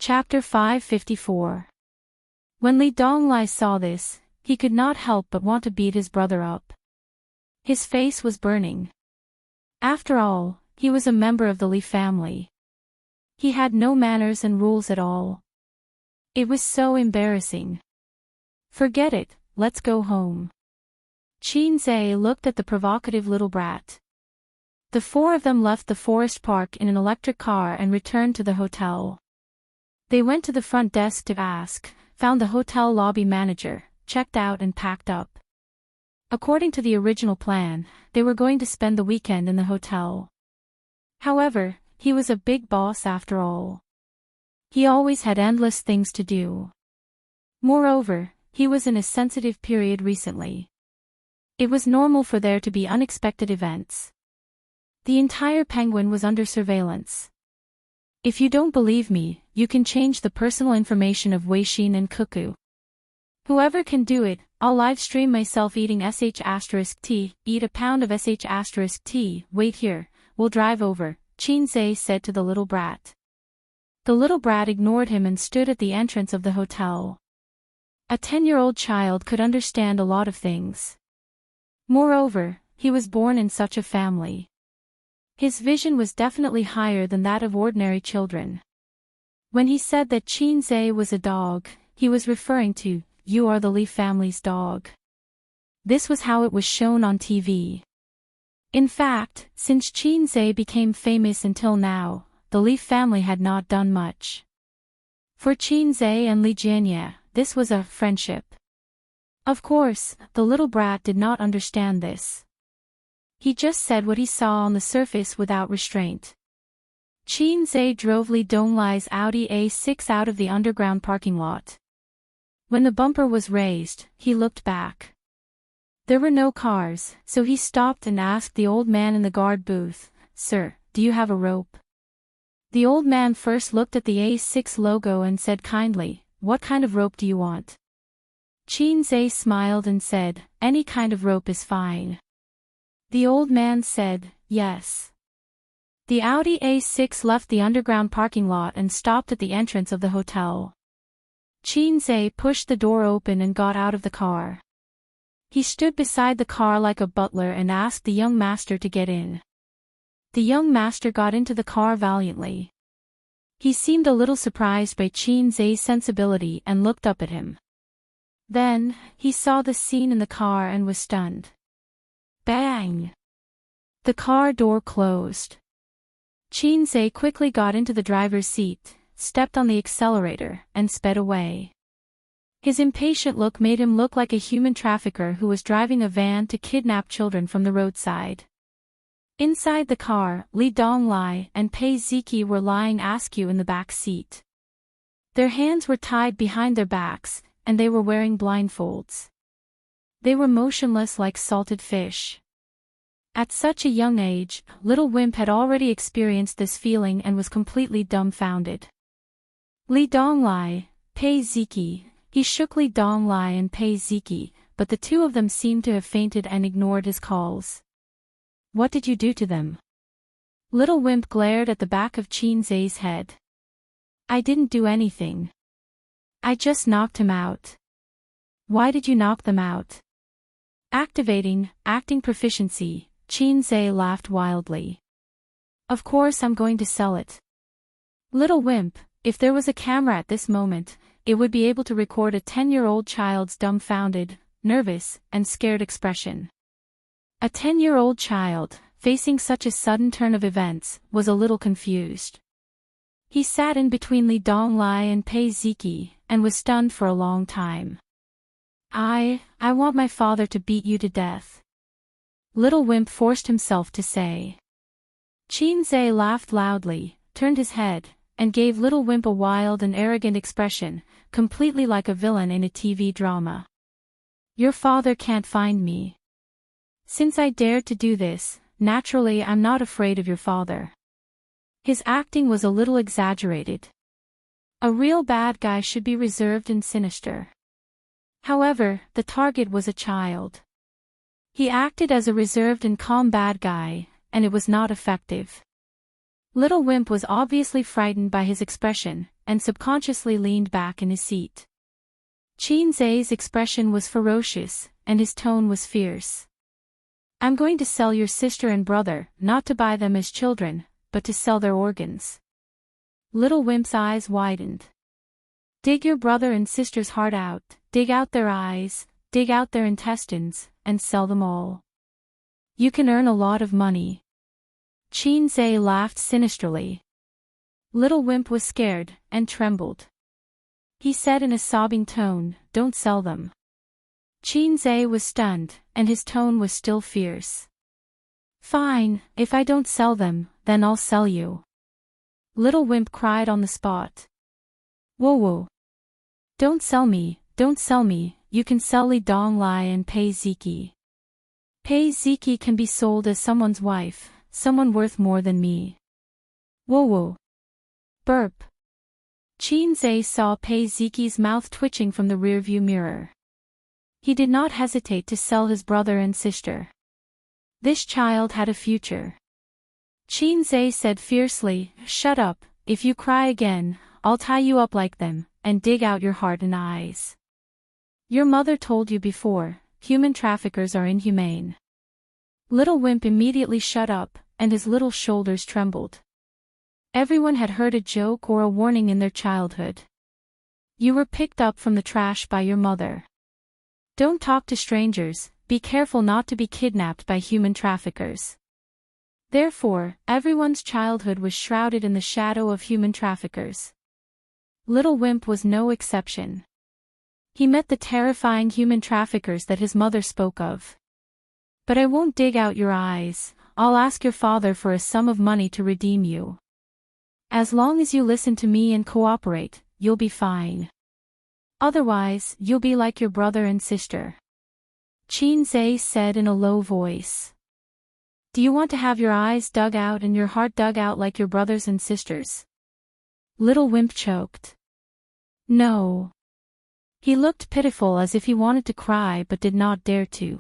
Chapter 554. When Li Donglai saw this, he could not help but want to beat his brother up. His face was burning. After all, he was a member of the Li family. He had no manners and rules at all. It was so embarrassing. Forget it, let's go home. Qin Zhe looked at the provocative little brat. The four of them left the forest park in an electric car and returned to the hotel. They went to the front desk to ask, found the hotel lobby manager, checked out and packed up. According to the original plan, they were going to spend the weekend in the hotel. However, he was a big boss after all. He always had endless things to do. Moreover, he was in a sensitive period recently. It was normal for there to be unexpected events. The entire penguin was under surveillance. If you don't believe me, you can change the personal information of Weixin and Cuckoo. Whoever can do it, I'll live stream myself eating sh*t, eat a pound of sh*t, wait here, we'll drive over, Qin Zhe said to the little brat. The little brat ignored him and stood at the entrance of the hotel. A 10-year-old child could understand a lot of things. Moreover, he was born in such a family. His vision was definitely higher than that of ordinary children. When he said that Qin Zhe was a dog, he was referring to, you are the Li family's dog. This was how it was shown on TV. In fact, since Qin Zhe became famous until now, the Li family had not done much. For Qin Zhe and Li Jianye, this was a friendship. Of course, the little brat did not understand this. He just said what he saw on the surface without restraint. Qin Zhe drove Li Donglai's Audi A6 out of the underground parking lot. When the bumper was raised, he looked back. There were no cars, so he stopped and asked the old man in the guard booth, "Sir, do you have a rope?" The old man first looked at the A6 logo and said kindly, "What kind of rope do you want?" Qin Zhe smiled and said, "Any kind of rope is fine." The old man said, "Yes." The Audi A6 left the underground parking lot and stopped at the entrance of the hotel. Qin Zhe pushed the door open and got out of the car. He stood beside the car like a butler and asked the young master to get in. The young master got into the car valiantly. He seemed a little surprised by Qin Zhe's sensibility and looked up at him. Then, he saw the scene in the car and was stunned. Bang! The car door closed. Qin Zhe quickly got into the driver's seat, stepped on the accelerator, and sped away. His impatient look made him look like a human trafficker who was driving a van to kidnap children from the roadside. Inside the car, Li Donglai and Pei Ziki were lying askew in the back seat. Their hands were tied behind their backs, and they were wearing blindfolds. They were motionless like salted fish. At such a young age, little Wimp had already experienced this feeling and was completely dumbfounded. Li Donglai, Pei Ziki, he shook Li Donglai and Pei Ziki, but the two of them seemed to have fainted and ignored his calls. What did you do to them? Little Wimp glared at the back of Qin Zhe's head. I didn't do anything. I just knocked him out. Why did you knock them out? Acting proficiency, Qin Zhe laughed wildly. Of course I'm going to sell it. Little Wimp, if there was a camera at this moment, it would be able to record a 10-year-old child's dumbfounded, nervous, and scared expression. A 10-year-old child, facing such a sudden turn of events, was a little confused. He sat in between Li Donglai and Pei Ziki, and was stunned for a long time. I want my father to beat you to death. Little Wimp forced himself to say. Qin Zhe laughed loudly, turned his head, and gave Little Wimp a wild and arrogant expression, completely like a villain in a TV drama. Your father can't find me. Since I dared to do this, naturally I'm not afraid of your father. His acting was a little exaggerated. A real bad guy should be reserved and sinister. However, the target was a child. He acted as a reserved and calm bad guy, and it was not effective. Little Wimp was obviously frightened by his expression, and subconsciously leaned back in his seat. Qin Zai's expression was ferocious, and his tone was fierce. I'm going to sell your sister and brother, not to buy them as children, but to sell their organs. Little Wimp's eyes widened. Dig your brother and sister's heart out, dig out their eyes, dig out their intestines, and sell them all. You can earn a lot of money. Qin Zai laughed sinisterly. Little Wimp was scared, and trembled. He said in a sobbing tone, don't sell them. Qin Zai was stunned, and his tone was still fierce. Fine, if I don't sell them, then I'll sell you. Little Wimp cried on the spot. Whoa whoa. Don't sell me, you can sell Li Donglai and Pei Ziki. Pei Ziki can be sold as someone's wife, someone worth more than me. Whoa whoa. Burp. Qin Zai saw Pei Ziki's mouth twitching from the rearview mirror. He did not hesitate to sell his brother and sister. This child had a future. Qin Zai said fiercely, shut up, if you cry again, I'll tie you up like them, and dig out your heart and eyes. Your mother told you before, human traffickers are inhumane. Little Wimp immediately shut up, and his little shoulders trembled. Everyone had heard a joke or a warning in their childhood. You were picked up from the trash by your mother. Don't talk to strangers, be careful not to be kidnapped by human traffickers. Therefore, everyone's childhood was shrouded in the shadow of human traffickers. Little Wimp was no exception. He met the terrifying human traffickers that his mother spoke of. But I won't dig out your eyes, I'll ask your father for a sum of money to redeem you. As long as you listen to me and cooperate, you'll be fine. Otherwise, you'll be like your brother and sister. Qin Zai said in a low voice. Do you want to have your eyes dug out and your heart dug out like your brothers and sisters? Little Wimp choked. No. He looked pitiful as if he wanted to cry but did not dare to.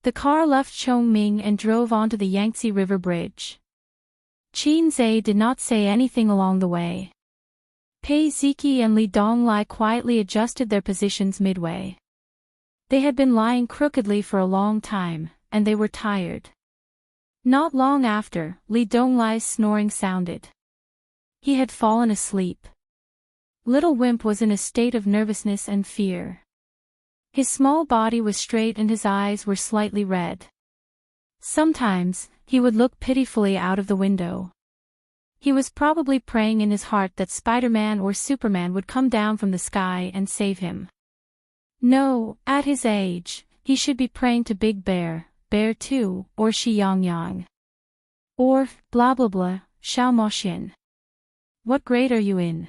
The car left Chongming and drove onto the Yangtze River Bridge. Qin Zai did not say anything along the way. Pei Ziki and Li Donglai quietly adjusted their positions midway. They had been lying crookedly for a long time, and they were tired. Not long after, Li Donglai's snoring sounded. He had fallen asleep. Little Wimp was in a state of nervousness and fear. His small body was straight and his eyes were slightly red. Sometimes, he would look pitifully out of the window. He was probably praying in his heart that Spider-Man or Superman would come down from the sky and save him. No, at his age, he should be praying to Big Bear, Bear 2, or Shi Yang Yang. Or, blah blah blah, Xiao Moxian. What grade are you in?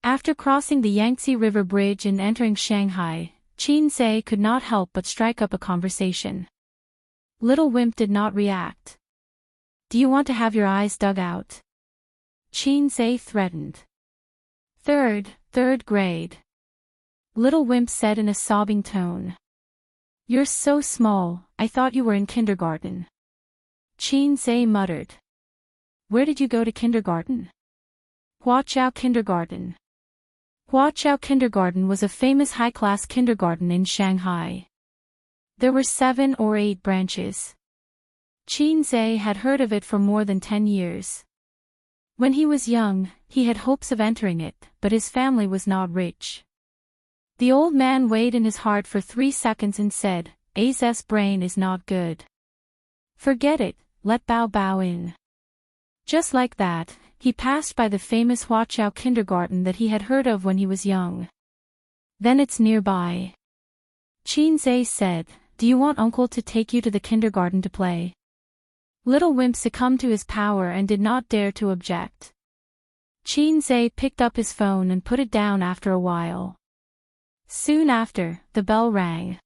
After crossing the Yangtze River Bridge and entering Shanghai, Qin Zai could not help but strike up a conversation. Little Wimp did not react. Do you want to have your eyes dug out? Qin Zai threatened. Third grade. Little Wimp said in a sobbing tone. You're so small, I thought you were in kindergarten. Qin Zai muttered. Where did you go to kindergarten? Huaqiao Kindergarten. Huaqiao Kindergarten was a famous high-class kindergarten in Shanghai. There were 7 or 8 branches. Qin Zai had heard of it for more than 10 years. When he was young, he had hopes of entering it, but his family was not rich. The old man weighed in his heart for 3 seconds and said, A's brain is not good. Forget it, let Bao Bao in. Just like that, he passed by the famous Huaqiao Kindergarten that he had heard of when he was young. Then it's nearby. Qin Zai said, do you want uncle to take you to the kindergarten to play? Little Wimp succumbed to his power and did not dare to object. Qin Zai picked up his phone and put it down after a while. Soon after, the bell rang.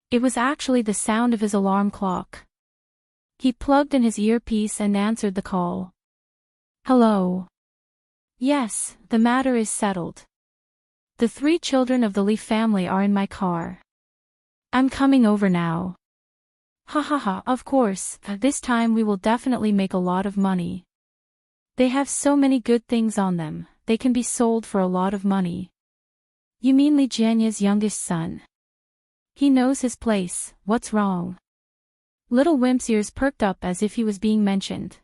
It was actually the sound of his alarm clock. He plugged in his earpiece and answered the call. Hello. Yes, the matter is settled. The 3 children of the Li family are in my car. I'm coming over now. Ha ha ha, of course, this time we will definitely make a lot of money. They have so many good things on them, they can be sold for a lot of money. You mean Li Jianya's youngest son? He knows his place, what's wrong? Little Wimp's ears perked up as if he was being mentioned.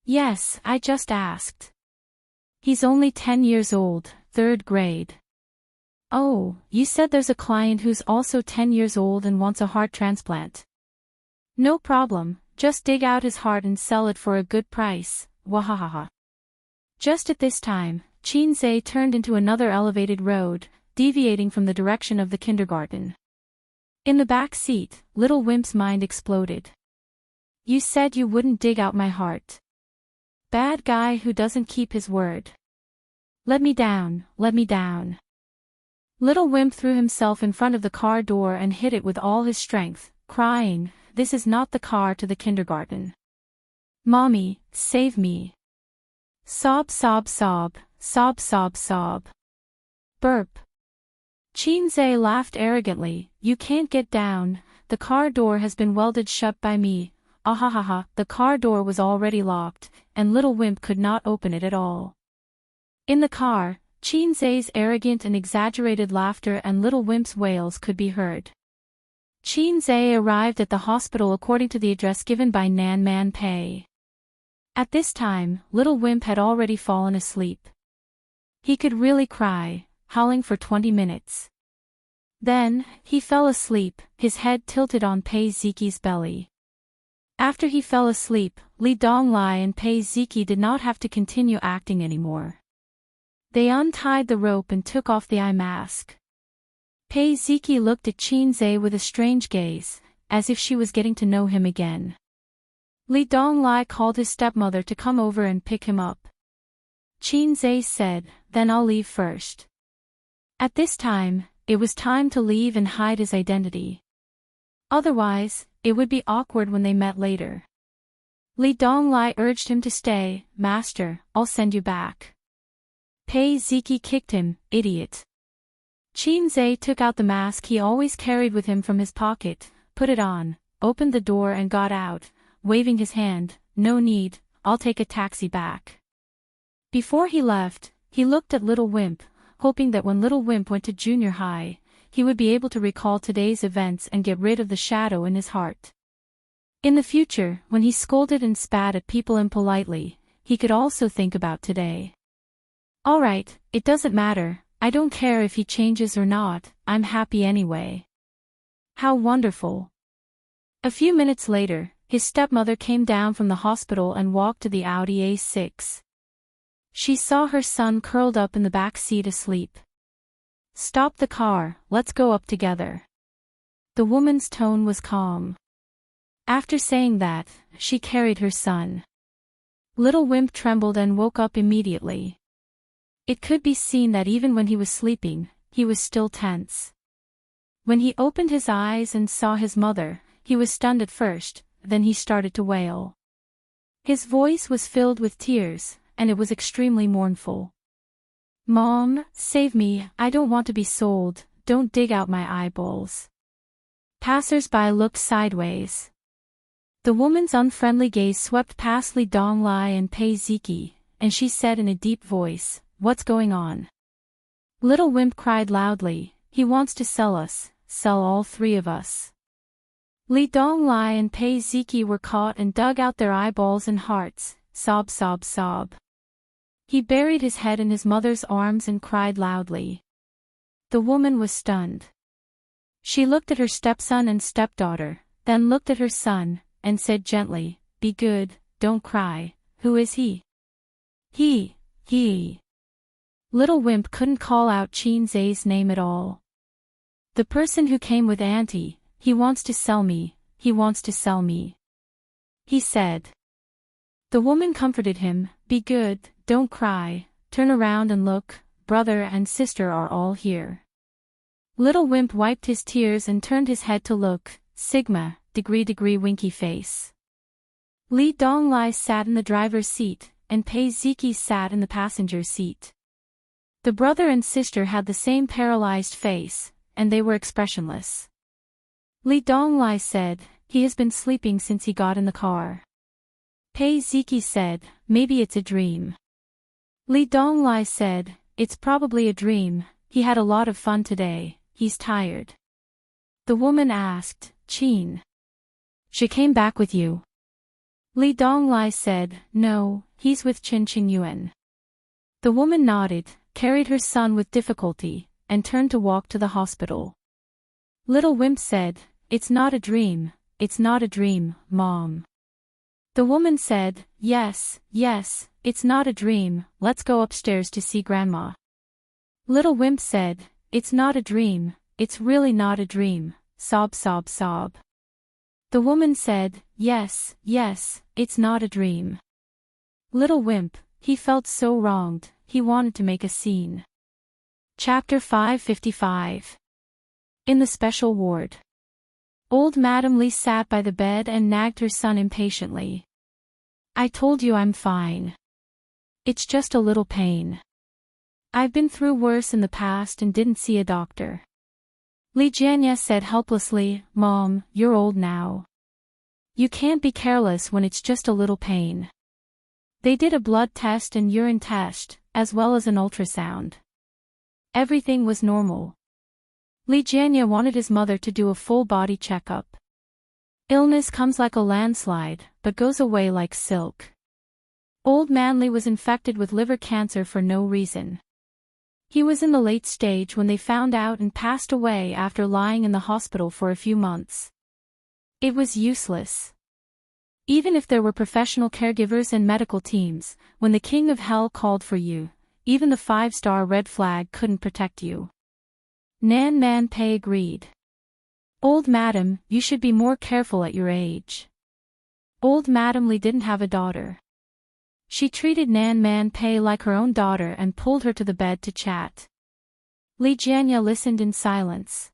Yes, I just asked. He's only 10 years old, 3rd grade. Oh, you said there's a client who's also 10 years old and wants a heart transplant. No problem, just dig out his heart and sell it for a good price, wahahaha. Just at this time, Qinzhe turned into another elevated road, deviating from the direction of the kindergarten. In the back seat, Little Wimp's mind exploded. You said you wouldn't dig out my heart. Bad guy who doesn't keep his word. Let me down, let me down. Little Wimp threw himself in front of the car door and hit it with all his strength, crying, "This is not the car to the kindergarten. Mommy, save me." Sob sob sob, sob sob sob. Burp. Qinzhe laughed arrogantly, "You can't get down, the car door has been welded shut by me." Ahahaha, the car door was already locked, and Little Wimp could not open it at all. In the car, Qinzhe's arrogant and exaggerated laughter and Little Wimp's wails could be heard. Qinzhe arrived at the hospital according to the address given by Nan Man Pei. At this time, Little Wimp had already fallen asleep. He could really cry, howling for 20 minutes. Then, he fell asleep, his head tilted on Pei Ziqi's belly. After he fell asleep, Li Donglai and Pei Ziqi did not have to continue acting anymore. They untied the rope and took off the eye mask. Pei Ziqi looked at Qinzhe with a strange gaze, as if she was getting to know him again. Li Donglai called his stepmother to come over and pick him up. Qinzhe said, "Then I'll leave first." At this time, it was time to leave and hide his identity. Otherwise, it would be awkward when they met later. Li Donglai urged him to stay. "Master, I'll send you back." Pei Ziqi kicked him, "Idiot." Qinzhe took out the mask he always carried with him from his pocket, put it on, opened the door and got out, waving his hand, "No need, I'll take a taxi back." Before he left, he looked at Little Wimp, hoping that when Little Wimp went to junior high, he would be able to recall today's events and get rid of the shadow in his heart. In the future, when he scolded and spat at people impolitely, he could also think about today. Alright, it doesn't matter, I don't care if he changes or not, I'm happy anyway. How wonderful. A few minutes later, his stepmother came down from the hospital and walked to the Audi A6. She saw her son curled up in the back seat asleep. "Stop the car, let's go up together." The woman's tone was calm. After saying that, she carried her son. Little Wimp trembled and woke up immediately. It could be seen that even when he was sleeping, he was still tense. When he opened his eyes and saw his mother, he was stunned at first, then he started to wail. His voice was filled with tears, and it was extremely mournful. "Mom, save me, I don't want to be sold, don't dig out my eyeballs." Passers-by looked sideways. The woman's unfriendly gaze swept past Li Donglai and Pei Ziqi, and she said in a deep voice, "What's going on?" Little Wimp cried loudly, "He wants to sell us, sell all 3 of us." Li Donglai and Pei Ziqi were caught and dug out their eyeballs and hearts, sob sob sob. He buried his head in his mother's arms and cried loudly. The woman was stunned. She looked at her stepson and stepdaughter, then looked at her son, and said gently, "Be good, don't cry, who is he?" He. Little Wimp couldn't call out Qinzhe's name at all. "The person who came with Auntie, he wants to sell me, he wants to sell me," he said. The woman comforted him, "Be good, don't cry, turn around and look, brother and sister are all here." Little Wimp wiped his tears and turned his head to look, Sigma, degree winky face. Li Donglai sat in the driver's seat, and Pei Ziqi sat in the passenger seat. The brother and sister had the same paralyzed face, and they were expressionless. Li Donglai said, "He has been sleeping since he got in the car." Pei Ziki said, maybe it's a dream. Li Donglai said, it's probably a dream, he had a lot of fun today, he's tired. The woman asked, Qin. She came back with you? Li Donglai said, no, he's with Qin Qingyuan. The woman nodded, carried her son with difficulty, and turned to walk to the hospital. Little Wimp said, it's not a dream, Mom. The woman said, yes, it's not a dream, let's go upstairs to see Grandma. Little Wimp said, it's not a dream, it's really not a dream, sob. The woman said, yes, it's not a dream. Little Wimp, he felt so wronged, he wanted to make a scene. Chapter 555. In the special ward. Old Madam Li sat by the bed and nagged her son impatiently. I told you I'm fine. It's just a little pain. I've been through worse in the past and didn't see a doctor. Li Jianya said helplessly, Mom, you're old now. You can't be careless when it's just a little pain. They did a blood test and urine test, as well as an ultrasound. Everything was normal. Li Jianya wanted his mother to do a full body checkup. Illness comes like a landslide, but goes away like silk. Old man Li was infected with liver cancer for no reason. He was in the late stage when they found out and passed away after lying in the hospital for a few months. It was useless. Even if there were professional caregivers and medical teams, when the King of Hell called for you, even the 5-star red flag couldn't protect you. Nan Man Pei agreed. Old Madam, you should be more careful at your age. Old Madam Li didn't have a daughter. She treated Nan Man Pei like her own daughter and pulled her to the bed to chat. Li Jianya listened in silence.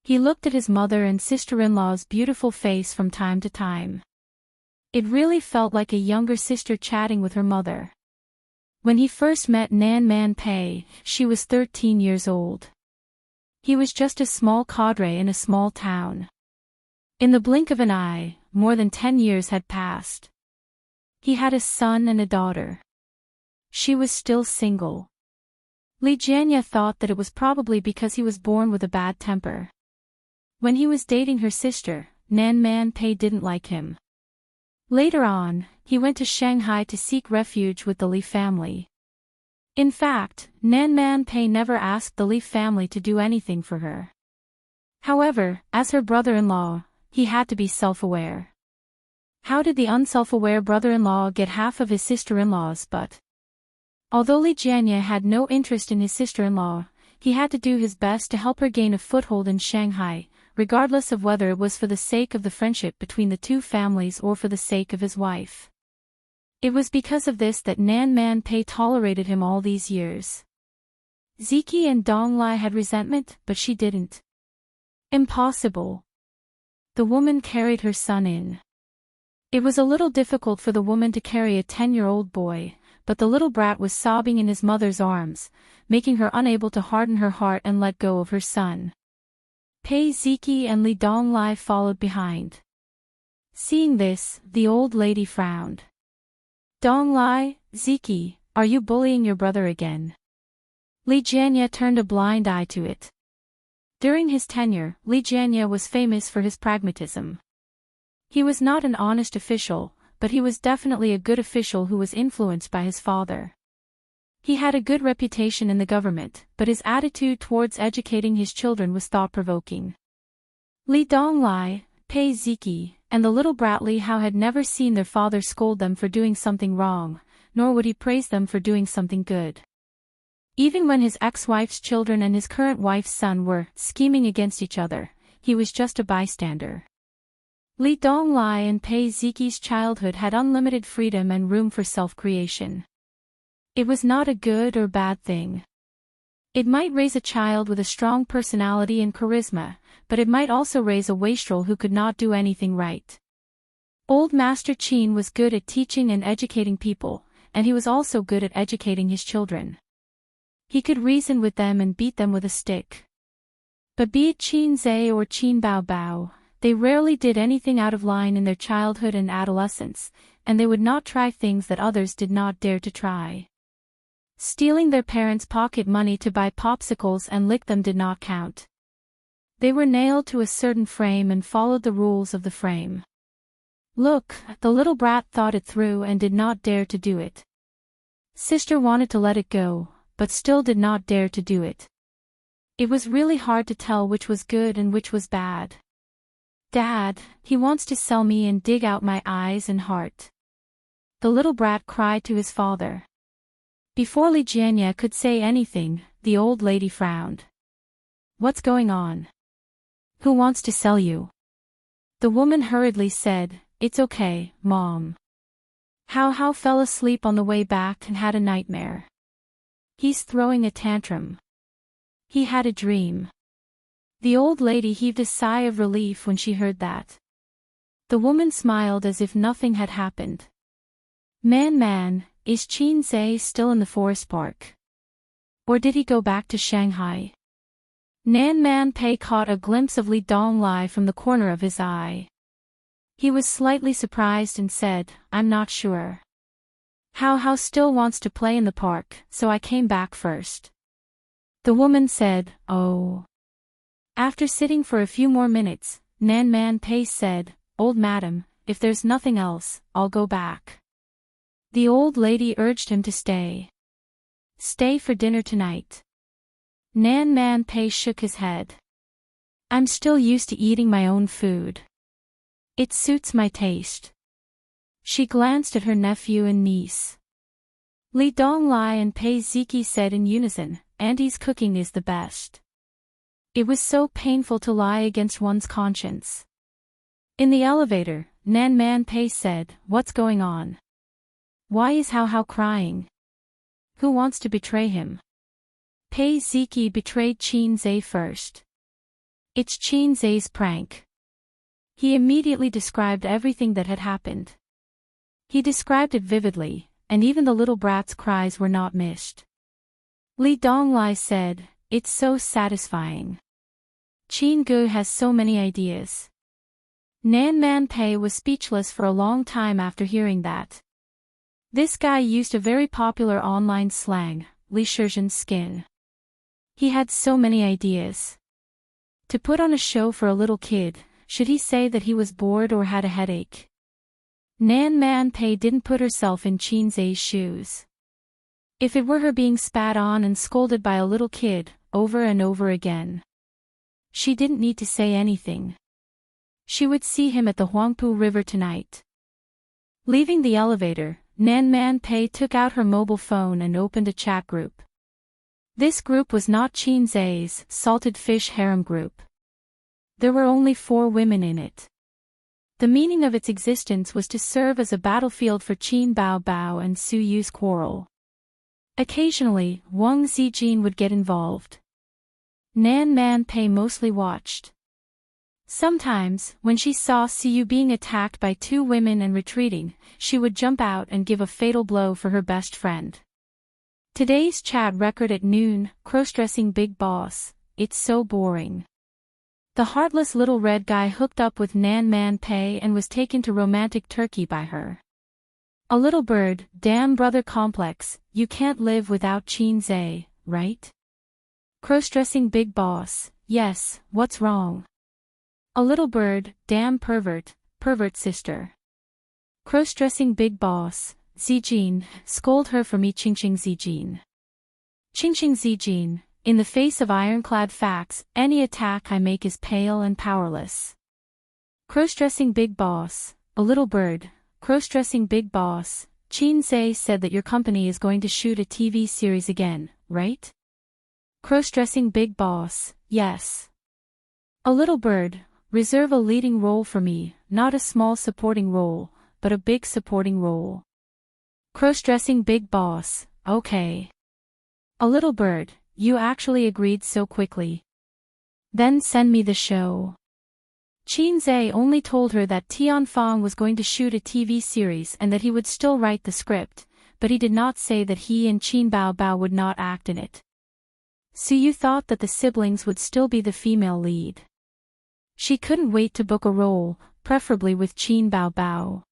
He looked at his mother and sister-in-law's beautiful face from time to time. It really felt like a younger sister chatting with her mother. When he first met Nan Man Pei, she was 13 years old. He was just a small cadre in a small town. In the blink of an eye, more than 10 years had passed. He had a son and a daughter. She was still single. Li Jianya thought that it was probably because he was born with a bad temper. When he was dating her sister, Nan Man Pei didn't like him. Later on, he went to Shanghai to seek refuge with the Li family. In fact, Nan Man Pei never asked the Li family to do anything for her. However, as her brother-in-law, he had to be self-aware. How did the unself-aware brother-in-law get half of his sister-in-law's butt? Although Li Jianya had no interest in his sister-in-law, he had to do his best to help her gain a foothold in Shanghai, regardless of whether it was for the sake of the friendship between the two families or for the sake of his wife. It was because of this that Nan Man Pei tolerated him all these years. Ziki and Donglai had resentment, but she didn't. Impossible. The woman carried her son in. It was a little difficult for the woman to carry a 10-year-old boy, but the little brat was sobbing in his mother's arms, making her unable to harden her heart and let go of her son. Pei Ziki and Li Donglai followed behind. Seeing this, the old lady frowned. Donglai, Ziki, are you bullying your brother again? Li Jianya turned a blind eye to it. During his tenure, Li Jianya was famous for his pragmatism. He was not an honest official, but he was definitely a good official who was influenced by his father. He had a good reputation in the government, but his attitude towards educating his children was thought-provoking. Li Donglai, Pei Ziki, and the little brat Li Hao had never seen their father scold them for doing something wrong, nor would he praise them for doing something good. Even when his ex-wife's children and his current wife's son were scheming against each other, he was just a bystander. Li Donglai and Pei Ziki's childhood had unlimited freedom and room for self-creation. It was not a good or bad thing. It might raise a child with a strong personality and charisma, but it might also raise a wastrel who could not do anything right. Old Master Qin was good at teaching and educating people, and he was also good at educating his children. He could reason with them and beat them with a stick. But be it Qin Zhe or Qin Bao Bao, they rarely did anything out of line in their childhood and adolescence, and they would not try things that others did not dare to try. Stealing their parents' pocket money to buy popsicles and lick them did not count. They were nailed to a certain frame and followed the rules of the frame. Look, the little brat thought it through and did not dare to do it. Sister wanted to let it go, but still did not dare to do it. It was really hard to tell which was good and which was bad. Dad, he wants to sell me and dig out my eyes and heart. The little brat cried to his father. Before Li Jianya could say anything, the old lady frowned. What's going on? Who wants to sell you? The woman hurriedly said, It's okay, Mom. How fell asleep on the way back and had a nightmare. He's throwing a tantrum. He had a dream. The old lady heaved a sigh of relief when she heard that. The woman smiled as if nothing had happened. Man, is Qin Zhe still in the forest park? Or did he go back to Shanghai? Nan Man Pei caught a glimpse of Li Donglai from the corner of his eye. He was slightly surprised and said, I'm not sure. How still wants to play in the park, so I came back first. The woman said, Oh. After sitting for a few more minutes, Nan Man Pei said, Old madam, if there's nothing else, I'll go back. The old lady urged him to stay. Stay for dinner tonight. Nan Man Pei shook his head. I'm still used to eating my own food. It suits my taste. She glanced at her nephew and niece. Li Donglai and Pei Ziki said in unison, Auntie's cooking is the best. It was so painful to lie against one's conscience. In the elevator, Nan Man Pei said, What's going on? Why is Hao crying? Who wants to betray him? Pei Ziki betrayed Qin Zhe first. It's Qin Zhe's prank. He immediately described everything that had happened. He described it vividly, and even the little brat's cries were not missed. Li Donglai said, It's so satisfying. Qin Gu has so many ideas. Nan Man Pei was speechless for a long time after hearing that. This guy used a very popular online slang, Li Shizhen's skin. He had so many ideas. To put on a show for a little kid, should he say that he was bored or had a headache? Nan Man Pei didn't put herself in Qin Zhe's shoes. If it were her being spat on and scolded by a little kid, over and over again, she didn't need to say anything. She would see him at the Huangpu River tonight. Leaving the elevator, Nan Man Pei took out her mobile phone and opened a chat group. This group was not Qin Zhe's salted fish harem group. There were only 4 women in it. The meaning of its existence was to serve as a battlefield for Qin Bao Bao and Su Yu's quarrel. Occasionally, Wang Zijin would get involved. Nan Man Pei mostly watched. Sometimes, when she saw Su Yu being attacked by 2 women and retreating, she would jump out and give a fatal blow for her best friend. Today's chat record at noon, cross-dressing big boss, it's so boring. The heartless little red guy hooked up with Nan Man Pei and was taken to romantic Turkey by her. A little bird, damn brother complex, you can't live without Qin Zhe, right? Cross-dressing big boss, yes, what's wrong? A little bird, damn pervert sister. Cross-dressing big boss, Zijin, scold her for me Qingqing Zijin. Qingqing Zijin, in the face of ironclad facts, any attack I make is pale and powerless. Cross-dressing big boss, a little bird, cross-dressing big boss, Qin Zhe said that your company is going to shoot a TV series again, right? Cross-dressing big boss, yes. A little bird, reserve a leading role for me, not a small supporting role, but a big supporting role. Cross-dressing big boss, okay. A little bird, you actually agreed so quickly. Then send me the show. Qin Zhe only told her that Tianfang was going to shoot a TV series and that he would still write the script, but he did not say that he and Qin Bao Bao would not act in it. Su Yu thought that the siblings would still be the female lead. She couldn't wait to book a role, preferably with Qin Bao Bao.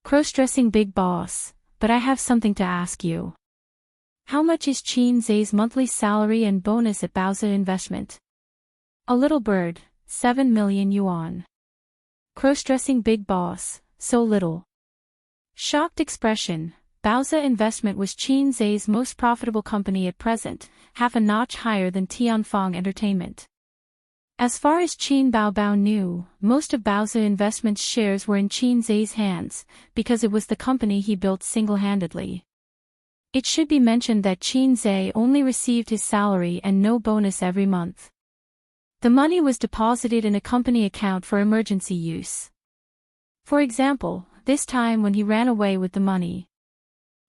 Cross-dressing big boss, but I have something to ask you. How much is Qin Zai's monthly salary and bonus at Baozi Investment? A little bird, 7 million yuan. Cross-dressing big boss, so little. Shocked expression. Baozi Investment was Qin Zai's most profitable company at present, half a notch higher than Tianfeng Entertainment. As far as Qin Baobao knew, most of Baozi Investment's shares were in Qin Zai's hands, because it was the company he built single-handedly. It should be mentioned that Qin Zai only received his salary and no bonus every month. The money was deposited in a company account for emergency use. For example, this time when he ran away with the money.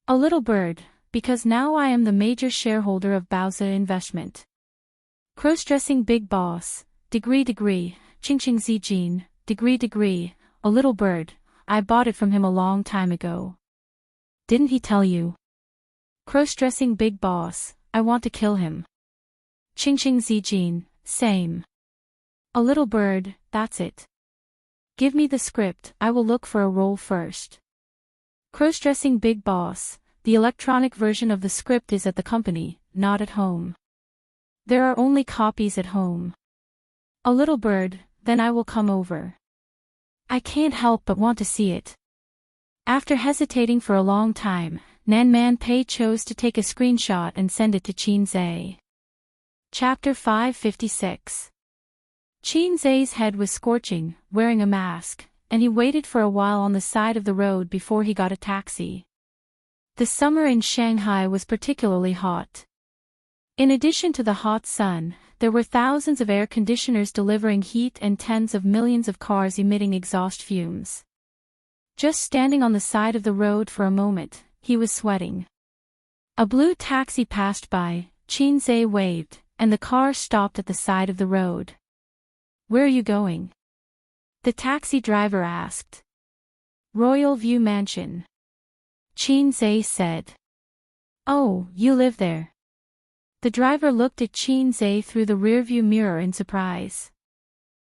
A little bird, because now I am the major shareholder of Baozi Investment. Cross-dressing big boss, degree, Qingqing Zijin, degree, a little bird, I bought it from him a long time ago. Didn't he tell you? Cross-dressing big boss, I want to kill him. Qingqing Zijin, same. A little bird, that's it. Give me the script, I will look for a role first. Cross-dressing big boss, the electronic version of the script is at the company, not at home. There are only copies at home. A little bird, then I will come over. I can't help but want to see it. After hesitating for a long time, Nan Man Pei chose to take a screenshot and send it to Qin Zai. Chapter 556. Qin Zai's head was scorching, wearing a mask, and he waited for a while on the side of the road before he got a taxi. The summer in Shanghai was particularly hot. In addition to the hot sun, there were thousands of air conditioners delivering heat and tens of millions of cars emitting exhaust fumes. Just standing on the side of the road for a moment, he was sweating. A blue taxi passed by, Qin Zai waved, and the car stopped at the side of the road. Where are you going? The taxi driver asked. Royal View Mansion. Qin Zai said. Oh, you live there. The driver looked at Qin Zai through the rearview mirror in surprise.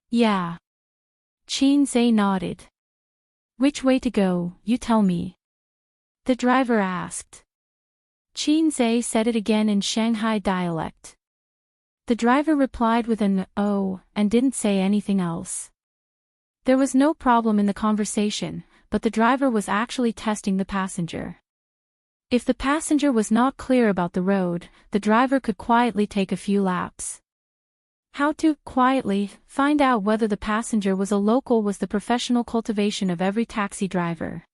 Yeah. Qin Zai nodded. Which way to go, you tell me. The driver asked. Qin Zai said it again in Shanghai dialect. The driver replied with an "oh" and didn't say anything else. There was no problem in the conversation, but the driver was actually testing the passenger. If the passenger was not clear about the road, the driver could quietly take a few laps. How to, quietly, find out whether the passenger was a local was the professional cultivation of every taxi driver.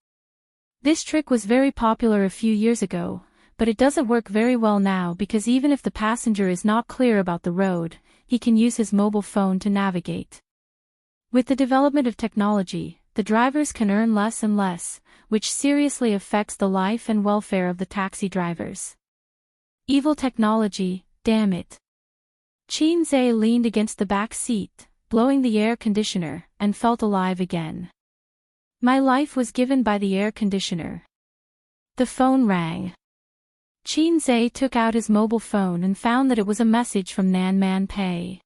This trick was very popular a few years ago, but it doesn't work very well now because even if the passenger is not clear about the road, he can use his mobile phone to navigate. With the development of technology, the drivers can earn less and less, which seriously affects the life and welfare of the taxi drivers. Evil technology, damn it. Qin Zai leaned against the back seat, blowing the air conditioner, and felt alive again. My life was given by the air conditioner. The phone rang. Qin Zai took out his mobile phone and found that it was a message from Nan Man Pei.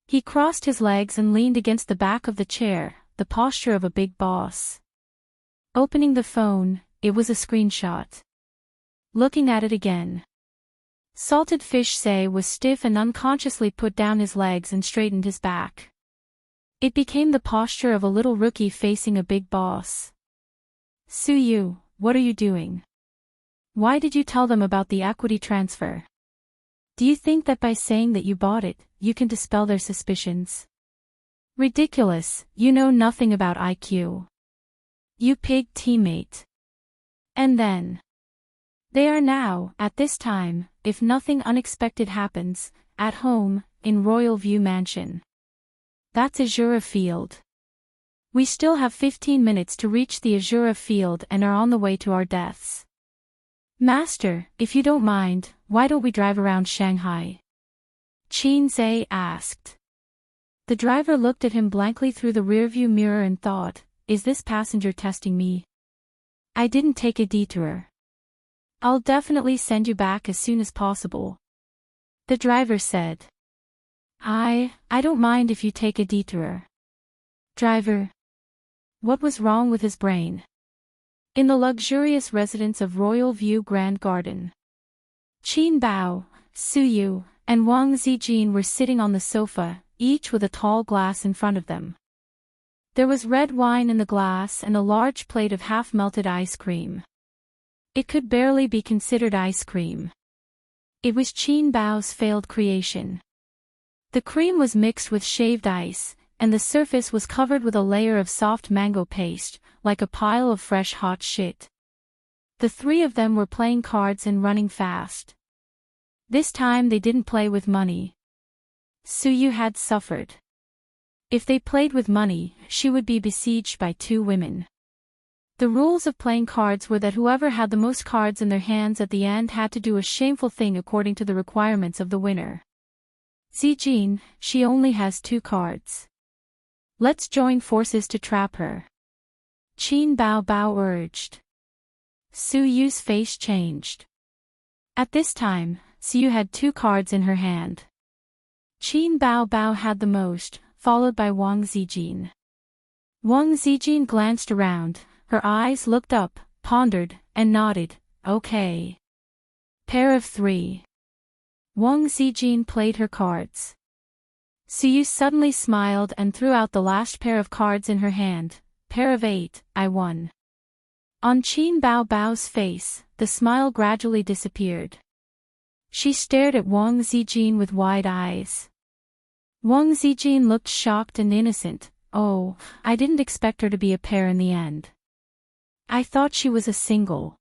He crossed his legs and leaned against the back of the chair, the posture of a big boss. Opening the phone, it was a screenshot. Looking at it again. Salted Fish Zai was stiff and unconsciously put down his legs and straightened his back. It became the posture of a little rookie facing a big boss. Su Yu, what are you doing? Why did you tell them about the equity transfer? Do you think that by saying that you bought it, you can dispel their suspicions? Ridiculous, you know nothing about IQ. You pig teammate. And then. They are now, at this time, if nothing unexpected happens, at home, in Royal View Mansion. That's Azura Field. We still have 15 minutes to reach the Azura Field and are on the way to our deaths. Master, if you don't mind, why don't we drive around Shanghai? Qin Zai asked. The driver looked at him blankly through the rearview mirror and thought, is this passenger testing me? I didn't take a detour. I'll definitely send you back as soon as possible. The driver said. I don't mind if you take a detour. Driver. What was wrong with his brain? In the luxurious residence of Royal View Grand Garden. Qin Bao, Su Yu, and Wang Zijin were sitting on the sofa, each with a tall glass in front of them. There was red wine in the glass and a large plate of half-melted ice cream. It could barely be considered ice cream. It was Qin Bao's failed creation. The cream was mixed with shaved ice, and the surface was covered with a layer of soft mango paste, like a pile of fresh hot shit. The three of them were playing cards and running fast. This time they didn't play with money. Su Yu had suffered. If they played with money, she would be besieged by two women. The rules of playing cards were that whoever had the most cards in their hands at the end had to do a shameful thing according to the requirements of the winner. Zijin, she only has 2 cards. Let's join forces to trap her. Qin Bao urged. Su Yu's face changed. At this time, Su Yu had 2 cards in her hand. Qin Bao had the most, followed by Wang Zijin. Wang Zijin glanced around, her eyes looked up, pondered, and nodded, okay. Pair of 3. Wang Zijin played her cards. Su Yu suddenly smiled and threw out the last pair of cards in her hand. Pair of 8, I won. On Qin Bao's face, the smile gradually disappeared. She stared at Wang Zijin with wide eyes. Wang Zijin looked shocked and innocent. Oh, I didn't expect her to be a pair in the end. I thought she was a single.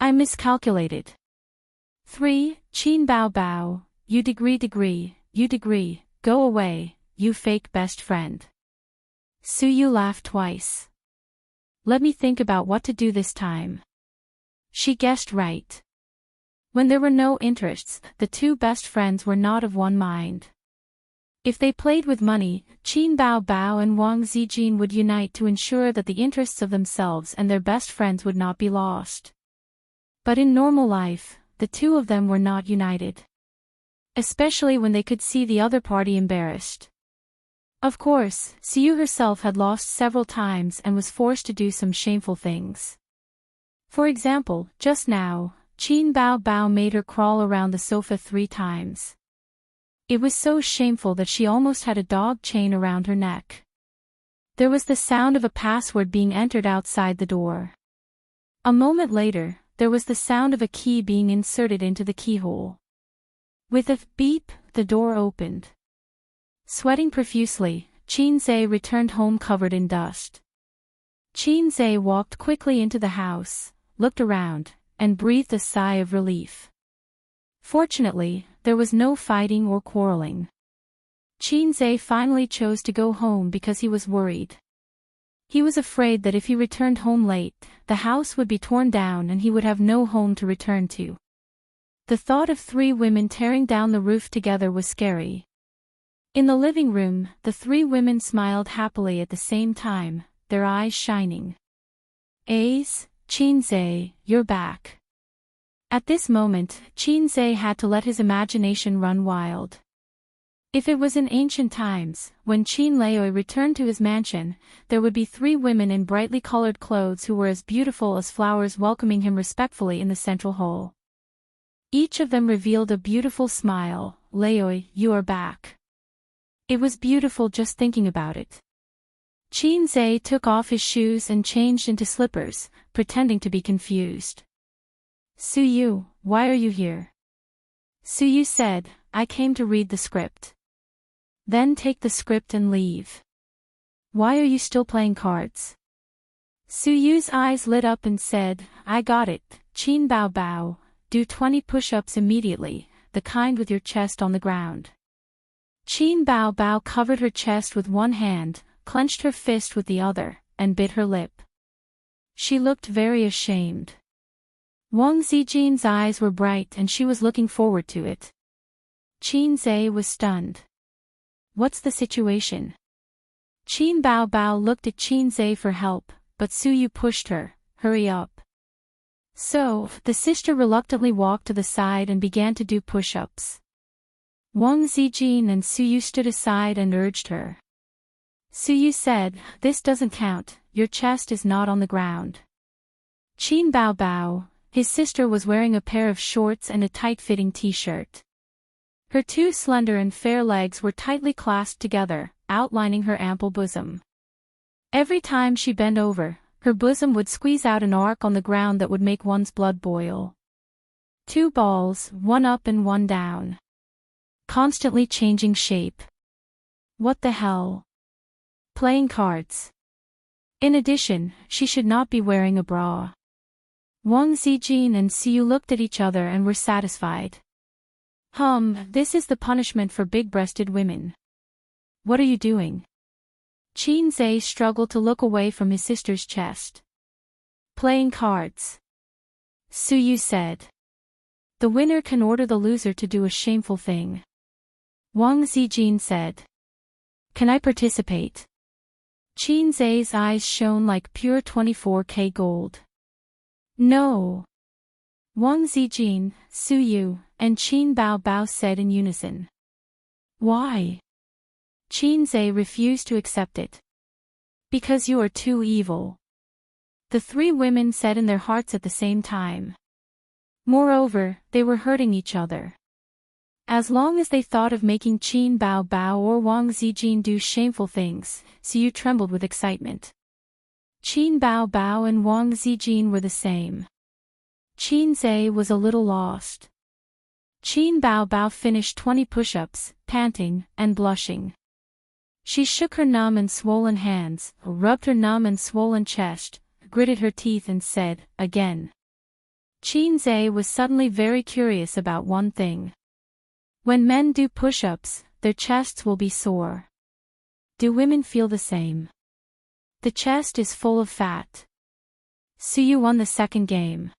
I miscalculated. 3. Qin Bao, you degree, go away, you fake best friend. Su Yu laughed twice. Let me think about what to do this time. She guessed right. When there were no interests, the 2 best friends were not of one mind. If they played with money, Qin Bao and Wang Zijin would unite to ensure that the interests of themselves and their best friends would not be lost. But in normal life, the 2 of them were not united. Especially when they could see the other party embarrassed. Of course, Su Yu herself had lost several times and was forced to do some shameful things. For example, just now, Qin Bao made her crawl around the sofa 3 times. It was so shameful that she almost had a dog chain around her neck. There was the sound of a password being entered outside the door. A moment later, there was the sound of a key being inserted into the keyhole. With a beep, the door opened. Sweating profusely, Qin Zhe returned home covered in dust. Qin Zhe walked quickly into the house, looked around, and breathed a sigh of relief. Fortunately, there was no fighting or quarreling. Qin Zhe finally chose to go home because he was worried. He was afraid that if he returned home late, the house would be torn down and he would have no home to return to. The thought of 3 women tearing down the roof together was scary. In the living room, the 3 women smiled happily at the same time, their eyes shining. Ace, Qin Zhe, you're back. At this moment, Qin Zhe had to let his imagination run wild. If it was in ancient times, when Qin Lei returned to his mansion, there would be 3 women in brightly colored clothes who were as beautiful as flowers welcoming him respectfully in the central hall. Each of them revealed a beautiful smile. Lei, you are back. It was beautiful just thinking about it. Qin Zhe took off his shoes and changed into slippers, pretending to be confused. Su Yu, why are you here? Su Yu said, I came to read the script. Then take the script and leave. Why are you still playing cards? Su Yu's eyes lit up and said, I got it, Qin Bao, do 20 push-ups immediately, the kind with your chest on the ground. Qin Bao covered her chest with one hand, clenched her fist with the other, and bit her lip. She looked very ashamed. Wang Zijin's eyes were bright and she was looking forward to it. Qin Zhe was stunned. What's the situation? Qin Bao looked at Qin Zhe for help, but Su Yu pushed her, hurry up. So, the sister reluctantly walked to the side and began to do push-ups. Wang Zijin and Su Yu stood aside and urged her. Su Yu said, this doesn't count, your chest is not on the ground. Qin Bao Bao, his sister, was wearing a pair of shorts and a tight-fitting t-shirt. Her two slender and fair legs were tightly clasped together, outlining her ample bosom. Every time she bent over, her bosom would squeeze out an arc on the ground that would make one's blood boil. Two balls, one up and one down. Constantly changing shape. What the hell? Playing cards. In addition, she should not be wearing a bra. Wang Zijin and Siyu looked at each other and were satisfied. This is the punishment for big-breasted women. What are you doing? Qin Zhe struggled to look away from his sister's chest. Playing cards. Suyu said. The winner can order the loser to do a shameful thing. Wang Zijin said. Can I participate? Qin Zhe's eyes shone like pure 24K gold. No. Wang Zijin, Suyu, and Qin Bao Bao said in unison. Why? Qin Zhe refused to accept it. Because you are too evil. The three women said in their hearts at the same time. Moreover, they were hurting each other. As long as they thought of making Qin Bao Bao or Wang Zijin do shameful things, Siyu trembled with excitement. Qin Bao Bao and Wang Zijin were the same. Qin Zhe was a little lost. Qin Bao Bao finished 20 push-ups, panting and blushing. She shook her numb and swollen hands, rubbed her numb and swollen chest, gritted her teeth and said, again. Qin Zhe was suddenly very curious about one thing. When men do push-ups, their chests will be sore. Do women feel the same? The chest is full of fat. Suyu won the second game.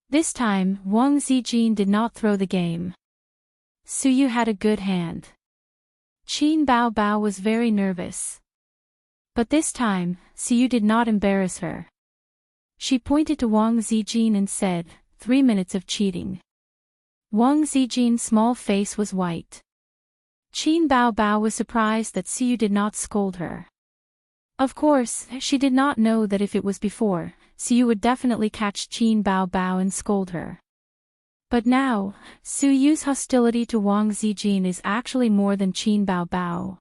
This time, Wang Zijin did not throw the game. Suyu had a good hand. Qin Bao Bao was very nervous. But this time, Suyu did not embarrass her. She pointed to Wang Zijin and said, 3 minutes of cheating. Wang Zijin's small face was white. Qin Bao Bao was surprised that Suyu did not scold her. Of course, she did not know that if it was before, Suyu would definitely catch Qin Bao Bao and scold her. But now, Suyu's hostility to Wang Zijin is actually more than Qin Bao Bao.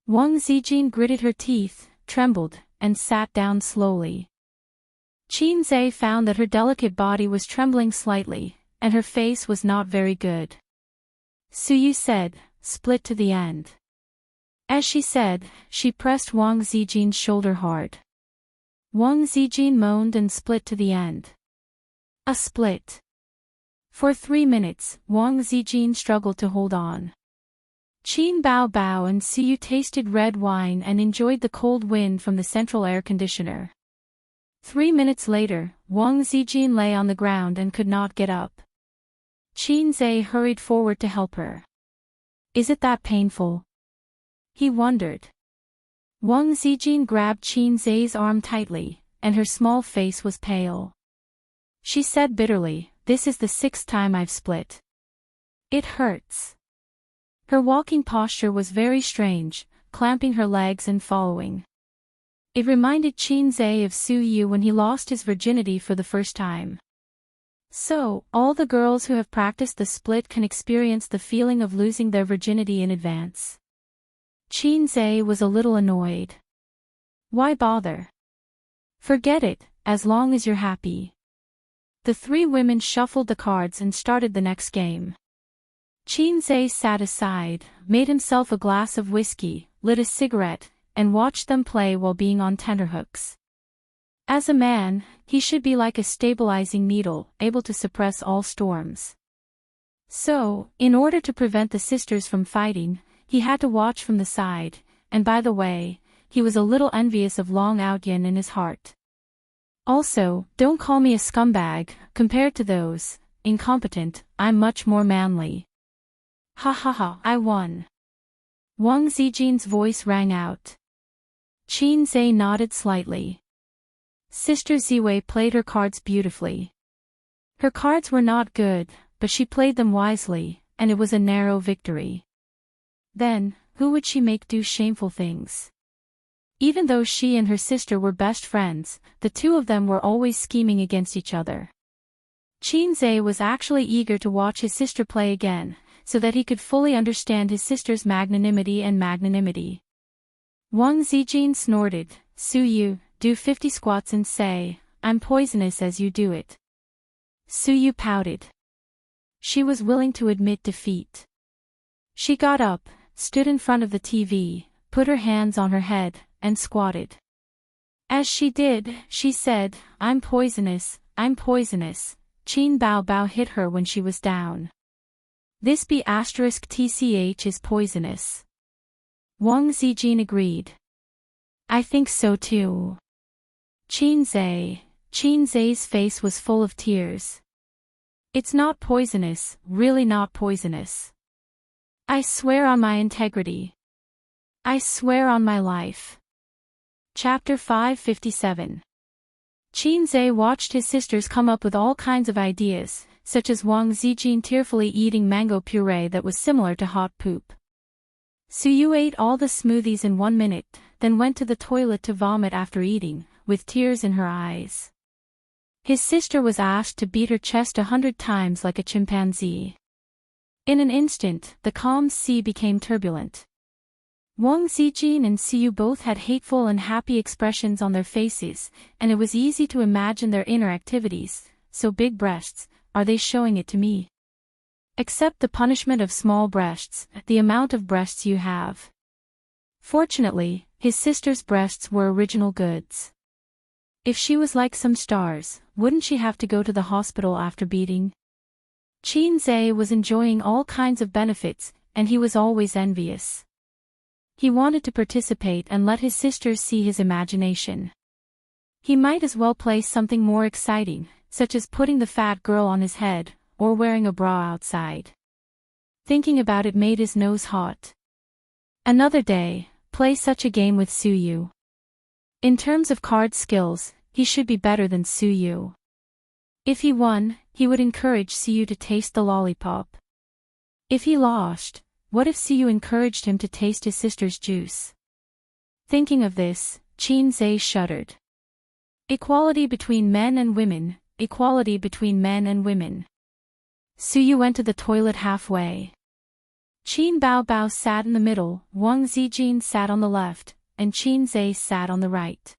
Wang Zijin gritted her teeth, trembled, and sat down slowly. Qin Zhe found that her delicate body was trembling slightly, and her face was not very good. Suyu said, split to the end. As she said, she pressed Wang Zijin's shoulder hard. Wang Zijin moaned and split to the end. A split. For 3 minutes, Wang Zijin struggled to hold on. Qin Bao Bao and Suyu tasted red wine and enjoyed the cold wind from the central air conditioner. 3 minutes later, Wang Zijin lay on the ground and could not get up. Qin Zhe hurried forward to help her. Is it that painful? He wondered. Wang Zijin grabbed Qin Zhe's arm tightly, and her small face was pale. She said bitterly, this is the 6th time I've split. It hurts. Her walking posture was very strange, clamping her legs and following. It reminded Qin Zhe of Suyu when he lost his virginity for the first time. So, all the girls who have practiced the split can experience the feeling of losing their virginity in advance. Qin Zhe was a little annoyed. Why bother? Forget it, as long as you're happy. The three women shuffled the cards and started the next game. Qin Zhe sat aside, made himself a glass of whiskey, lit a cigarette, and watched them play while being on tenterhooks. As a man, he should be like a stabilizing needle, able to suppress all storms. So, in order to prevent the sisters from fighting, he had to watch from the side, and by the way, he was a little envious of Long Outyin in his heart. Also, don't call me a scumbag, compared to those, incompetent, I'm much more manly. Ha ha ha, I won. Wang Zijin's voice rang out. Qin Zhe nodded slightly. Sister Ziwei played her cards beautifully. Her cards were not good, but she played them wisely, and it was a narrow victory. Then, who would she make do shameful things? Even though she and her sister were best friends, the two of them were always scheming against each other. Qinze was actually eager to watch his sister play again, so that he could fully understand his sister's magnanimity. Wang Zijin snorted, "Su Yu, do 50 squats and say, I'm poisonous as you do it." Su Yu pouted. She was willing to admit defeat. She got up, stood in front of the TV, put her hands on her head, and squatted. As she did, she said, I'm poisonous, I'm poisonous." Qin Bao Bao hit her when she was down. "This B***TCH is poisonous." Wang Zijin agreed. "I think so too." Qinze's face was full of tears. "It's not poisonous, really not poisonous. I swear on my integrity. I swear on my life." Chapter 557. Qinze watched his sisters come up with all kinds of ideas, such as Wang Zijin tearfully eating mango puree that was similar to hot poop. Su Yu ate all the smoothies in 1 minute, then went to the toilet to vomit after eating, with tears in her eyes. His sister was asked to beat her chest 100 times like a chimpanzee. In an instant, the calm sea became turbulent. Wang Zijin and Su Yu both had hateful and happy expressions on their faces, and it was easy to imagine their inner activities. So big breasts, are they showing it to me? Accept the punishment of small breasts, the amount of breasts you have. Fortunately, his sister's breasts were original goods. If she was like some stars, wouldn't she have to go to the hospital after beating? Qinze was enjoying all kinds of benefits, and he was always envious. He wanted to participate and let his sisters see his imagination. He might as well play something more exciting, such as putting the fat girl on his head, or wearing a bra outside. Thinking about it made his nose hot. Another day, play such a game with Su Yu. In terms of card skills, he should be better than Su Yu. If he won, he would encourage Su Yu to taste the lollipop. If he lost, what if Su Yu encouraged him to taste his sister's juice? Thinking of this, Qinze shuddered. Equality between men and women, equality between men and women. Su Yu went to the toilet halfway. Qin Bao Bao sat in the middle, Wang Zijin sat on the left, and Qinze sat on the right.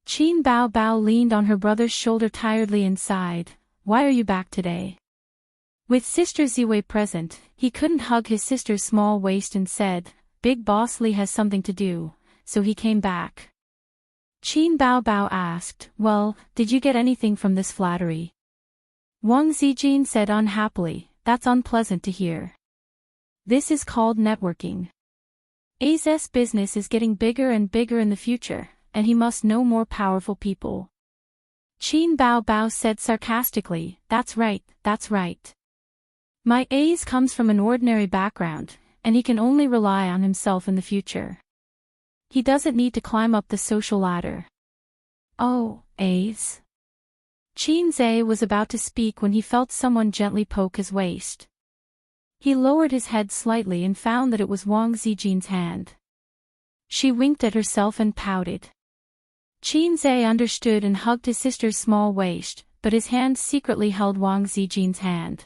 Qin Bao Bao leaned on her brother's shoulder tiredly and sighed, "Why are you back today?" With Sister Ziwei present, he couldn't hug his sister's small waist and said, "Big Boss Li has something to do, so he came back." Qin Bao Bao asked, "Well, did you get anything from this flattery?" Wang Zijin said unhappily, "That's unpleasant to hear. This is called networking. A's business is getting bigger and bigger in the future, and he must know more powerful people." Qin Bao Bao said sarcastically, That's right. My A's comes from an ordinary background, and he can only rely on himself in the future. He doesn't need to climb up the social ladder." "Oh, A's?" Qinze was about to speak when he felt someone gently poke his waist. He lowered his head slightly and found that it was Wang Zijin's hand. She winked at herself and pouted. Qinze understood and hugged his sister's small waist, but his hand secretly held Wang Zijin's hand.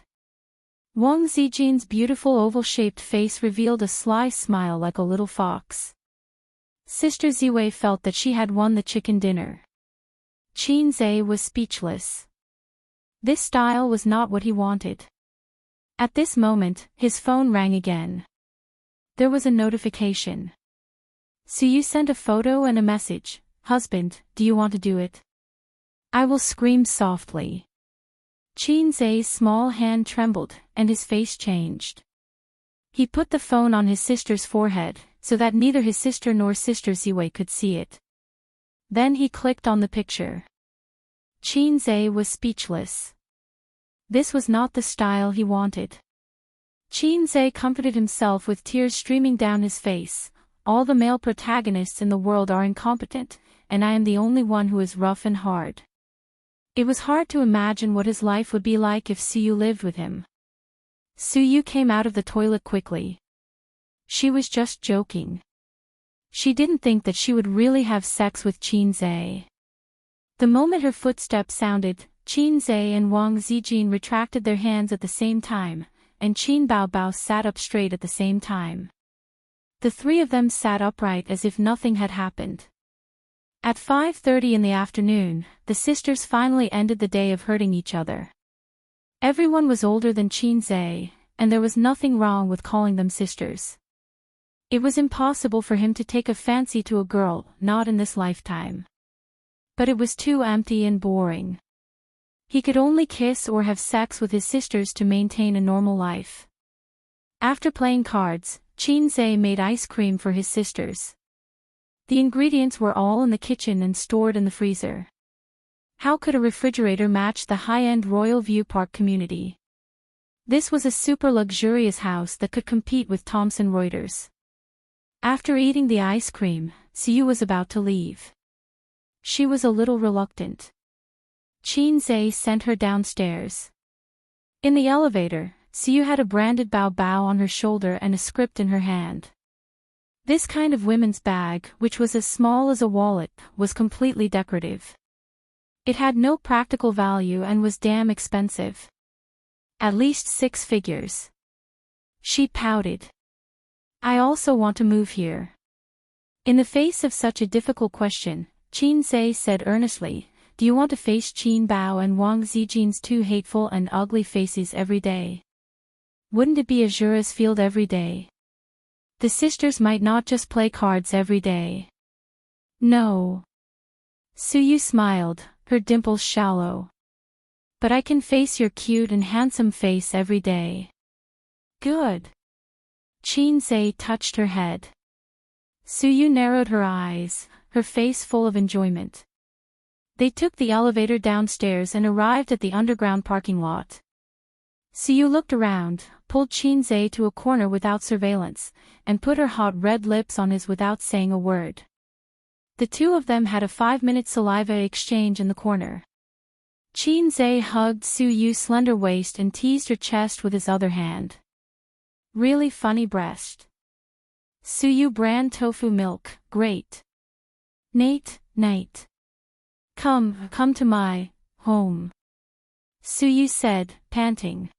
Wang Zijin's beautiful oval-shaped face revealed a sly smile like a little fox. Sister Ziwei felt that she had won the chicken dinner. Qinze was speechless. This style was not what he wanted. At this moment, his phone rang again. There was a notification. Su Yu sent a photo and a message, "Husband, do you want to do it?" "I will," scream softly. Qinze's small hand trembled, and his face changed. He put the phone on his sister's forehead, so that neither his sister nor Sister Ziwei could see it. Then he clicked on the picture. Qinze was speechless. This was not the style he wanted. Qinze comforted himself with tears streaming down his face. "All the male protagonists in the world are incompetent, and I am the only one who is rough and hard." It was hard to imagine what his life would be like if Su Yu lived with him. Su Yu came out of the toilet quickly. She was just joking. She didn't think that she would really have sex with Qin Zhe. The moment her footsteps sounded, Qin Zhe and Wang Zijin retracted their hands at the same time, and Qin Baobao sat up straight at the same time. The three of them sat upright as if nothing had happened. At 5:30 in the afternoon, the sisters finally ended the day of hurting each other. Everyone was older than Qin Zhe, and there was nothing wrong with calling them sisters. It was impossible for him to take a fancy to a girl, not in this lifetime. But it was too empty and boring. He could only kiss or have sex with his sisters to maintain a normal life. After playing cards, Qin Zhe made ice cream for his sisters. The ingredients were all in the kitchen and stored in the freezer. How could a refrigerator match the high-end Royal View Park community? This was a super luxurious house that could compete with Thomson Reuters. After eating the ice cream, Siyu was about to leave. She was a little reluctant. Qin Zhe sent her downstairs. In the elevator, Siyu had a branded Baobao on her shoulder and a script in her hand. This kind of women's bag, which was as small as a wallet, was completely decorative. It had no practical value and was damn expensive. At least 6 figures. She pouted. I also want to move here. In the face of such a difficult question, Qin Zhe said earnestly, do you want to face Qin Bao and Wang Zijin's 2 hateful and ugly faces every day? Wouldn't it be a juror's field every day? The sisters might not just play cards every day. No. Suyu smiled, her dimples shallow. But I can face your cute and handsome face every day. Good. Qin Zhe touched her head. Suyu narrowed her eyes, her face full of enjoyment. They took the elevator downstairs and arrived at the underground parking lot. Suyu looked around, pulled Qin Zhe to a corner without surveillance, and put her hot red lips on his without saying a word. The two of them had a 5-minute saliva exchange in the corner. Qin Zhe hugged Suyu's slender waist and teased her chest with his other hand. Really funny breast. Suyu brand tofu milk, great. Nate, night. Come to my home. Suyu said, panting.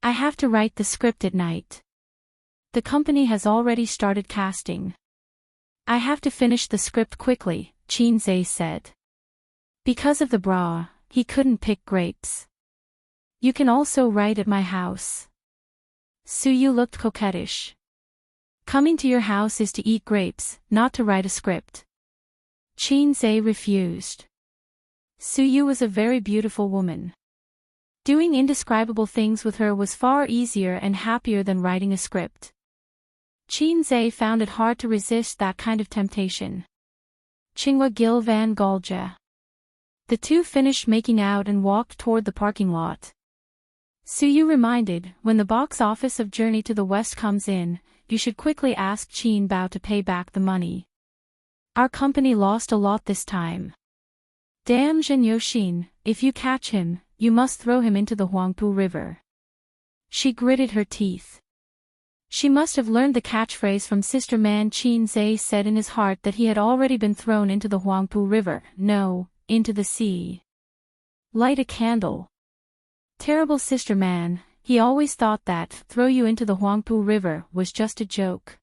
I have to write the script at night. The company has already started casting. I have to finish the script quickly, Qin Zhe said. Because of the bra, he couldn't pick grapes. You can also write at my house. Suyu looked coquettish. Coming to your house is to eat grapes, not to write a script. Qin Zhe refused. Suyu was a very beautiful woman. Doing indescribable things with her was far easier and happier than writing a script. Qin Zhe found it hard to resist that kind of temptation. Qinghua Gil Van Galja. The two finished making out and walked toward the parking lot. Suyu reminded, when the box office of Journey to the West comes in, you should quickly ask Qin Bao to pay back the money. Our company lost a lot this time. Damn Zhen Yoxin, if you catch him, you must throw him into the Huangpu River. She gritted her teeth. She must have learned the catchphrase from Sister Man. Qin Zhe said in his heart that he had already been thrown into the Huangpu River, no, into the sea. Light a candle. Terrible Sister Man, he always thought that throw you into the Huangpu River was just a joke.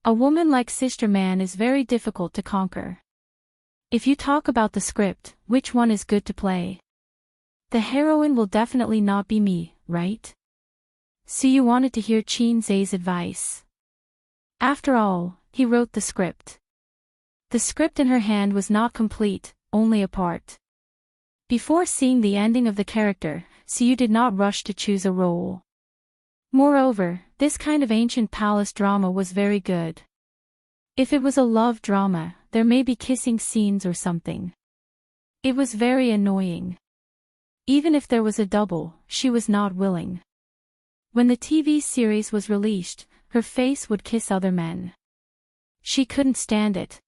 A woman like Sister Man is very difficult to conquer. If you talk about the script, which one is good to play? The heroine will definitely not be me, right? Suyu wanted to hear Qin Zhe's advice. After all, he wrote the script. The script in her hand was not complete, only a part. Before seeing the ending of the character, Suyu did not rush to choose a role. Moreover, this kind of ancient palace drama was very good. If it was a love drama, there may be kissing scenes or something. It was very annoying. Even if there was a double, she was not willing. When the TV series was released, her face would kiss other men. She couldn't stand it.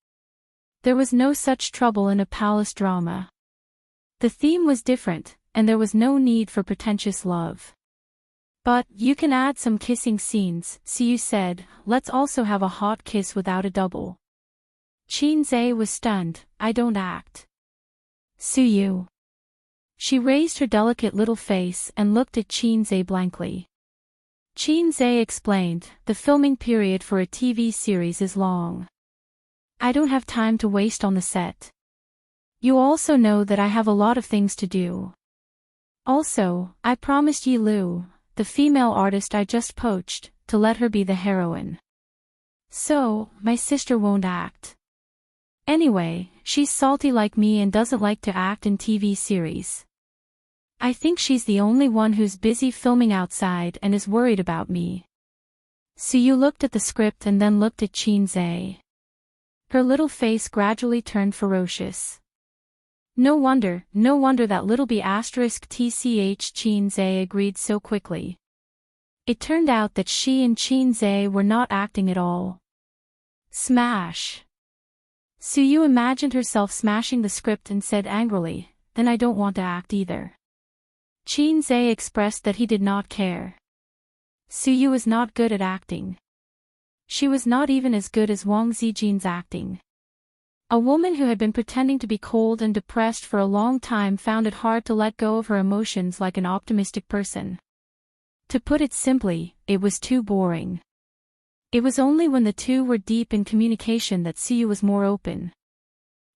There was no such trouble in a palace drama. The theme was different, and there was no need for pretentious love. But, you can add some kissing scenes, Siyu said. Let's also have a hot kiss without a double. Qinze was stunned. I don't act. Siyu. She raised her delicate little face and looked at Qinze blankly. Qinze explained, the filming period for a TV series is long. I don't have time to waste on the set. You also know that I have a lot of things to do. Also, I promised Yi Lu, the female artist I just poached, to let her be the heroine. So, my sister won't act. Anyway, she's salty like me and doesn't like to act in TV series. I think she's the only one who's busy filming outside and is worried about me. Siyu looked at the script and then looked at Qinze. Her little face gradually turned ferocious. No wonder that little b*tch Qinze agreed so quickly. It turned out that she and Qinze were not acting at all. Smash! Siyu imagined herself smashing the script and said angrily, then I don't want to act either. Qinze expressed that he did not care. Siyu was not good at acting. She was not even as good as Wang Zijin's acting. A woman who had been pretending to be cold and depressed for a long time found it hard to let go of her emotions like an optimistic person. To put it simply, it was too boring. It was only when the two were deep in communication that Siyu was more open.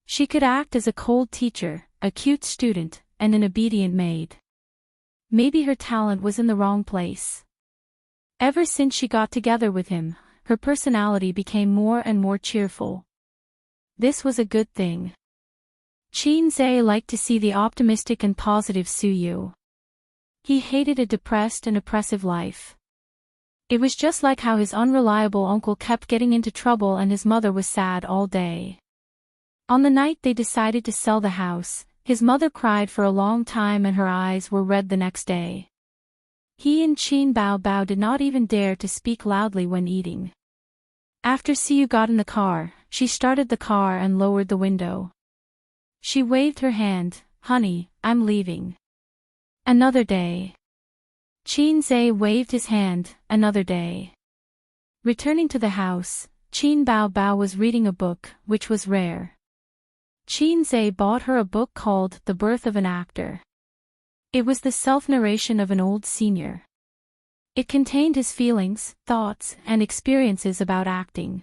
She could act as a cold teacher, a cute student, and an obedient maid. Maybe her talent was in the wrong place. Ever since she got together with him, her personality became more and more cheerful. This was a good thing. Qinze liked to see the optimistic and positive Siyu. He hated a depressed and oppressive life. It was just like how his unreliable uncle kept getting into trouble and his mother was sad all day. On the night they decided to sell the house, his mother cried for a long time and her eyes were red the next day. He and Qin Bao did not even dare to speak loudly when eating. After Siyu got in the car, she started the car and lowered the window. She waved her hand, honey, I'm leaving. Another day. Qinze waved his hand, another day. Returning to the house, Qin Bao was reading a book, which was rare. Qinze bought her a book called The Birth of an Actor. It was the self-narration of an old senior. It contained his feelings, thoughts, and experiences about acting.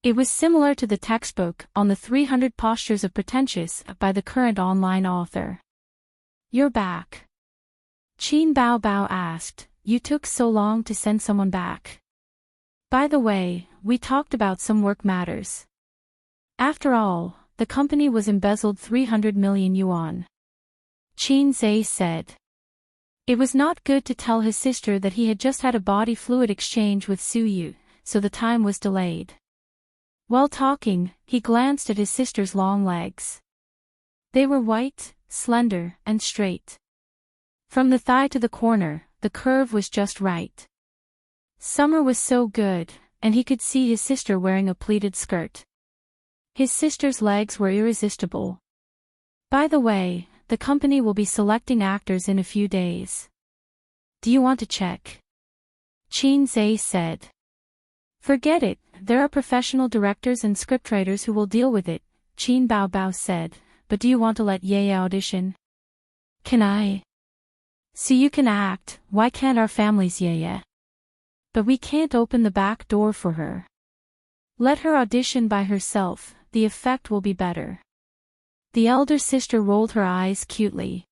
It was similar to the textbook on the 300 Postures of Pretentious by the current online author. You're back. Qin Bao asked, you took so long to send someone back. By the way, we talked about some work matters. After all, the company was embezzled 300 million yuan. Qinze said. It was not good to tell his sister that he had just had a body fluid exchange with Siyu, so the time was delayed. While talking, he glanced at his sister's long legs. They were white, slender, and straight. From the thigh to the corner, the curve was just right. Summer was so good, and he could see his sister wearing a pleated skirt. His sister's legs were irresistible. By the way, the company will be selecting actors in a few days. Do you want to check? Qinze said. Forget it, there are professional directors and scriptwriters who will deal with it, Qin Bao said, but do you want to let Ye audition? Can I? So you can act, why can't our families Ye? But we can't open the back door for her. Let her audition by herself, the effect will be better. The elder sister rolled her eyes cutely.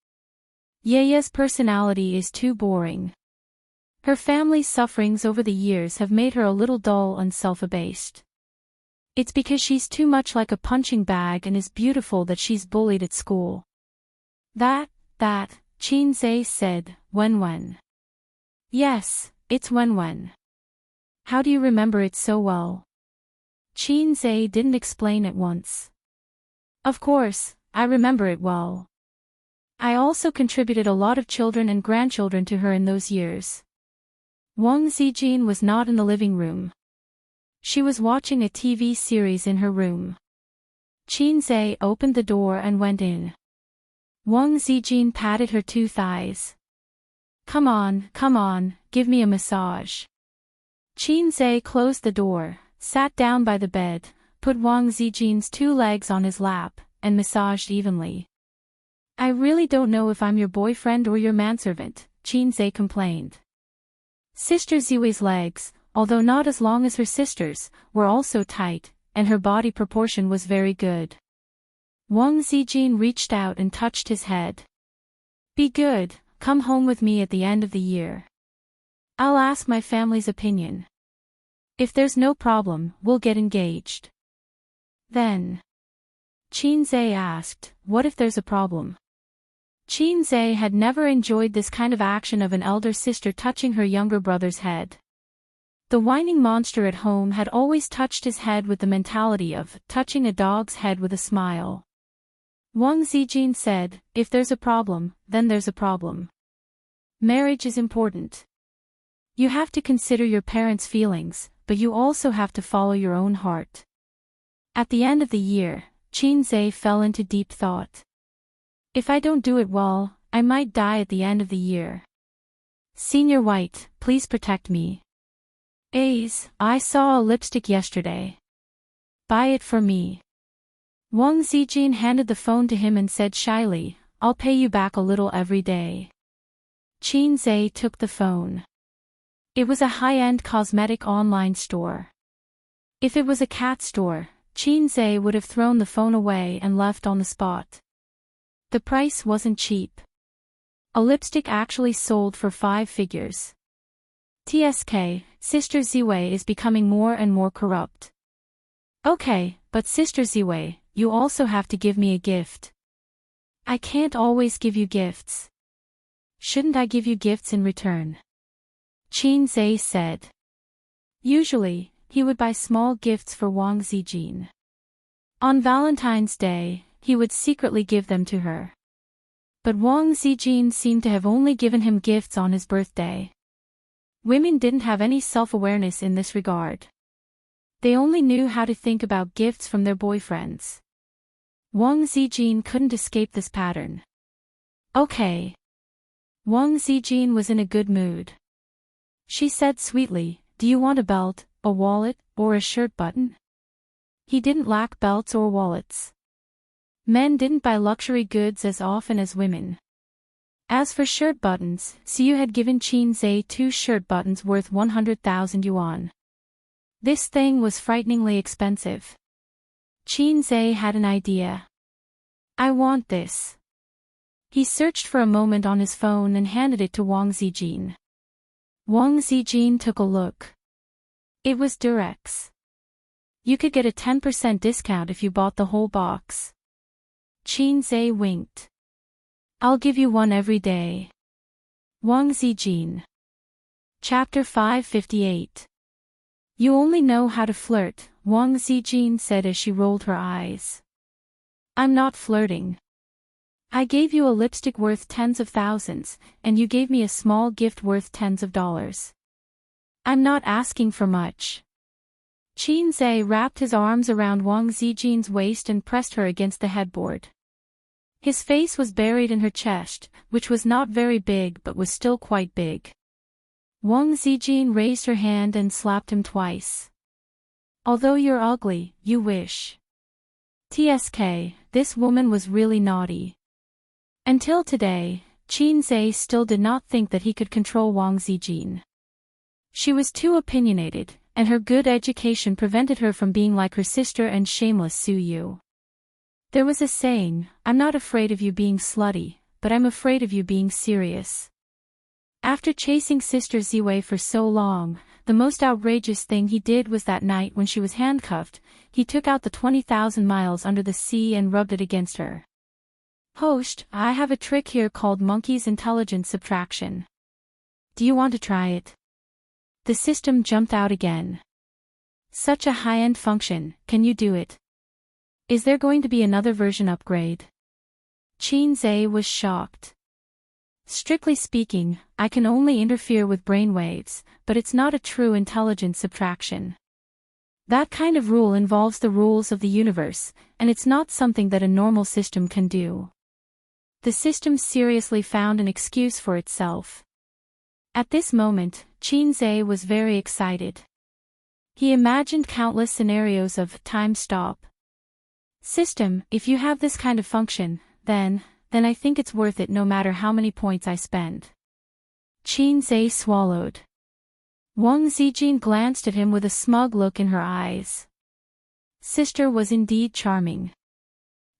Ye's personality is too boring. Her family's sufferings over the years have made her a little dull and self-abased. It's because she's too much like a punching bag and is beautiful that she's bullied at school. That, Qinze said, Wen. Yes, it's Wen. How do you remember it so well? Qinze didn't explain at once. Of course, I remember it well. I also contributed a lot of children and grandchildren to her in those years. Wang Zijin was not in the living room. She was watching a TV series in her room. Qinze opened the door and went in. Wang Zijin patted her two thighs. Come on, give me a massage. Qin Zhe closed the door, sat down by the bed, put Wang Zijin's 2 legs on his lap, and massaged evenly. I really don't know if I'm your boyfriend or your manservant, Qin Zhe complained. Sister Ziwei's legs, although not as long as her sister's, were also tight, and her body proportion was very good. Wang Zijin reached out and touched his head. Be good, come home with me at the end of the year. I'll ask my family's opinion. If there's no problem, we'll get engaged. Then. Qin Zhe asked, what if there's a problem? Qin Zhe had never enjoyed this kind of action of an elder sister touching her younger brother's head. The whining monster at home had always touched his head with the mentality of touching a dog's head with a smile. Wang Zijin said, if there's a problem, then there's a problem. Marriage is important. You have to consider your parents' feelings, but you also have to follow your own heart. At the end of the year, Qin Zhe fell into deep thought. If I don't do it well, I might die at the end of the year. Senior White, please protect me. I saw a lipstick yesterday. Buy it for me. Wang Zijin handed the phone to him and said shyly, I'll pay you back a little every day. Qin Zhe took the phone. It was a high-end cosmetic online store. If it was a cat store, Qin Zhe would have thrown the phone away and left on the spot. The price wasn't cheap. A lipstick actually sold for 5 figures. TSK, Sister Ziwei is becoming more and more corrupt. Okay, but Sister Ziwei, you also have to give me a gift. I can't always give you gifts. Shouldn't I give you gifts in return? Qin Zhe said. Usually, he would buy small gifts for Wang Zijin. On Valentine's Day, he would secretly give them to her. But Wang Zijin seemed to have only given him gifts on his birthday. Women didn't have any self-awareness in this regard. They only knew how to think about gifts from their boyfriends. Wang Zijin couldn't escape this pattern. Okay. Wang Zijin was in a good mood. She said sweetly, do you want a belt, a wallet, or a shirt button? He didn't lack belts or wallets. Men didn't buy luxury goods as often as women. As for shirt buttons, Xiu had given Qin Zhe 2 shirt buttons worth 100,000 yuan. This thing was frighteningly expensive. Qin Zhe had an idea. I want this. He searched for a moment on his phone and handed it to Wang Zijin. Wang Zijin took a look. It was Durex. You could get a 10% discount if you bought the whole box. Qin Zhe winked. I'll give you one every day. Wang Zijin. Chapter 558. You only know how to flirt, Wang Zijin said as she rolled her eyes. I'm not flirting. I gave you a lipstick worth tens of thousands, and you gave me a small gift worth tens of dollars. I'm not asking for much. Qin Zhe wrapped his arms around Wang Zijin's waist and pressed her against the headboard. His face was buried in her chest, which was not very big but was still quite big. Wang Zijin raised her hand and slapped him twice. Although you're ugly, you wish. TSK, this woman was really naughty. Until today, Qin Zhe still did not think that he could control Wang Zijin. She was too opinionated, and her good education prevented her from being like her sister and shameless Su Yu. There was a saying, I'm not afraid of you being slutty, but I'm afraid of you being serious. After chasing Sister Ziwei for so long, the most outrageous thing he did was that night when she was handcuffed, he took out the 20,000 miles under the sea and rubbed it against her. Host, I have a trick here called Monkey's Intelligence Subtraction. Do you want to try it? The system jumped out again. Such a high-end function, can you do it? Is there going to be another version upgrade? Qin Zhe was shocked. Strictly speaking, I can only interfere with brainwaves, but it's not a true intelligence subtraction. That kind of rule involves the rules of the universe, and it's not something that a normal system can do. The system seriously found an excuse for itself. At this moment, Qinzhe was very excited. He imagined countless scenarios of time stop. System, if you have this kind of function, then I think it's worth it no matter how many points I spend. Qinzhe swallowed. Wang Zijin glanced at him with a smug look in her eyes. Sister was indeed charming.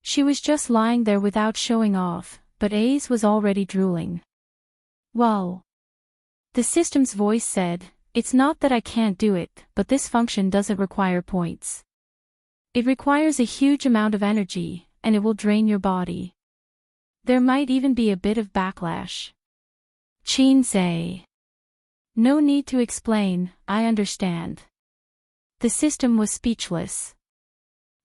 She was just lying there without showing off, but Ace was already drooling. Well. The system's voice said, it's not that I can't do it, but this function doesn't require points. It requires a huge amount of energy, and it will drain your body. There might even be a bit of backlash. Qinzhe. No need to explain, I understand. The system was speechless.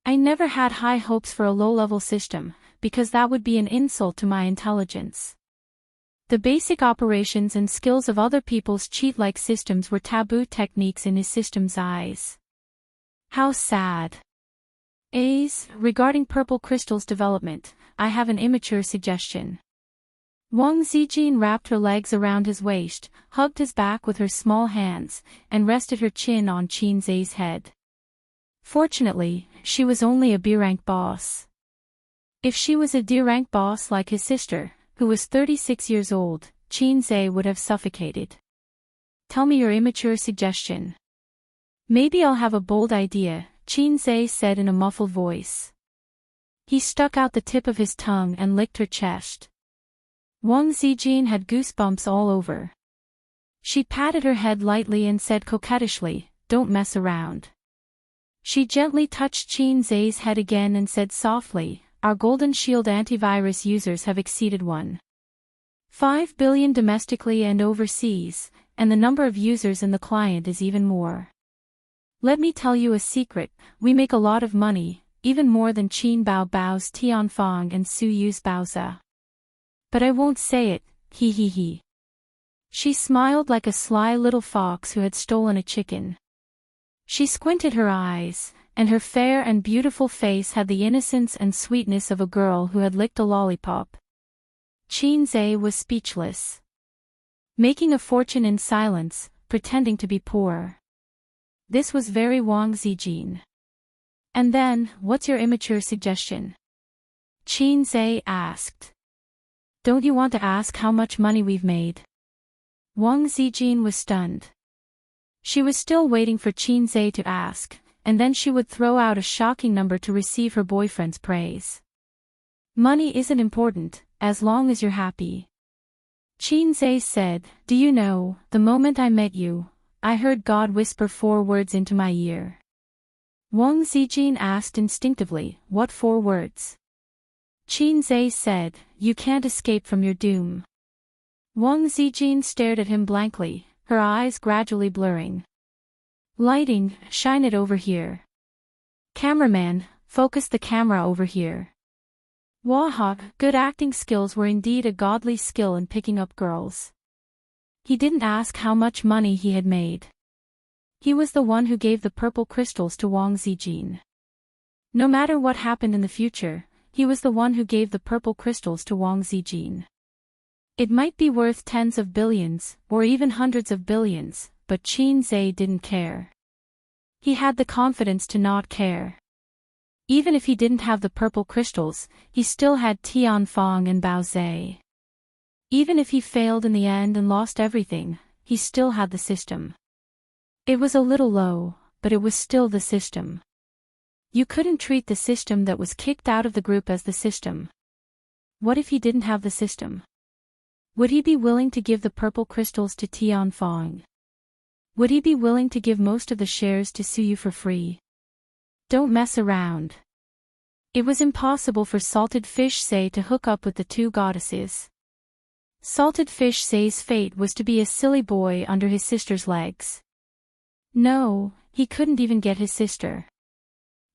I never had high hopes for a low-level system, because that would be an insult to my intelligence. The basic operations and skills of other people's cheat-like systems were taboo techniques in his system's eyes. How sad. Ace, regarding purple crystal's development, I have an immature suggestion. Wang Zijin wrapped her legs around his waist, hugged his back with her small hands, and rested her chin on Qinzhe's head. Fortunately, she was only a B-rank boss. If she was a D-rank boss like his sister, who was 36 years old, Qinzhe would have suffocated. Tell me your immature suggestion. Maybe I'll have a bold idea, Qinzhe said in a muffled voice. He stuck out the tip of his tongue and licked her chest. Wang Zijin had goosebumps all over. She patted her head lightly and said coquettishly, don't mess around. She gently touched Qinzhe's head again and said softly, our Golden Shield antivirus users have exceeded 1.5 billion domestically and overseas, and the number of users in the client is even more. Let me tell you a secret, we make a lot of money, even more than Qin Bao Bao's Tianfang and Su Yu's Baoza. But I won't say it, he he he. She smiled like a sly little fox who had stolen a chicken. She squinted her eyes, and her fair and beautiful face had the innocence and sweetness of a girl who had licked a lollipop. Qinzhe was speechless. Making a fortune in silence, pretending to be poor. This was very Wang Zijin. And then, what's your immature suggestion? Qinzhe asked. Don't you want to ask how much money we've made? Wang Zijin was stunned. She was still waiting for Qinzhe to ask, and then she would throw out a shocking number to receive her boyfriend's praise. Money isn't important, as long as you're happy. Qinzhe said, do you know, the moment I met you, I heard God whisper 4 words into my ear. Wang Zijin asked instinctively, what 4 words? Qinzhe said, you can't escape from your doom. Wang Zijin stared at him blankly, her eyes gradually blurring. Lighting, shine it over here. Cameraman, focus the camera over here. Waha, good acting skills were indeed a godly skill in picking up girls. He didn't ask how much money he had made. He was the one who gave the purple crystals to Wang Zijin. No matter what happened in the future, he was the one who gave the purple crystals to Wang Zijin. It might be worth tens of billions, or even hundreds of billions, but Qinzhe didn't care. He had the confidence to not care. Even if he didn't have the purple crystals, he still had Tianfang and Baoze. Even if he failed in the end and lost everything, he still had the system. It was a little low, but it was still the system. You couldn't treat the system that was kicked out of the group as the system. What if he didn't have the system? Would he be willing to give the purple crystals to Tianfang? Would he be willing to give most of the shares to Suyu for free? Don't mess around. It was impossible for Salted Fish Say to hook up with the 2 goddesses. Salted Fish Say's fate was to be a silly boy under his sister's legs. No, he couldn't even get his sister.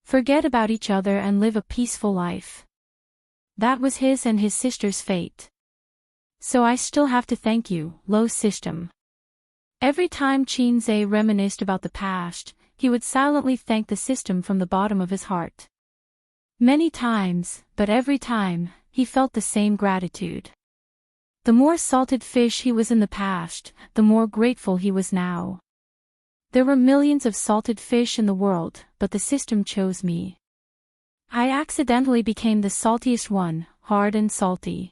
Forget about each other and live a peaceful life. That was his and his sister's fate. So I still have to thank you, low system. Every time Qinzhe reminisced about the past, he would silently thank the system from the bottom of his heart. Many times, but every time, he felt the same gratitude. The more salted fish he was in the past, the more grateful he was now. There were millions of salted fish in the world, but the system chose me. I accidentally became the saltiest one, hard and salty.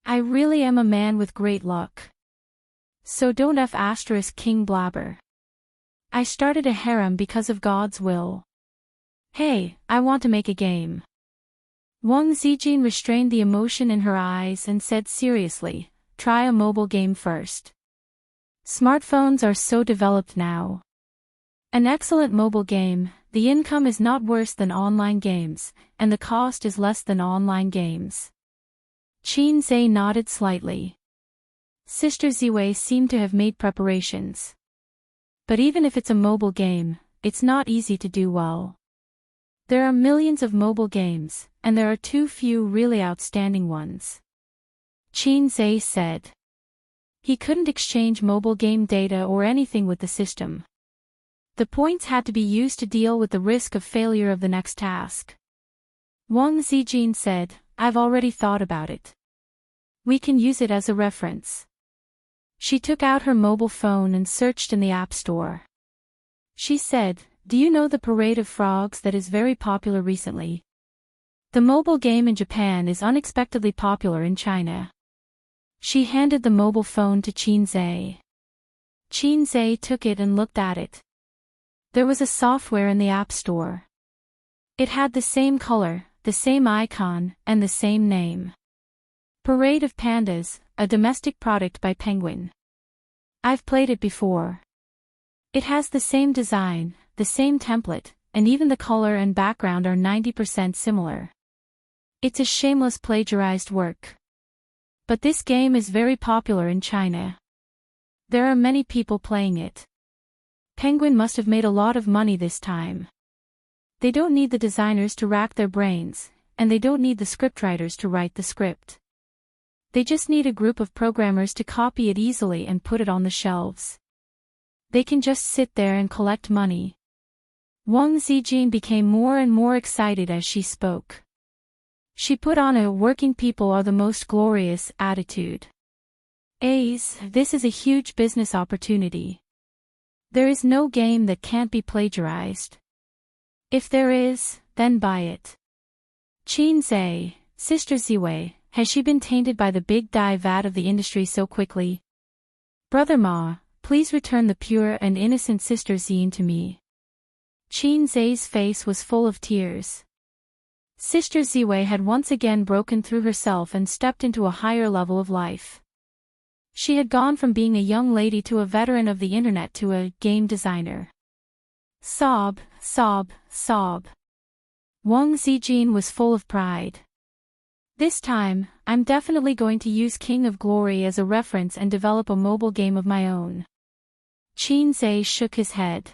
I really am a man with great luck. So don't f** King Blabber. I started a harem because of God's will. Hey, I want to make a game. Wang Zijin restrained the emotion in her eyes and said seriously, try a mobile game first. Smartphones are so developed now. An excellent mobile game, the income is not worse than online games, and the cost is less than online games. Qin Zhe nodded slightly. Sister Ziwei seemed to have made preparations. But even if it's a mobile game, it's not easy to do well. There are millions of mobile games, and there are too few really outstanding ones. Qin Zhe said. He couldn't exchange mobile game data or anything with the system. The points had to be used to deal with the risk of failure of the next task. Wang Zijin said, I've already thought about it. We can use it as a reference. She took out her mobile phone and searched in the App Store. She said, do you know the Parade of Frogs that is very popular recently? The mobile game in Japan is unexpectedly popular in China. She handed the mobile phone to Qin Zhe. Qin Zhe took it and looked at it. There was a software in the App Store. It had the same color, the same icon, and the same name. Parade of Pandas, a domestic product by Penguin. I've played it before. It has the same design, the same template, and even the color and background are 90% similar. It's a shameless plagiarized work. But this game is very popular in China. There are many people playing it. Penguin must have made a lot of money this time. They don't need the designers to rack their brains, and they don't need the scriptwriters to write the script. They just need a group of programmers to copy it easily and put it on the shelves. They can just sit there and collect money. Wang Zijin became more and more excited as she spoke. She put on a working people are the most glorious attitude. This is a huge business opportunity. There is no game that can't be plagiarized. If there is, then buy it. Qin Zhe, Sister Ziwei, has she been tainted by the big dye vat of the industry so quickly? Brother Ma, please return the pure and innocent Sister Zine to me. Qin Zhe's face was full of tears. Sister Ziwei had once again broken through herself and stepped into a higher level of life. She had gone from being a young lady to a veteran of the internet to a game designer. Sob, sob, sob. Wang Zijin was full of pride. This time, I'm definitely going to use King of Glory as a reference and develop a mobile game of my own. Qin Zhe shook his head.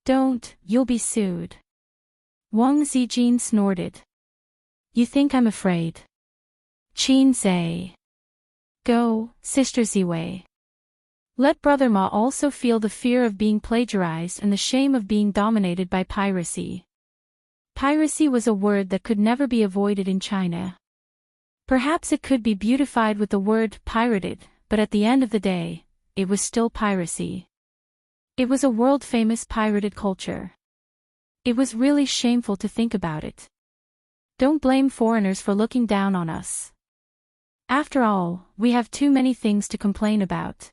Don't, you'll be sued. Wang Zijin snorted. You think I'm afraid? Qin Zhe. Go, Sister Ziwei. Let Brother Ma also feel the fear of being plagiarized and the shame of being dominated by piracy. Piracy was a word that could never be avoided in China. Perhaps it could be beautified with the word pirated, but at the end of the day, it was still piracy. It was a world-famous pirated culture. It was really shameful to think about it. Don't blame foreigners for looking down on us. After all, we have too many things to complain about.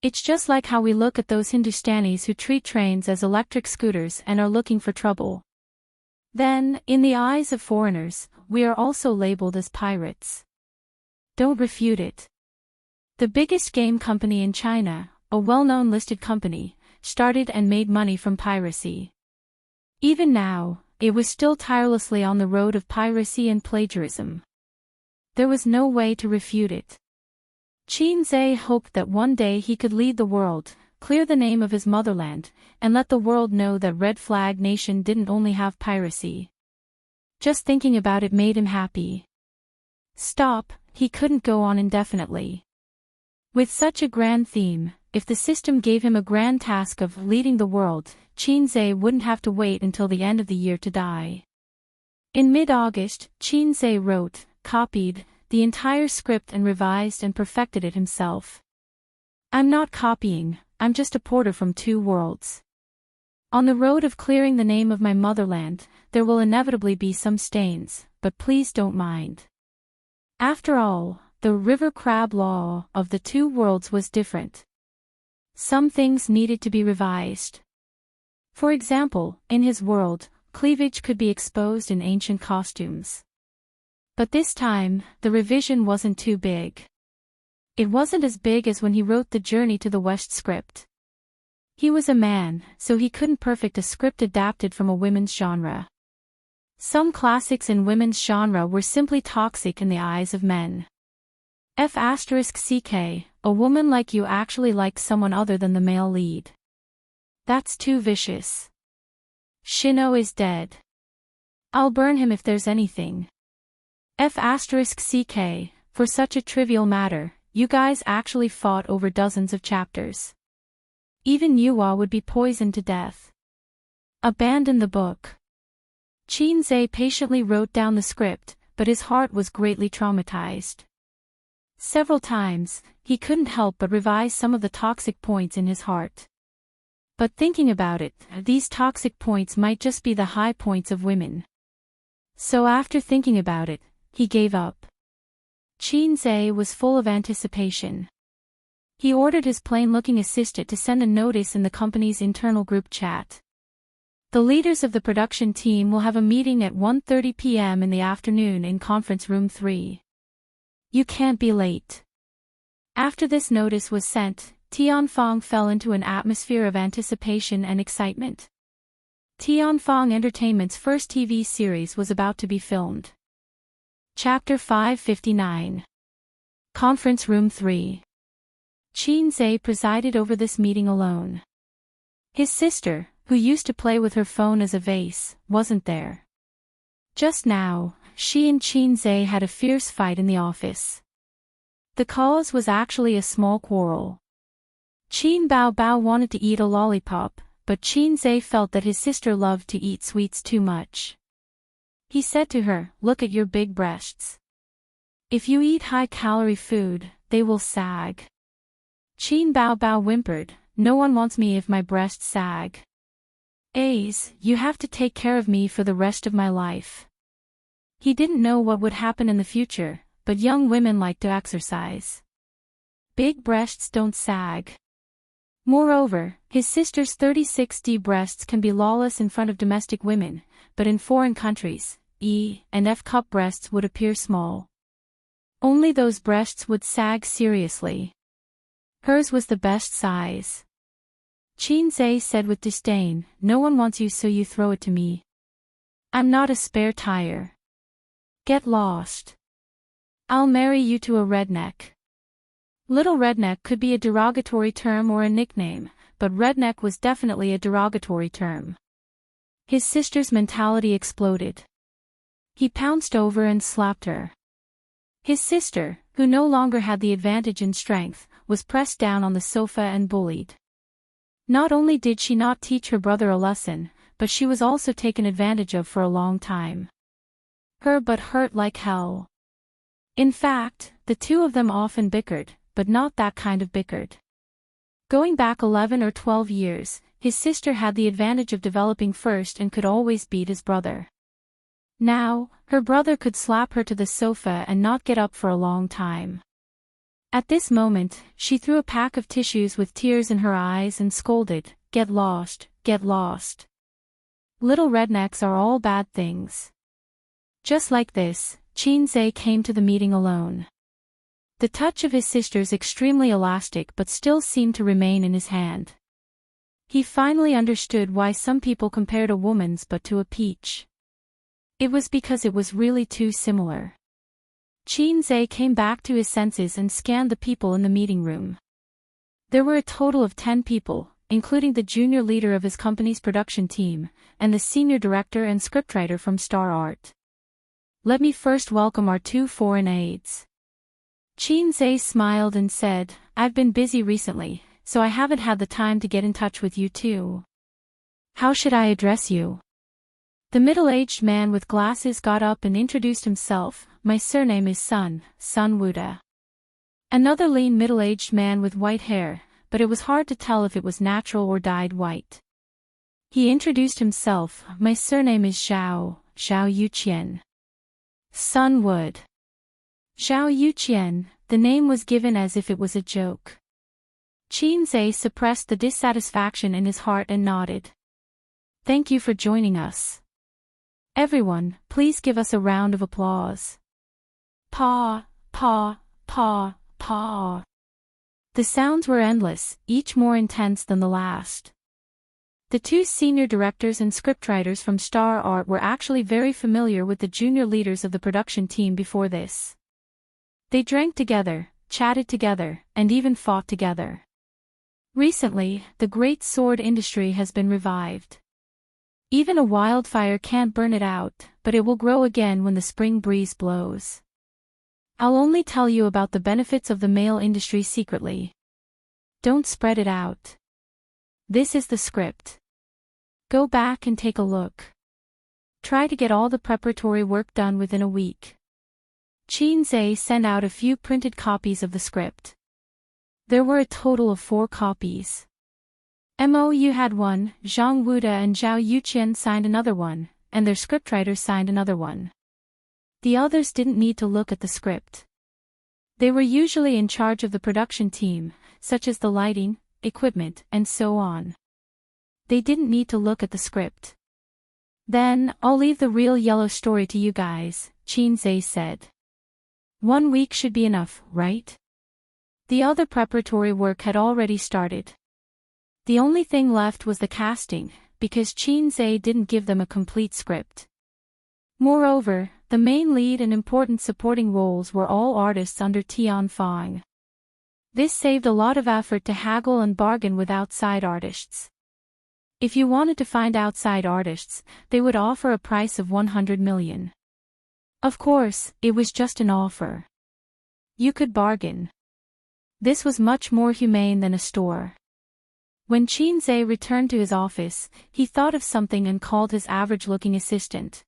It's just like how we look at those Hindustanis who treat trains as electric scooters and are looking for trouble. Then, in the eyes of foreigners, we are also labeled as pirates. Don't refute it. The biggest game company in China, a well-known listed company, started and made money from piracy. Even now, it was still tirelessly on the road of piracy and plagiarism. There was no way to refute it. Qin Zhe hoped that one day he could lead the world, clear the name of his motherland, and let the world know that Red Flag Nation didn't only have piracy. Just thinking about it made him happy. Stop, he couldn't go on indefinitely. With such a grand theme, if the system gave him a grand task of leading the world, Qin Zhe wouldn't have to wait until the end of the year to die. In mid-August, Qin Zhe wrote, copied, the entire script and revised and perfected it himself. I'm not copying, I'm just a porter from two worlds. On the road of clearing the name of my motherland, there will inevitably be some stains, but please don't mind. After all, the river crab law of the two worlds was different. Some things needed to be revised. For example, in his world, cleavage could be exposed in ancient costumes. But this time, the revision wasn't too big. It wasn't as big as when he wrote the Journey to the West script. He was a man, so he couldn't perfect a script adapted from a women's genre. Some classics in women's genre were simply toxic in the eyes of men. *CK, a woman like you actually liked someone other than the male lead. That's too vicious. Shino is dead. I'll burn him if there's anything. *CK, for such a trivial matter, you guys actually fought over dozens of chapters. Even Yuwa would be poisoned to death. Abandon the book. Chinze patiently wrote down the script, but his heart was greatly traumatized. Several times, he couldn't help but revise some of the toxic points in his heart. But thinking about it, these toxic points might just be the high points of women. So after thinking about it, he gave up. Chinze was full of anticipation. He ordered his plain-looking assistant to send a notice in the company's internal group chat. The leaders of the production team will have a meeting at 1:30 p.m. in the afternoon in conference room 3. You can't be late. After this notice was sent, Tianfang fell into an atmosphere of anticipation and excitement. Tianfang Entertainment's first TV series was about to be filmed. Chapter 559. Conference Room 3. Chinze presided over this meeting alone. His sister, who used to play with her phone as a vase, wasn't there. Just now, she and Chinze had a fierce fight in the office. The cause was actually a small quarrel. Qin Bao wanted to eat a lollipop, but Chinze felt that his sister loved to eat sweets too much. He said to her, "Look at your big breasts. If you eat high-calorie food, they will sag." Qin Bao whimpered, "No one wants me if my breasts sag. You have to take care of me for the rest of my life." He didn't know what would happen in the future, but young women like to exercise. Big breasts don't sag. Moreover, his sister's 36D breasts can be lawless in front of domestic women, but in foreign countries, E and F cup breasts would appear small. Only those breasts would sag seriously. Hers was the best size. Chinze said with disdain, "No one wants you, so you throw it to me. I'm not a spare tire. Get lost. I'll marry you to a redneck." Little redneck could be a derogatory term or a nickname, but redneck was definitely a derogatory term. His sister's mentality exploded. He pounced over and slapped her. His sister, who no longer had the advantage in strength, was pressed down on the sofa and bullied. Not only did she not teach her brother a lesson, but she was also taken advantage of for a long time. Her butt hurt like hell. In fact, the two of them often bickered, but not that kind of bickered. Going back 11 or 12 years, his sister had the advantage of developing first and could always beat his brother. Now, her brother could slap her to the sofa and not get up for a long time. At this moment, she threw a pack of tissues with tears in her eyes and scolded, "Get lost, get lost. Little rednecks are all bad things." Just like this, Chinze came to the meeting alone. The touch of his sister's extremely elastic but still seemed to remain in his hand. He finally understood why some people compared a woman's butt to a peach. It was because it was really too similar. Chinze came back to his senses and scanned the people in the meeting room. There were a total of 10 people, including the junior leader of his company's production team, and the senior director and scriptwriter from Star Art. "Let me first welcome our 2 foreign aides." Chinze smiled and said, "I've been busy recently, so I haven't had the time to get in touch with you two. How should I address you?" The middle-aged man with glasses got up and introduced himself. my surname is Sun Wuda. Another lean middle-aged man with white hair, but it was hard to tell if it was natural or dyed white. He introduced himself, my surname is Zhao Yuqian. Sun Wood. Zhao Yuqian, the name was given as if it was a joke. Qin Zhe suppressed the dissatisfaction in his heart and nodded. Thank you for joining us. Everyone, please give us a round of applause. Pa, pa, pa, pa. The sounds were endless, each more intense than the last. The two senior directors and scriptwriters from Star Art were actually very familiar with the junior leaders of the production team before this. They drank together, chatted together, and even fought together. Recently, the great sword industry has been revived. Even a wildfire can't burn it out, but it will grow again when the spring breeze blows. I'll only tell you about the benefits of the male industry secretly. Don't spread it out. This is the script. Go back and take a look. Try to get all the preparatory work done within a week. Qin Zhe sent out a few printed copies of the script. There were a total of 4 copies. MOU had one, Zhang Wuda and Zhao Yuqian signed another one, and their scriptwriter signed another one. The others didn't need to look at the script. They were usually in charge of the production team, such as the lighting, equipment, and so on. They didn't need to look at the script. Then, I'll leave the real yellow story to you guys, Qin Zhe said. 1 week should be enough, right? The other preparatory work had already started. The only thing left was the casting, because Qin Zhe didn't give them a complete script. Moreover, the main lead and important supporting roles were all artists under Tian Fang. This saved a lot of effort to haggle and bargain with outside artists. If you wanted to find outside artists, they would offer a price of 100 million. Of course, it was just an offer. You could bargain. This was much more humane than a store. When Qin Zhe returned to his office, he thought of something and called his average-looking assistant.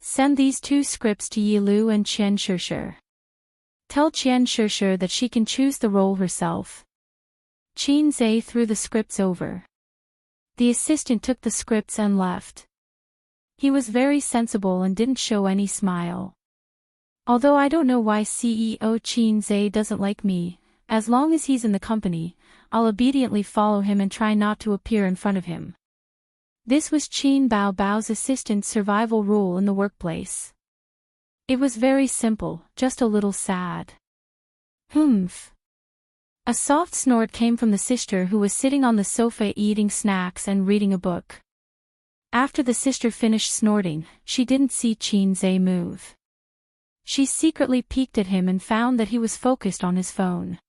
Send these 2 scripts to Yi Lu and Qian Shishir. Tell Qian Shishir that she can choose the role herself. Qin Zhe threw the scripts over. The assistant took the scripts and left. He was very sensible and didn't show any smile. Although I don't know why CEO Qin Zhe doesn't like me, as long as he's in the company, I'll obediently follow him and try not to appear in front of him. This was Qin Bao's assistant's survival rule in the workplace. It was very simple, just a little sad. Humph. A soft snort came from the sister who was sitting on the sofa eating snacks and reading a book. After the sister finished snorting, she didn't see Qin Zhe move. She secretly peeked at him and found that he was focused on his phone.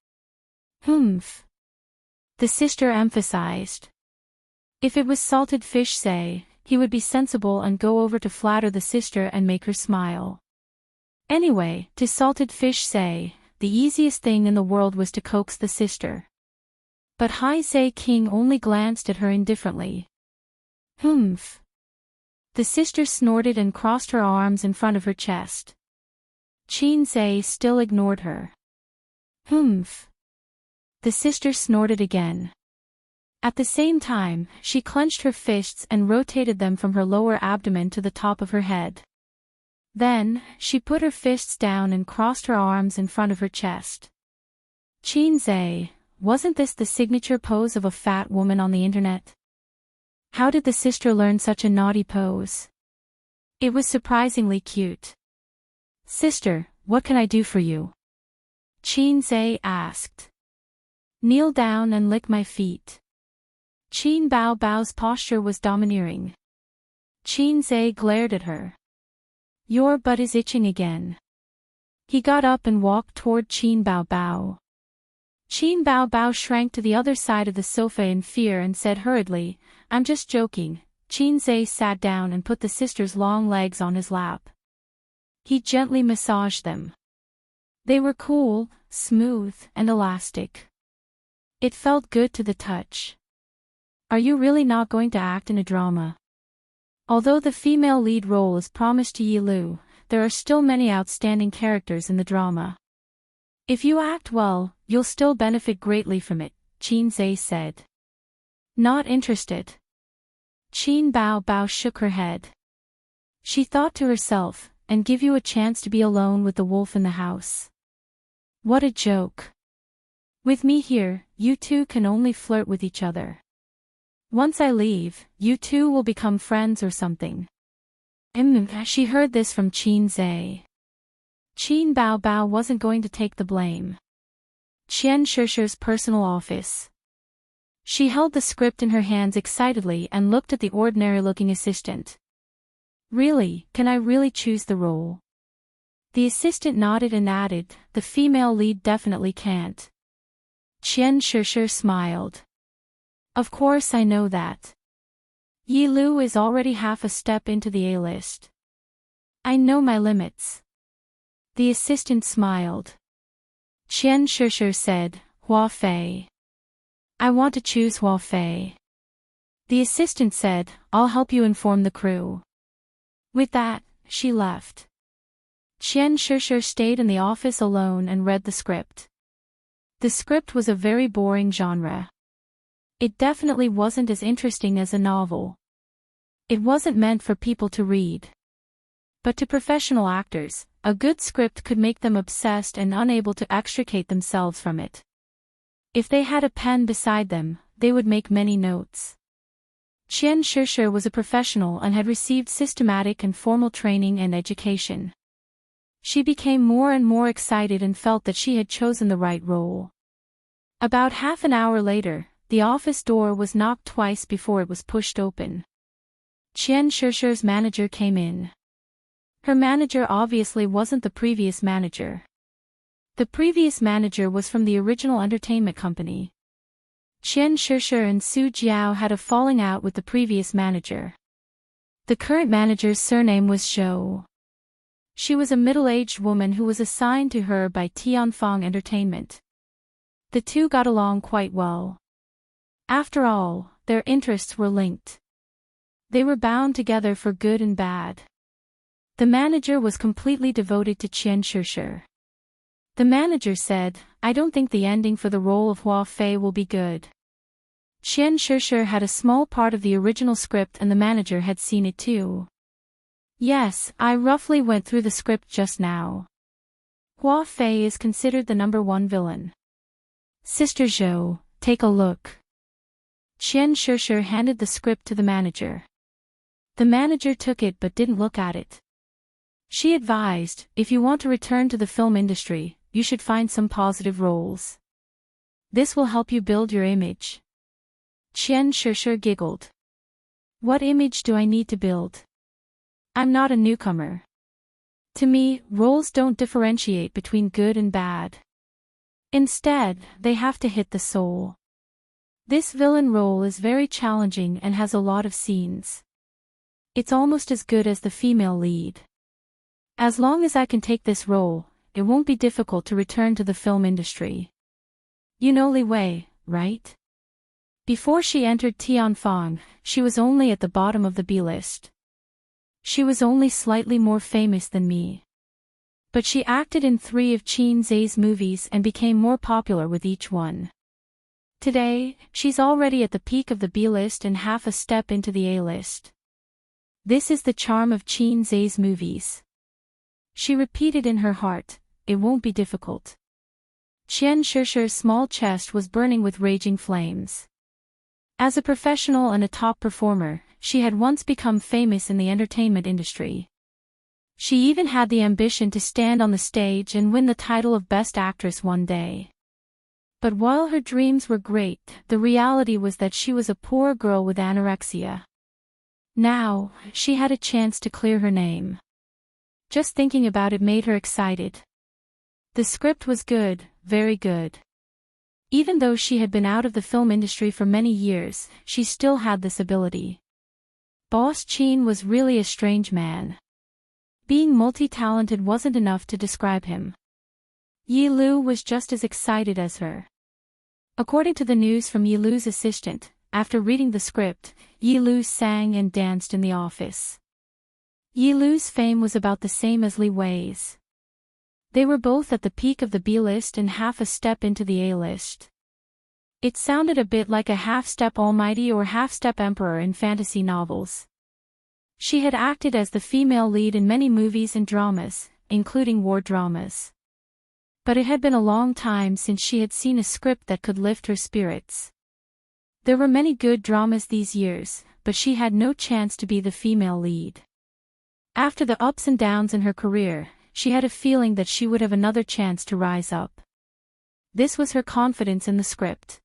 Humph. The sister emphasized. If it was salted fish say, he would be sensible and go over to flatter the sister and make her smile. Anyway, to salted fish say, the easiest thing in the world was to coax the sister. But Hai Zhe King only glanced at her indifferently. Humph. The sister snorted and crossed her arms in front of her chest. Qin Zhe still ignored her. Humph. The sister snorted again. At the same time, she clenched her fists and rotated them from her lower abdomen to the top of her head. Then, she put her fists down and crossed her arms in front of her chest. Qin Zhe, wasn't this the signature pose of a fat woman on the internet? How did the sister learn such a naughty pose? It was surprisingly cute. Sister, what can I do for you? Qin Zhe asked. Kneel down and lick my feet. Qin Bao's posture was domineering. Qin Zhe glared at her. Your butt is itching again. He got up and walked toward Qin Bao. Qin Bao shrank to the other side of the sofa in fear and said hurriedly, I'm just joking. Qin Zhe sat down and put the sister's long legs on his lap. He gently massaged them. They were cool, smooth, and elastic. It felt good to the touch. Are you really not going to act in a drama? Although the female lead role is promised to Yi Lu, there are still many outstanding characters in the drama. If you act well, you'll still benefit greatly from it, Qin Zhe said. Not interested. Qin Bao shook her head. She thought to herself, and give you a chance to be alone with the wolf in the house. What a joke. With me here, you two can only flirt with each other. Once I leave, you two will become friends or something. She heard this from Qin Zhe. Qin Bao wasn't going to take the blame. Qian Shishi's personal office. She held the script in her hands excitedly and looked at the ordinary-looking assistant. Really, can I really choose the role? The assistant nodded and added, the female lead definitely can't. Qian Shishi smiled. Of course I know that. Yi Lu is already half a step into the A-list. I know my limits. The assistant smiled. Qian Shishi said, Hua Fei. I want to choose Hua Fei. The assistant said, I'll help you inform the crew. With that, she left. Qian Shishi stayed in the office alone and read the script. The script was a very boring genre. It definitely wasn't as interesting as a novel. It wasn't meant for people to read. But to professional actors, a good script could make them obsessed and unable to extricate themselves from it. If they had a pen beside them, they would make many notes. Qian Shishi was a professional and had received systematic and formal training and education. She became more and more excited and felt that she had chosen the right role. About half an hour later, the office door was knocked twice before it was pushed open. Qian Shishi's manager came in. Her manager obviously wasn't the previous manager. The previous manager was from the original entertainment company. Qian Shishi and Su Jiao had a falling out with the previous manager. The current manager's surname was Zhou. She was a middle-aged woman who was assigned to her by Tianfang Entertainment. The two got along quite well. After all, their interests were linked. They were bound together for good and bad. The manager was completely devoted to Qian Shishi. The manager said, I don't think the ending for the role of Hua Fei will be good. Qian Shishi had a small part of the original script and the manager had seen it too. Yes, I roughly went through the script just now. Hua Fei is considered the #1 villain. Sister Zhou, take a look. Qian Shishi handed the script to the manager. The manager took it but didn't look at it. She advised, if you want to return to the film industry, you should find some positive roles. This will help you build your image. Qian Shishi giggled. What image do I need to build? I'm not a newcomer. To me, roles don't differentiate between good and bad. Instead, they have to hit the soul. This villain role is very challenging and has a lot of scenes. It's almost as good as the female lead. As long as I can take this role, it won't be difficult to return to the film industry. You know Li Wei, right? Before she entered Tianfang, she was only at the bottom of the B-list. She was only slightly more famous than me. But she acted in 3 of Qin Zhe's movies and became more popular with each one. Today, she's already at the peak of the B-list and half a step into the A-list. This is the charm of Qin Zhe's movies. She repeated in her heart, it won't be difficult. Qian Shishi's small chest was burning with raging flames. As a professional and a top performer, she had once become famous in the entertainment industry. She even had the ambition to stand on the stage and win the title of Best Actress one day. But while her dreams were great, the reality was that she was a poor girl with anorexia. Now, she had a chance to clear her name. Just thinking about it made her excited. The script was good, very good. Even though she had been out of the film industry for many years, she still had this ability. Boss Qin was really a strange man. Being multi-talented wasn't enough to describe him. Yi Lu was just as excited as her. According to the news from Yi Lu's assistant, after reading the script, Yi Lu sang and danced in the office. Yi Lu's fame was about the same as Li Wei's. They were both at the peak of the B-list and half a step into the A-list. It sounded a bit like a half-step almighty or half-step emperor in fantasy novels. She had acted as the female lead in many movies and dramas, including war dramas. But it had been a long time since she had seen a script that could lift her spirits. There were many good dramas these years, but she had no chance to be the female lead. After the ups and downs in her career, she had a feeling that she would have another chance to rise up. This was her confidence in the script.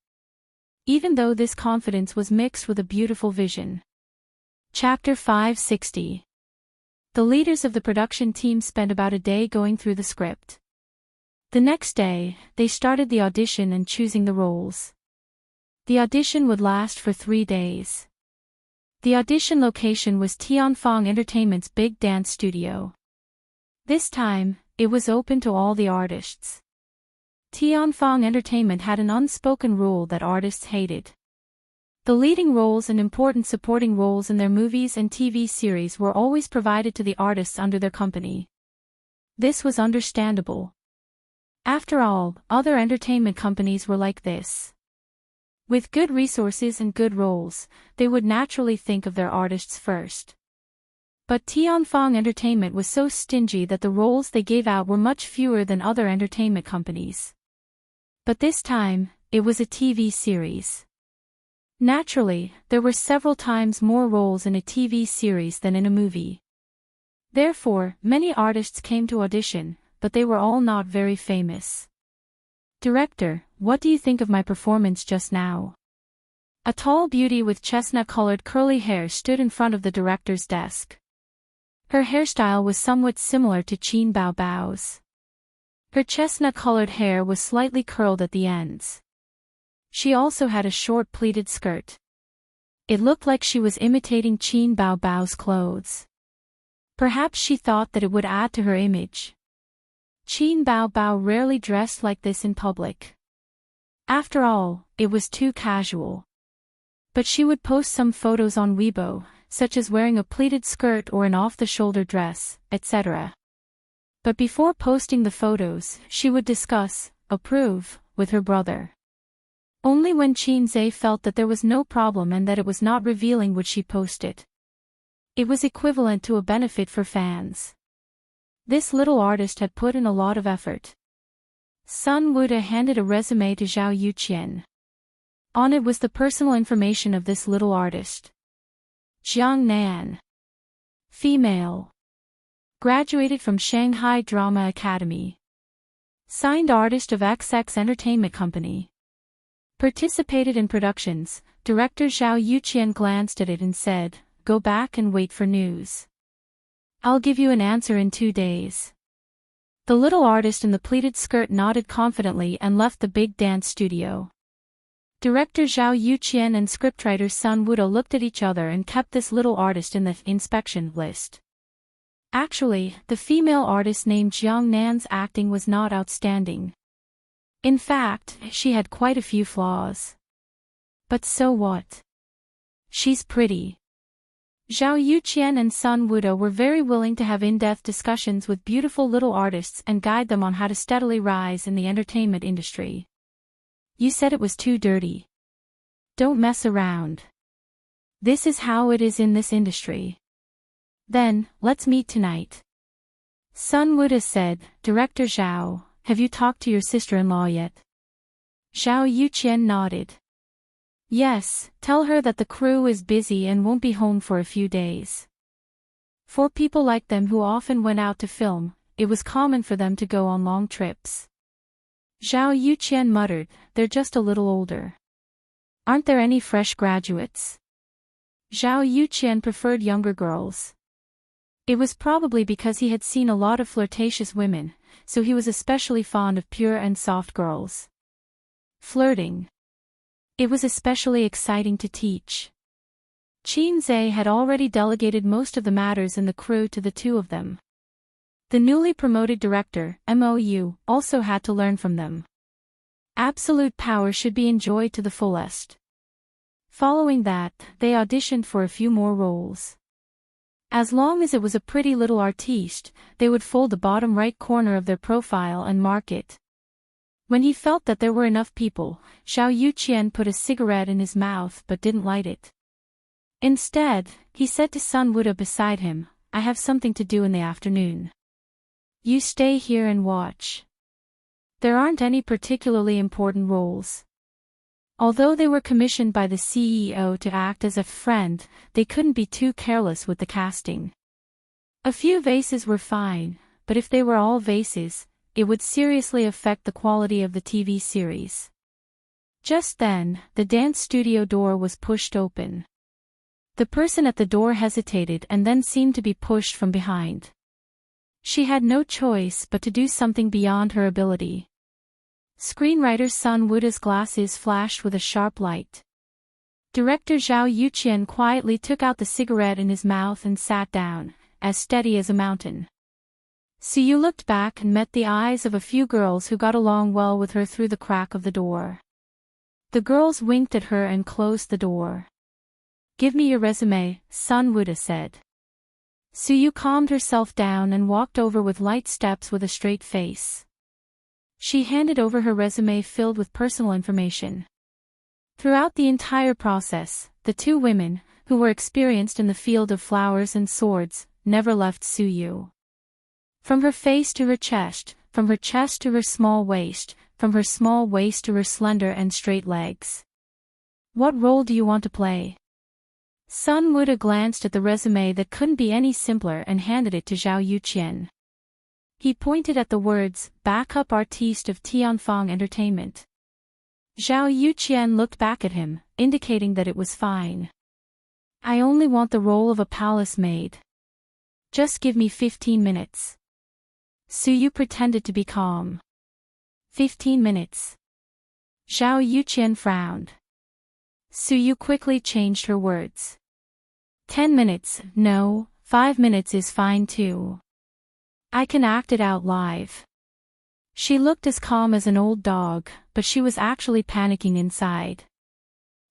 Even though this confidence was mixed with a beautiful vision. Chapter 560. The leaders of the production team spent about a day going through the script. The next day, they started the audition and choosing the roles. The audition would last for 3 days. The audition location was Tianfeng Entertainment's big dance studio. This time, it was open to all the artists. Tianfeng Entertainment had an unspoken rule that artists hated. The leading roles and important supporting roles in their movies and TV series were always provided to the artists under their company. This was understandable. After all, other entertainment companies were like this. With good resources and good roles, they would naturally think of their artists first. But Tianfeng Entertainment was so stingy that the roles they gave out were much fewer than other entertainment companies. But this time, it was a TV series. Naturally, there were several times more roles in a TV series than in a movie. Therefore, many artists came to audition, but they were all not very famous. Director, what do you think of my performance just now? A tall beauty with chestnut-colored curly hair stood in front of the director's desk. Her hairstyle was somewhat similar to Qin Bao Bao's. Her chestnut-colored hair was slightly curled at the ends. She also had a short pleated skirt. It looked like she was imitating Qin Bao Bao's clothes. Perhaps she thought that it would add to her image. Qin Bao Bao rarely dressed like this in public. After all, it was too casual. But she would post some photos on Weibo, such as wearing a pleated skirt or an off-the-shoulder dress, etc. But before posting the photos, she would discuss, approve, with her brother. Only when Qin Zhe felt that there was no problem and that it was not revealing would she post it. It was equivalent to a benefit for fans. This little artist had put in a lot of effort. Sun Wuda handed a resume to Zhao Yuqian. On it was the personal information of this little artist. Jiang Nan. Female. Graduated from Shanghai Drama Academy. Signed artist of XX Entertainment Company. Participated in productions. Director Zhao Yuqian glanced at it and said, "Go back and wait for news. I'll give you an answer in 2 days." The little artist in the pleated skirt nodded confidently and left the big dance studio. Director Zhao Yuqian and scriptwriter Sun Wuda looked at each other and kept this little artist in the inspection list. Actually, the female artist named Jiang Nan's acting was not outstanding. In fact, she had quite a few flaws. But so what? She's pretty. Zhao Yuqian and Sun Wuda were very willing to have in-depth discussions with beautiful little artists and guide them on how to steadily rise in the entertainment industry. You said it was too dirty. Don't mess around. This is how it is in this industry. Then, let's meet tonight. Sun Wuda said, Director Zhao, have you talked to your sister-in-law yet? Zhao Yuqian nodded. Yes, tell her that the crew is busy and won't be home for a few days. For people like them who often went out to film, it was common for them to go on long trips. Zhao Yuqian muttered, they're just a little older. Aren't there any fresh graduates? Zhao Yuqian preferred younger girls. It was probably because he had seen a lot of flirtatious women, so he was especially fond of pure and soft girls. Flirting. It was especially exciting to teach. Qin Zhe had already delegated most of the matters in the crew to the two of them. The newly promoted director, MOU, also had to learn from them. Absolute power should be enjoyed to the fullest. Following that, they auditioned for a few more roles. As long as it was a pretty little artiste, they would fold the bottom right corner of their profile and mark it. When he felt that there were enough people, Zhao Yuqian put a cigarette in his mouth but didn't light it. Instead, he said to Sun Wuda beside him, "I have something to do in the afternoon. You stay here and watch. There aren't any particularly important roles." Although they were commissioned by the CEO to act as a friend, they couldn't be too careless with the casting. A few vases were fine, but if they were all vases, it would seriously affect the quality of the TV series. Just then, the dance studio door was pushed open. The person at the door hesitated and then seemed to be pushed from behind. She had no choice but to do something beyond her ability. Screenwriter Sun Wuda's glasses flashed with a sharp light. Director Zhao Yuqian quietly took out the cigarette in his mouth and sat down, as steady as a mountain. Suyu looked back and met the eyes of a few girls who got along well with her through the crack of the door. The girls winked at her and closed the door. "Give me your resume," Sun Wuda said. Suyu calmed herself down and walked over with light steps with a straight face. She handed over her resume filled with personal information. Throughout the entire process, the two women, who were experienced in the field of flowers and swords, never left Suyu. From her face to her chest, from her chest to her small waist, from her small waist to her slender and straight legs. "What role do you want to play?" Sun Wuda glanced at the resume that couldn't be any simpler and handed it to Zhao Yuqian. He pointed at the words, "Backup Artiste of Tianfang Entertainment." Zhao Yuqian looked back at him, indicating that it was fine. "I only want the role of a palace maid. Just give me 15 minutes. Suyu pretended to be calm. 15 minutes. Zhao Yuqian frowned. Suyu quickly changed her words. 10 minutes, no, 5 minutes is fine too. I can act it out live. She looked as calm as an old dog, but she was actually panicking inside.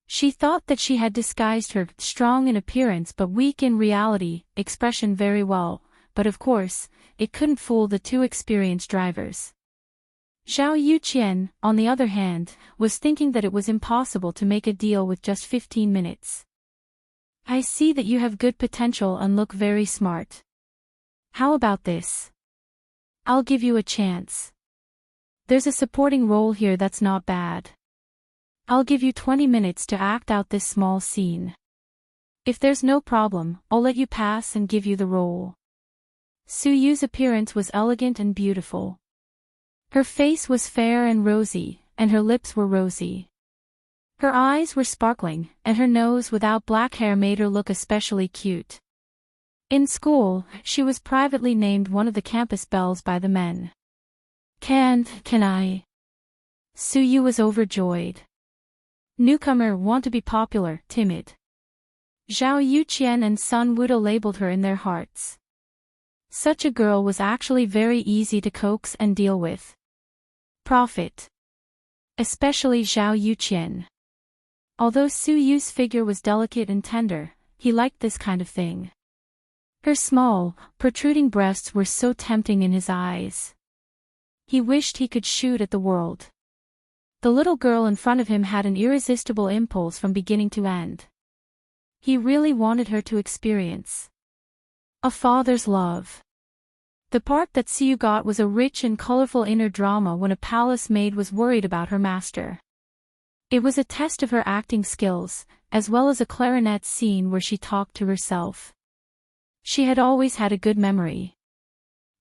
She thought that she had disguised her strong in appearance but weak in reality expression very well, but of course, it couldn't fool the two experienced drivers. Zhao Yuqian, on the other hand, was thinking that it was impossible to make a deal with just 15 minutes. "I see that you have good potential and look very smart. How about this? I'll give you a chance. There's a supporting role here that's not bad. I'll give you 20 minutes to act out this small scene. If there's no problem, I'll let you pass and give you the role." Suyu's appearance was elegant and beautiful. Her face was fair and rosy, and her lips were rosy. Her eyes were sparkling, and her nose without black hair made her look especially cute. In school, she was privately named one of the campus belles by the men. Can I? Suyu was overjoyed. Newcomer want to be popular, timid. Zhao Yuqian and Sun Wuda labeled her in their hearts. Such a girl was actually very easy to coax and deal with. Profit. Especially Zhao Yuqian. Although Suyu's figure was delicate and tender, he liked this kind of thing. Her small, protruding breasts were so tempting in his eyes. He wished he could shoot at the world. The little girl in front of him had an irresistible impulse from beginning to end. He really wanted her to experience a father's love. The part that Suyu got was a rich and colorful inner drama when a palace maid was worried about her master. It was a test of her acting skills, as well as a clarinet scene where she talked to herself. She had always had a good memory.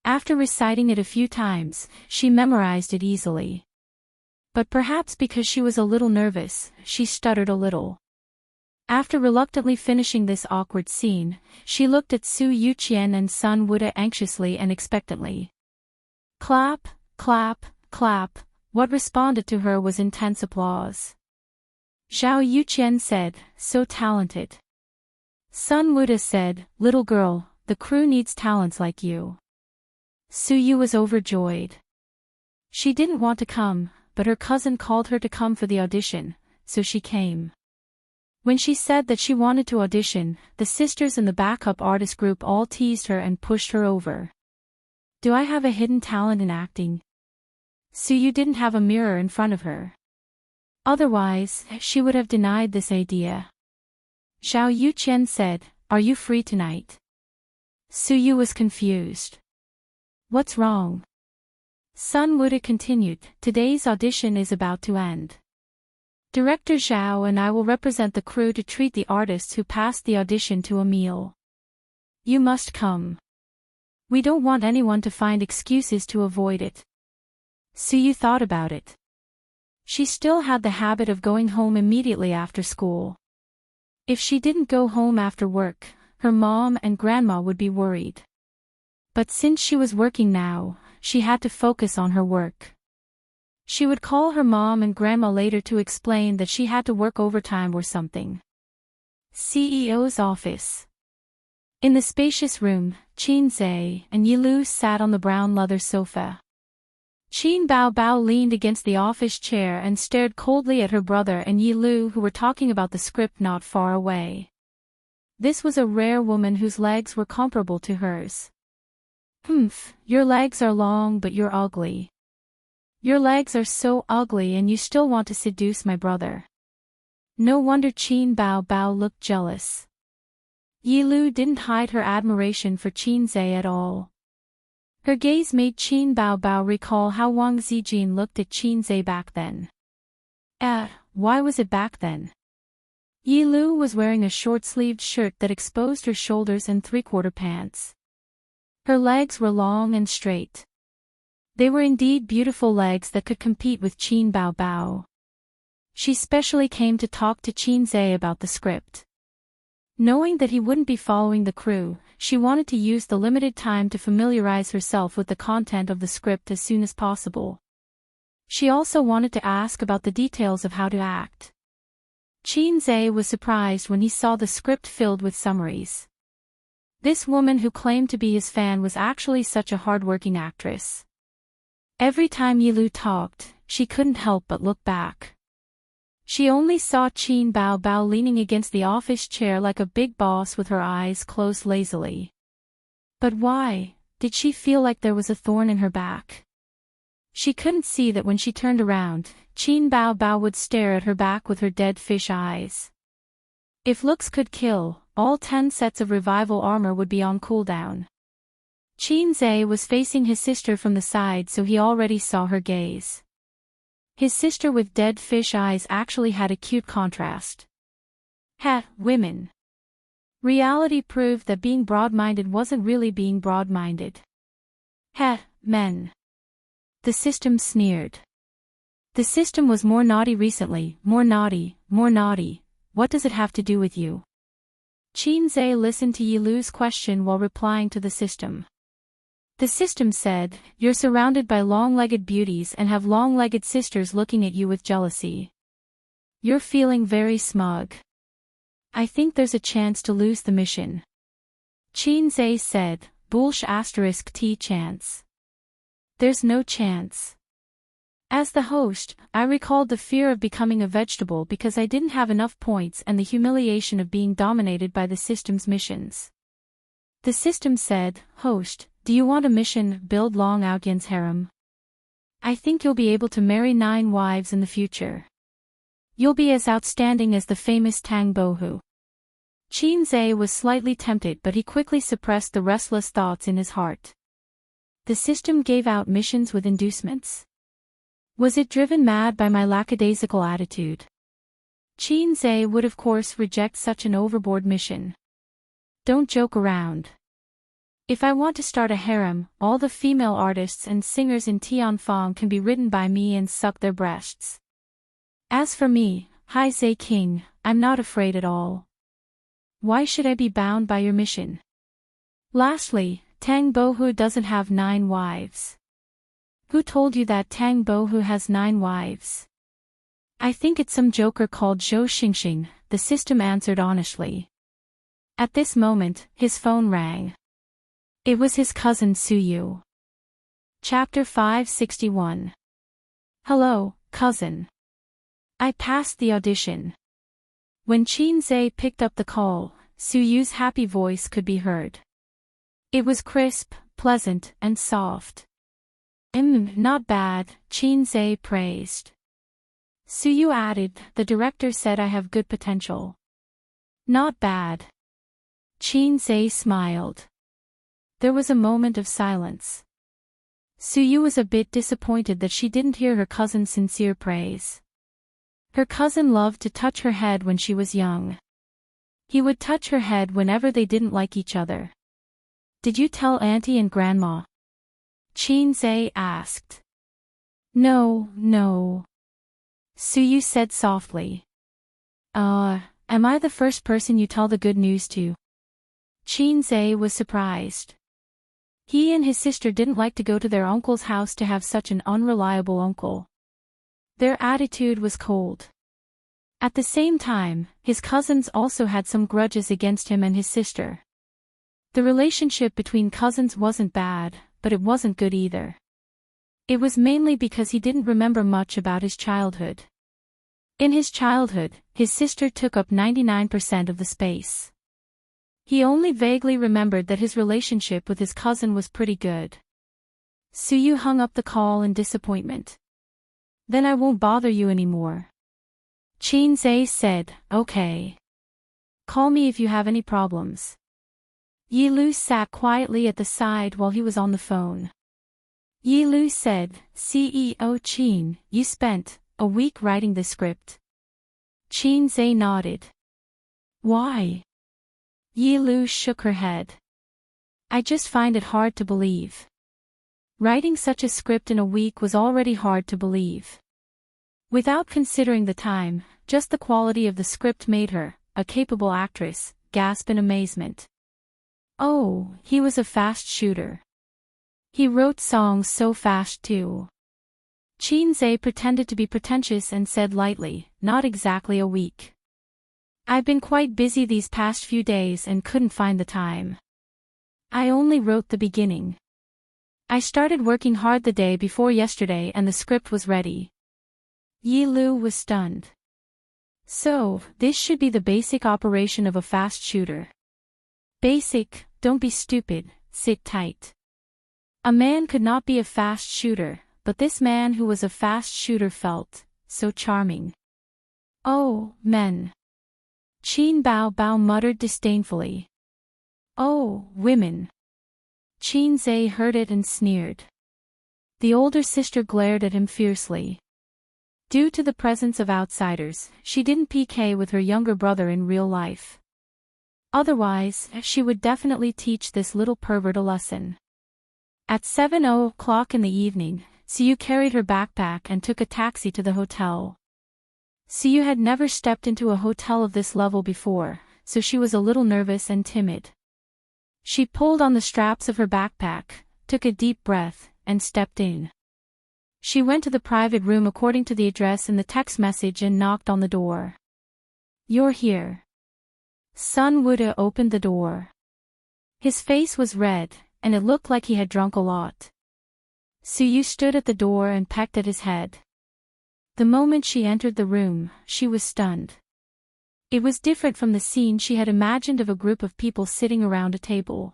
After reciting it a few times, she memorized it easily. But perhaps because she was a little nervous, she stuttered a little. After reluctantly finishing this awkward scene, she looked at Su Yuqian and Sun Wuda anxiously and expectantly. Clap, clap, clap. What responded to her was intense applause. Zhao Yuqian said, "So talented." Sun Wuda said, "Little girl, the crew needs talents like you." Suyu was overjoyed. She didn't want to come, but her cousin called her to come for the audition, so she came. When she said that she wanted to audition, the sisters in the backup artist group all teased her and pushed her over. Do I have a hidden talent in acting? Suyu didn't have a mirror in front of her. Otherwise, she would have denied this idea. Xiao Yuqian said, "Are you free tonight?" Suyu was confused. What's wrong? Sun Wuda continued, today's audition is about to end. Director Zhao and I will represent the crew to treat the artists who passed the audition to a meal. You must come. We don't want anyone to find excuses to avoid it. Suyu thought about it. She still had the habit of going home immediately after school. If she didn't go home after work, her mom and grandma would be worried. But since she was working now, she had to focus on her work. She would call her mom and grandma later to explain that she had to work overtime or something. CEO's office. In the spacious room, Qin Zhe and Yilu sat on the brown leather sofa. Qin Bao leaned against the office chair and stared coldly at her brother and Yilu, who were talking about the script not far away. This was a rare woman whose legs were comparable to hers. Your legs are long but you're ugly. Your legs are so ugly and you still want to seduce my brother. No wonder Qin Bao looked jealous. Yilu didn't hide her admiration for Qin Zhe at all. Her gaze made Qin Bao recall how Wang Zijin looked at Qin Zhe back then. Why was it back then? Yilu was wearing a short-sleeved shirt that exposed her shoulders and three-quarter pants. Her legs were long and straight. They were indeed beautiful legs that could compete with Qin Bao. She specially came to talk to Qin Zhe about the script. Knowing that he wouldn't be following the crew, she wanted to use the limited time to familiarize herself with the content of the script as soon as possible. She also wanted to ask about the details of how to act. Qin Zhe was surprised when he saw the script filled with summaries. This woman who claimed to be his fan was actually such a hard-working actress. Every time Yilu talked, she couldn't help but look back. She only saw Qin Bao leaning against the office chair like a big boss with her eyes closed lazily. But why did she feel like there was a thorn in her back? She couldn't see that when she turned around, Qin Bao would stare at her back with her dead fish eyes. If looks could kill, all 10 sets of revival armor would be on cooldown. Qin Zhe was facing his sister from the side, so he already saw her gaze. His sister with dead fish eyes actually had a cute contrast. Women. Reality proved that being broad-minded wasn't really being broad-minded. Men. The system sneered. The system was more naughty recently, more naughty. What does it have to do with you? Qin Zhe listened to Yilu's question while replying to the system. The system said, you're surrounded by long-legged beauties and have long-legged sisters looking at you with jealousy. You're feeling very smug. I think there's a chance to lose the mission. Qin Zhe said, *T chance. There's no chance. As the host, I recalled the fear of becoming a vegetable because I didn't have enough points and the humiliation of being dominated by the system's missions. The system said, host, do you want a mission, build Long Outyan's harem? I think you'll be able to marry 9 wives in the future. You'll be as outstanding as the famous Tang Bohu. Qin Zhe was slightly tempted, but he quickly suppressed the restless thoughts in his heart. The system gave out missions with inducements. Was it driven mad by my lackadaisical attitude? Qin Zhe would of course reject such an overboard mission. Don't joke around. If I want to start a harem, all the female artists and singers in Tianfang can be ridden by me and suck their breasts. As for me, Hai Zhe King, I'm not afraid at all. Why should I be bound by your mission? Lastly, Tang Bohu doesn't have 9 wives. Who told you that Tang Bohu has 9 wives? I think it's some joker called Zhou Xingxing, the system answered honestly. At this moment, his phone rang. It was his cousin Suyu. Chapter 561. Hello, cousin. I passed the audition. When Qin Zhe picked up the call, Su Yu's happy voice could be heard. It was crisp, pleasant, and soft. Not bad, Qin Zhe praised. Su Yu added, the director said I have good potential. Not bad. Qin Zhe smiled. There was a moment of silence. Su Yu was a bit disappointed that she didn't hear her cousin's sincere praise. Her cousin loved to touch her head when she was young. He would touch her head whenever they didn't like each other. Did you tell Auntie and Grandma? Qin Zhe asked. No. Su Yu said softly. Am I the first person you tell the good news to? Qin Zhe was surprised. He and his sister didn't like to go to their uncle's house to have such an unreliable uncle. Their attitude was cold. At the same time, his cousins also had some grudges against him and his sister. The relationship between cousins wasn't bad, but it wasn't good either. It was mainly because he didn't remember much about his childhood. In his childhood, his sister took up 99% of the space. He only vaguely remembered that his relationship with his cousin was pretty good. Su Yu hung up the call in disappointment. Then I won't bother you anymore. Qin Zhe said, okay. Call me if you have any problems. Yi Lu sat quietly at the side while he was on the phone. Yi Lu said, CEO Qin, you spent a week writing the script. Qin Zhe nodded. Why? Yi Lu shook her head. I just find it hard to believe. Writing such a script in a week was already hard to believe. Without considering the time, just the quality of the script made her, a capable actress, gasp in amazement. Oh, he was a fast shooter. He wrote songs so fast too. Qin Zhe pretended to be pretentious and said lightly, not exactly a week. I've been quite busy these past few days and couldn't find the time. I only wrote the beginning. I started working hard the day before yesterday and the script was ready. Yi Lu was stunned. So, this should be the basic operation of a fast shooter. Basic, don't be stupid, sit tight. A man could not be a fast shooter, but this man who was a fast shooter felt so charming. Oh, men. Qin Bao muttered disdainfully. Oh, women. Qin Zhe heard it and sneered. The older sister glared at him fiercely. Due to the presence of outsiders, she didn't PK with her younger brother in real life. Otherwise, she would definitely teach this little pervert a lesson. At 7:00 in the evening, Su Yu carried her backpack and took a taxi to the hotel. Su Yu had never stepped into a hotel of this level before, so she was a little nervous and timid. She pulled on the straps of her backpack, took a deep breath, and stepped in. She went to the private room according to the address in the text message and knocked on the door. You're here. Sun Wuda opened the door. His face was red, and it looked like he had drunk a lot. Su Yu stood at the door and pecked at his head. The moment she entered the room, she was stunned. It was different from the scene she had imagined of a group of people sitting around a table.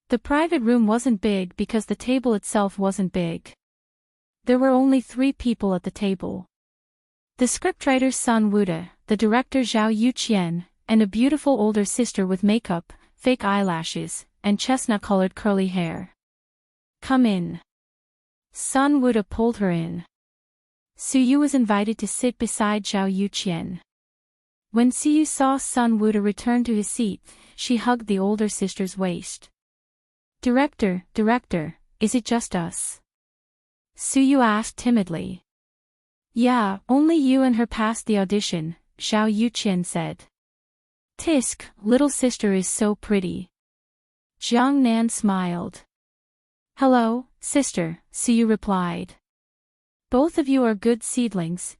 The private room wasn't big because the table itself wasn't big. There were only 3 people at the table. The scriptwriter Sun Wuda, the director Zhao Yuqian, and a beautiful older sister with makeup, fake eyelashes, and chestnut-colored curly hair. Come in. Sun Wuda pulled her in. Su Yu was invited to sit beside Zhao Yuqian. When Su Yu saw Sun Wuda return to his seat, she hugged the older sister's waist. Director, is it just us? Su Yu asked timidly. Yeah, only you and her passed the audition, Zhao Yuqian said. Tisk, little sister is so pretty. Jiang Nan smiled. Hello, sister, Su Yu replied. Both of you are good seedlings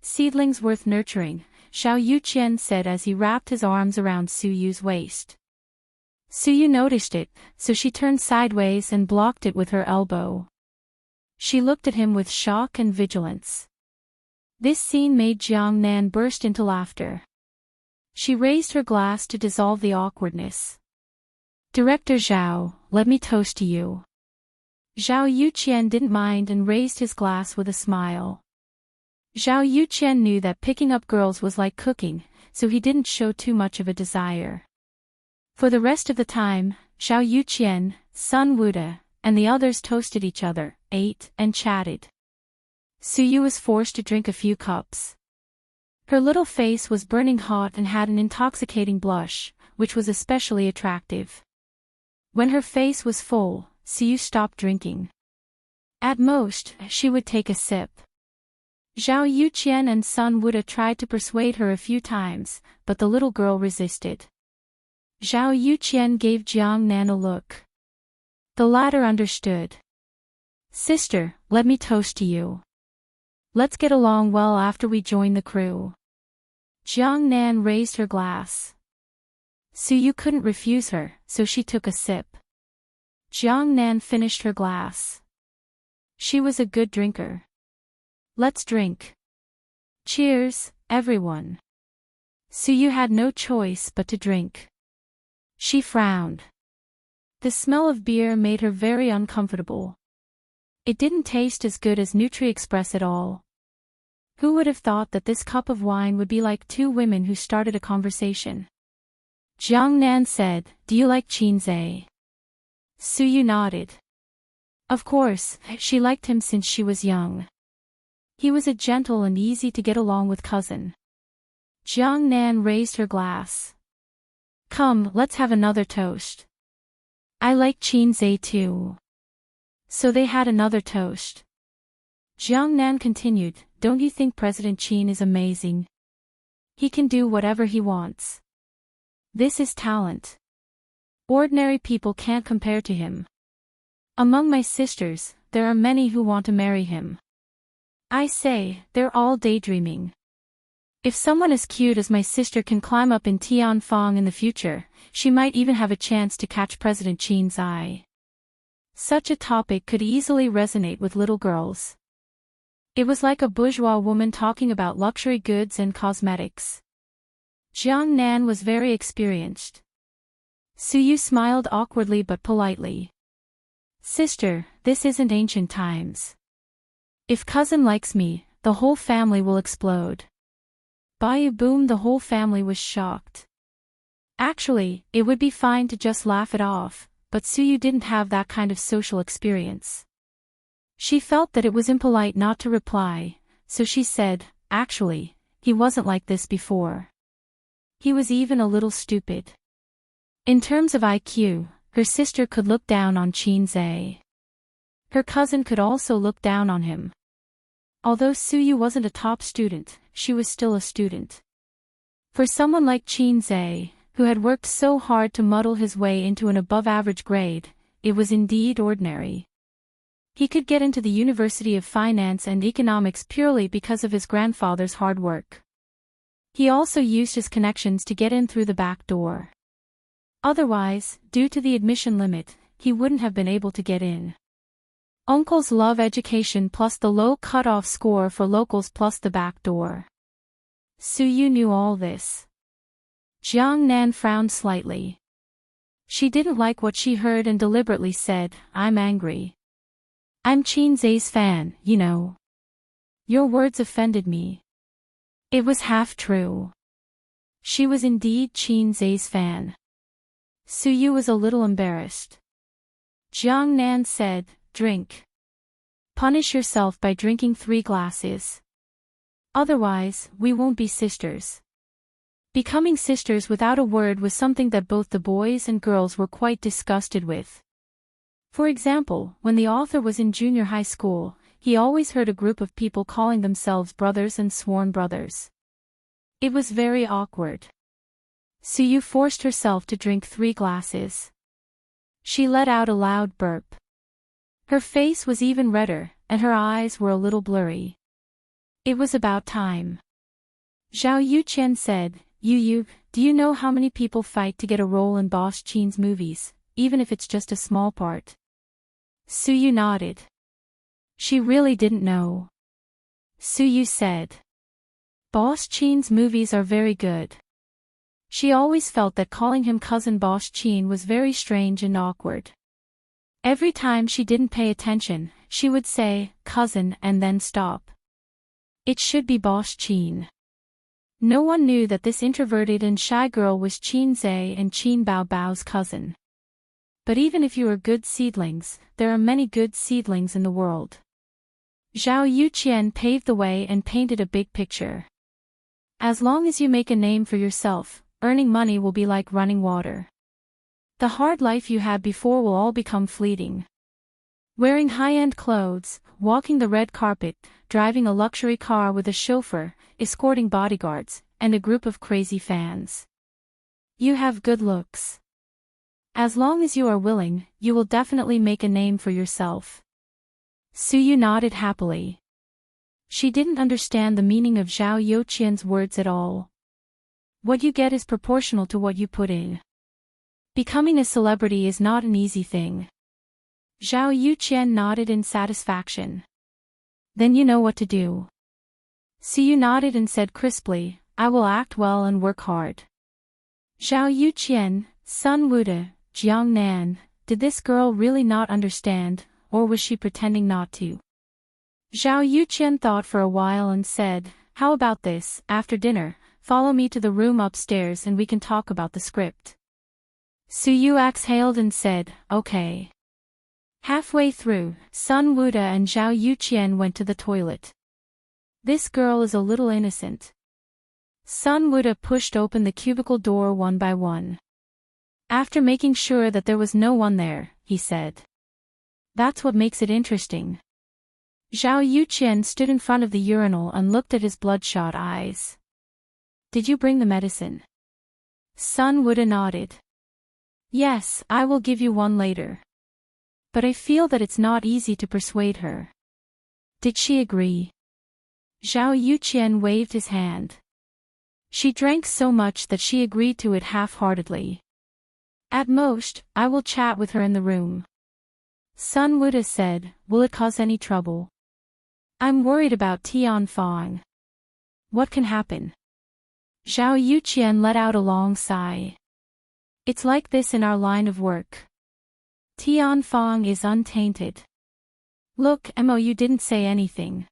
worth nurturing, Zhao Yuqian said as he wrapped his arms around Su Yu's waist. Su Yu noticed it, so she turned sideways and blocked it with her elbow. She looked at him with shock and vigilance. This scene made Jiang Nan burst into laughter. She raised her glass to dissolve the awkwardness. Director Zhao, let me toast to you. Zhao Yuqian didn't mind and raised his glass with a smile. Zhao Yuqian knew that picking up girls was like cooking, so he didn't show too much of a desire. For the rest of the time, Zhao Yuqian, Sun Wuda, and the others toasted each other, ate, and chatted. Suyu was forced to drink a few cups. Her little face was burning hot and had an intoxicating blush, which was especially attractive. When her face was full, Suyu stopped drinking. At most, she would take a sip. Zhao Yuqian and Sun Wuda tried to persuade her a few times, but the little girl resisted. Zhao Yuqian gave Jiang Nan a look. The latter understood. Sister, let me toast to you. Let's get along well after we join the crew. Jiang Nan raised her glass. Suyu couldn't refuse her, so she took a sip. Jiang Nan finished her glass. She was a good drinker. Let's drink. Cheers, everyone. Suyu had no choice but to drink. She frowned. The smell of beer made her very uncomfortable. It didn't taste as good as Nutri-Express at all. Who would have thought that this cup of wine would be like two women who started a conversation? Jiang Nan said, "Do you like Qinzai?" Suyu nodded. Of course, she liked him since she was young. He was a gentle and easy to get along with cousin. Jiang Nan raised her glass. Come, let's have another toast. I like Qinzai too. So they had another toast. Jiang Nan continued, don't you think President Qin is amazing? He can do whatever he wants. This is talent. Ordinary people can't compare to him. Among my sisters, there are many who want to marry him. I say, they're all daydreaming. If someone as cute as my sister can climb up in Tianfang in the future, she might even have a chance to catch President Qin's eye. Such a topic could easily resonate with little girls. It was like a bourgeois woman talking about luxury goods and cosmetics. Jiang Nan was very experienced. Suyu smiled awkwardly but politely. Sister, this isn't ancient times. If cousin likes me, the whole family will explode. Bayu boom, the whole family was shocked. Actually, it would be fine to just laugh it off, but Suyu didn't have that kind of social experience. She felt that it was impolite not to reply, so she said, actually, he wasn't like this before. He was even a little stupid. In terms of IQ, her sister could look down on Qinzai. Her cousin could also look down on him. Although Suyu wasn't a top student, she was still a student. For someone like Qinzai, who had worked so hard to muddle his way into an above-average grade, it was indeed ordinary. He could get into the University of Finance and Economics purely because of his grandfather's hard work. He also used his connections to get in through the back door. Otherwise, due to the admission limit, he wouldn't have been able to get in. Uncles love education plus the low cutoff score for locals plus the back door. Suyu knew all this. Jiang Nan frowned slightly. She didn't like what she heard and deliberately said, I'm angry. I'm Qinzai's fan, you know. Your words offended me. It was half true. She was indeed Qinzai's fan. Suyu was a little embarrassed. Jiang Nan said, drink. Punish yourself by drinking 3 glasses. Otherwise, we won't be sisters. Becoming sisters without a word was something that both the boys and girls were quite disgusted with. For example, when the author was in junior high school, he always heard a group of people calling themselves brothers and sworn brothers. It was very awkward. Suyu forced herself to drink 3 glasses. She let out a loud burp. Her face was even redder, and her eyes were a little blurry. It was about time. Zhao Yuqian said, Yu, do you know how many people fight to get a role in Boss Qin's movies, even if it's just a small part? Suyu nodded. She really didn't know. Suyu said. Boss Qin's movies are very good. She always felt that calling him cousin Boss Chin was very strange and awkward. Every time she didn't pay attention, she would say, cousin, and then stop. It should be Boss Chin. No one knew that this introverted and shy girl was Qin Zhe and Qin Bao Bao's cousin. But even if you are good seedlings, there are many good seedlings in the world. Zhao Yuqian paved the way and painted a big picture. As long as you make a name for yourself, earning money will be like running water. The hard life you had before will all become fleeting. Wearing high-end clothes, walking the red carpet, driving a luxury car with a chauffeur, escorting bodyguards, and a group of crazy fans. You have good looks. As long as you are willing, you will definitely make a name for yourself. Suyu nodded happily. She didn't understand the meaning of Zhao Youqian's words at all. What you get is proportional to what you put in. Becoming a celebrity is not an easy thing. Zhao Yuqian nodded in satisfaction. Then you know what to do. Suyu nodded and said crisply, I will act well and work hard. Zhao Yuqian, Sun Wuda, Jiang Nan, did this girl really not understand, or was she pretending not to? Zhao Yuqian thought for a while and said, how about this, after dinner, follow me to the room upstairs and we can talk about the script. Suyu exhaled and said, okay. Halfway through, Sun Wuda and Zhao Yuqian went to the toilet. This girl is a little innocent. Sun Wuda pushed open the cubicle door one by one. After making sure that there was no one there, he said. That's what makes it interesting. Zhao Yuqian stood in front of the urinal and looked at his bloodshot eyes. Did you bring the medicine? Sun Wuda nodded. Yes, I will give you one later. But I feel that it's not easy to persuade her. Did she agree? Zhao Yuqian waved his hand. She drank so much that she agreed to it half-heartedly. At most, I will chat with her in the room. Sun Wuda said, will it cause any trouble? I'm worried about Tian Fong. What can happen? Zhao Yuqian let out a long sigh. It's like this in our line of work. Tian Fong is untainted. Look, you didn't say anything.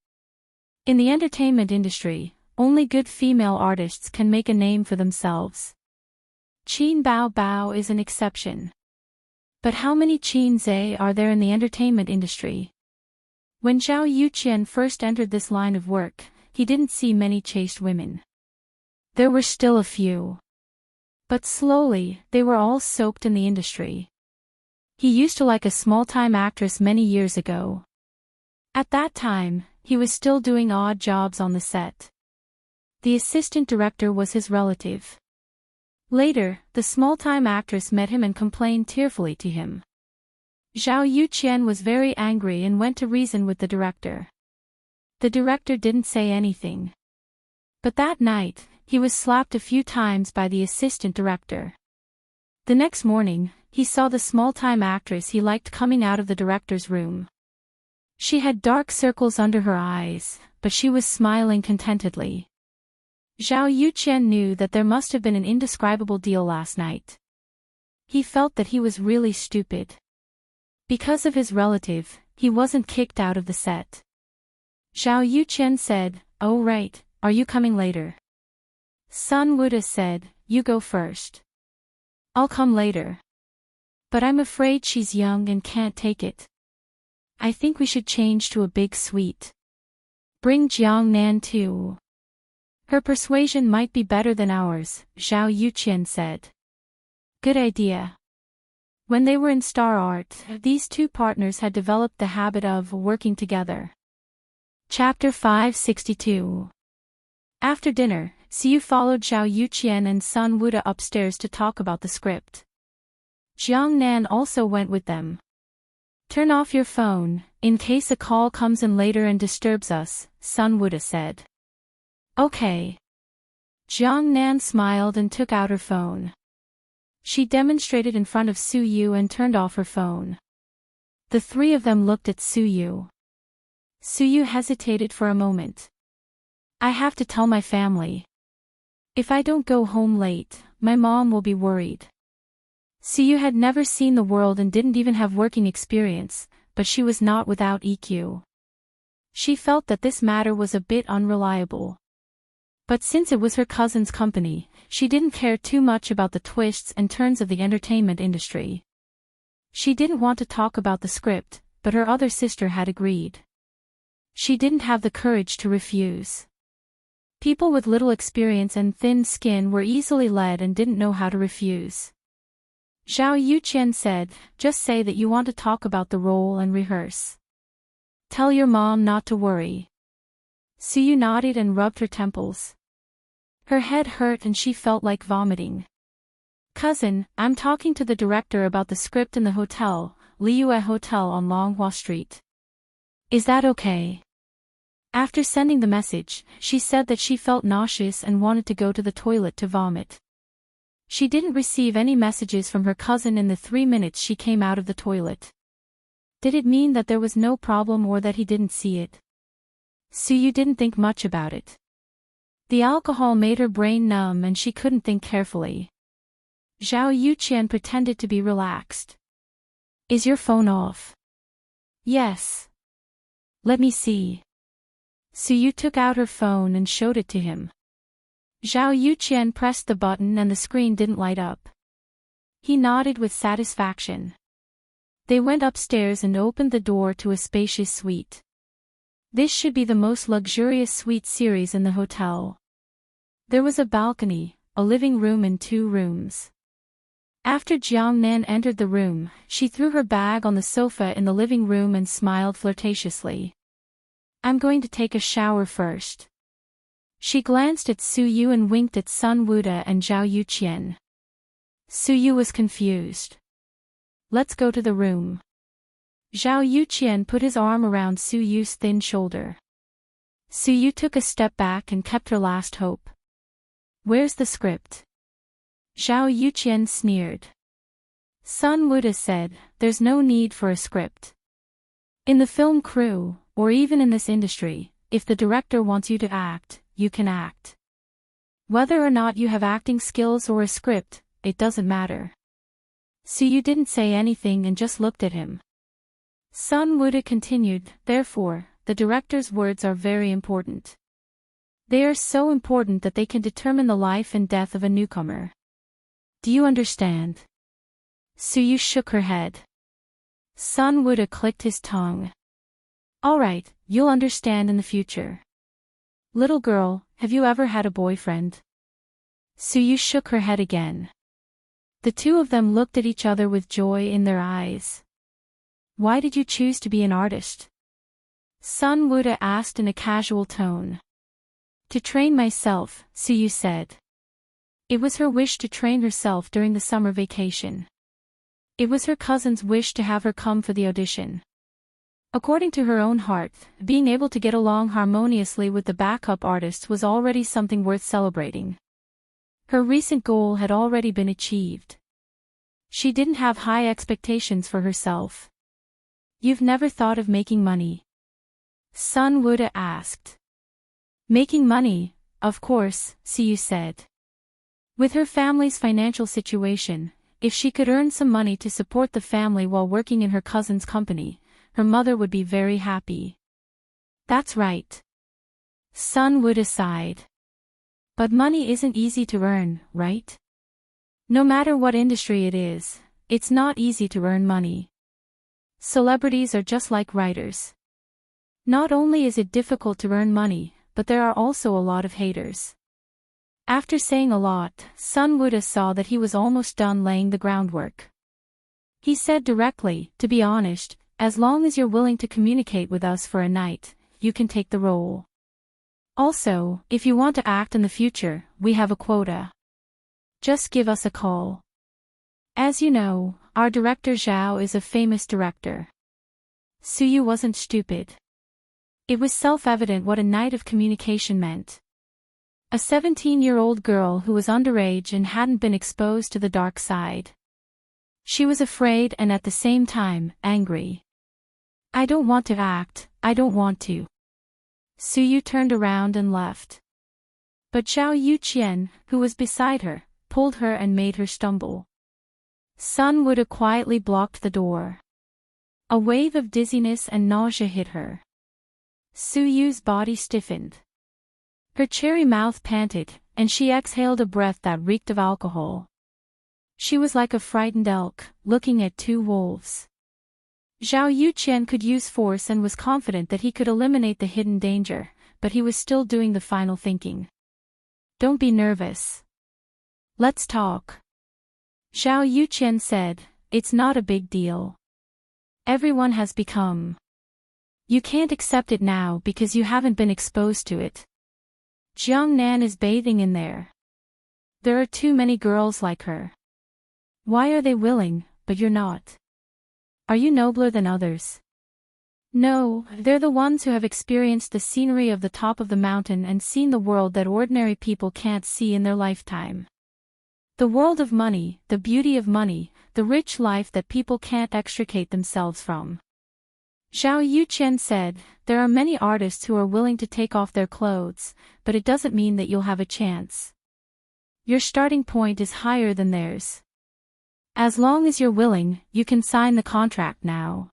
In the entertainment industry, only good female artists can make a name for themselves. Qin Bao Bao is an exception. But how many Qin Zhe are there in the entertainment industry? When Zhao Yuqian first entered this line of work, he didn't see many chaste women. There were still a few. But slowly, they were all soaked in the industry. He used to like a small-time actress many years ago. At that time, he was still doing odd jobs on the set. The assistant director was his relative. Later, the small-time actress met him and complained tearfully to him. Zhao Yuqian was very angry and went to reason with the director. The director didn't say anything. But that night, he was slapped a few times by the assistant director. The next morning, he saw the small-time actress he liked coming out of the director's room. She had dark circles under her eyes, but she was smiling contentedly. Zhao Yuqian knew that there must have been an indescribable deal last night. He felt that he was really stupid. Because of his relative, he wasn't kicked out of the set. Zhao Yuqian said, oh right, are you coming later? Sun Wuda said, you go first. I'll come later. But I'm afraid she's young and can't take it. I think we should change to a big suite. Bring Jiang Nan too. Her persuasion might be better than ours, Zhao Yuqian said. Good idea. When they were in Star Art, these two partners had developed the habit of working together. Chapter 562. After dinner, Siyu followed Zhao Yuqian and Sun Wuda upstairs to talk about the script. Jiang Nan also went with them. Turn off your phone, in case a call comes in later and disturbs us, Sun Wuda said. Okay. Jiang Nan smiled and took out her phone. She demonstrated in front of Suyu and turned off her phone. The three of them looked at Suyu. Suyu hesitated for a moment. I have to tell my family. If I don't go home late, my mom will be worried. Suyu had never seen the world and didn't even have working experience, but she was not without EQ. She felt that this matter was a bit unreliable. But since it was her cousin's company, she didn't care too much about the twists and turns of the entertainment industry. She didn't want to talk about the script, but her other sister had agreed. She didn't have the courage to refuse. People with little experience and thin skin were easily led and didn't know how to refuse. Zhao Yuqian said, "Just say that you want to talk about the role and rehearse. Tell your mom not to worry." Suyu nodded and rubbed her temples. Her head hurt and she felt like vomiting. "Cousin, I'm talking to the director about the script in the hotel, Liyue Hotel on Longhua Street. Is that okay?" After sending the message, she said that she felt nauseous and wanted to go to the toilet to vomit. She didn't receive any messages from her cousin in the 3 minutes she came out of the toilet. Did it mean that there was no problem or that he didn't see it? Suyu didn't think much about it. The alcohol made her brain numb and she couldn't think carefully. Zhao Yuqian pretended to be relaxed. "Is your phone off?" "Yes." "Let me see." Suyu took out her phone and showed it to him. Zhao Yuqian pressed the button and the screen didn't light up. He nodded with satisfaction. They went upstairs and opened the door to a spacious suite. This should be the most luxurious suite series in the hotel. There was a balcony, a living room and 2 rooms. After Jiang Nan entered the room, she threw her bag on the sofa in the living room and smiled flirtatiously. "I'm going to take a shower first." She glanced at Suyu and winked at Sun Wuda and Zhao Yuqian. Suyu was confused. "Let's go to the room." Zhao Yuqian put his arm around Suyu's thin shoulder. Suyu took a step back and kept her last hope. "Where's the script?" Zhao Yuqian sneered. Sun Wuda said, "There's no need for a script. In the film crew, or even in this industry, if the director wants you to act, you can act. Whether or not you have acting skills or a script, it doesn't matter." Suyu didn't say anything and just looked at him. Sun Wuda continued, "Therefore, the director's words are very important. They are so important that they can determine the life and death of a newcomer. Do you understand?" Suyu shook her head. Sun Wuda clicked his tongue. "All right, you'll understand in the future. Little girl, have you ever had a boyfriend?" Suyu shook her head again. The two of them looked at each other with joy in their eyes. "Why did you choose to be an artist?" Sun Wuda asked in a casual tone. "To train myself," Suyu said. It was her wish to train herself during the summer vacation. It was her cousin's wish to have her come for the audition. According to her own heart, being able to get along harmoniously with the backup artists was already something worth celebrating. Her recent goal had already been achieved. She didn't have high expectations for herself. "You've never thought of making money?" Sun Wuda asked. "Making money, of course," Suyu said. With her family's financial situation, if she could earn some money to support the family while working in her cousin's company, her mother would be very happy. "That's right." Sun Wuda sighed. "But money isn't easy to earn, right? No matter what industry it is, it's not easy to earn money. Celebrities are just like writers. Not only is it difficult to earn money, but there are also a lot of haters." After saying a lot, Sun Wuda saw that he was almost done laying the groundwork. He said directly, "To be honest, as long as you're willing to communicate with us for a night, you can take the role. Also, if you want to act in the future, we have a quota. Just give us a call. As you know, our director Zhao is a famous director." Suyu wasn't stupid. It was self-evident what a night of communication meant. A 17-year-old girl who was underage and hadn't been exposed to the dark side. She was afraid and at the same time, angry. "I don't want to act, I don't want to." Suyu turned around and left. But Zhao Yuqian, who was beside her, pulled her and made her stumble. Sun Wuda quietly blocked the door. A wave of dizziness and nausea hit her. Su Yu's body stiffened. Her cherry mouth panted, and she exhaled a breath that reeked of alcohol. She was like a frightened elk, looking at two wolves. Zhao Yuqian could use force and was confident that he could eliminate the hidden danger, but he was still doing the final thinking. Don't be nervous. Let's talk. Zhao Yuqian said, it's not a big deal. Everyone has become. You can't accept it now because you haven't been exposed to it. Jiang Nan is bathing in there. There are too many girls like her. Why are they willing, but you're not? Are you nobler than others? No, they're the ones who have experienced the scenery of the top of the mountain and seen the world that ordinary people can't see in their lifetime. The world of money, the beauty of money, the rich life that people can't extricate themselves from. Zhao Yuqian said, there are many artists who are willing to take off their clothes, but it doesn't mean that you'll have a chance. Your starting point is higher than theirs. As long as you're willing, you can sign the contract now.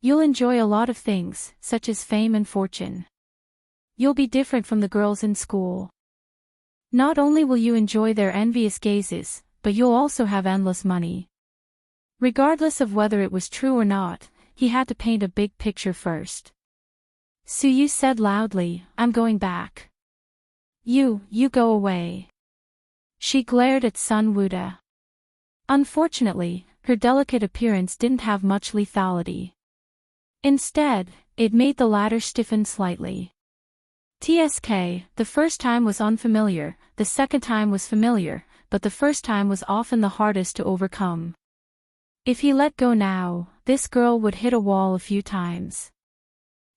You'll enjoy a lot of things, such as fame and fortune. You'll be different from the girls in school. Not only will you enjoy their envious gazes, but you'll also have endless money. Regardless of whether it was true or not, he had to paint a big picture first. Su Yu said loudly, I'm going back. You go away. She glared at Sun Wuda. Unfortunately, her delicate appearance didn't have much lethality. Instead, it made the latter stiffen slightly. TSK, the first time was unfamiliar, the second time was familiar, but the first time was often the hardest to overcome. If he let go now, this girl would hit a wall a few times.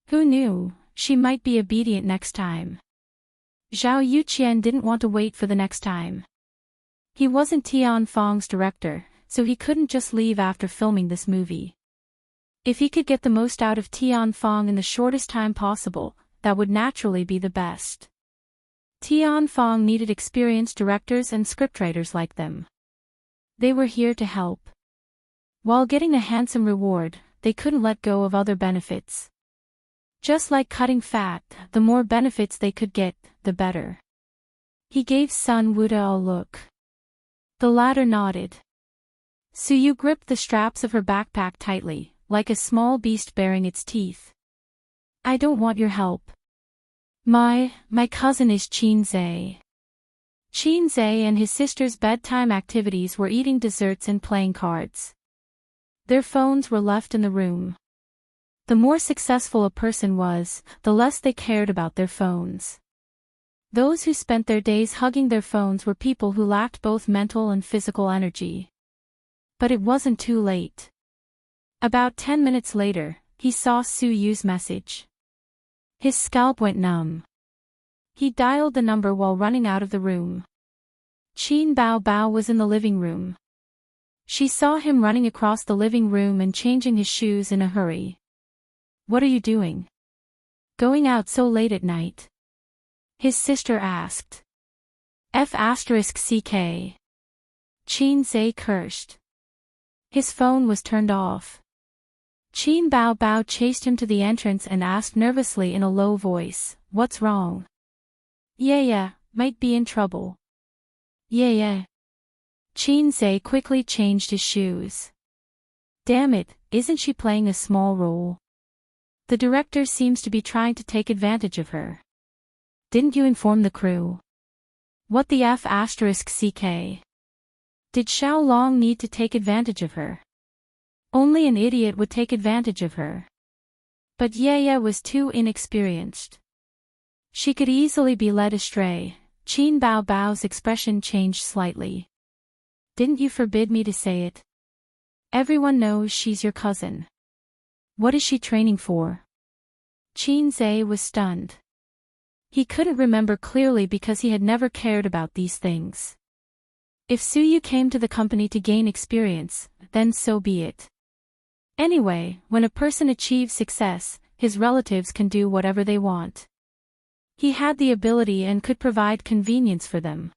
Who knew, she might be obedient next time. Zhao Yuqian didn't want to wait for the next time. He wasn't Tian Feng's director, so he couldn't just leave after filming this movie. If he could get the most out of Tian Feng in the shortest time possible, that would naturally be the best. Tian Feng needed experienced directors and scriptwriters like them. They were here to help. While getting a handsome reward, they couldn't let go of other benefits. Just like cutting fat, the more benefits they could get, the better. He gave Sun Wuda a look. The latter nodded. Su Yu gripped the straps of her backpack tightly, like a small beast baring its teeth. I don't want your help. My cousin is Qin Zhe. Qin Zhe and his sister's bedtime activities were eating desserts and playing cards. Their phones were left in the room. The more successful a person was, the less they cared about their phones. Those who spent their days hugging their phones were people who lacked both mental and physical energy. But it wasn't too late. About 10 minutes later, he saw Su Yu's message. His scalp went numb. He dialed the number while running out of the room. Qin Bao Bao was in the living room. She saw him running across the living room and changing his shoes in a hurry. What are you doing? Going out so late at night? His sister asked. F***CK. Qin Zhe cursed. His phone was turned off. Qin Bao Bao chased him to the entrance and asked nervously in a low voice, what's wrong? Yeah, might be in trouble. Yeah. Qin Zhe quickly changed his shoes. Damn it, isn't she playing a small role? The director seems to be trying to take advantage of her. Didn't you inform the crew? What the F***CK? Did Xiao Long need to take advantage of her? Only an idiot would take advantage of her. But Yaya was too inexperienced. She could easily be led astray. Qin Bao Bao's expression changed slightly. Didn't you forbid me to say it? Everyone knows she's your cousin. What is she training for? Qin Zhe was stunned. He couldn't remember clearly because he had never cared about these things. If Su Yu came to the company to gain experience, then so be it. Anyway, when a person achieves success, his relatives can do whatever they want. He had the ability and could provide convenience for them.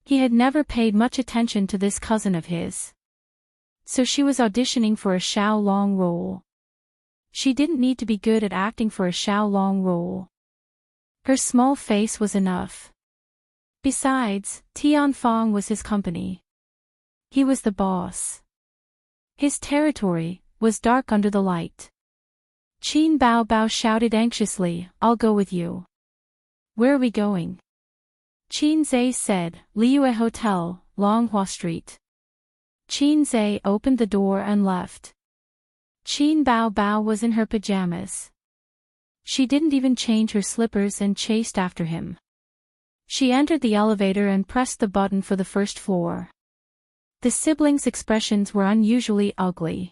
He had never paid much attention to this cousin of his. So she was auditioning for a Xiaolong role. She didn't need to be good at acting for a Xiaolong role. Her small face was enough. Besides, Tianfang was his company. He was the boss. His territory was dark under the light. Qin Bao Bao shouted anxiously, "I'll go with you." "Where are we going?" Qin Zhe said, "Liyue Hotel, Longhua Street." Qin Zhe opened the door and left. Qin Bao Bao was in her pajamas. She didn't even change her slippers and chased after him. She entered the elevator and pressed the button for the first floor. The siblings' expressions were unusually ugly.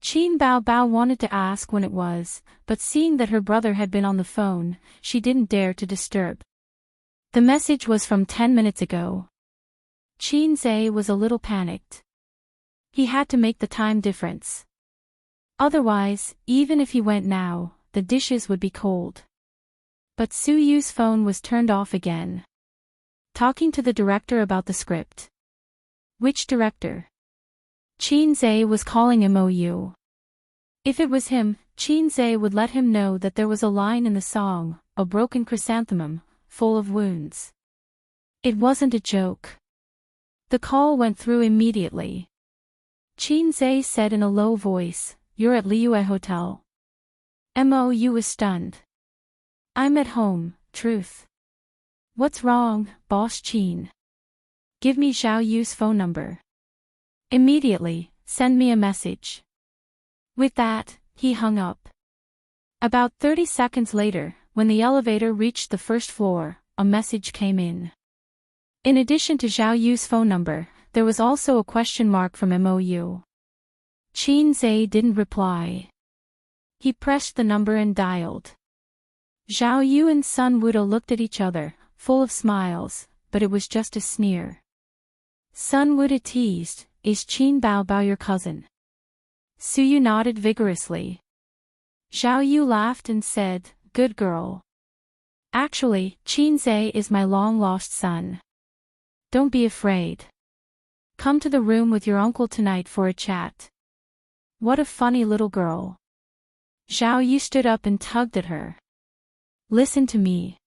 Qin Bao Bao wanted to ask when it was, but seeing that her brother had been on the phone, she didn't dare to disturb. The message was from 10 minutes ago. Qin Zhe was a little panicked. He had to make the time difference. Otherwise, even if he went now, the dishes would be cold. But Su Yu's phone was turned off again. Talking to the director about the script. Which director? Qin Zhe was calling Mou. If it was him, Qin Zhe would let him know that there was a line in the song, "A broken chrysanthemum, full of wounds." It wasn't a joke. The call went through immediately. Qin Zhe said in a low voice, "You're at Liyue Hotel." Mou was stunned. "I'm at home, truth." "What's wrong, Boss Qin?" "Give me Zhao Yu's phone number." "Immediately, send me a message." With that, he hung up. About 30 seconds later, when the elevator reached the first floor, a message came in. In addition to Zhao Yu's phone number, there was also a question mark from Mou. Qin Zhe didn't reply. He pressed the number and dialed. Zhao Yu and Sun Wuda looked at each other, full of smiles, but it was just a sneer. Sun Wuda teased, "Is Qin Bao Bao your cousin?" Su Yu nodded vigorously. Zhao Yu laughed and said, "Good girl. Actually, Qin Zhe is my long-lost son. Don't be afraid. Come to the room with your uncle tonight for a chat." What a funny little girl. Zhao Yu stood up and tugged at her. "Listen to me.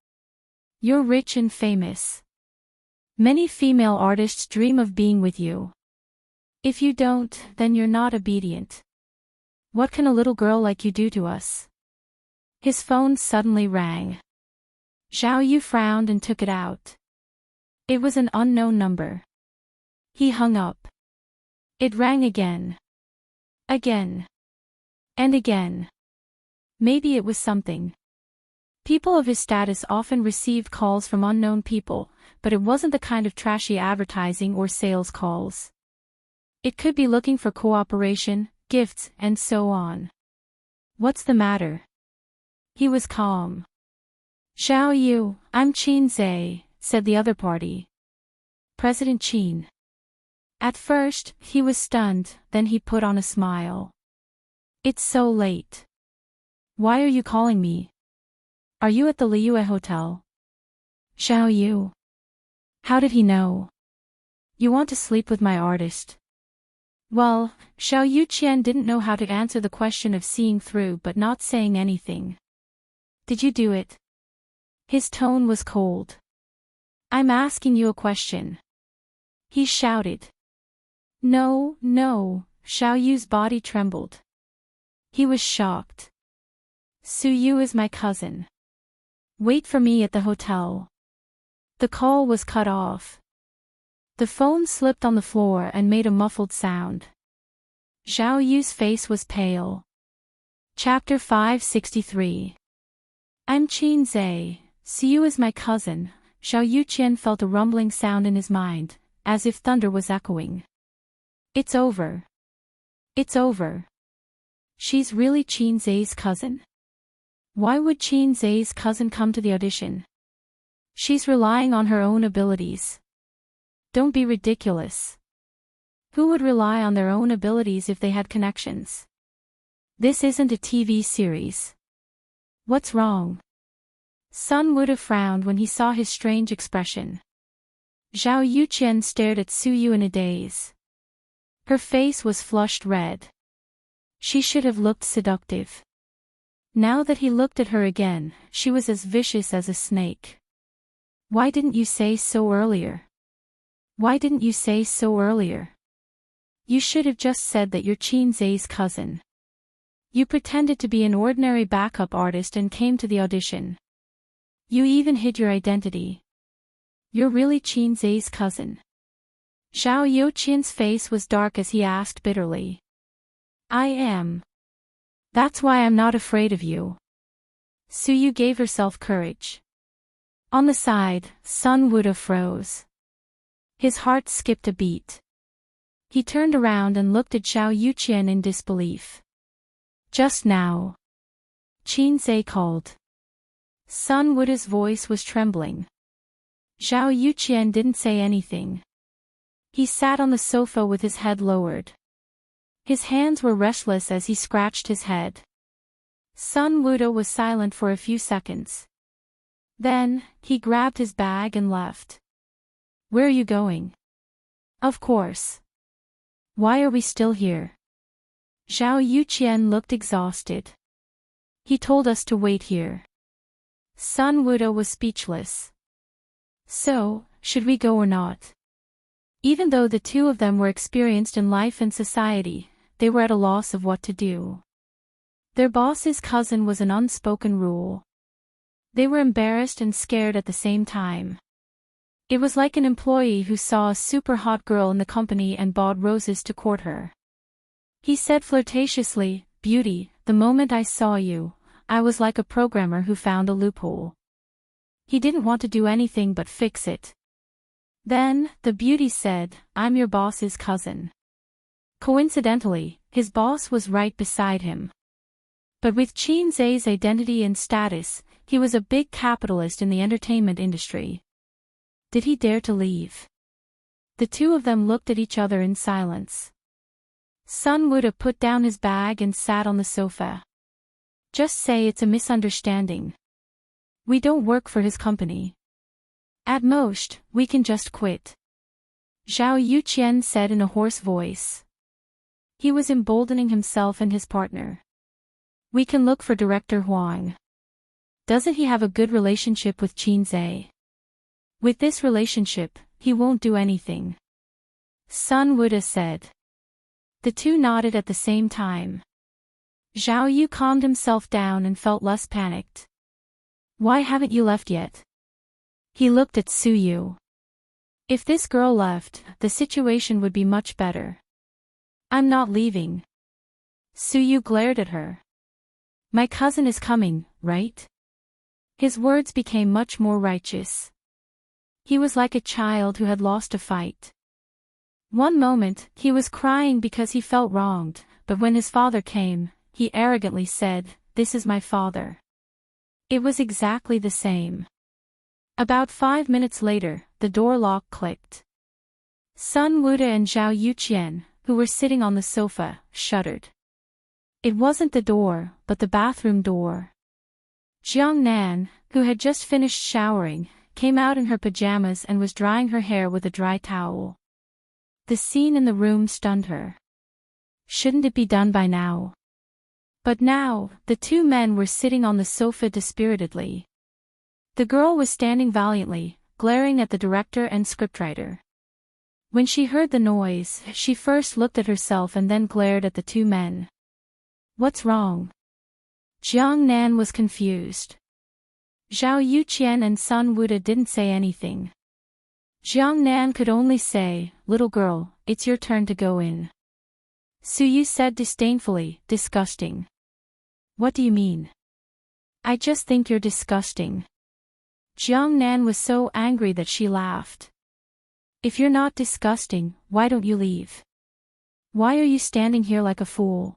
You're rich and famous. Many female artists dream of being with you. If you don't, then you're not obedient. What can a little girl like you do to us?" His phone suddenly rang. Zhao Yu frowned and took it out. It was an unknown number. He hung up. It rang again. Again. And again. Maybe it was something. People of his status often received calls from unknown people, but it wasn't the kind of trashy advertising or sales calls. It could be looking for cooperation, gifts, and so on. "What's the matter?" He was calm. "Zhao Yu, I'm Qin Zhe," said the other party. "President Qin." At first, he was stunned, then he put on a smile. "It's so late. Why are you calling me? Are you at the Liyue Hotel?" "Zhao Yu. How did he know? You want to sleep with my artist?" Well, Xiao Yuqian didn't know how to answer the question of seeing through but not saying anything. "Did you do it?" His tone was cold. "I'm asking you a question." He shouted. "No, no," Xiao Yu's body trembled. He was shocked. "Su Yu is my cousin. Wait for me at the hotel." The call was cut off. The phone slipped on the floor and made a muffled sound. Zhao Yu's face was pale. Chapter 563. I'm Qin Zhe, Su Yu is my cousin. Xiao Yuqian felt a rumbling sound in his mind, as if thunder was echoing. It's over. It's over. She's really Qin Zhe's cousin? Why would Qin Zhe's cousin come to the audition? She's relying on her own abilities. Don't be ridiculous. Who would rely on their own abilities if they had connections? This isn't a TV series. What's wrong? Sun would have frowned when he saw his strange expression. Zhao Yuqian stared at Su Yu in a daze. Her face was flushed red. She should have looked seductive. Now that he looked at her again, she was as vicious as a snake. Why didn't you say so earlier? Why didn't you say so earlier? You should have just said that you're Qin Zai's cousin. You pretended to be an ordinary backup artist and came to the audition. You even hid your identity. You're really Qin Zai's cousin. Zhao Yuqian's face was dark as he asked bitterly. I am. That's why I'm not afraid of you. Su Yu gave herself courage. On the side, Sun Wuda froze. His heart skipped a beat. He turned around and looked at Zhao Yuqian in disbelief. Just now. Qin Zai called. Sun Wuda's voice was trembling. Zhao Yuqian didn't say anything. He sat on the sofa with his head lowered. His hands were restless as he scratched his head. Sun Wuda was silent for a few seconds. Then, he grabbed his bag and left. Where are you going? Of course. Why are we still here? Zhao Yuqian looked exhausted. He told us to wait here. Sun Wuda was speechless. So, should we go or not? Even though the two of them were experienced in life and society, they were at a loss of what to do. Their boss's cousin was an unspoken rule. They were embarrassed and scared at the same time. It was like an employee who saw a super hot girl in the company and bought roses to court her. He said flirtatiously, "Beauty, the moment I saw you, I was like a programmer who found a loophole." He didn't want to do anything but fix it. Then, the beauty said, "I'm your boss's cousin." Coincidentally, his boss was right beside him. But with Qin Zai's identity and status, he was a big capitalist in the entertainment industry. Did he dare to leave? The two of them looked at each other in silence. Sun Wuda put down his bag and sat on the sofa. Just say it's a misunderstanding. We don't work for his company. At most, we can just quit. Zhao Yuqian said in a hoarse voice. He was emboldening himself and his partner. We can look for Director Huang. Doesn't he have a good relationship with Qin Zai? With this relationship, he won't do anything. Sun Wuda said. The two nodded at the same time. Zhao Yu calmed himself down and felt less panicked. Why haven't you left yet? He looked at Su Yu. If this girl left, the situation would be much better. I'm not leaving. Su Yu glared at her. My cousin is coming, right? His words became much more righteous. He was like a child who had lost a fight. One moment, he was crying because he felt wronged, but when his father came, he arrogantly said, "This is my father." It was exactly the same. About 5 minutes later, the door lock clicked. Sun Wuda and Zhao Yuqian, who were sitting on the sofa, shuddered. It wasn't the door, but the bathroom door. Jiang Nan, who had just finished showering, came out in her pajamas and was drying her hair with a dry towel. The scene in the room stunned her. Shouldn't it be done by now? But now, the two men were sitting on the sofa dispiritedly. The girl was standing valiantly, glaring at the director and scriptwriter. When she heard the noise, she first looked at herself and then glared at the two men. What's wrong? Jiang Nan was confused. Zhao Yuqian and Sun Wuda didn't say anything. Jiang Nan could only say, "Little girl, it's your turn to go in." Su Yu said disdainfully, "Disgusting." What do you mean? I just think you're disgusting. Jiang Nan was so angry that she laughed. If you're not disgusting, why don't you leave? Why are you standing here like a fool?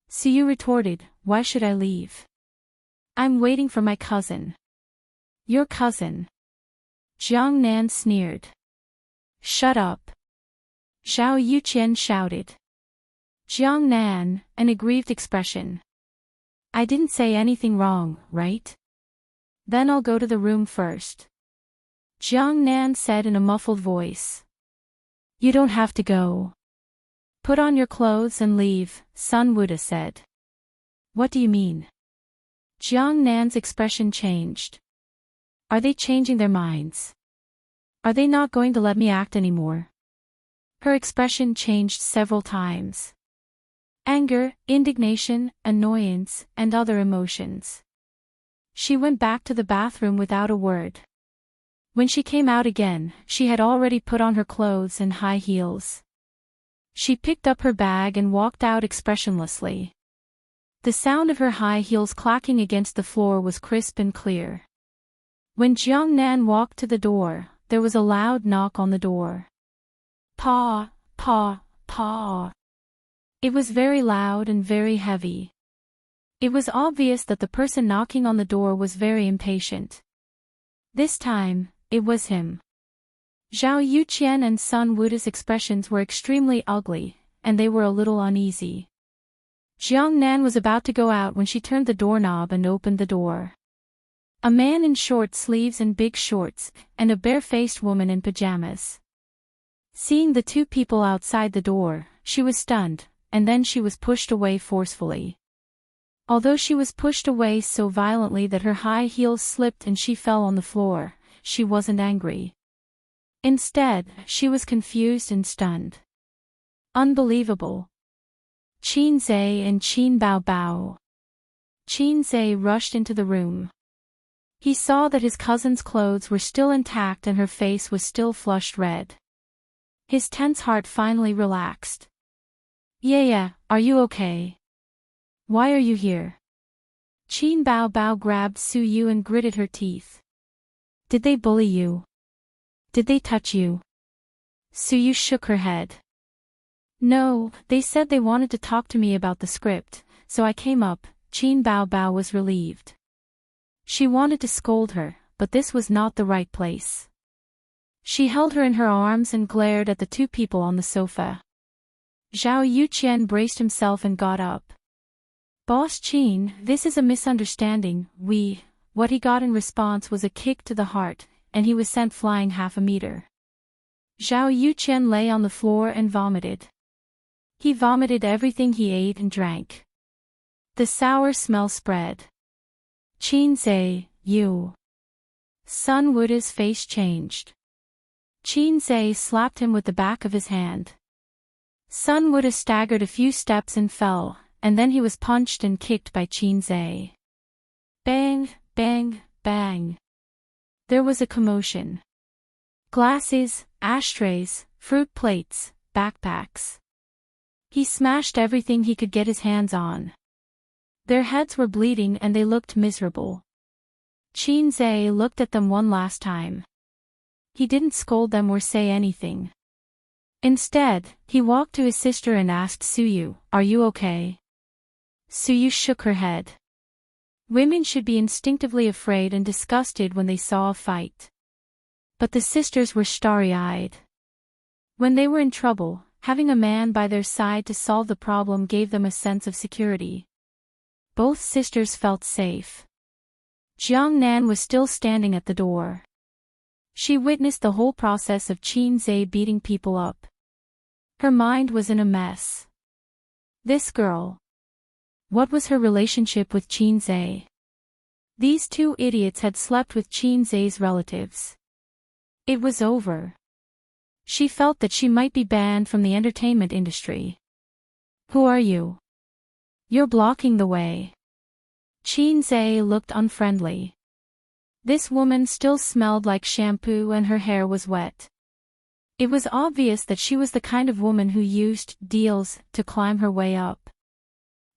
Su Yu retorted, why should I leave? I'm waiting for my cousin. Your cousin? Jiang Nan sneered. Shut up. Zhao Yuqian shouted. Jiang Nan, an aggrieved expression. I didn't say anything wrong, right? Then I'll go to the room first. Jiang Nan said in a muffled voice. You don't have to go. Put on your clothes and leave, Sun Wuda said. What do you mean? Jiang Nan's expression changed. Are they changing their minds? Are they not going to let me act anymore? Her expression changed several times. Anger, indignation, annoyance, and other emotions. She went back to the bathroom without a word. When she came out again, she had already put on her clothes and high heels. She picked up her bag and walked out expressionlessly. The sound of her high heels clacking against the floor was crisp and clear. When Jiang Nan walked to the door, there was a loud knock on the door. Paw, paw, paw. It was very loud and very heavy. It was obvious that the person knocking on the door was very impatient. This time, it was him. Zhao Yuqian and Sun Wuda's expressions were extremely ugly, and they were a little uneasy. Jiang Nan was about to go out when she turned the doorknob and opened the door. A man in short sleeves and big shorts, and a bare-faced woman in pajamas. Seeing the two people outside the door, she was stunned, and then she was pushed away forcefully. Although she was pushed away so violently that her high heels slipped and she fell on the floor, she wasn't angry. Instead, she was confused and stunned. Unbelievable. Qin Zhe and Qin Bao Bao. Qin Zhe rushed into the room. He saw that his cousin's clothes were still intact and her face was still flushed red. His tense heart finally relaxed. Yeah, are you okay? Why are you here? Qin Bao Bao grabbed Su Yu and gritted her teeth. Did they bully you? Did they touch you? Su Yu shook her head. No, they said they wanted to talk to me about the script, so I came up. Qin Bao Bao was relieved. She wanted to scold her, but this was not the right place. She held her in her arms and glared at the two people on the sofa. Zhao Yuqian braced himself and got up. Boss Qin, this is a misunderstanding, What he got in response was a kick to the heart, and he was sent flying 1/2 meter. Zhao Yuqian lay on the floor and vomited. He vomited everything he ate and drank. The sour smell spread. Qin Zhe, you. Sun Wuda's face changed. Qin Zhe slapped him with the back of his hand. Sun Wuda staggered a few steps and fell, and then he was punched and kicked by Qin Zhe. Bang, bang, bang. There was a commotion. Glasses, ashtrays, fruit plates, backpacks. He smashed everything he could get his hands on. Their heads were bleeding and they looked miserable. Qin Zhe looked at them one last time. He didn't scold them or say anything. Instead, he walked to his sister and asked Su Yu, "Are you okay?" Su Yu shook her head. Women should be instinctively afraid and disgusted when they saw a fight. But the sisters were starry-eyed. When they were in trouble, having a man by their side to solve the problem gave them a sense of security. Both sisters felt safe. Jiang Nan was still standing at the door. She witnessed the whole process of Qin Zhe beating people up. Her mind was in a mess. This girl. What was her relationship with Qin Zhe? These two idiots had slept with Qin Zhe's relatives. It was over. She felt that she might be banned from the entertainment industry. Who are you? You're blocking the way. Qin Zhe looked unfriendly. This woman still smelled like shampoo and her hair was wet. It was obvious that she was the kind of woman who used deals to climb her way up.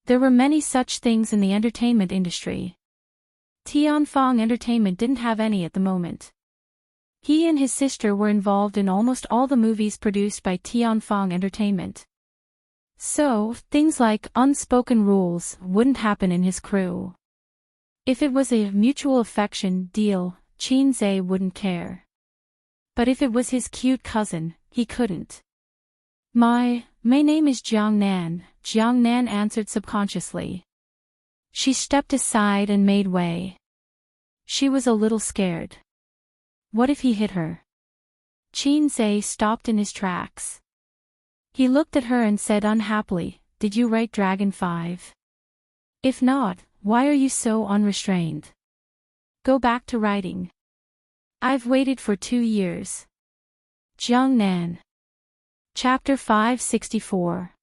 There were many such things in the entertainment industry. Tianfang Entertainment didn't have any at the moment. He and his sister were involved in almost all the movies produced by Tianfang Entertainment. So, things like unspoken rules wouldn't happen in his crew. If it was a mutual affection deal, Qin Zhe wouldn't care. But if it was his cute cousin, he couldn't. My name is Jiang Nan answered subconsciously. She stepped aside and made way. She was a little scared. What if he hit her? Qin Zhe stopped in his tracks. He looked at her and said unhappily, "Did you write Dragon 5? If not, why are you so unrestrained? Go back to writing. I've waited for 2 years." Jiangnan. Chapter 564.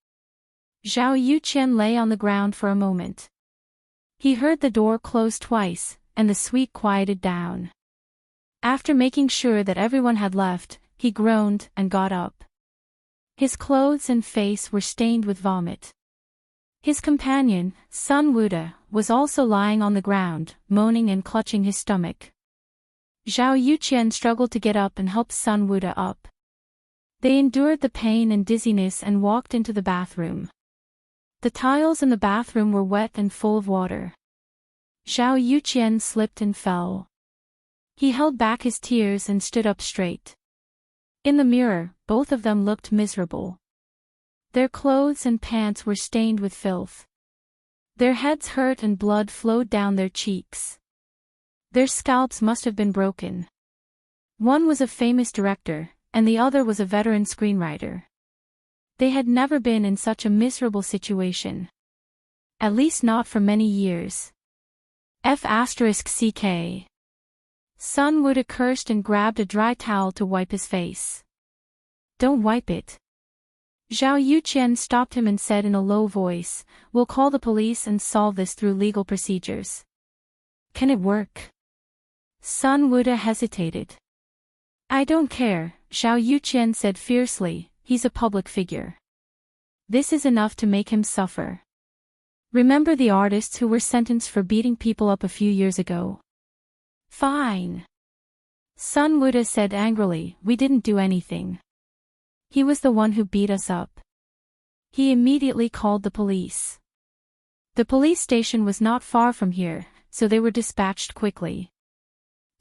Zhao Yuqian lay on the ground for a moment. He heard the door close twice, and the suite quieted down. After making sure that everyone had left, he groaned and got up. His clothes and face were stained with vomit. His companion, Sun Wuda, was also lying on the ground, moaning and clutching his stomach. Zhao Yuqian struggled to get up and help Sun Wuda up. They endured the pain and dizziness and walked into the bathroom. The tiles in the bathroom were wet and full of water. Zhao Yuqian slipped and fell. He held back his tears and stood up straight. In the mirror, both of them looked miserable. Their clothes and pants were stained with filth. Their heads hurt and blood flowed down their cheeks. Their scalps must have been broken. One was a famous director, and the other was a veteran screenwriter. They had never been in such a miserable situation. At least not for many years. F***ck. Sun Wuda cursed and grabbed a dry towel to wipe his face. "Don't wipe it." Zhao Yuqian stopped him and said in a low voice, "We'll call the police and solve this through legal procedures." "Can it work?" Sun Wuda hesitated. "I don't care," Zhao Yuqian said fiercely, "he's a public figure. This is enough to make him suffer. Remember the artists who were sentenced for beating people up a few years ago?" "Fine." Sun Wuda said angrily, "We didn't do anything. He was the one who beat us up." He immediately called the police. The police station was not far from here, so they were dispatched quickly.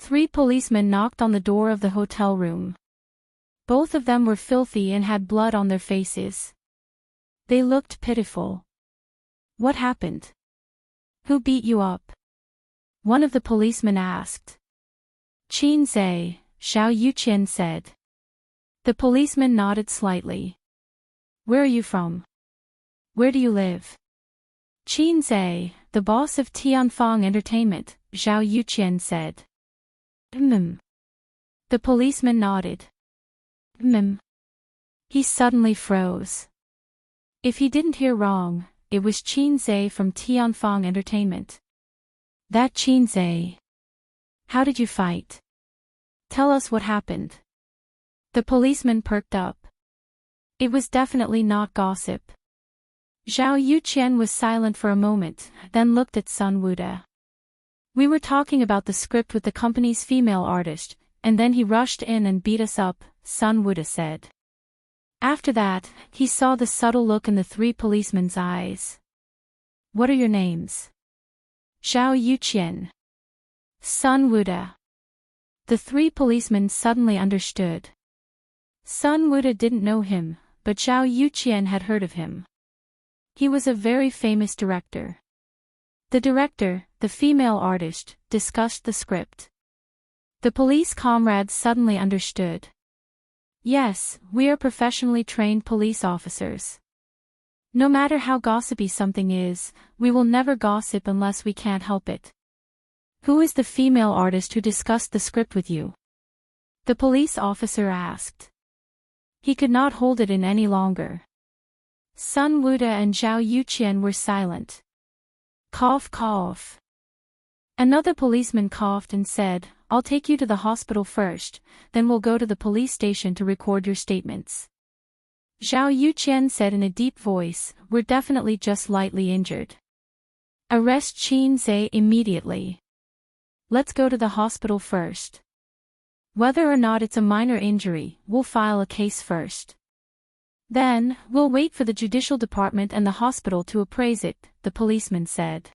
3 policemen knocked on the door of the hotel room. Both of them were filthy and had blood on their faces. They looked pitiful. "What happened? Who beat you up?" one of the policemen asked. "Qin Zhe," Zhao Yuqian said. The policeman nodded slightly. "Where are you from? Where do you live?" "Qin Zhe, the boss of Tianfang Entertainment," Zhao Yuqian said. The policeman nodded. He suddenly froze. If he didn't hear wrong, it was Qin Zhe from Tianfang Entertainment. "That Qin Zhe. How did you fight? Tell us what happened." The policeman perked up. It was definitely not gossip. Zhao Yuqian was silent for a moment, then looked at Sun Wuda. "We were talking about the script with the company's female artist, and then he rushed in and beat us up," Sun Wuda said. After that, he saw the subtle look in the 3 policemen's eyes. "What are your names?" "Zhao Yuqian." "Sun Wuda." The 3 policemen suddenly understood. Sun Wuda didn't know him, but Zhao Yuqian had heard of him. He was a very famous director. The director, the female artist, discussed the script. The police comrades suddenly understood. "Yes, we are professionally trained police officers. No matter how gossipy something is, we will never gossip unless we can't help it." "Who is the female artist who discussed the script with you?" the police officer asked. He could not hold it in any longer. Sun Wuda and Zhao Yuqian were silent. Cough, cough. Another policeman coughed and said, "I'll take you to the hospital first, then we'll go to the police station to record your statements." Zhao Yuqian said in a deep voice, "We're definitely just lightly injured. Arrest Qin Zhe immediately. Let's go to the hospital first. Whether or not it's a minor injury, we'll file a case first. Then, we'll wait for the judicial department and the hospital to appraise it," the policeman said.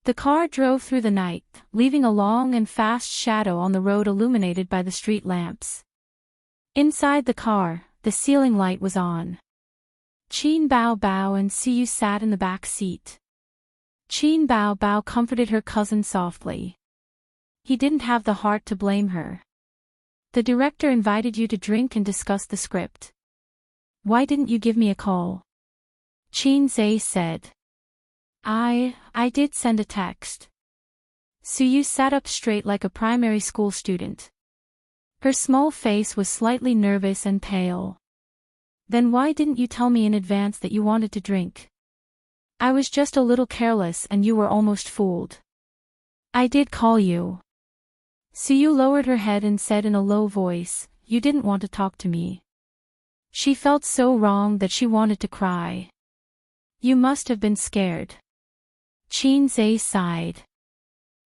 The car drove through the night, leaving a long and fast shadow on the road illuminated by the street lamps. Inside the car, the ceiling light was on. Qin Bao Bao and Siyu sat in the back seat. Qin Bao Bao comforted her cousin softly. He didn't have the heart to blame her. The director invited you to drink and discuss the script. Why didn't you give me a call? Qin Zhe said. I did send a text. Suyu sat up straight like a primary school student. Her small face was slightly nervous and pale. Then why didn't you tell me in advance that you wanted to drink? I was just a little careless and you were almost fooled. I did call you. Suyu lowered her head and said in a low voice, you didn't want to talk to me. She felt so wrong that she wanted to cry. You must have been scared. Qin Zhe sighed.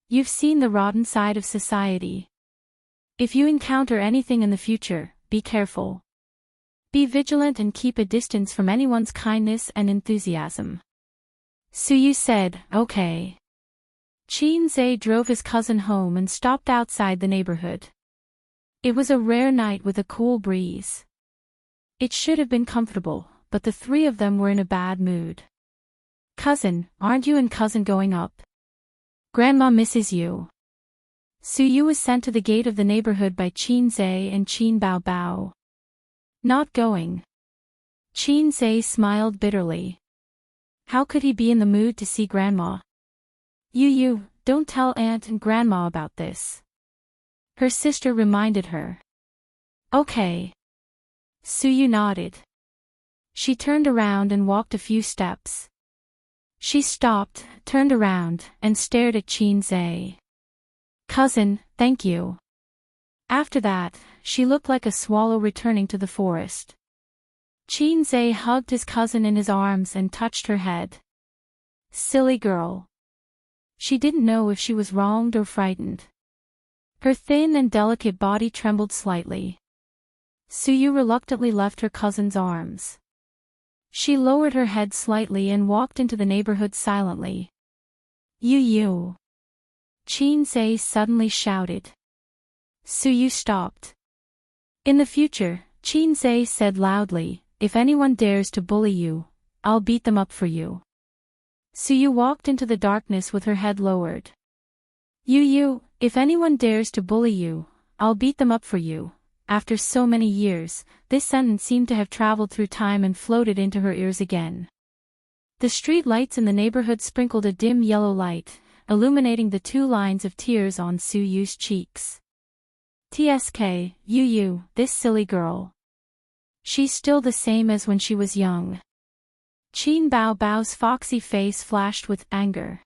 You've seen the rotten side of society. If you encounter anything in the future, be careful. Be vigilant and keep a distance from anyone's kindness and enthusiasm. Suyu said, okay. Qin Zhe drove his cousin home and stopped outside the neighborhood. It was a rare night with a cool breeze. It should have been comfortable, but the three of them were in a bad mood. Cousin, aren't you and cousin going up? Grandma misses you. Suyu was sent to the gate of the neighborhood by Qin Zhe and Qin Bao Bao. Not going. Qin Zhe smiled bitterly. How could he be in the mood to see Grandma? You, don't tell Aunt and Grandma about this. Her sister reminded her. Okay. Suyu nodded. She turned around and walked a few steps. She stopped, turned around, and stared at Qin Zhe. Cousin, thank you. After that, she looked like a swallow returning to the forest. Qin Zhe hugged his cousin in his arms and touched her head. Silly girl. She didn't know if she was wronged or frightened. Her thin and delicate body trembled slightly. Suyu reluctantly left her cousin's arms. She lowered her head slightly and walked into the neighborhood silently. You. Qin Zhe suddenly shouted. Suyu stopped. In the future, Qin Zhe said loudly, if anyone dares to bully you, I'll beat them up for you. Suyu walked into the darkness with her head lowered. You, if anyone dares to bully you, I'll beat them up for you. After so many years, this sentence seemed to have traveled through time and floated into her ears again. The street lights in the neighborhood sprinkled a dim yellow light, illuminating the two lines of tears on Suyu's cheeks. TSK, this silly girl. She's still the same as when she was young. Qin Bao Bao's foxy face flashed with anger.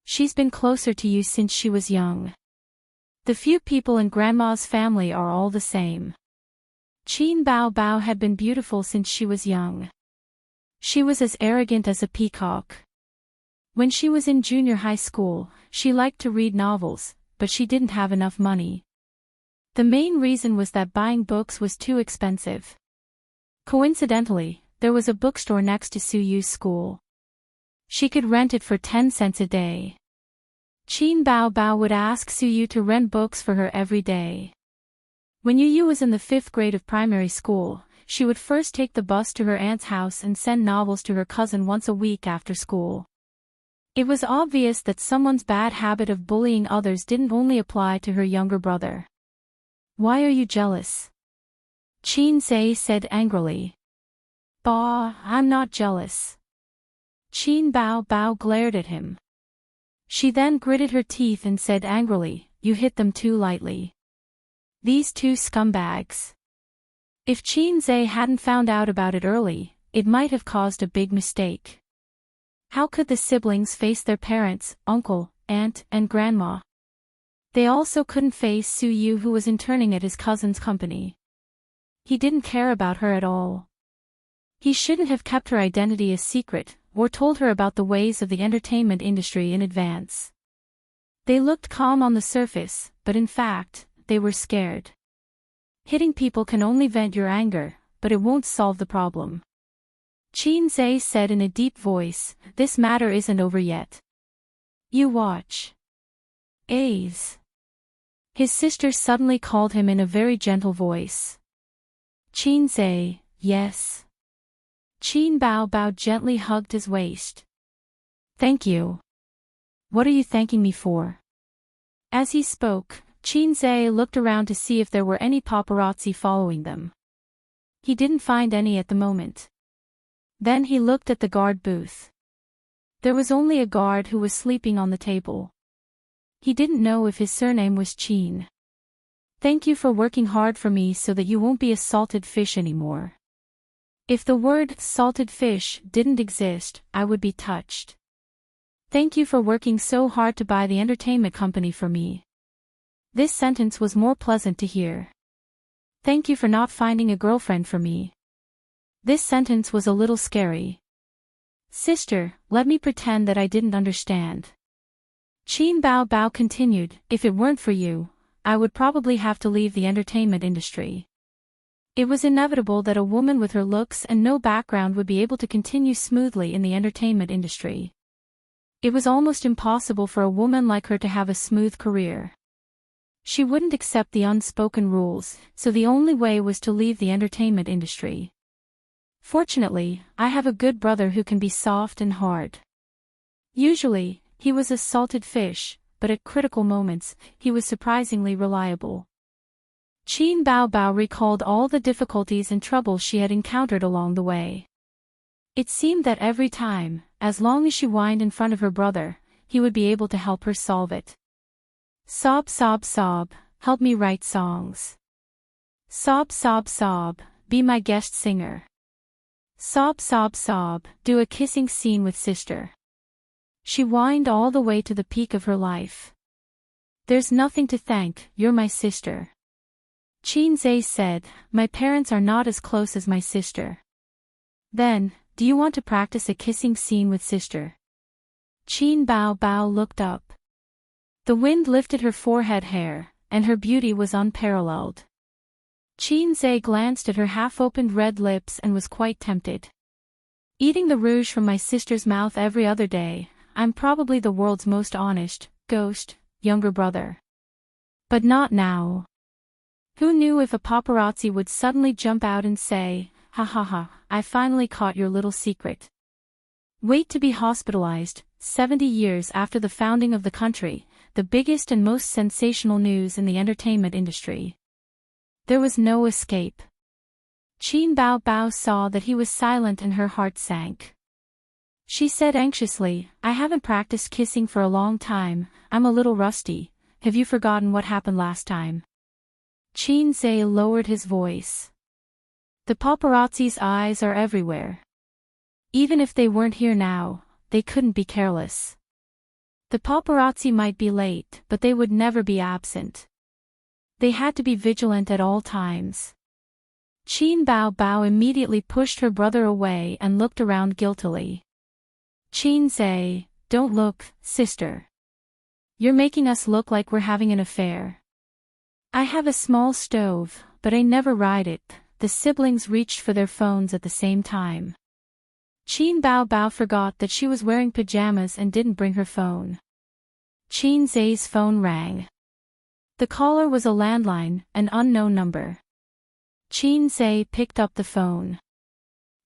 She's been closer to you since she was young. The few people in Grandma's family are all the same. Qin Bao Bao had been beautiful since she was young. She was as arrogant as a peacock. When she was in junior high school, she liked to read novels, but she didn't have enough money. The main reason was that buying books was too expensive. Coincidentally, there was a bookstore next to Suyu's school. She could rent it for 10 cents a day. Qin Bao Bao would ask Suyu to rent books for her every day. When Yu was in the 5th grade of primary school, she would first take the bus to her aunt's house and send novels to her cousin once a week after school. It was obvious that someone's bad habit of bullying others didn't only apply to her younger brother. Why are you jealous? Qin Zhe said angrily. Bah, I'm not jealous. Qin Bao Bao glared at him. She then gritted her teeth and said angrily, you hit them too lightly. These two scumbags. If Qin Zhe hadn't found out about it early, it might have caused a big mistake. How could the siblings face their parents, uncle, aunt, and grandma? They also couldn't face Suyu, who was interning at his cousin's company. He didn't care about her at all. He shouldn't have kept her identity a secret, or told her about the ways of the entertainment industry in advance. They looked calm on the surface, but in fact, they were scared. Hitting people can only vent your anger, but it won't solve the problem. Qin Zhe said in a deep voice, this matter isn't over yet. You watch. A's. His sister suddenly called him in a very gentle voice. Qin Zhe, yes. Qin Bao Bao gently hugged his waist. Thank you. What are you thanking me for? As he spoke, Qin Zhe looked around to see if there were any paparazzi following them. He didn't find any at the moment. Then he looked at the guard booth. There was only a guard who was sleeping on the table. He didn't know if his surname was Qin. Thank you for working hard for me so that you won't be a salted fish anymore. If the word salted fish didn't exist, I would be touched. Thank you for working so hard to buy the entertainment company for me. This sentence was more pleasant to hear. Thank you for not finding a girlfriend for me. This sentence was a little scary. Sister, let me pretend that I didn't understand. Qin Bao continued, if it weren't for you, I would probably have to leave the entertainment industry. It was inevitable that a woman with her looks and no background would be able to continue smoothly in the entertainment industry. It was almost impossible for a woman like her to have a smooth career. She wouldn't accept the unspoken rules, so the only way was to leave the entertainment industry. Fortunately, I have a good brother who can be soft and hard. Usually, he was a salted fish, but at critical moments, he was surprisingly reliable. Qin Bao recalled all the difficulties and troubles she had encountered along the way. It seemed that every time, as long as she whined in front of her brother, he would be able to help her solve it. Sob, sob, sob, help me write songs. Sob, sob, sob, be my guest singer. Sob, sob, sob, do a kissing scene with sister. She whined all the way to the peak of her life. There's nothing to thank, you're my sister. Qin Zhe said, my parents are not as close as my sister. Then, do you want to practice a kissing scene with sister? Qin Bao looked up. The wind lifted her forehead hair, and her beauty was unparalleled. Qin Zhe glanced at her half-opened red lips and was quite tempted. Eating the rouge from my sister's mouth every other day, I'm probably the world's most honest, ghost, younger brother. But not now. Who knew if a paparazzi would suddenly jump out and say, ha ha ha, I finally caught your little secret. Wait to be hospitalized, 70 years after the founding of the country, the biggest and most sensational news in the entertainment industry. There was no escape. Qin Bao saw that he was silent and her heart sank. She said anxiously, I haven't practiced kissing for a long time, I'm a little rusty, have you forgotten what happened last time? Qin Zhe lowered his voice. The paparazzi's eyes are everywhere. Even if they weren't here now, they couldn't be careless. The paparazzi might be late, but they would never be absent. They had to be vigilant at all times. Qin Bao immediately pushed her brother away and looked around guiltily. Qin Zhe, don't look, sister. You're making us look like we're having an affair. I have a small stove, but I never ride it. The siblings reached for their phones at the same time. Qin Bao forgot that she was wearing pajamas and didn't bring her phone. Qin Zhe's phone rang. The caller was a landline, an unknown number. Qin Zhe picked up the phone.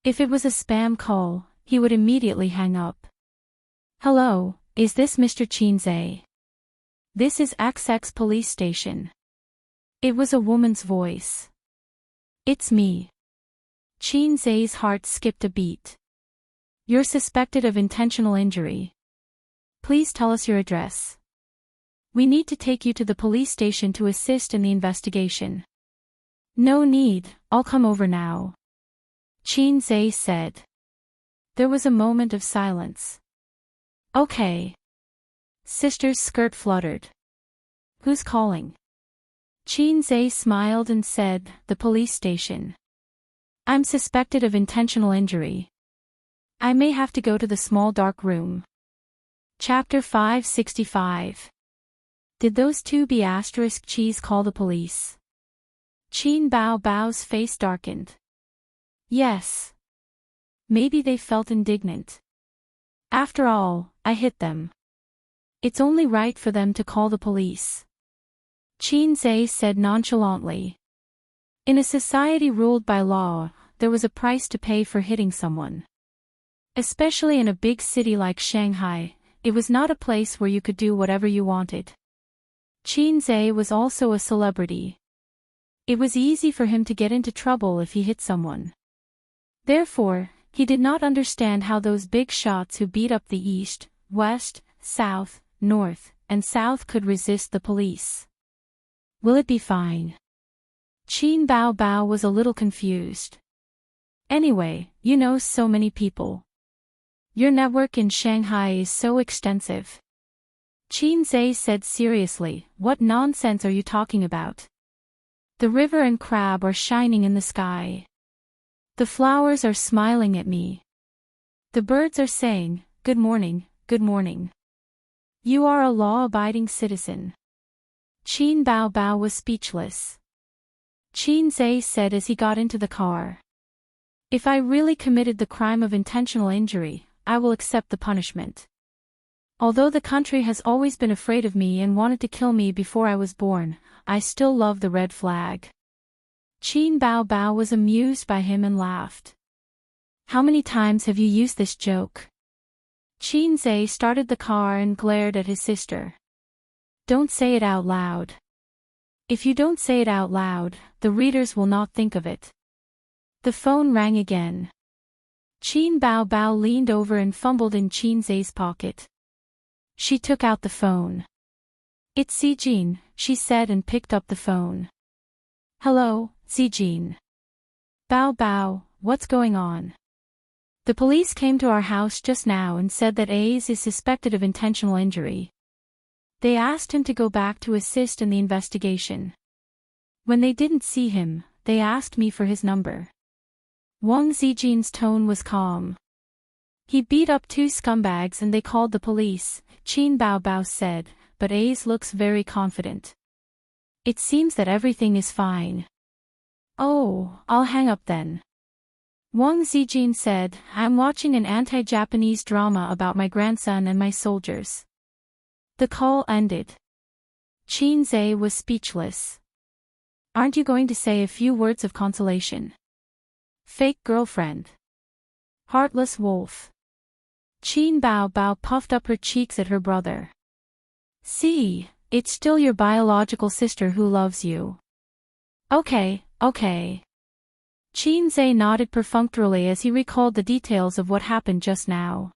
If it was a spam call, he would immediately hang up. Hello, is this Mr. Qin Zhe? This is XX police station. It was a woman's voice. It's me. Qin Zhe's heart skipped a beat. You're suspected of intentional injury. Please tell us your address. We need to take you to the police station to assist in the investigation. No need, I'll come over now. Qin Zhe said. There was a moment of silence. Okay. Sister's skirt fluttered. Who's calling? Qin Zhe smiled and said, the police station. I'm suspected of intentional injury. I may have to go to the small dark room. Chapter 565. Did those two cheese call the police? Qin Bao's face darkened. Yes. Maybe they felt indignant. After all, I hit them. It's only right for them to call the police. Qin Zhe said nonchalantly. In a society ruled by law, there was a price to pay for hitting someone. Especially in a big city like Shanghai, it was not a place where you could do whatever you wanted. Qin Zhe was also a celebrity. It was easy for him to get into trouble if he hit someone. Therefore, he did not understand how those big shots who beat up the east, west, south, north, and south could resist the police. Will it be fine? Qin Bao Bao was a little confused. Anyway, you know so many people. Your network in Shanghai is so extensive. Qin Zhe said seriously, what nonsense are you talking about? The river and crab are shining in the sky. The flowers are smiling at me. The birds are saying, good morning, good morning. You are a law-abiding citizen. Qin Bao Bao was speechless. Qin Zhe said as he got into the car. If I really committed the crime of intentional injury, I will accept the punishment. Although the country has always been afraid of me and wanted to kill me before I was born, I still love the red flag. Qin Bao Bao was amused by him and laughed. How many times have you used this joke? Qin Zhe started the car and glared at his sister. Don't say it out loud. If you don't say it out loud, the readers will not think of it. The phone rang again. Qin Bao Bao leaned over and fumbled in Qin Zhe's pocket. She took out the phone. It's Zijin, she said and picked up the phone. Hello, Zijin. Bao Bao, what's going on? The police came to our house just now and said that Ace is suspected of intentional injury. They asked him to go back to assist in the investigation. When they didn't see him, they asked me for his number. Wang Zijin's tone was calm. He beat up two scumbags and they called the police, Qin Bao Bao said, but Ace looks very confident. It seems that everything is fine. Oh, I'll hang up then. Wang Zijin said, I'm watching an anti-Japanese drama about my grandson and my soldiers. The call ended. Qin Zhe was speechless. Aren't you going to say a few words of consolation? Fake girlfriend. Heartless wolf. Qin Bao Bao puffed up her cheeks at her brother. See, it's still your biological sister who loves you. Okay. Qin Zhe nodded perfunctorily as he recalled the details of what happened just now.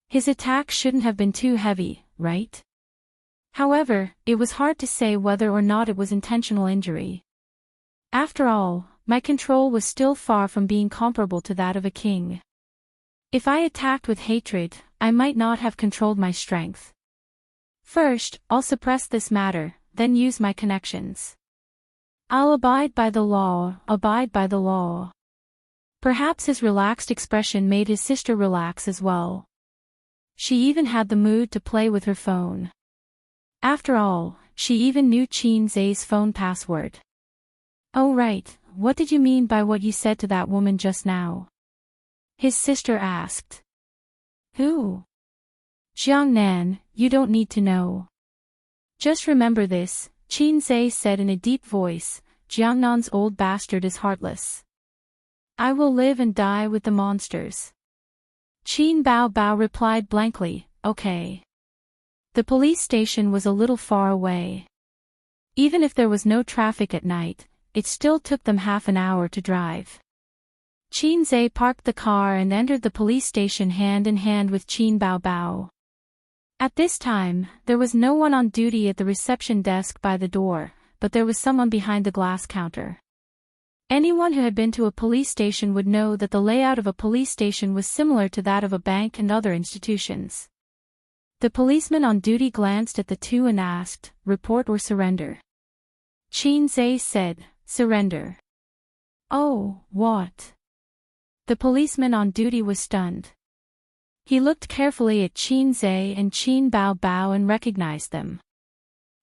His attack shouldn't have been too heavy, right? However, it was hard to say whether or not it was intentional injury. After all, my control was still far from being comparable to that of a king. If I attacked with hatred, I might not have controlled my strength. First, I'll suppress this matter, then use my connections. I'll abide by the law, abide by the law. Perhaps his relaxed expression made his sister relax as well. She even had the mood to play with her phone. After all, she even knew Qin Zhe's phone password. Oh right, what did you mean by what you said to that woman just now? His sister asked. Who? Jiangnan, you don't need to know. Just remember this, Qin Zhe said in a deep voice, Jiangnan's old bastard is heartless. I will live and die with the monsters. Qin Bao Bao replied blankly, okay. The police station was a little far away. Even if there was no traffic at night, it still took them half an hour to drive. Qin Zhe parked the car and entered the police station hand in hand with Qin Bao Bao. At this time, there was no one on duty at the reception desk by the door, but there was someone behind the glass counter. Anyone who had been to a police station would know that the layout of a police station was similar to that of a bank and other institutions. The policeman on duty glanced at the two and asked, report or surrender? Qin Zhe said, surrender. Oh, what? The policeman on duty was stunned. He looked carefully at Qin Zhe and Qin Bao Bao and recognized them.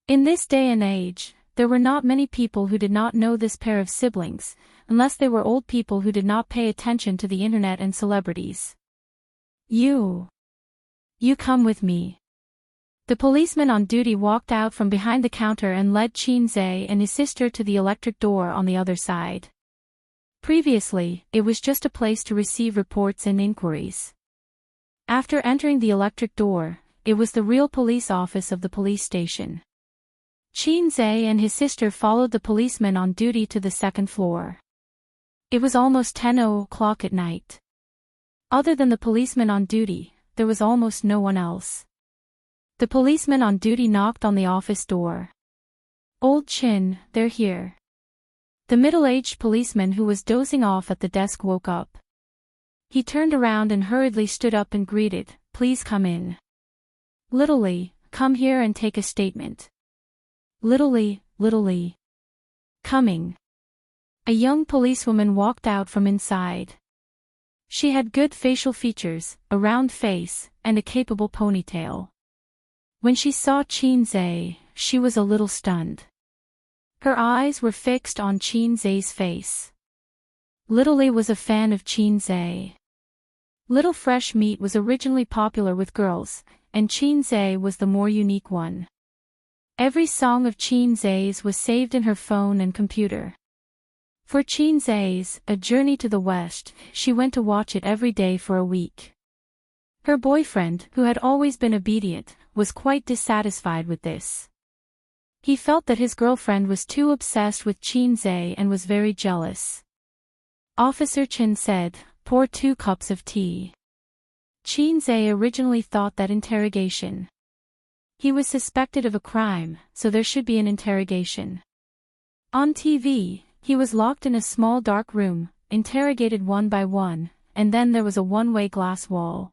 In this day and age, there were not many people who did not know this pair of siblings, unless they were old people who did not pay attention to the internet and celebrities. You come with me. The policeman on duty walked out from behind the counter and led Qin Zhe and his sister to the electric door on the other side. Previously, it was just a place to receive reports and inquiries. After entering the electric door, it was the real police office of the police station. Qin Zhe and his sister followed the policeman on duty to the second floor. It was almost 10 o'clock at night. Other than the policeman on duty, there was almost no one else. The policeman on duty knocked on the office door. "Old Qin, they're here." The middle-aged policeman who was dozing off at the desk woke up. He turned around and hurriedly stood up and greeted, "Please come in." "Little Li, come here and take a statement." "Little Li. Coming." A young policewoman walked out from inside. She had good facial features, a round face, and a capable ponytail. When she saw Qin Zhe, she was a little stunned. Her eyes were fixed on Qin Zhe's face. Little Li was a fan of Qin Zhe. Little fresh meat was originally popular with girls, and Qin Zhe was the more unique one. Every song of Qin Zhe's was saved in her phone and computer. For Qin Zhe's A Journey to the West, she went to watch it every day for a week. Her boyfriend, who had always been obedient, was quite dissatisfied with this. He felt that his girlfriend was too obsessed with Qin Zhe and was very jealous. Officer Chen said, "Pour 2 cups of tea." Qin Zhe originally thought that interrogation. He was suspected of a crime, so there should be an interrogation. On TV, he was locked in a small dark room, interrogated one by one, and then there was a one-way glass wall.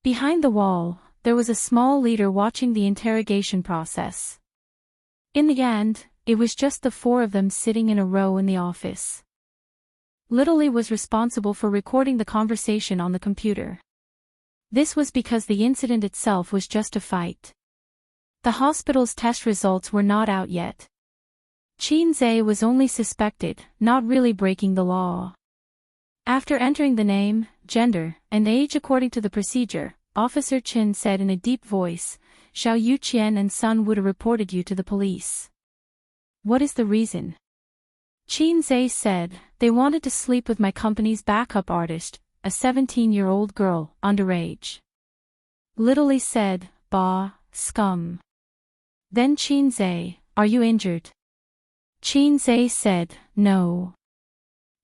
Behind the wall, there was a small leader watching the interrogation process. In the end, it was just the 4 of them sitting in a row in the office. Little Li was responsible for recording the conversation on the computer. This was because the incident itself was just a fight. The hospital's test results were not out yet. Qin Zhe was only suspected, not really breaking the law. After entering the name, gender, and age according to the procedure, Officer Chen said in a deep voice, "Xiao Yuqian and Sun would have reported you to the police." "What is the reason?" Qin Zhe said, "They wanted to sleep with my company's backup artist, a 17-year-old girl, underage." Little Li said, "Bah, scum." Then Qin Zhe, "Are you injured?" Qin Zhe said, "No."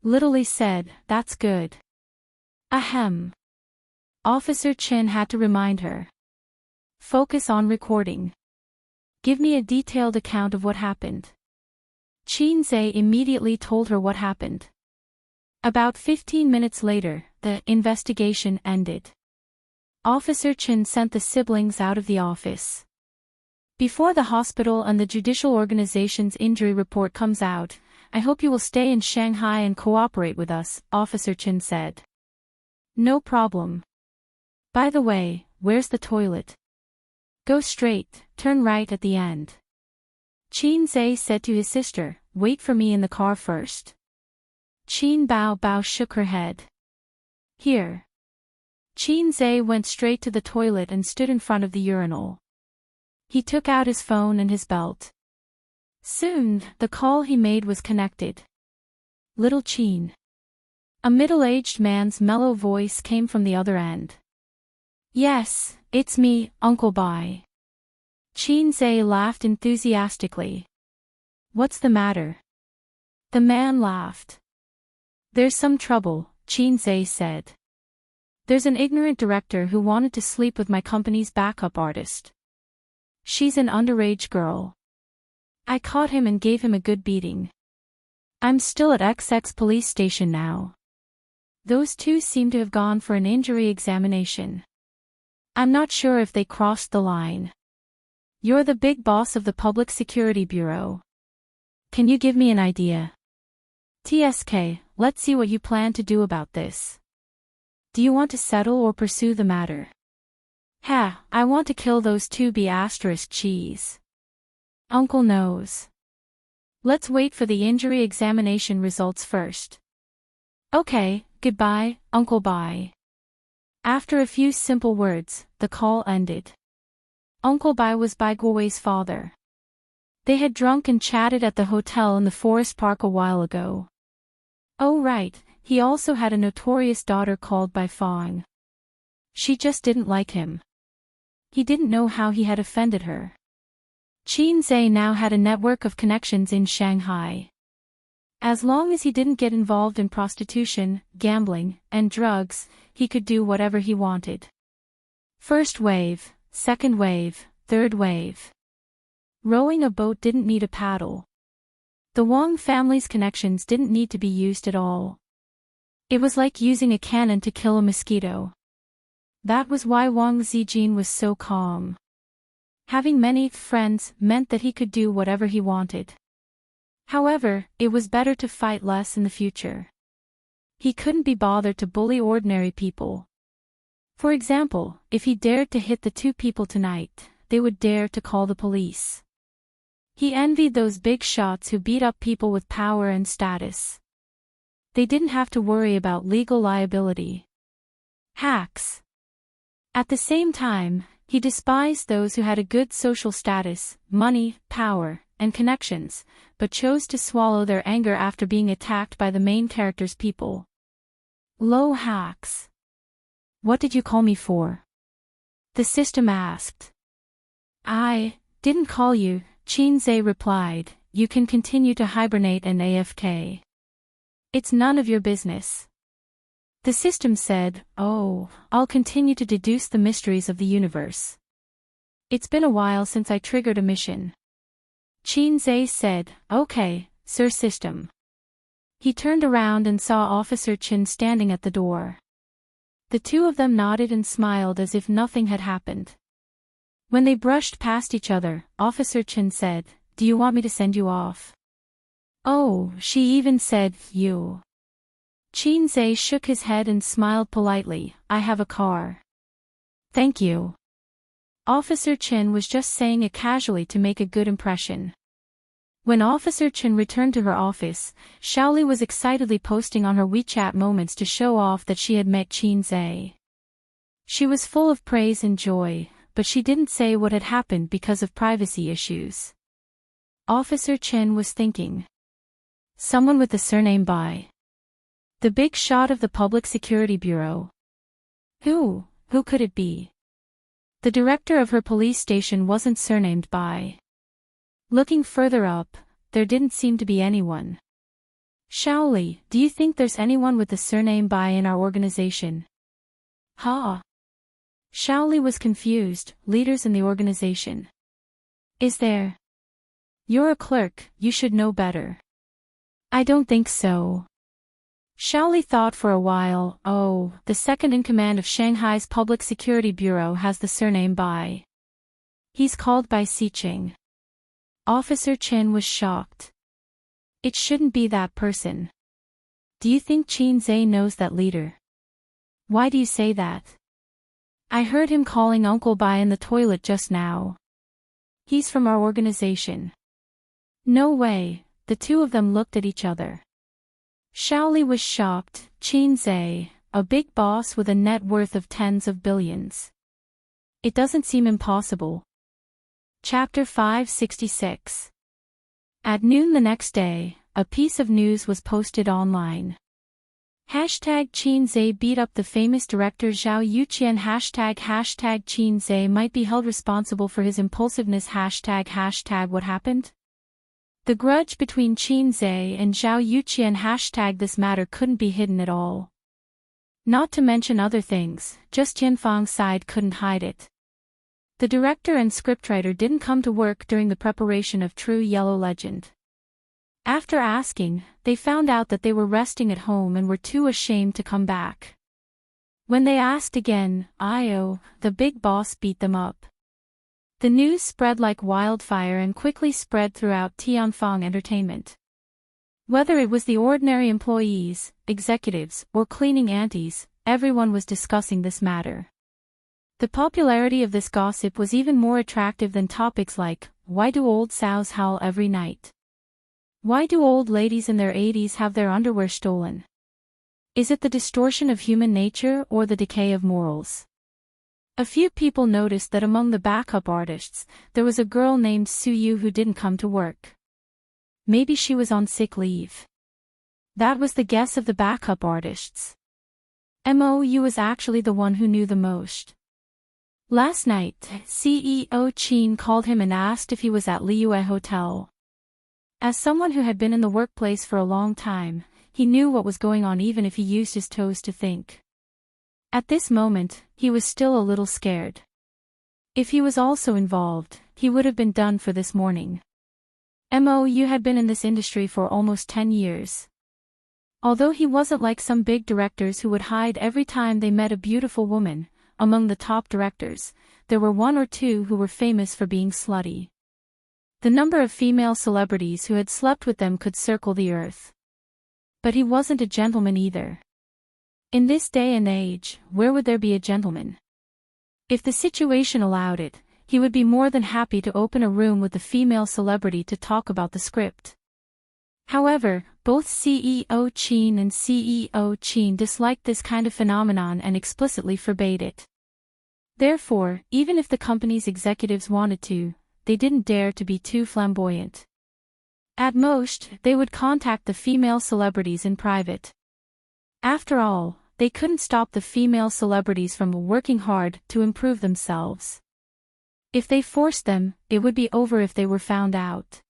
Little Li said, "That's good." Ahem. Officer Chen had to remind her. "Focus on recording. Give me a detailed account of what happened." Qin Zhe immediately told her what happened. About 15 minutes later, the investigation ended. Officer Chen sent the siblings out of the office. "Before the hospital and the judicial organization's injury report comes out, I hope you will stay in Shanghai and cooperate with us," Officer Chen said. "No problem. By the way, where's the toilet?" "Go straight, turn right at the end." Qin Zhe said to his sister, "Wait for me in the car first." Qin Bao shook her head. "Here." Qin Zhe went straight to the toilet and stood in front of the urinal. He took out his phone and his belt. Soon, the call he made was connected. "Little Qin." A middle-aged man's mellow voice came from the other end. "Yes, it's me, Uncle Bai." Qin Zhe laughed enthusiastically. "What's the matter?" The man laughed. "There's some trouble," Qin Zhe said. "There's an ignorant director who wanted to sleep with my company's backup artist. She's an underage girl. I caught him and gave him a good beating. I'm still at XX police station now. Those 2 seem to have gone for an injury examination. I'm not sure if they crossed the line. You're the big boss of the Public Security Bureau. Can you give me an idea? TSK, let's see what you plan to do about this. Do you want to settle or pursue the matter?" "Ha, I want to kill those 2 cheese. Uncle knows. Let's wait for the injury examination results first." "Okay, goodbye, Uncle Bai." After a few simple words, the call ended. Uncle Bai was Bai Guowei's father. They had drunk and chatted at the hotel in the forest park a while ago. Oh right, he also had a notorious daughter called Bai Fang. She just didn't like him. He didn't know how he had offended her. Qin Zhe now had a network of connections in Shanghai. As long as he didn't get involved in prostitution, gambling, and drugs, he could do whatever he wanted. First wave, second wave, third wave. Rowing a boat didn't need a paddle. The Wang family's connections didn't need to be used at all. It was like using a cannon to kill a mosquito. That was why Wang Zijin was so calm. Having many friends meant that he could do whatever he wanted. However, it was better to fight less in the future. He couldn't be bothered to bully ordinary people. For example, if he dared to hit the two people tonight, they would dare to call the police. He envied those big shots who beat up people with power and status. They didn't have to worry about legal liability. Hacks. At the same time, he despised those who had a good social status, money, power, and connections, but chose to swallow their anger after being attacked by the main character's people. Low hacks. What did you call me for? The system asked. I didn't call you, Qin Zhe replied. You can continue to hibernate and AFK. It's none of your business. The system said, oh, I'll continue to deduce the mysteries of the universe. It's been a while since I triggered a mission. Qin Zhe said, okay, Sir System. He turned around and saw Officer Chen standing at the door. The two of them nodded and smiled as if nothing had happened. When they brushed past each other, Officer Chen said, do you want me to send you off? Oh, she even said, you. Qin Zhe shook his head and smiled politely, I have a car. Thank you. Officer Chen was just saying it casually to make a good impression. When Officer Chen returned to her office, Shaoli was excitedly posting on her WeChat moments to show off that she had met Qin Zhe. She was full of praise and joy, but she didn't say what had happened because of privacy issues. Officer Chen was thinking. Someone with the surname Bai. The big shot of the Public Security Bureau. Who could it be? The director of her police station wasn't surnamed Bai. Looking further up, there didn't seem to be anyone. Shaoli, do you think there's anyone with the surname Bai in our organization? Ha! Shaoli was confused, leaders in the organization. Is there? You're a clerk, you should know better. I don't think so. Shaoli thought for a while, oh, the second in command of Shanghai's Public Security Bureau has the surname Bai. He's called Bai Siqing. Officer Chen was shocked. It shouldn't be that person. Do you think Qin Zhe knows that leader? Why do you say that? I heard him calling Uncle Bai in the toilet just now. He's from our organization. No way, the two of them looked at each other. Shaoli was shocked, Qin Zhe, a big boss with a net worth of tens of billions. It doesn't seem impossible. Chapter 566. At noon the next day, a piece of news was posted online. Hashtag Qin Zhe beat up the famous director Zhao Yuqian. Hashtag Qin Zhe might be held responsible for his impulsiveness. Hashtag what happened? The grudge between Qin Zhe and Zhao Yuqian. Hashtag this matter couldn't be hidden at all. Not to mention other things, just Tianfang's side couldn't hide it. The director and scriptwriter didn't come to work during the preparation of True Yellow Legend. After asking, they found out that they were resting at home and were too ashamed to come back. When they asked again, the big boss beat them up. The news spread like wildfire and quickly spread throughout Tianfang Entertainment. Whether it was the ordinary employees, executives, or cleaning aunties, everyone was discussing this matter. The popularity of this gossip was even more attractive than topics like, why do old sows howl every night? Why do old ladies in their 80s have their underwear stolen? Is it the distortion of human nature or the decay of morals? A few people noticed that among the backup artists, there was a girl named Su Yu who didn't come to work. Maybe she was on sick leave. That was the guess of the backup artists. Mo Yu was actually the one who knew the most. Last night, CEO Qin called him and asked if he was at Liyue Hotel. As someone who had been in the workplace for a long time, he knew what was going on even if he used his toes to think. At this moment, he was still a little scared. If he was also involved, he would have been done for this morning. Mo had been in this industry for almost 10 years. Although he wasn't like some big directors who would hide every time they met a beautiful woman, among the top directors, there were one or two who were famous for being slutty. The number of female celebrities who had slept with them could circle the earth. But he wasn't a gentleman either. In this day and age, where would there be a gentleman? If the situation allowed it, he would be more than happy to open a room with the female celebrity to talk about the script. However, both CEO Qin and CEO Qin disliked this kind of phenomenon and explicitly forbade it. Therefore, even if the company's executives wanted to, they didn't dare to be too flamboyant. At most, they would contact the female celebrities in private. After all, they couldn't stop the female celebrities from working hard to improve themselves. If they forced them, it would be over if they were found out.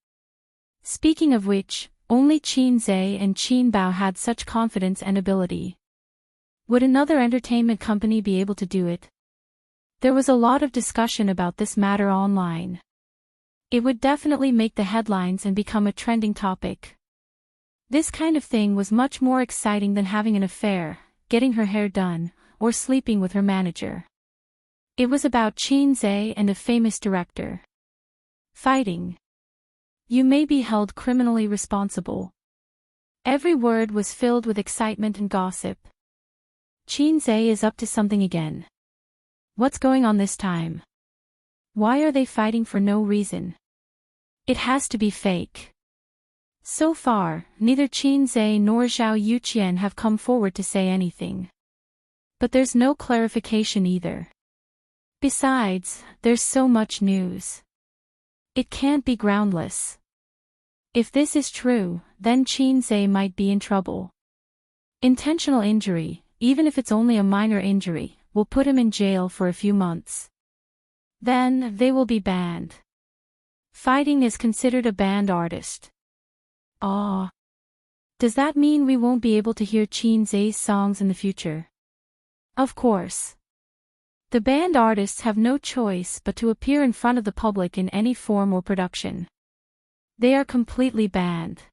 Speaking of which, only Qin Zhe and Qin Bao had such confidence and ability. Would another entertainment company be able to do it? There was a lot of discussion about this matter online. It would definitely make the headlines and become a trending topic. This kind of thing was much more exciting than having an affair, getting her hair done, or sleeping with her manager. It was about Qin Zhe and a famous director. Fighting. You may be held criminally responsible. Every word was filled with excitement and gossip. Qin Zhe is up to something again. What's going on this time? Why are they fighting for no reason? It has to be fake. So far, neither Qin Zhe nor Zhao Yuqian have come forward to say anything. But there's no clarification either. Besides, there's so much news. It can't be groundless. If this is true, then Qin Zhe might be in trouble. Intentional injury, even if it's only a minor injury, will put him in jail for a few months. Then, they will be banned. Fighting is considered a banned artist. Ah. Does that mean we won't be able to hear Qin Zhe's songs in the future? Of course. The banned artists have no choice but to appear in front of the public in any form or production. They are completely banned.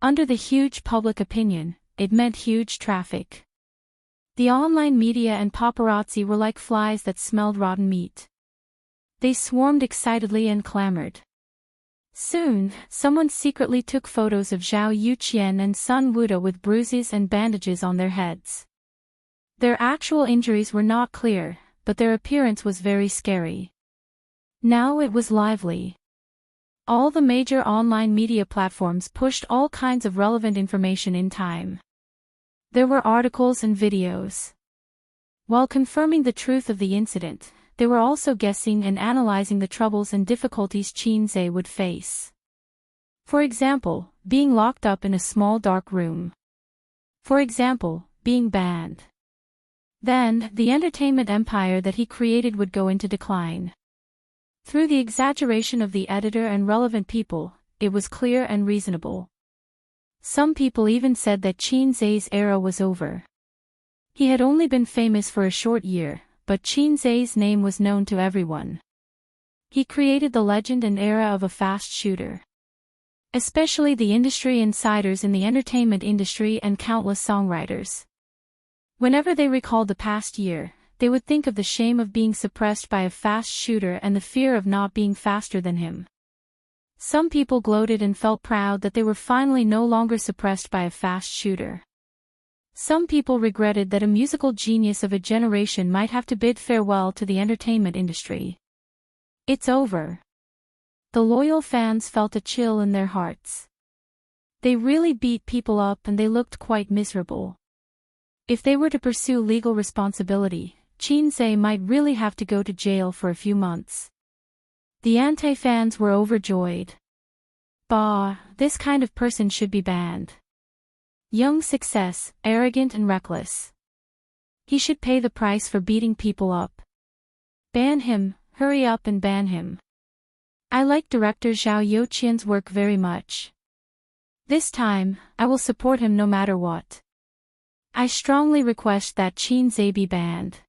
Under the huge public opinion, it meant huge traffic. The online media and paparazzi were like flies that smelled rotten meat. They swarmed excitedly and clamored. Soon, someone secretly took photos of Zhao Yuqian and Sun Wuda with bruises and bandages on their heads. Their actual injuries were not clear, but their appearance was very scary. Now it was lively. All the major online media platforms pushed all kinds of relevant information in time. There were articles and videos. While confirming the truth of the incident, they were also guessing and analyzing the troubles and difficulties Qin Zhe would face. For example, being locked up in a small dark room. For example, being banned. Then, the entertainment empire that he created would go into decline. Through the exaggeration of the editor and relevant people, it was clear and reasonable. Some people even said that Qin Zhe's era was over. He had only been famous for a short year, but Qin Zhe's name was known to everyone. He created the legend and era of a fast shooter. Especially the industry insiders in the entertainment industry and countless songwriters. Whenever they recalled the past year, they would think of the shame of being suppressed by a fast shooter and the fear of not being faster than him. Some people gloated and felt proud that they were finally no longer suppressed by a fast shooter. Some people regretted that a musical genius of a generation might have to bid farewell to the entertainment industry. It's over. The loyal fans felt a chill in their hearts. They really beat people up and they looked quite miserable. If they were to pursue legal responsibility, Qin Zhe might really have to go to jail for a few months. The anti-fans were overjoyed. Bah, this kind of person should be banned. Young success, arrogant and reckless. He should pay the price for beating people up. Ban him, hurry up and ban him. I like director Zhao Youqian's work very much. This time, I will support him no matter what. I strongly request that Qin Zhe be banned.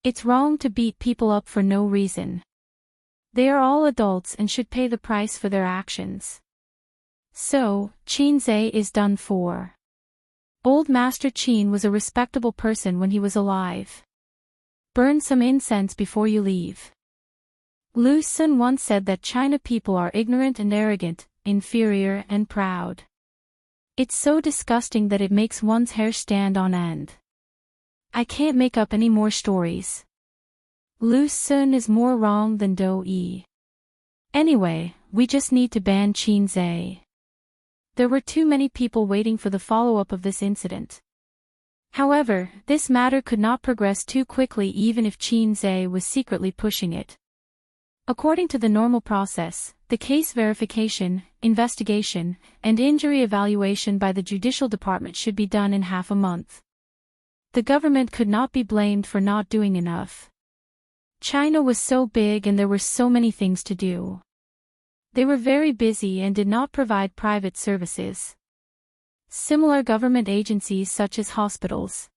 It's wrong to beat people up for no reason. They are all adults and should pay the price for their actions. So, Qin Zhe is done for. Old Master Qin was a respectable person when he was alive. Burn some incense before you leave. Lu Xun once said that China people are ignorant and arrogant, inferior and proud. It's so disgusting that it makes one's hair stand on end. I can't make up any more stories. Lu Xun is more wrong than Do Yi. Anyway, we just need to ban Qin Zhe. There were too many people waiting for the follow-up of this incident. However, this matter could not progress too quickly even if Qin Zhe was secretly pushing it. According to the normal process, the case verification, investigation, and injury evaluation by the judicial department should be done in half a month. The government could not be blamed for not doing enough. China was so big and there were so many things to do. They were very busy and did not provide private services. Similar government agencies such as hospitals.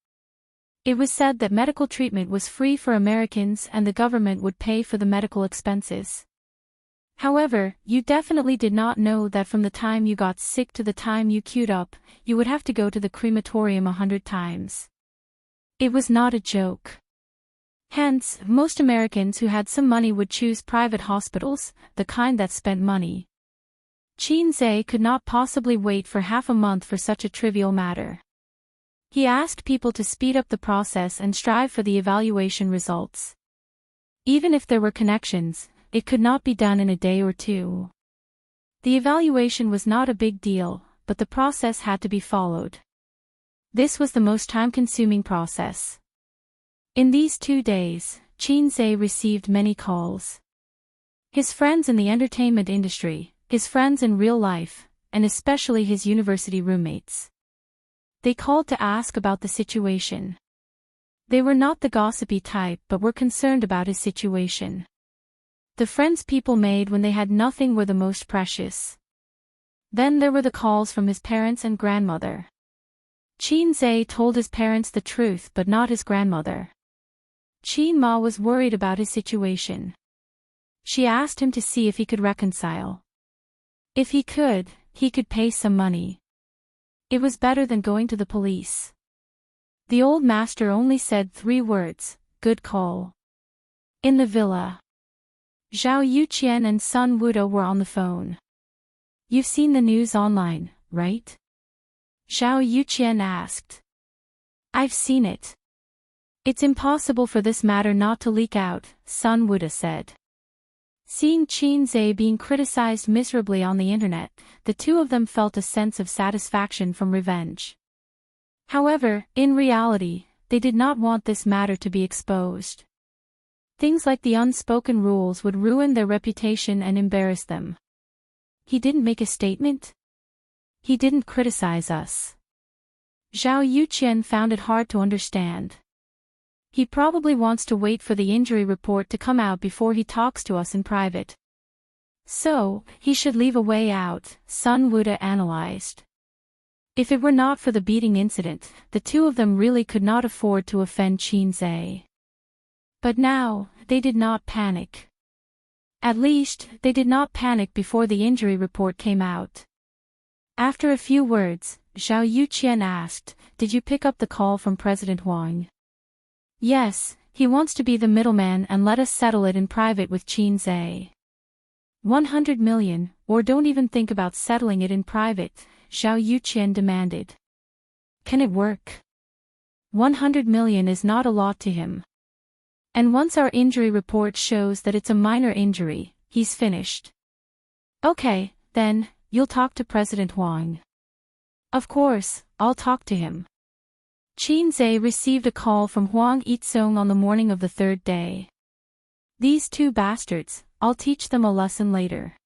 It was said that medical treatment was free for Americans and the government would pay for the medical expenses. However, you definitely did not know that from the time you got sick to the time you queued up, you would have to go to the crematorium 100 times. It was not a joke. Hence, most Americans who had some money would choose private hospitals, the kind that spent money. Qin Zhe could not possibly wait for half a month for such a trivial matter. He asked people to speed up the process and strive for the evaluation results. Even if there were connections, it could not be done in a day or two. The evaluation was not a big deal, but the process had to be followed. This was the most time-consuming process. In these 2 days, Qin Zhe received many calls. His friends in the entertainment industry, his friends in real life, and especially his university roommates. They called to ask about the situation. They were not the gossipy type but were concerned about his situation. The friends people made when they had nothing were the most precious. Then there were the calls from his parents and grandmother. Qin Zhe told his parents the truth but not his grandmother. Qin Ma was worried about his situation. She asked him to see if he could reconcile. If he could pay some money. It was better than going to the police. The old master only said 3 words, "Good call." In the villa, Zhao Youqian and Sun Wuda were on the phone. "You've seen the news online, right?" Zhao Youqian asked. "I've seen it. It's impossible for this matter not to leak out," Sun Wuda said. Seeing Qin Zhe being criticized miserably on the internet, the two of them felt a sense of satisfaction from revenge. However, in reality, they did not want this matter to be exposed. Things like the unspoken rules would ruin their reputation and embarrass them. "He didn't make a statement? He didn't criticize us." Zhao Youqian found it hard to understand. "He probably wants to wait for the injury report to come out before he talks to us in private. So, he should leave a way out," Sun Wuda analyzed. If it were not for the beating incident, the two of them really could not afford to offend Qin Zhe. But now, they did not panic. At least, they did not panic before the injury report came out. After a few words, Zhao Youqian asked, "Did you pick up the call from President Huang?" "Yes, he wants to be the middleman and let us settle it in private with Qin Zhe." 100 million, or don't even think about settling it in private, Zhao Youqian demanded. Can it work? 100 million is not a lot to him. And once our injury report shows that it's a minor injury, he's finished. Okay, then, you'll talk to President Huang. Of course, I'll talk to him. Qin Zhe received a call from Huang Yitsong on the morning of the 3rd day. "These 2 bastards, I'll teach them a lesson later."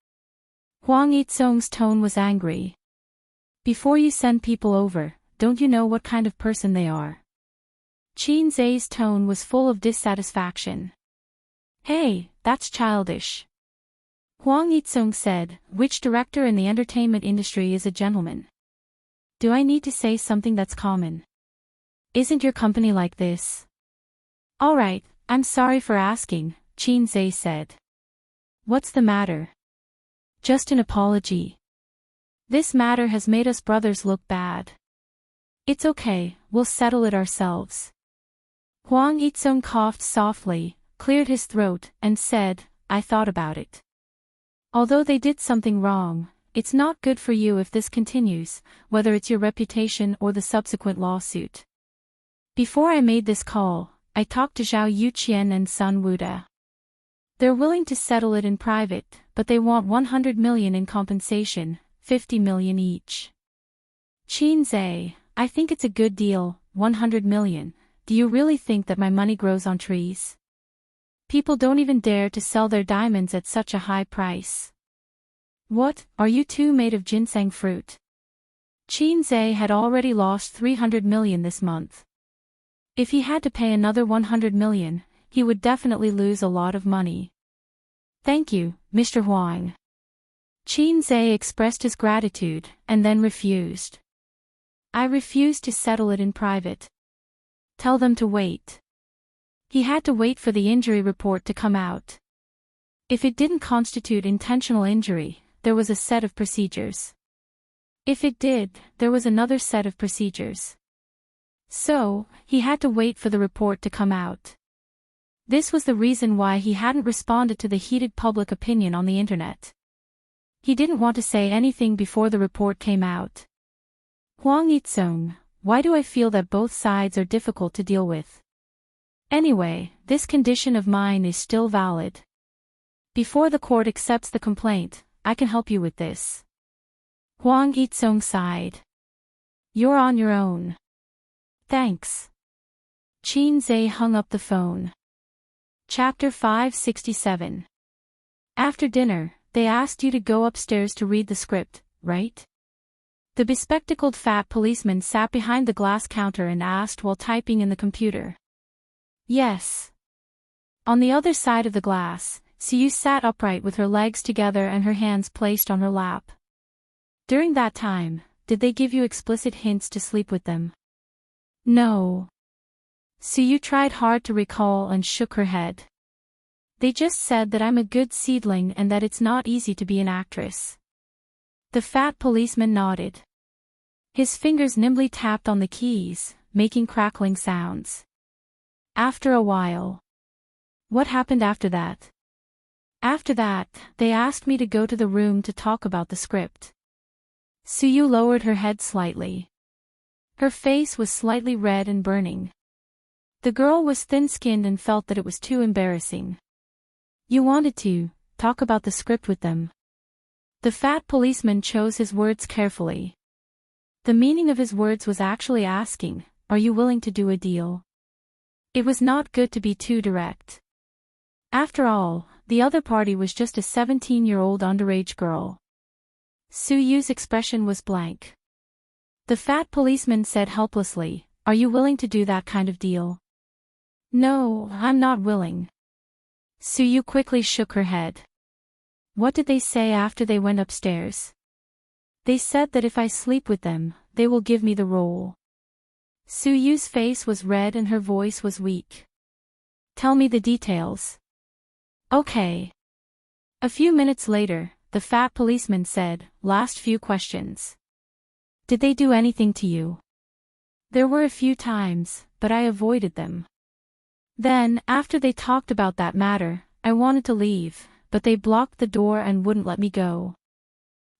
Huang Yitsong's tone was angry. "Before you send people over, don't you know what kind of person they are?" Qin Zhe's tone was full of dissatisfaction. Hey, that's childish. Huang Yitsung said, which director in the entertainment industry is a gentleman? Do I need to say something that's common? Isn't your company like this? Alright, I'm sorry for asking, Qin Zhe said. What's the matter? Just an apology. This matter has made us brothers look bad. It's okay, we'll settle it ourselves. Huang Yitsung coughed softly, cleared his throat, and said, I thought about it. Although they did something wrong, it's not good for you if this continues, whether it's your reputation or the subsequent lawsuit. Before I made this call, I talked to Zhao Yuqian and Sun Wuda. They're willing to settle it in private, but they want 100 million in compensation, 50 million each. Qin Zhe, I think it's a good deal, 100 million. Do you really think that my money grows on trees? People don't even dare to sell their diamonds at such a high price. What, are you two made of ginseng fruit? Qin Zhe had already lost 300 million this month. If he had to pay another 100 million, he would definitely lose a lot of money. Thank you, Mr. Huang. Qin Zhe expressed his gratitude, and then refused. I refuse to settle it in private. Tell them to wait. He had to wait for the injury report to come out. If it didn't constitute intentional injury, there was a set of procedures. If it did, there was another set of procedures. So, he had to wait for the report to come out. This was the reason why he hadn't responded to the heated public opinion on the internet. He didn't want to say anything before the report came out. Huang Yitsung, why do I feel that both sides are difficult to deal with? Anyway, this condition of mine is still valid. Before the court accepts the complaint, I can help you with this. Huang Yitsung sighed. You're on your own. Thanks. Qin Zhe hung up the phone. Chapter 567. After dinner, they asked you to go upstairs to read the script, right? The bespectacled fat policeman sat behind the glass counter and asked while typing in the computer. Yes. On the other side of the glass, Siyu sat upright with her legs together and her hands placed on her lap. During that time, did they give you explicit hints to sleep with them? No. Siyu tried hard to recall and shook her head. They just said that I'm a good seedling and that it's not easy to be an actress. The fat policeman nodded. His fingers nimbly tapped on the keys, making crackling sounds. After a while. What happened after that? After that, they asked me to go to the room to talk about the script. Siyu lowered her head slightly. Her face was slightly red and burning. The girl was thin-skinned and felt that it was too embarrassing. You wanted to talk about the script with them. The fat policeman chose his words carefully. The meaning of his words was actually asking, are you willing to do a deal? It was not good to be too direct. After all, the other party was just a 17-year-old underage girl. Suyu's expression was blank. The fat policeman said helplessly, are you willing to do that kind of deal? No, I'm not willing. Suyu quickly shook her head. What did they say after they went upstairs? They said that if I sleep with them, they will give me the role. Suyu's face was red and her voice was weak. Tell me the details. Okay. A few minutes later, the fat policeman said, last few questions. Did they do anything to you? There were a few times, but I avoided them. Then, after they talked about that matter, I wanted to leave, but they blocked the door and wouldn't let me go.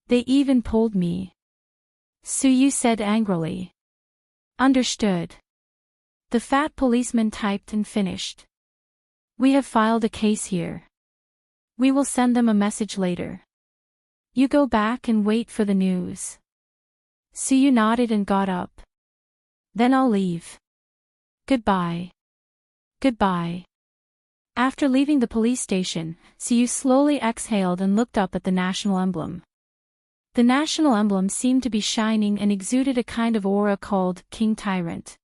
They even pulled me. Suyu said angrily. Understood. The fat policeman typed and finished. We have filed a case here. We will send them a message later. You go back and wait for the news. Suyu nodded and got up. Then I'll leave. Goodbye. Goodbye. After leaving the police station, Suyu slowly exhaled and looked up at the national emblem. The national emblem seemed to be shining and exuded a kind of aura called King Tyrant.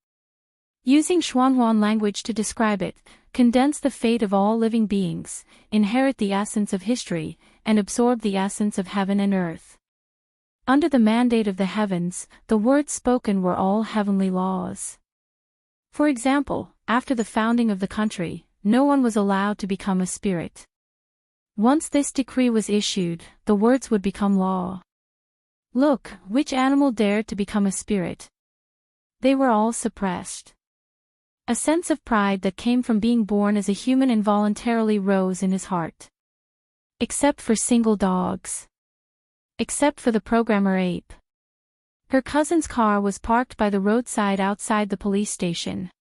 Using Xuanhuan language to describe it, condense the fate of all living beings, inherit the essence of history, and absorb the essence of heaven and earth. Under the mandate of the heavens, the words spoken were all heavenly laws. For example, after the founding of the country, no one was allowed to become a spirit. Once this decree was issued, the words would become law. Look, which animal dared to become a spirit? They were all suppressed. A sense of pride that came from being born as a human involuntarily rose in his heart. Except for single dogs. Except for the programmer ape. Her cousin's car was parked by the roadside outside the police station.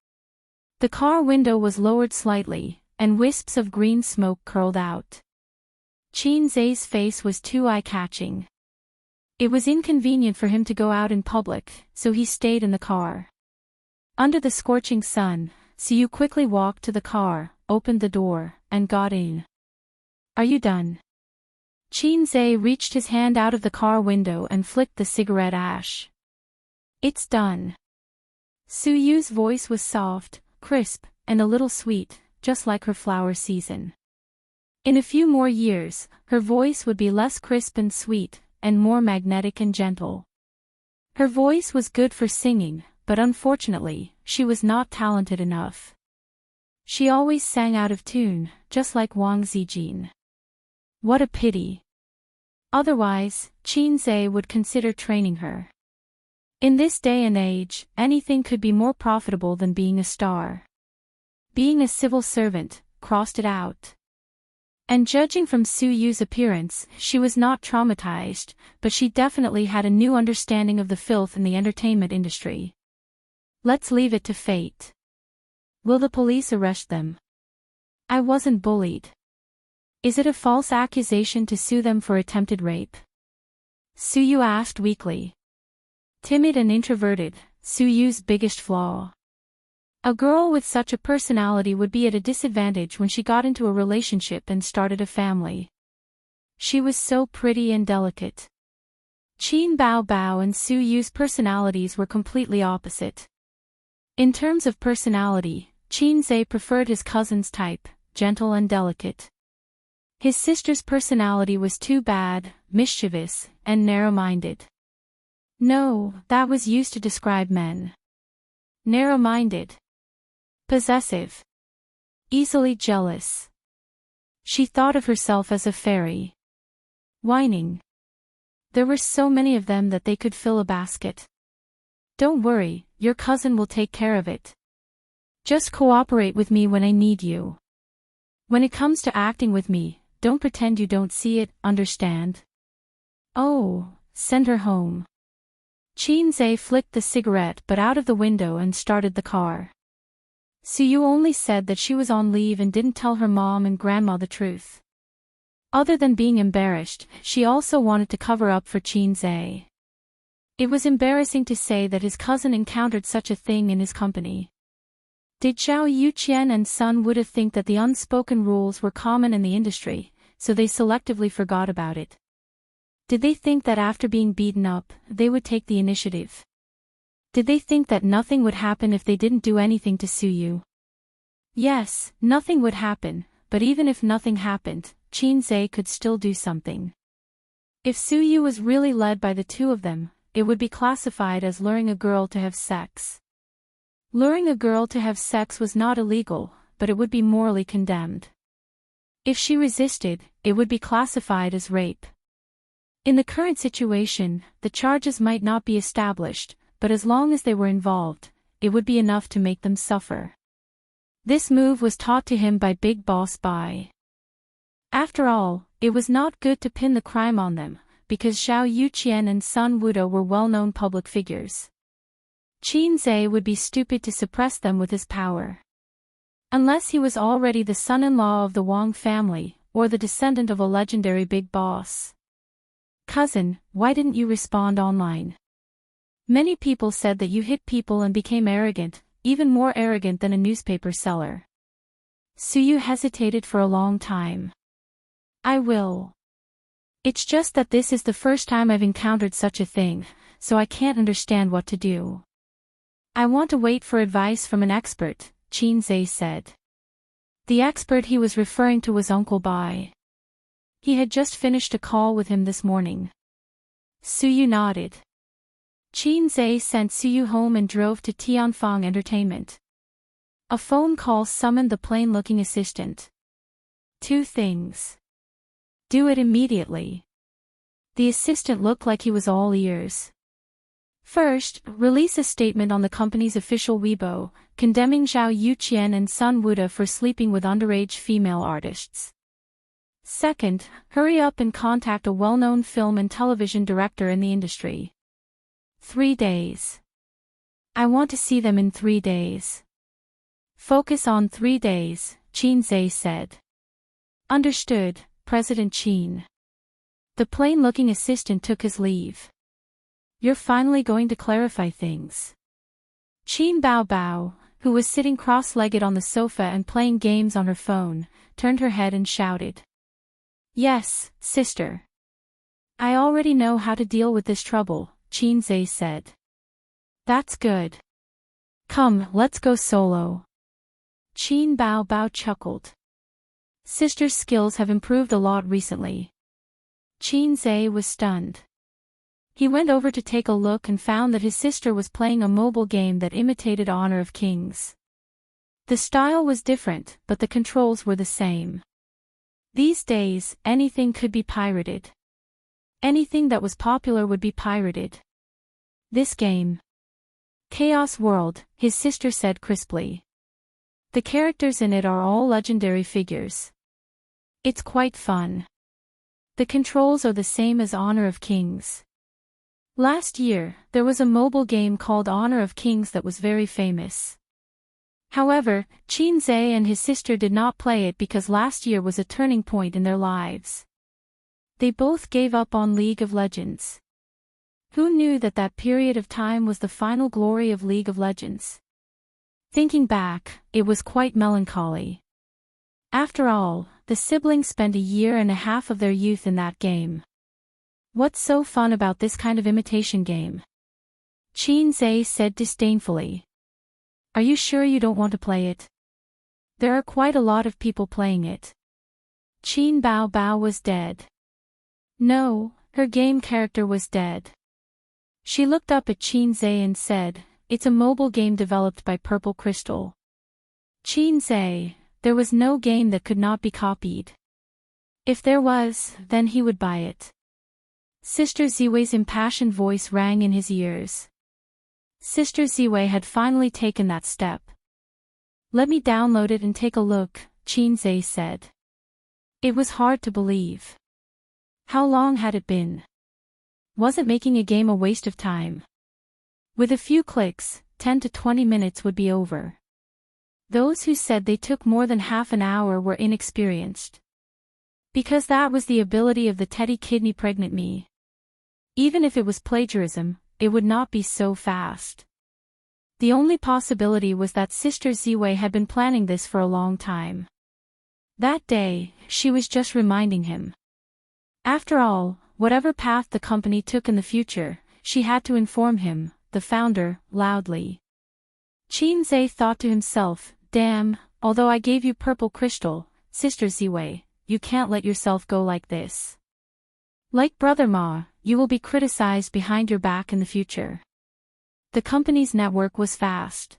The car window was lowered slightly, and wisps of green smoke curled out. Qin Zai's face was too eye-catching. It was inconvenient for him to go out in public, so he stayed in the car. Under the scorching sun, Siyu quickly walked to the car, opened the door, and got in. "Are you done?" Qin Zai reached his hand out of the car window and flicked the cigarette ash. "It's done." Suyu's voice was soft, crisp, and a little sweet, just like her flower season. In a few more years, her voice would be less crisp and sweet, and more magnetic and gentle. Her voice was good for singing, but unfortunately, she was not talented enough. She always sang out of tune, just like Wang Zijin. What a pity. Otherwise, Qin Zai would consider training her. In this day and age, anything could be more profitable than being a star. Being a civil servant, crossed it out. And judging from Suyu's appearance, she was not traumatized, but she definitely had a new understanding of the filth in the entertainment industry. Let's leave it to fate. Will the police arrest them? I wasn't bullied. Is it a false accusation to sue them for attempted rape? Suyu asked weakly. Timid and introverted, Suyu's biggest flaw. A girl with such a personality would be at a disadvantage when she got into a relationship and started a family. She was so pretty and delicate. Qin Bao Bao and Suyu's personalities were completely opposite. In terms of personality, Qin Zai preferred his cousin's type, gentle and delicate. His sister's personality was too bad, mischievous, and narrow-minded. No, that was used to describe men. Narrow-minded. Possessive. Easily jealous. She thought of herself as a fairy. Whining. There were so many of them that they could fill a basket. Don't worry, your cousin will take care of it. Just cooperate with me when I need you. When it comes to acting with me, don't pretend you don't see it, understand? Oh, send her home. Qin Zai flicked the cigarette butt out of the window and started the car. Suyu only said that she was on leave and didn't tell her mom and grandma the truth. Other than being embarrassed, she also wanted to cover up for Qin Zai. It was embarrassing to say that his cousin encountered such a thing in his company. Did Zhao Yuqian and Sun Wuda think that the unspoken rules were common in the industry, so they selectively forgot about it? Did they think that after being beaten up, they would take the initiative? Did they think that nothing would happen if they didn't do anything to Suyu? Yes, nothing would happen, but even if nothing happened, Qin Zai could still do something. If Suyu was really led by the two of them, it would be classified as luring a girl to have sex. Luring a girl to have sex was not illegal, but it would be morally condemned. If she resisted, it would be classified as rape. In the current situation, the charges might not be established, but as long as they were involved, it would be enough to make them suffer. This move was taught to him by Big Boss Bai. After all, it was not good to pin the crime on them, because Zhao Yuqian and Sun Wuda were well-known public figures. Qin Zai would be stupid to suppress them with his power. Unless he was already the son-in-law of the Wang family, or the descendant of a legendary big boss. Cousin, why didn't you respond online? Many people said that you hit people and became arrogant, even more arrogant than a newspaper seller. Suyu hesitated for a long time. I will. It's just that this is the first time I've encountered such a thing, so I can't understand what to do. I want to wait for advice from an expert, Qin Zai said. The expert he was referring to was Uncle Bai. He had just finished a call with him this morning. Suyu nodded. Qin Zhe sent Suyu home and drove to Tianfang Entertainment. A phone call summoned the plain-looking assistant. 2 things. Do it immediately. The assistant looked like he was all ears. First, release a statement on the company's official Weibo, condemning Zhao Yuqian and Sun Wuda for sleeping with underage female artists. Second, hurry up and contact a well-known film and television director in the industry. 3 days. I want to see them in 3 days. Focus on 3 days, Qin Zhe said. Understood, President Qin. The plain-looking assistant took his leave. You're finally going to clarify things. Qin Bao, who was sitting cross-legged on the sofa and playing games on her phone, turned her head and shouted. Yes, sister. I already know how to deal with this trouble, Qin Zhe said. That's good. Come, let's go solo. Qin Bao chuckled. Sister's skills have improved a lot recently. Qin Zhe was stunned. He went over to take a look and found that his sister was playing a mobile game that imitated Honor of Kings. The style was different, but the controls were the same. These days, anything could be pirated. Anything that was popular would be pirated. This game. Chaos World, his sister said crisply. The characters in it are all legendary figures. It's quite fun. The controls are the same as Honor of Kings. Last year, there was a mobile game called Honor of Kings that was very famous. However, Qin Zhe and his sister did not play it because last year was a turning point in their lives. They both gave up on League of Legends. Who knew that that period of time was the final glory of League of Legends? Thinking back, it was quite melancholy. After all, the siblings spent 1.5 years of their youth in that game. What's so fun about this kind of imitation game? Qin Zhe said disdainfully. Are you sure you don't want to play it? There are quite a lot of people playing it. Qin Bao was dead. No, her game character was dead. She looked up at Qin Zhe and said, it's a mobile game developed by Purple Crystal. Qin Zhe, there was no game that could not be copied. If there was, then he would buy it. Sister Ziwei's impassioned voice rang in his ears. Sister Ziwei had finally taken that step. Let me download it and take a look, Qin Zhe said. It was hard to believe. How long had it been? Wasn't making a game a waste of time? With a few clicks, 10 to 20 minutes would be over. Those who said they took more than half an hour were inexperienced. Because that was the ability of the Teddy Kidney Pregnant Me. Even if it was plagiarism, it would not be so fast. The only possibility was that Sister Ziwei had been planning this for a long time. That day, she was just reminding him. After all, whatever path the company took in the future, she had to inform him, the founder, loudly. Qin Zhe thought to himself, damn, although I gave you Purple Crystal, Sister Ziwei, you can't let yourself go like this. Like Brother Ma, you will be criticized behind your back in the future. The company's network was fast.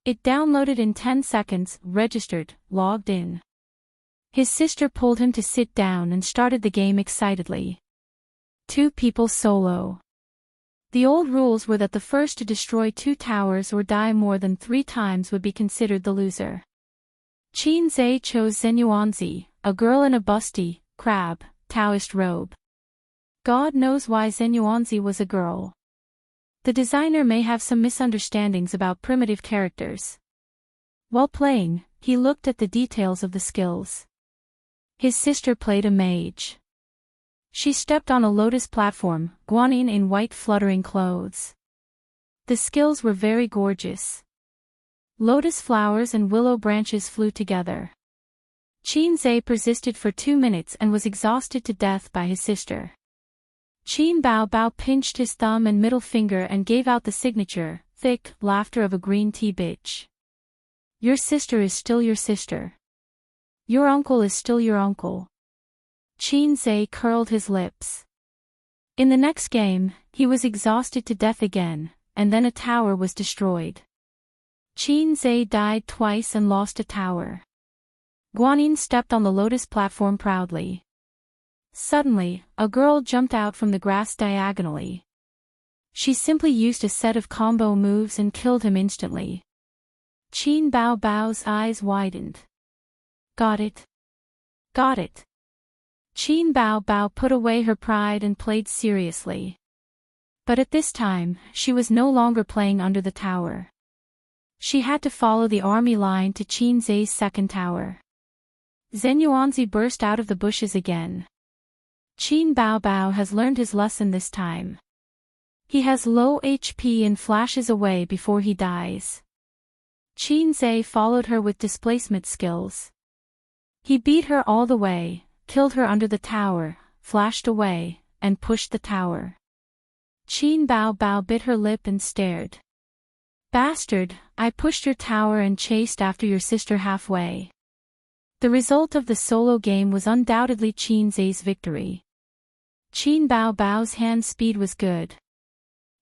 It downloaded in 10 seconds, registered, logged in. His sister pulled him to sit down and started the game excitedly. 2 people solo. The old rules were that the first to destroy 2 towers or die more than 3 times would be considered the loser. Qin Zhe chose Zenyuanzi, a girl in a busty, crab, Taoist robe. God knows why Zenyuanzi was a girl. The designer may have some misunderstandings about primitive characters. While playing, he looked at the details of the skills. His sister played a mage. She stepped on a lotus platform, Guanyin in white fluttering clothes. The skills were very gorgeous. Lotus flowers and willow branches flew together. Qin Zhe persisted for 2 minutes and was exhausted to death by his sister. Qin Bao pinched his thumb and middle finger and gave out the signature, thick, laughter of a green tea bitch. Your sister is still your sister. Your uncle is still your uncle. Qin Zhe curled his lips. In the next game, he was exhausted to death again, and then a tower was destroyed. Qin Zhe died twice and lost a tower. Guanyin stepped on the lotus platform proudly. Suddenly, a girl jumped out from the grass diagonally. She simply used a set of combo moves and killed him instantly. Qin Bao Bao's eyes widened. Got it. Got it. Qin Bao Bao put away her pride and played seriously. But at this time, she was no longer playing under the tower. She had to follow the army line to Qin Zhe's second tower. Zhen Yuanzi burst out of the bushes again. Qin Bao Bao has learned his lesson this time. He has low HP and flashes away before he dies. Qin Zhe followed her with displacement skills. He beat her all the way, killed her under the tower, flashed away, and pushed the tower. Qin Bao Bao bit her lip and stared. Bastard, I pushed your tower and chased after your sister halfway. The result of the solo game was undoubtedly Qin Zhe's victory. Qin Bao Bao's hand speed was good.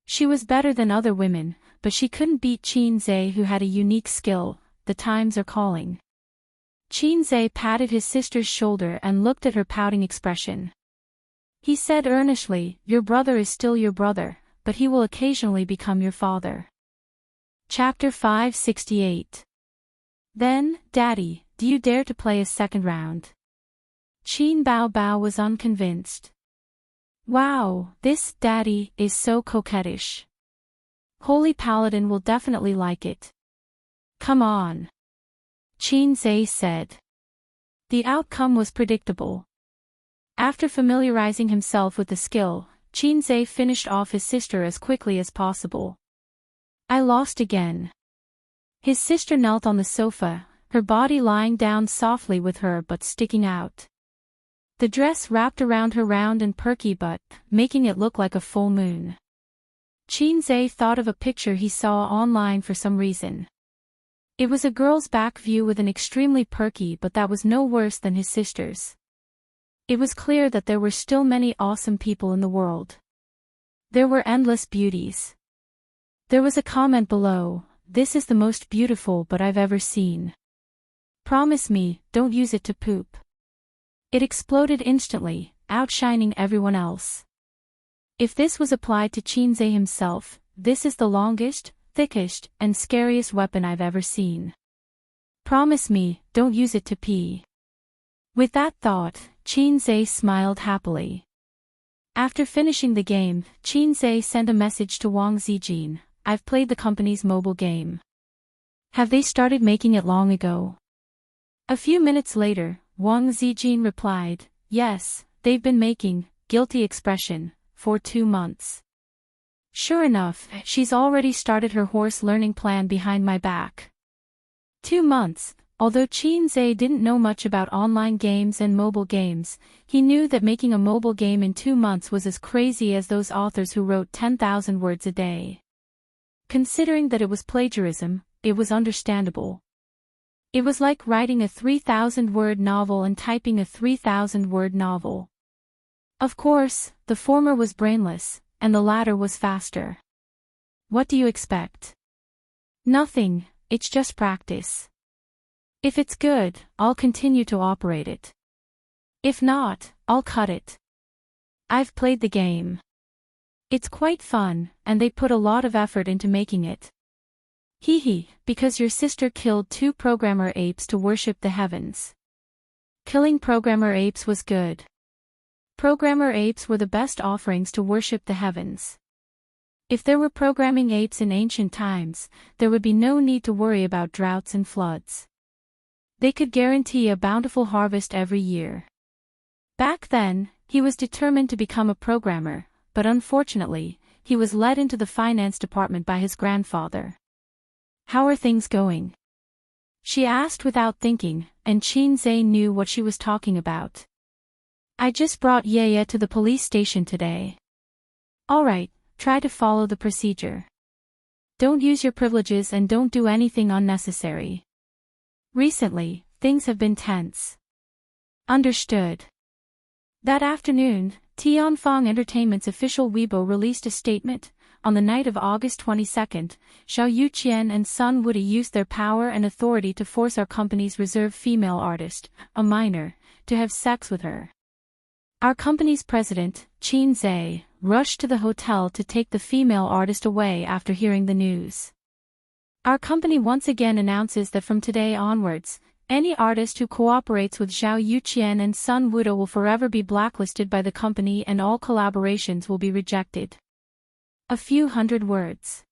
She was better than other women, but she couldn't beat Qin Zhe, who had a unique skill. The times are calling. Qin Zhe patted his sister's shoulder and looked at her pouting expression. He said earnestly, your brother is still your brother, but he will occasionally become your father. Chapter 568. Then, Daddy, do you dare to play a second round? Qin Bao Bao was unconvinced. Wow, this, Daddy, is so coquettish. Holy Paladin will definitely like it. Come on. Qin Zhe said. The outcome was predictable. After familiarizing himself with the skill, Qin Zhe finished off his sister as quickly as possible. I lost again. His sister knelt on the sofa, her body lying down softly with her butt sticking out. The dress wrapped around her round and perky butt, making it look like a full moon. Qin Zhe thought of a picture he saw online for some reason. It was a girl's back view with an extremely perky butt that was no worse than his sister's. It was clear that there were still many awesome people in the world. There were endless beauties. There was a comment below, this is the most beautiful butt I've ever seen. Promise me, don't use it to poop. It exploded instantly, outshining everyone else. If this was applied to Qin Zhe himself, this is the longest, thickest, and scariest weapon I've ever seen. Promise me, don't use it to pee. With that thought, Qin Zhe smiled happily. After finishing the game, Qin Zhe sent a message to Wang Zijin, I've played the company's mobile game. Have they started making it long ago? A few minutes later, Wang Zijin replied, yes, they've been making, guilty expression, for 2 months. Sure enough, she's already started her horse learning plan behind my back. 2 months, although Qin Zhe didn't know much about online games and mobile games, he knew that making a mobile game in 2 months was as crazy as those authors who wrote 10,000 words a day. Considering that it was plagiarism, it was understandable. It was like writing a 3,000-word novel and typing a 3,000-word novel. Of course, the former was brainless, and the latter was faster. What do you expect? Nothing, it's just practice. If it's good, I'll continue to operate it. If not, I'll cut it. I've played the game. It's quite fun, and they put a lot of effort into making it. Hee, because your sister killed 2 programmer apes to worship the heavens. Killing programmer apes was good. Programmer apes were the best offerings to worship the heavens. If there were programming apes in ancient times, there would be no need to worry about droughts and floods. They could guarantee a bountiful harvest every year. Back then, he was determined to become a programmer, but unfortunately, he was led into the finance department by his grandfather. How are things going? She asked without thinking, and Qin Zhe knew what she was talking about. I just brought Yeye to the police station today. Alright, try to follow the procedure. Don't use your privileges and don't do anything unnecessary. Recently, Things have been tense. Understood. That afternoon, Tianfang Entertainment's official Weibo released a statement. On the night of August 22nd, Zhao Yuqian and Sun Wuda used their power and authority to force our company's reserve female artist, a minor, to have sex with her. Our company's president, Qin Zhe, rushed to the hotel to take the female artist away after hearing the news. Our company once again announces that from today onwards, any artist who cooperates with Zhao Yuqian and Sun Wuda will forever be blacklisted by the company and all collaborations will be rejected. A few hundred words.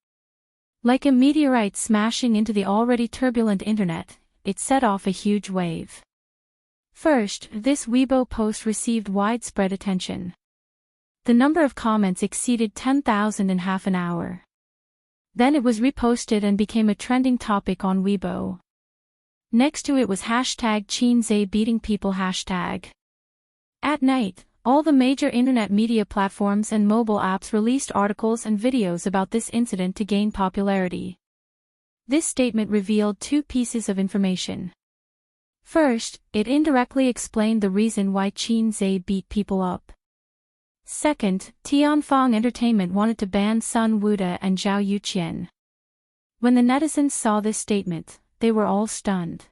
Like a meteorite smashing into the already turbulent internet, it set off a huge wave. First, this Weibo post received widespread attention. The number of comments exceeded 10,000 in half an hour. Then it was reposted and became a trending topic on Weibo. Next to it was hashtag Qinzhe beating people hashtag. At night, all the major internet media platforms and mobile apps released articles and videos about this incident to gain popularity. This statement revealed two pieces of information. First, it indirectly explained the reason why Qinzhe beat people up. Second, Tianfang Entertainment wanted to ban Sun Wuda and Zhao Yuqian. When the netizens saw this statement, they were all stunned.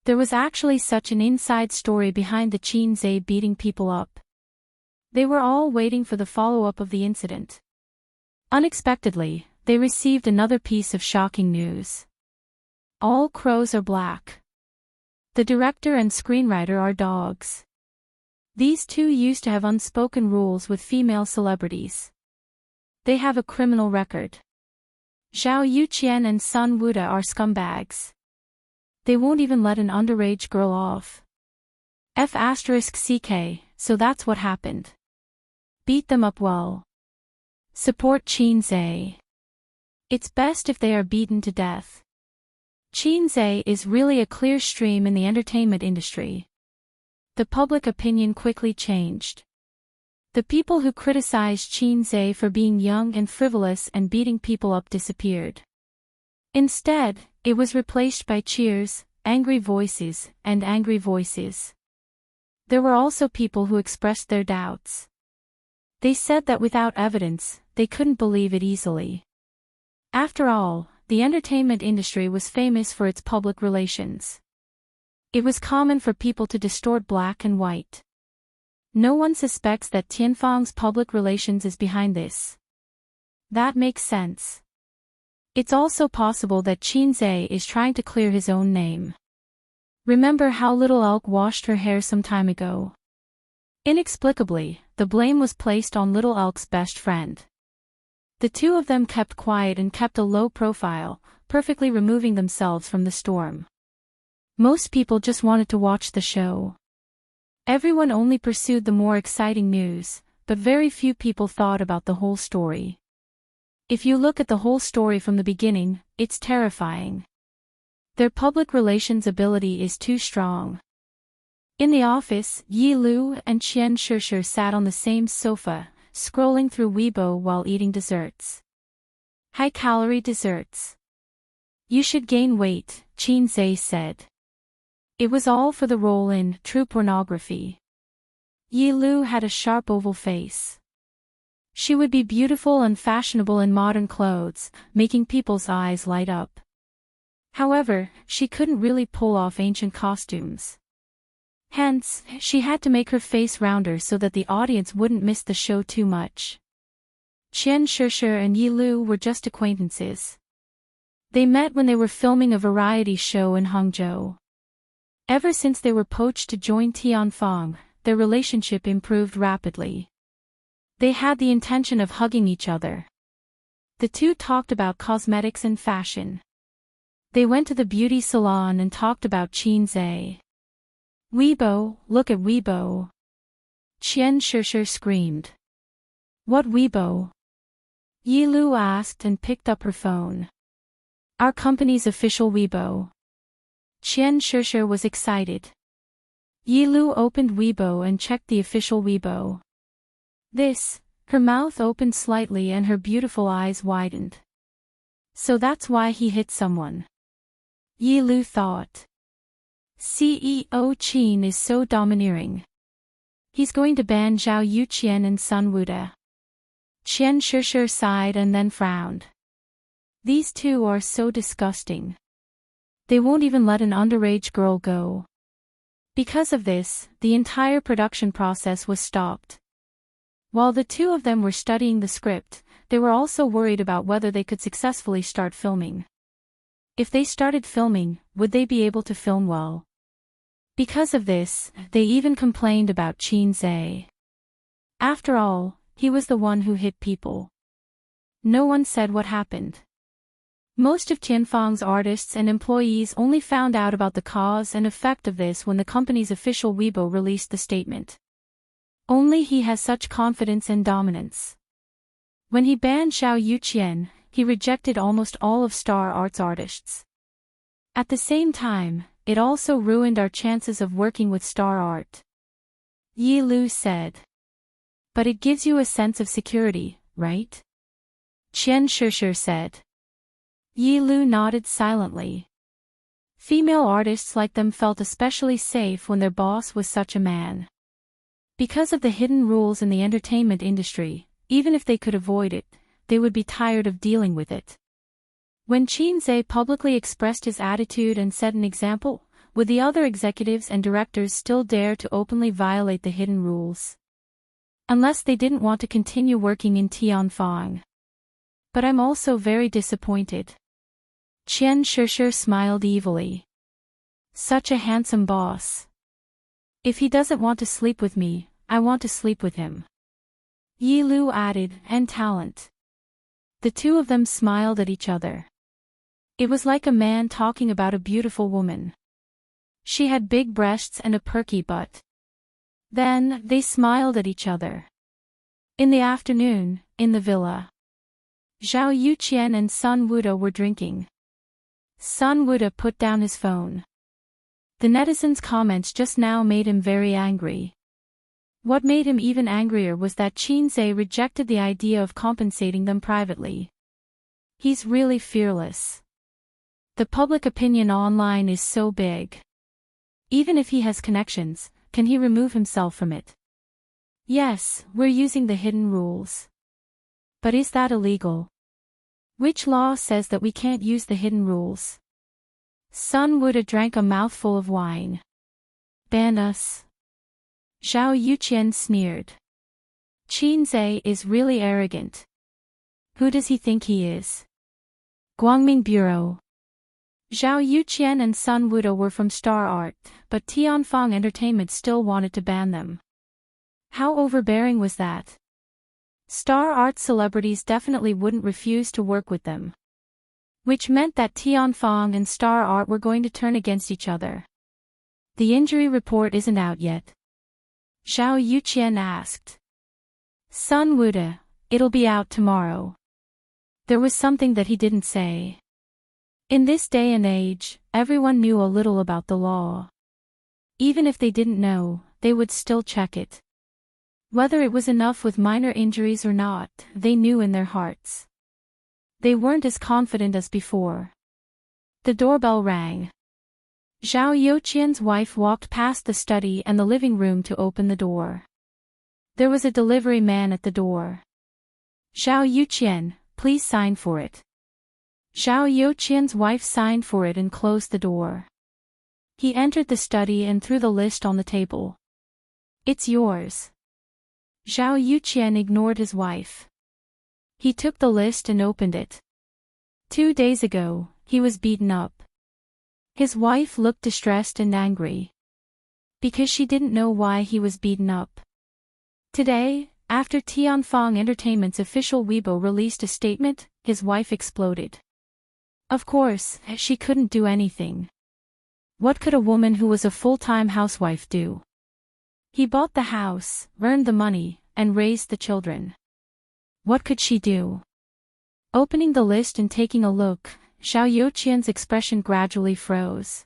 There was actually such an inside story behind the Qinzhe beating people up. They were all waiting for the follow-up of the incident. Unexpectedly, they received another piece of shocking news. All crows are black. The director and screenwriter are dogs. These two used to have unspoken rules with female celebrities. They have a criminal record. Zhao Yuqian and Sun Wuda are scumbags. They won't even let an underage girl off. F***ck, so that's what happened. Beat them up well. Support Qinzhe. It's best if they are beaten to death. Qinzhe is really a clear stream in the entertainment industry. The public opinion quickly changed. The people who criticized Qinzhe for being young and frivolous and beating people up disappeared. Instead, it was replaced by cheers, angry voices, and angry voices. There were also people who expressed their doubts. They said that without evidence, they couldn't believe it easily. After all, the entertainment industry was famous for its public relations. It was common for people to distort black and white. No one suspects that Tianfang's public relations is behind this. That makes sense. It's also possible that Qinzhe is trying to clear his own name. Remember how Little Elk washed her hair some time ago? Inexplicably, the blame was placed on Little Elk's best friend. The two of them kept quiet and kept a low profile, perfectly removing themselves from the storm. Most people just wanted to watch the show. Everyone only pursued the more exciting news, but very few people thought about the whole story. If you look at the whole story from the beginning, it's terrifying. Their public relations ability is too strong. In the office, Yi Lu and Qian Shishir sat on the same sofa, scrolling through Weibo while eating desserts. High-calorie desserts. You should gain weight, Qinzhe said. It was all for the role in True Pornography. Yi Lu had a sharp oval face. She would be beautiful and fashionable in modern clothes, making people's eyes light up. However, she couldn't really pull off ancient costumes. Hence, she had to make her face rounder so that the audience wouldn't miss the show too much. Qian Shishir and Yi Lu were just acquaintances. They met when they were filming a variety show in Hangzhou. Ever since they were poached to join Tianfang, their relationship improved rapidly. They had the intention of hugging each other. The two talked about cosmetics and fashion. They went to the beauty salon and talked about Qinzhe. Weibo, look at Weibo. Qian Shishir screamed. What Weibo? Yi Lu asked and picked up her phone. Our company's official Weibo. Qian Shishir was excited. Yi Lu opened Weibo and checked the official Weibo. Her mouth opened slightly and her beautiful eyes widened. So that's why he hit someone. Yi Lu thought. CEO Qin is so domineering. He's going to ban Zhao Yuqian and Sun Wuda. Qian Shishir sighed and then frowned. These two are so disgusting. They won't even let an underage girl go. Because of this, the entire production process was stopped. While the two of them were studying the script, they were also worried about whether they could successfully start filming. If they started filming, would they be able to film well? Because of this, they even complained about Qin Zhe. After all, he was the one who hit people. No one said what happened. Most of Tianfang's artists and employees only found out about the cause and effect of this when the company's official Weibo released the statement. Only he has such confidence and dominance. When he banned Zhao Yuqian, he rejected almost all of Star Art's artists. At the same time, it also ruined our chances of working with Star Art. Yi Lu said. But it gives you a sense of security, right? Qian Shishir said. Yi Lu nodded silently. Female artists like them felt especially safe when their boss was such a man. Because of the hidden rules in the entertainment industry, even if they could avoid it, they would be tired of dealing with it. When Qin Zhe publicly expressed his attitude and set an example, would the other executives and directors still dare to openly violate the hidden rules? Unless they didn't want to continue working in Tianfang. But I'm also very disappointed. Qian Shishir smiled evilly. Such a handsome boss. If he doesn't want to sleep with me, I want to sleep with him. Yi Lu added, and talent. The two of them smiled at each other. It was like a man talking about a beautiful woman. She had big breasts and a perky butt. Then, they smiled at each other. In the afternoon, in the villa, Zhao Yuqian and Sun Wuda were drinking. Sun Wuda put down his phone. The netizens' comments just now made him very angry. What made him even angrier was that Qin Zhe rejected the idea of compensating them privately. He's really fearless. The public opinion online is so big. Even if he has connections, can he remove himself from it? Yes, we're using the hidden rules. But is that illegal? Which law says that we can't use the hidden rules? Sun Wuda drank a mouthful of wine. Ban us? Zhao Yuqian sneered. Qin Zhe is really arrogant. Who does he think he is? Guangming Bureau. Zhao Yuqian and Sun Wuda were from Star Art, but Tianfang Entertainment still wanted to ban them. How overbearing was that? Star Art celebrities definitely wouldn't refuse to work with them. Which meant that Tianfang and Star Art were going to turn against each other. The injury report isn't out yet. Zhao Yuqian asked. Sun Wuda, it'll be out tomorrow. There was something that he didn't say. In this day and age, everyone knew a little about the law. Even if they didn't know, they would still check it. Whether it was enough with minor injuries or not, they knew in their hearts. They weren't as confident as before. The doorbell rang. Zhao Yuqian's wife walked past the study and the living room to open the door. There was a delivery man at the door. Zhao Yuqian, please sign for it. Zhao Yuqian's wife signed for it and closed the door. He entered the study and threw the list on the table. It's yours. Zhao Yuqian ignored his wife. He took the list and opened it. 2 days ago, he was beaten up. His wife looked distressed and angry. Because she didn't know why he was beaten up. Today, after Tianfang Entertainment's official Weibo released a statement, his wife exploded. Of course, she couldn't do anything. What could a woman who was a full-time housewife do? He bought the house, earned the money, and raised the children. What could she do? Opening the list and taking a look, Zhao Yuqian's expression gradually froze.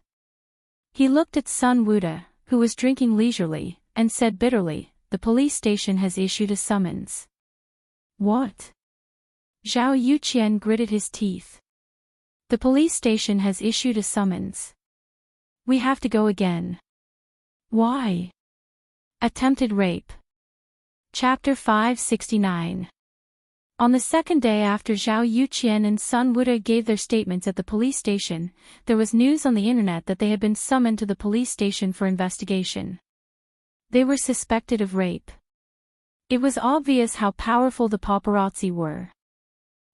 He looked at Sun Wuda, who was drinking leisurely, and said bitterly, the police station has issued a summons. What? Zhao Yuqian gritted his teeth. The police station has issued a summons. We have to go again. Why? Attempted rape. Chapter 569. On the second day after Zhao Yuqian and Sun Wuda gave their statements at the police station, there was news on the internet that they had been summoned to the police station for investigation. They were suspected of rape. It was obvious how powerful the paparazzi were.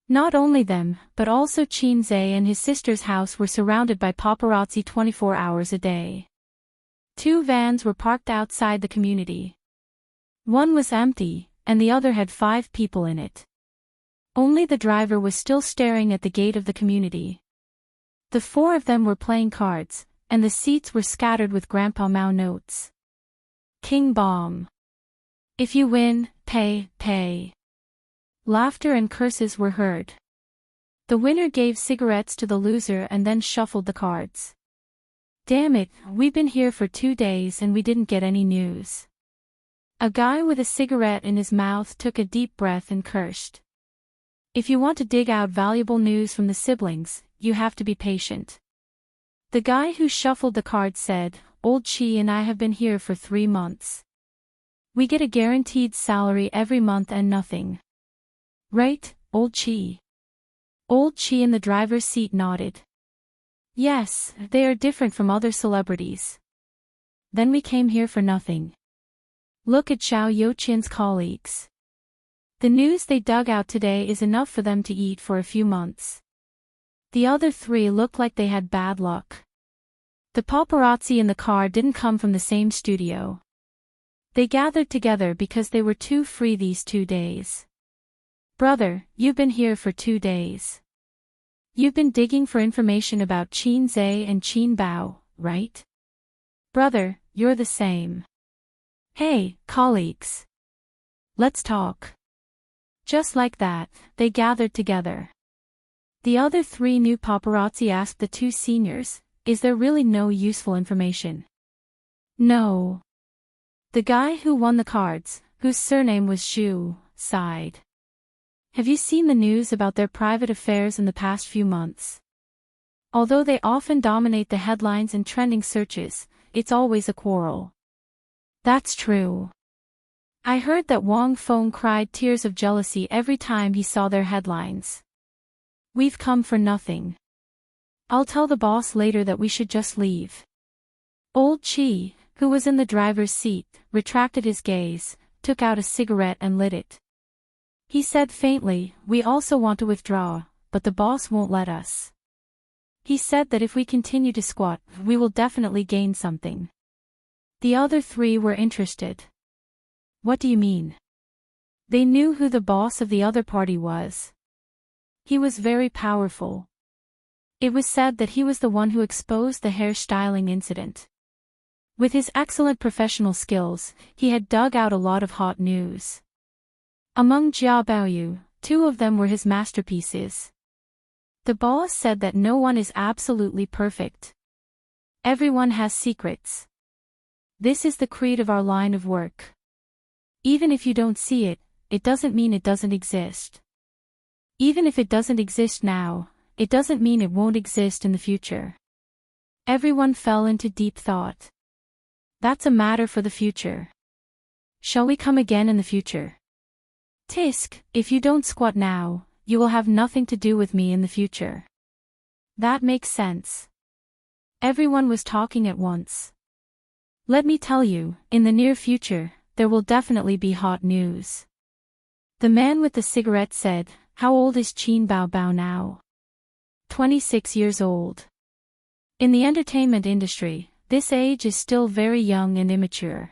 Not only them, but also Qin Zhe and his sister's house were surrounded by paparazzi 24 hours a day. 2 vans were parked outside the community. One was empty, and the other had 5 people in it. Only the driver was still staring at the gate of the community. The 4 of them were playing cards, and the seats were scattered with Grandpa Mao notes. King Bomb. If you win, pay, pay. Laughter and curses were heard. The winner gave cigarettes to the loser and then shuffled the cards. Damn it, we've been here for 2 days and we didn't get any news. A guy with a cigarette in his mouth took a deep breath and cursed. If you want to dig out valuable news from the siblings, you have to be patient. The guy who shuffled the cards said, Old Chi and I have been here for 3 months. We get a guaranteed salary every month and nothing. Right, Old Chi? Old Chi in the driver's seat nodded. Yes, they are different from other celebrities. Then we came here for nothing. Look at Zhao Youqian's colleagues. The news they dug out today is enough for them to eat for a few months. The other 3 look like they had bad luck. The paparazzi in the car didn't come from the same studio. They gathered together because they were too free these 2 days. Brother, you've been here for 2 days. You've been digging for information about Qin Zhe and Qin Bao, right? Brother, you're the same. Hey, colleagues. Let's talk. Just like that, they gathered together. The other 3 new paparazzi asked the 2 seniors, is there really no useful information? No. The guy who won the cards, whose surname was Zhu, sighed. Have you seen the news about their private affairs in the past few months? Although they often dominate the headlines and trending searches, it's always a quarrel. That's true. I heard that Wang Feng cried tears of jealousy every time he saw their headlines. We've come for nothing. I'll tell the boss later that we should just leave. Old Chi, who was in the driver's seat, retracted his gaze, took out a cigarette and lit it. He said faintly, we also want to withdraw, but the boss won't let us. He said that if we continue to squat, we will definitely gain something. The other 3 were interested. What do you mean? They knew who the boss of the other party was. He was very powerful. It was said that he was the one who exposed the hairstyling incident. With his excellent professional skills, he had dug out a lot of hot news. Among Jia Baoyu, 2 of them were his masterpieces. The boss said that no one is absolutely perfect. Everyone has secrets. This is the creed of our line of work. Even if you don't see it, it doesn't mean it doesn't exist. Even if it doesn't exist now, it doesn't mean it won't exist in the future. Everyone fell into deep thought. That's a matter for the future. Shall we come again in the future? Tisk, if you don't squat now, you will have nothing to do with me in the future. That makes sense. Everyone was talking at once. Let me tell you, in the near future, there will definitely be hot news. The man with the cigarette said, how old is Qin Bao Bao now? 26 years old. In the entertainment industry, this age is still very young and immature.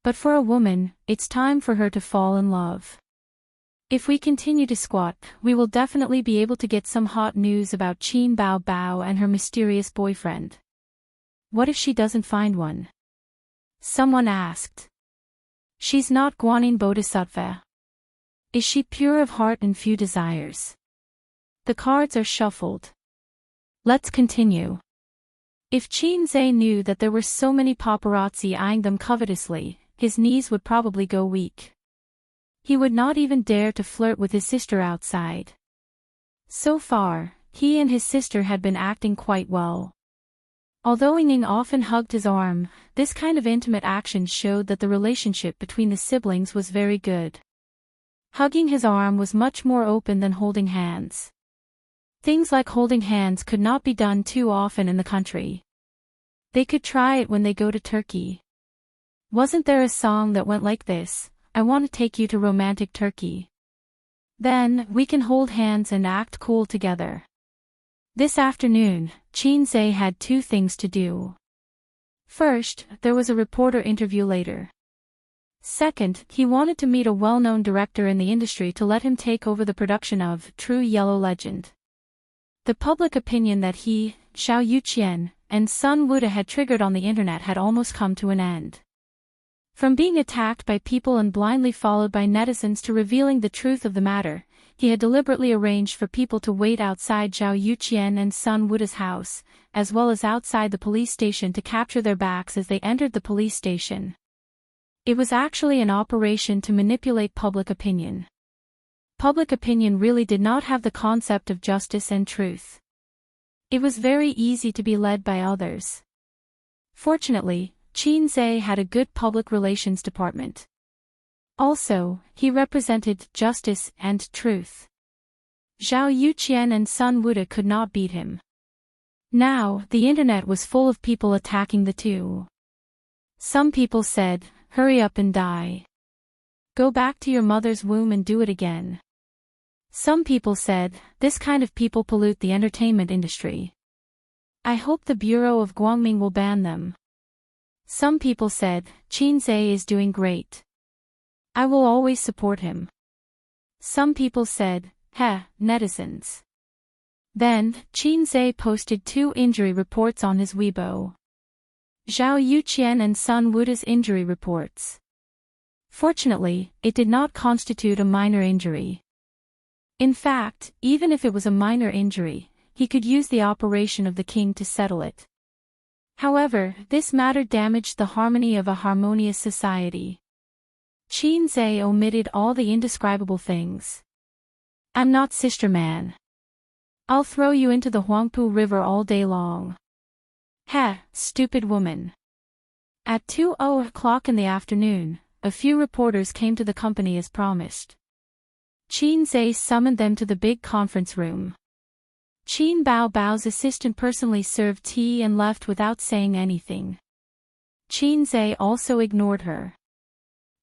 But for a woman, it's time for her to fall in love. If we continue to squat, we will definitely be able to get some hot news about Qin Bao Bao and her mysterious boyfriend. What if she doesn't find one? Someone asked. She's not Guanyin Bodhisattva. Is she pure of heart and few desires? The cards are shuffled. Let's continue. If Qin Zhe knew that there were so many paparazzi eyeing them covetously, his knees would probably go weak. He would not even dare to flirt with his sister outside. So far, he and his sister had been acting quite well. Although Ying often hugged his arm, this kind of intimate action showed that the relationship between the siblings was very good. Hugging his arm was much more open than holding hands. Things like holding hands could not be done too often in the country. They could try it when they go to Turkey. Wasn't there a song that went like this? I want to take you to romantic Turkey. Then, we can hold hands and act cool together. This afternoon, Qinze had two things to do. First, there was a reporter interview later. Second, he wanted to meet a well-known director in the industry to let him take over the production of True Yellow Legend. The public opinion that he, Xiao Yuqian, and Sun Wuda had triggered on the internet had almost come to an end. From being attacked by people and blindly followed by netizens to revealing the truth of the matter, he had deliberately arranged for people to wait outside Zhao Yuqian and Sun Wuda's house, as well as outside the police station to capture their backs as they entered the police station. It was actually an operation to manipulate public opinion. Public opinion really did not have the concept of justice and truth. It was very easy to be led by others. Fortunately, Qinze had a good public relations department. Also, he represented justice and truth. Zhao Yuqian and Sun Wuda could not beat him. Now, the internet was full of people attacking the two. Some people said, "Hurry up and die. Go back to your mother's womb and do it again." Some people said, "This kind of people pollute the entertainment industry. I hope the Bureau of Guangming will ban them." Some people said, "Qinze is doing great. I will always support him." Some people said, "Heh, netizens." Then, Qinze posted 2 injury reports on his Weibo. Zhao Yuqian and Sun Wuda's injury reports. Fortunately, it did not constitute a minor injury. In fact, even if it was a minor injury, he could use the operation of the king to settle it. However, this matter damaged the harmony of a harmonious society. Qinze omitted all the indescribable things. "I'm not sister man. I'll throw you into the Huangpu River all day long. Heh, stupid woman." At 2:00 in the afternoon, a few reporters came to the company as promised. Qinze summoned them to the big conference room. Qin Bao's assistant personally served tea and left without saying anything. Qinze also ignored her.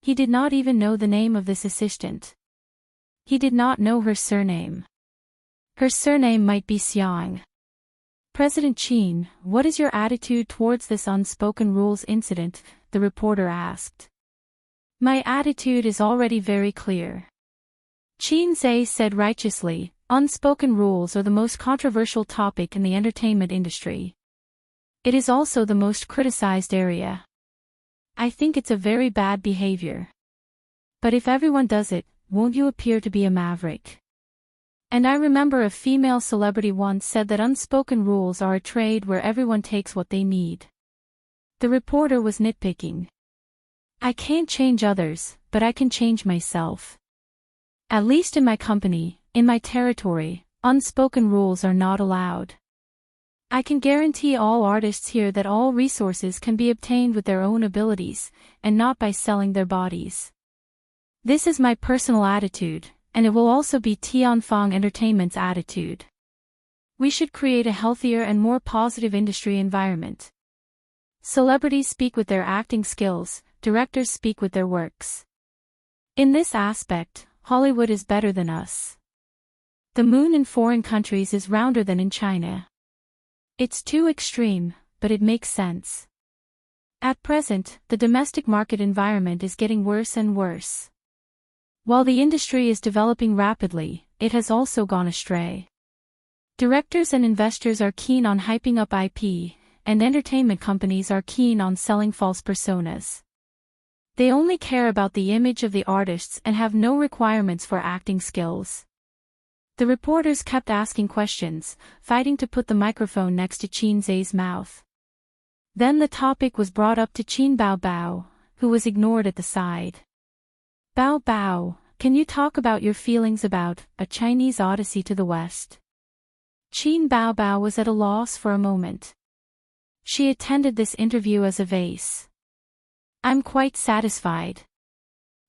He did not even know the name of this assistant. He did not know her surname. Her surname might be Xiang. "President Qin, what is your attitude towards this unspoken rules incident?" the reporter asked. "My attitude is already very clear," Qinze said righteously. Unspoken rules are the most controversial topic in the entertainment industry. It is also the most criticized area. I think it's a very bad behavior. But if everyone does it, won't you appear to be a maverick? And I remember a female celebrity once said that unspoken rules are a trade where everyone takes what they need. The reporter was nitpicking. "I can't change others, but I can change myself. At least in my company, in my territory, unspoken rules are not allowed. I can guarantee all artists here that all resources can be obtained with their own abilities, and not by selling their bodies. This is my personal attitude, and it will also be Tianfang Entertainment's attitude. We should create a healthier and more positive industry environment. Celebrities speak with their acting skills, directors speak with their works. In this aspect, Hollywood is better than us. The moon in foreign countries is rounder than in China. It's too extreme, but it makes sense. At present, the domestic market environment is getting worse and worse. While the industry is developing rapidly, it has also gone astray. Directors and investors are keen on hyping up IP, and entertainment companies are keen on selling false personas. They only care about the image of the artists and have no requirements for acting skills. The reporters kept asking questions, fighting to put the microphone next to Qinze's mouth. Then the topic was brought up to Qin Bao, who was ignored at the side. "Bao, can you talk about your feelings about A Chinese Odyssey to the West?" Qin Bao was at a loss for a moment. She attended this interview as a vase. I'm quite satisfied.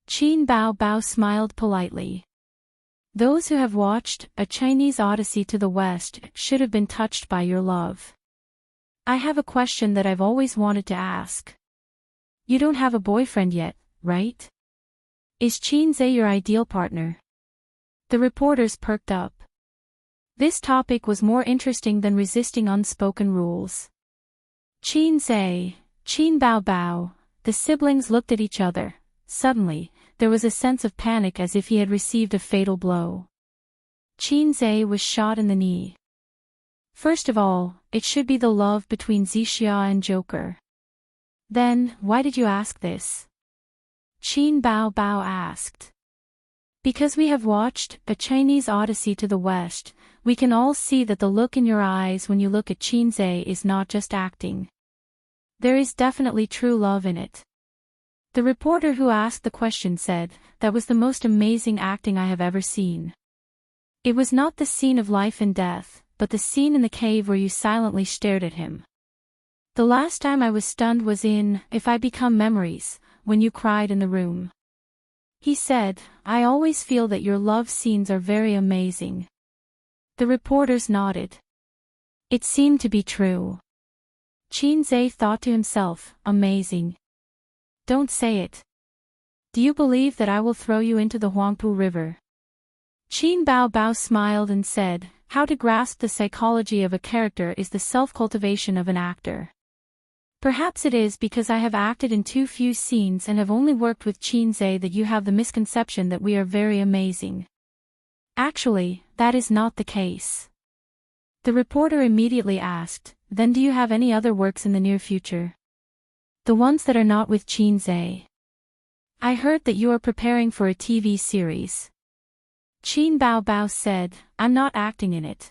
Qin Bao Bao smiled politely. Those who have watched A Chinese Odyssey to the West should have been touched by your love. I have a question that I've always wanted to ask. You don't have a boyfriend yet, right? Is Qin Zhe your ideal partner? The reporters perked up. This topic was more interesting than resisting unspoken rules. Qin Zhe, Qin Bao Bao, the siblings looked at each other. Suddenly, there was a sense of panic as if he had received a fatal blow. Qin Zhe was shot in the knee. First of all, it should be the love between Wuxia and Joker. Then, why did you ask this? Qin Bao Bao asked. Because we have watched A Chinese Odyssey to the West, we can all see that the look in your eyes when you look at Qin Zhe is not just acting. There is definitely true love in it. The reporter who asked the question said, that was the most amazing acting I have ever seen. It was not the scene of life and death, but the scene in the cave where you silently stared at him. The last time I was stunned was in If I Become Memories, when you cried in the room. He said, I always feel that your love scenes are very amazing. The reporters nodded. It seemed to be true. Qin Zhe thought to himself, amazing. Don't say it. Do you believe that I will throw you into the Huangpu River? Qin Bao Bao smiled and said, how to grasp the psychology of a character is the self-cultivation of an actor. Perhaps it is because I have acted in too few scenes and have only worked with Qin Zhe that you have the misconception that we are very amazing. Actually, that is not the case. The reporter immediately asked, then do you have any other works in the near future? The ones that are not with Qin Zhe. I heard that you are preparing for a TV series. Qin Bao Bao said, I'm not acting in it.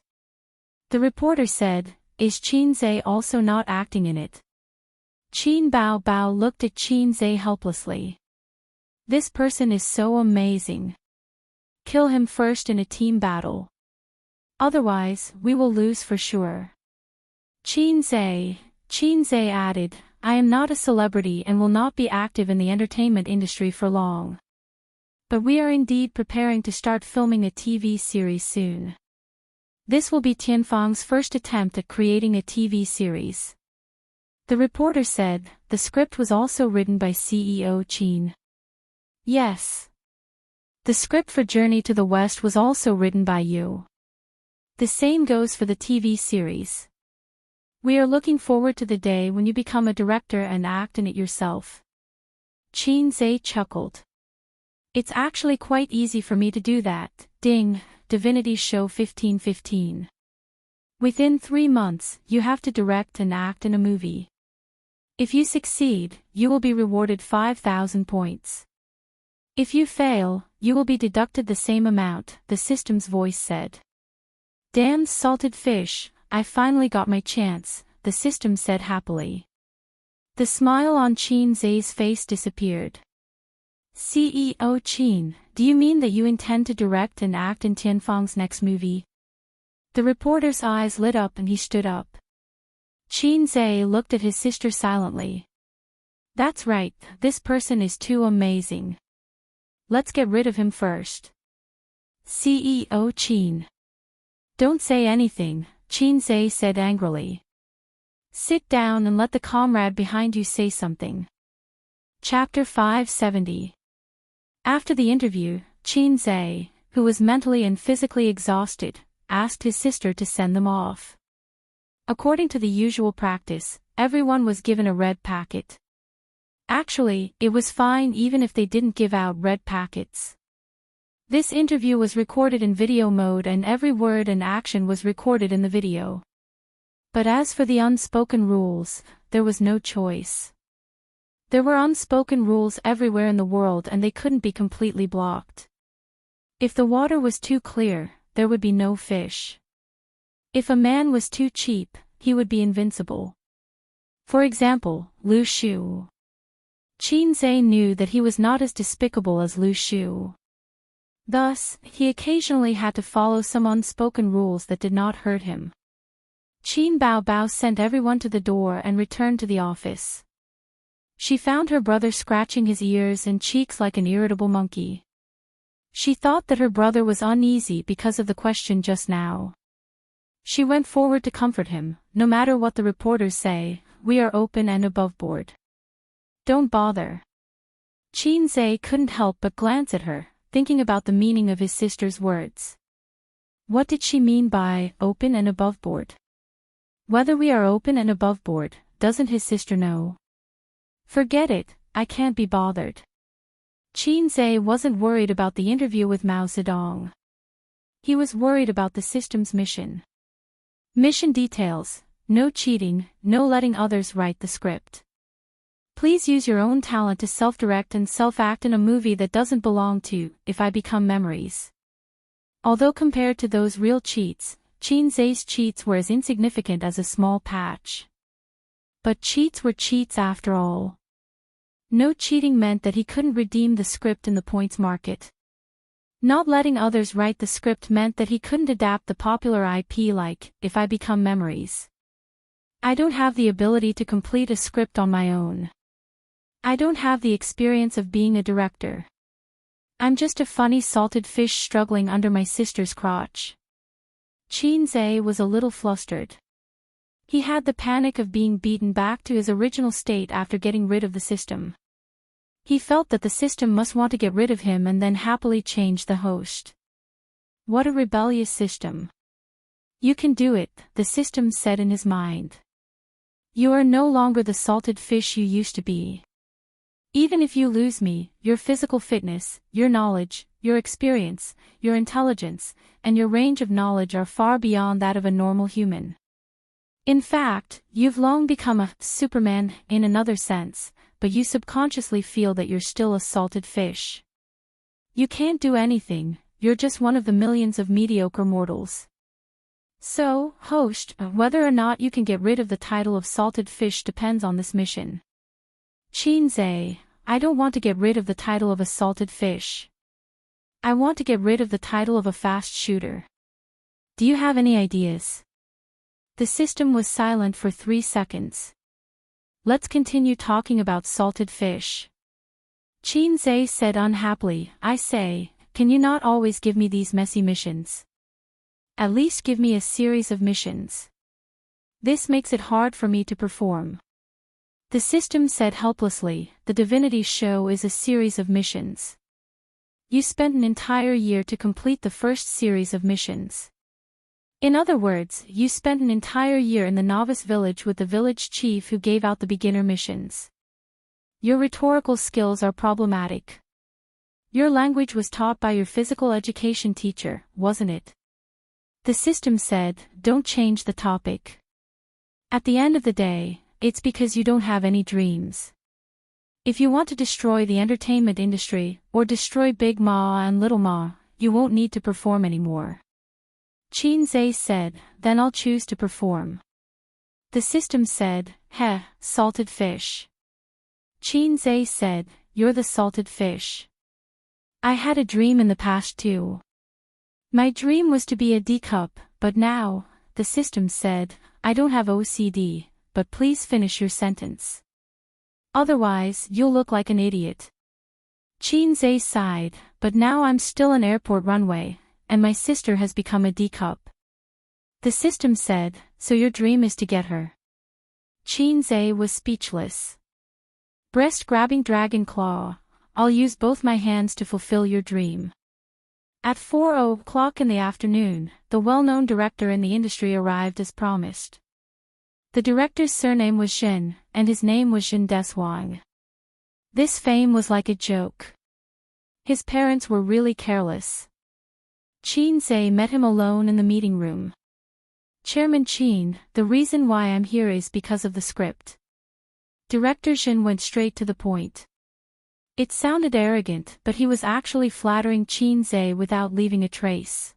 The reporter said, is Qin Zhe also not acting in it? Qin Bao Bao looked at Qin Zhe helplessly. This person is so amazing. Kill him first in a team battle. Otherwise, we will lose for sure. Qin Zhe added, I am not a celebrity and will not be active in the entertainment industry for long. But we are indeed preparing to start filming a TV series soon. This will be Tianfang's first attempt at creating a TV series. The reporter said, the script was also written by CEO Qin. Yes. The script for Journey to the West was also written by you. The same goes for the TV series. We are looking forward to the day when you become a director and act in it yourself. Qin Zhe chuckled. It's actually quite easy for me to do that, ding, Divinity Show 1515. Within 3 months, you have to direct and act in a movie. If you succeed, you will be rewarded 5,000 points. If you fail, you will be deducted the same amount, the system's voice said. Damn salted fish, I finally got my chance, the system said happily. The smile on Qin Zhe's face disappeared. CEO Qin, do you mean that you intend to direct and act in Tianfang's next movie? The reporter's eyes lit up and he stood up. Qin Zhe looked at his sister silently. That's right, this person is too amazing. Let's get rid of him first. CEO Qin. Don't say anything, Qin Zhe said angrily. Sit down and let the comrade behind you say something. Chapter 570. After the interview, Qin Zhe, who was mentally and physically exhausted, asked his sister to send them off. According to the usual practice, everyone was given a red packet. Actually, it was fine even if they didn't give out red packets. This interview was recorded in video mode and every word and action was recorded in the video. But as for the unspoken rules, there was no choice. There were unspoken rules everywhere in the world and they couldn't be completely blocked. If the water was too clear, there would be no fish. If a man was too cheap, he would be invincible. For example, Lu Shu. Qin Zhe knew that he was not as despicable as Lu Shu. Thus, he occasionally had to follow some unspoken rules that did not hurt him. Qin Bao Bao sent everyone to the door and returned to the office. She found her brother scratching his ears and cheeks like an irritable monkey. She thought that her brother was uneasy because of the question just now. She went forward to comfort him. No matter what the reporters say, we are open and above board. Don't bother. Qin Zhe couldn't help but glance at her, thinking about the meaning of his sister's words. What did she mean by open and above board? Whether we are open and above board, doesn't his sister know? Forget it, I can't be bothered. Qin Zhe wasn't worried about the interview with Mao Zedong. He was worried about the system's mission. Mission details: no cheating, no letting others write the script. Please use your own talent to self-direct and self-act in a movie that doesn't belong to If I Become Memories. Although compared to those real cheats, Qin Zhe's cheats were as insignificant as a small patch. But cheats were cheats after all. No cheating meant that he couldn't redeem the script in the points market. Not letting others write the script meant that he couldn't adapt the popular IP like If I Become Memories. I don't have the ability to complete a script on my own. I don't have the experience of being a director. I'm just a funny salted fish struggling under my sister's crotch. Qin Zhe was a little flustered. He had the panic of being beaten back to his original state after getting rid of the system. He felt that the system must want to get rid of him and then happily change the host. What a rebellious system. You can do it, the system said in his mind. You are no longer the salted fish you used to be. Even if you lose me, your physical fitness, your knowledge, your experience, your intelligence, and your range of knowledge are far beyond that of a normal human. In fact, you've long become a Superman in another sense, but you subconsciously feel that you're still a salted fish. You can't do anything, you're just one of the millions of mediocre mortals. So, host, whether or not you can get rid of the title of salted fish depends on this mission. Qin Zhe, I don't want to get rid of the title of a salted fish. I want to get rid of the title of a fast shooter. Do you have any ideas? The system was silent for 3 seconds. Let's continue talking about salted fish. Qin Zhe said unhappily, I say, can you not always give me these messy missions? At least give me a series of missions. This makes it hard for me to perform. The system said helplessly, the divinity show is a series of missions. You spent an entire year to complete the first series of missions. In other words, you spent an entire year in the novice village with the village chief who gave out the beginner missions. Your rhetorical skills are problematic. Your language was taught by your physical education teacher, wasn't it? The system said, don't change the topic. At the end of the day, it's because you don't have any dreams. If you want to destroy the entertainment industry, or destroy Big Ma and Little Ma, you won't need to perform anymore. Qin Zhe said, then I'll choose to perform. The system said, heh, salted fish. Qin Zhe said, you're the salted fish. I had a dream in the past too. My dream was to be a D-cup, but now, the system said, I don't have OCD, but please finish your sentence. Otherwise, you'll look like an idiot. Qin Zhe sighed, but now I'm still an airport runway, and my sister has become a D-cup. The system said, so your dream is to get her. Qin Zhe was speechless. Breast-grabbing dragon claw, I'll use both my hands to fulfill your dream. At 4:00 in the afternoon, the well-known director in the industry arrived as promised. The director's surname was Shen, and his name was Shen Deswang. This fame was like a joke. His parents were really careless. Qin Zhe met him alone in the meeting room. Chairman Qin, the reason why I'm here is because of the script. Director Shen went straight to the point. It sounded arrogant, but he was actually flattering Qin Zhe without leaving a trace.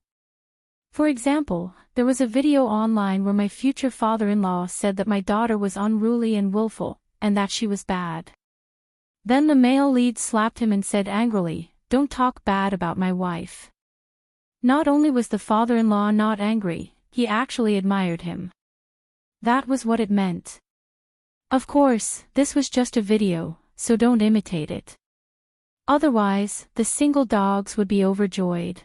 For example, there was a video online where my future father-in-law said that my daughter was unruly and willful, and that she was bad. Then the male lead slapped him and said angrily, don't talk bad about my wife. Not only was the father-in-law not angry, he actually admired him. That was what it meant. Of course, this was just a video, so don't imitate it. Otherwise, the single dogs would be overjoyed.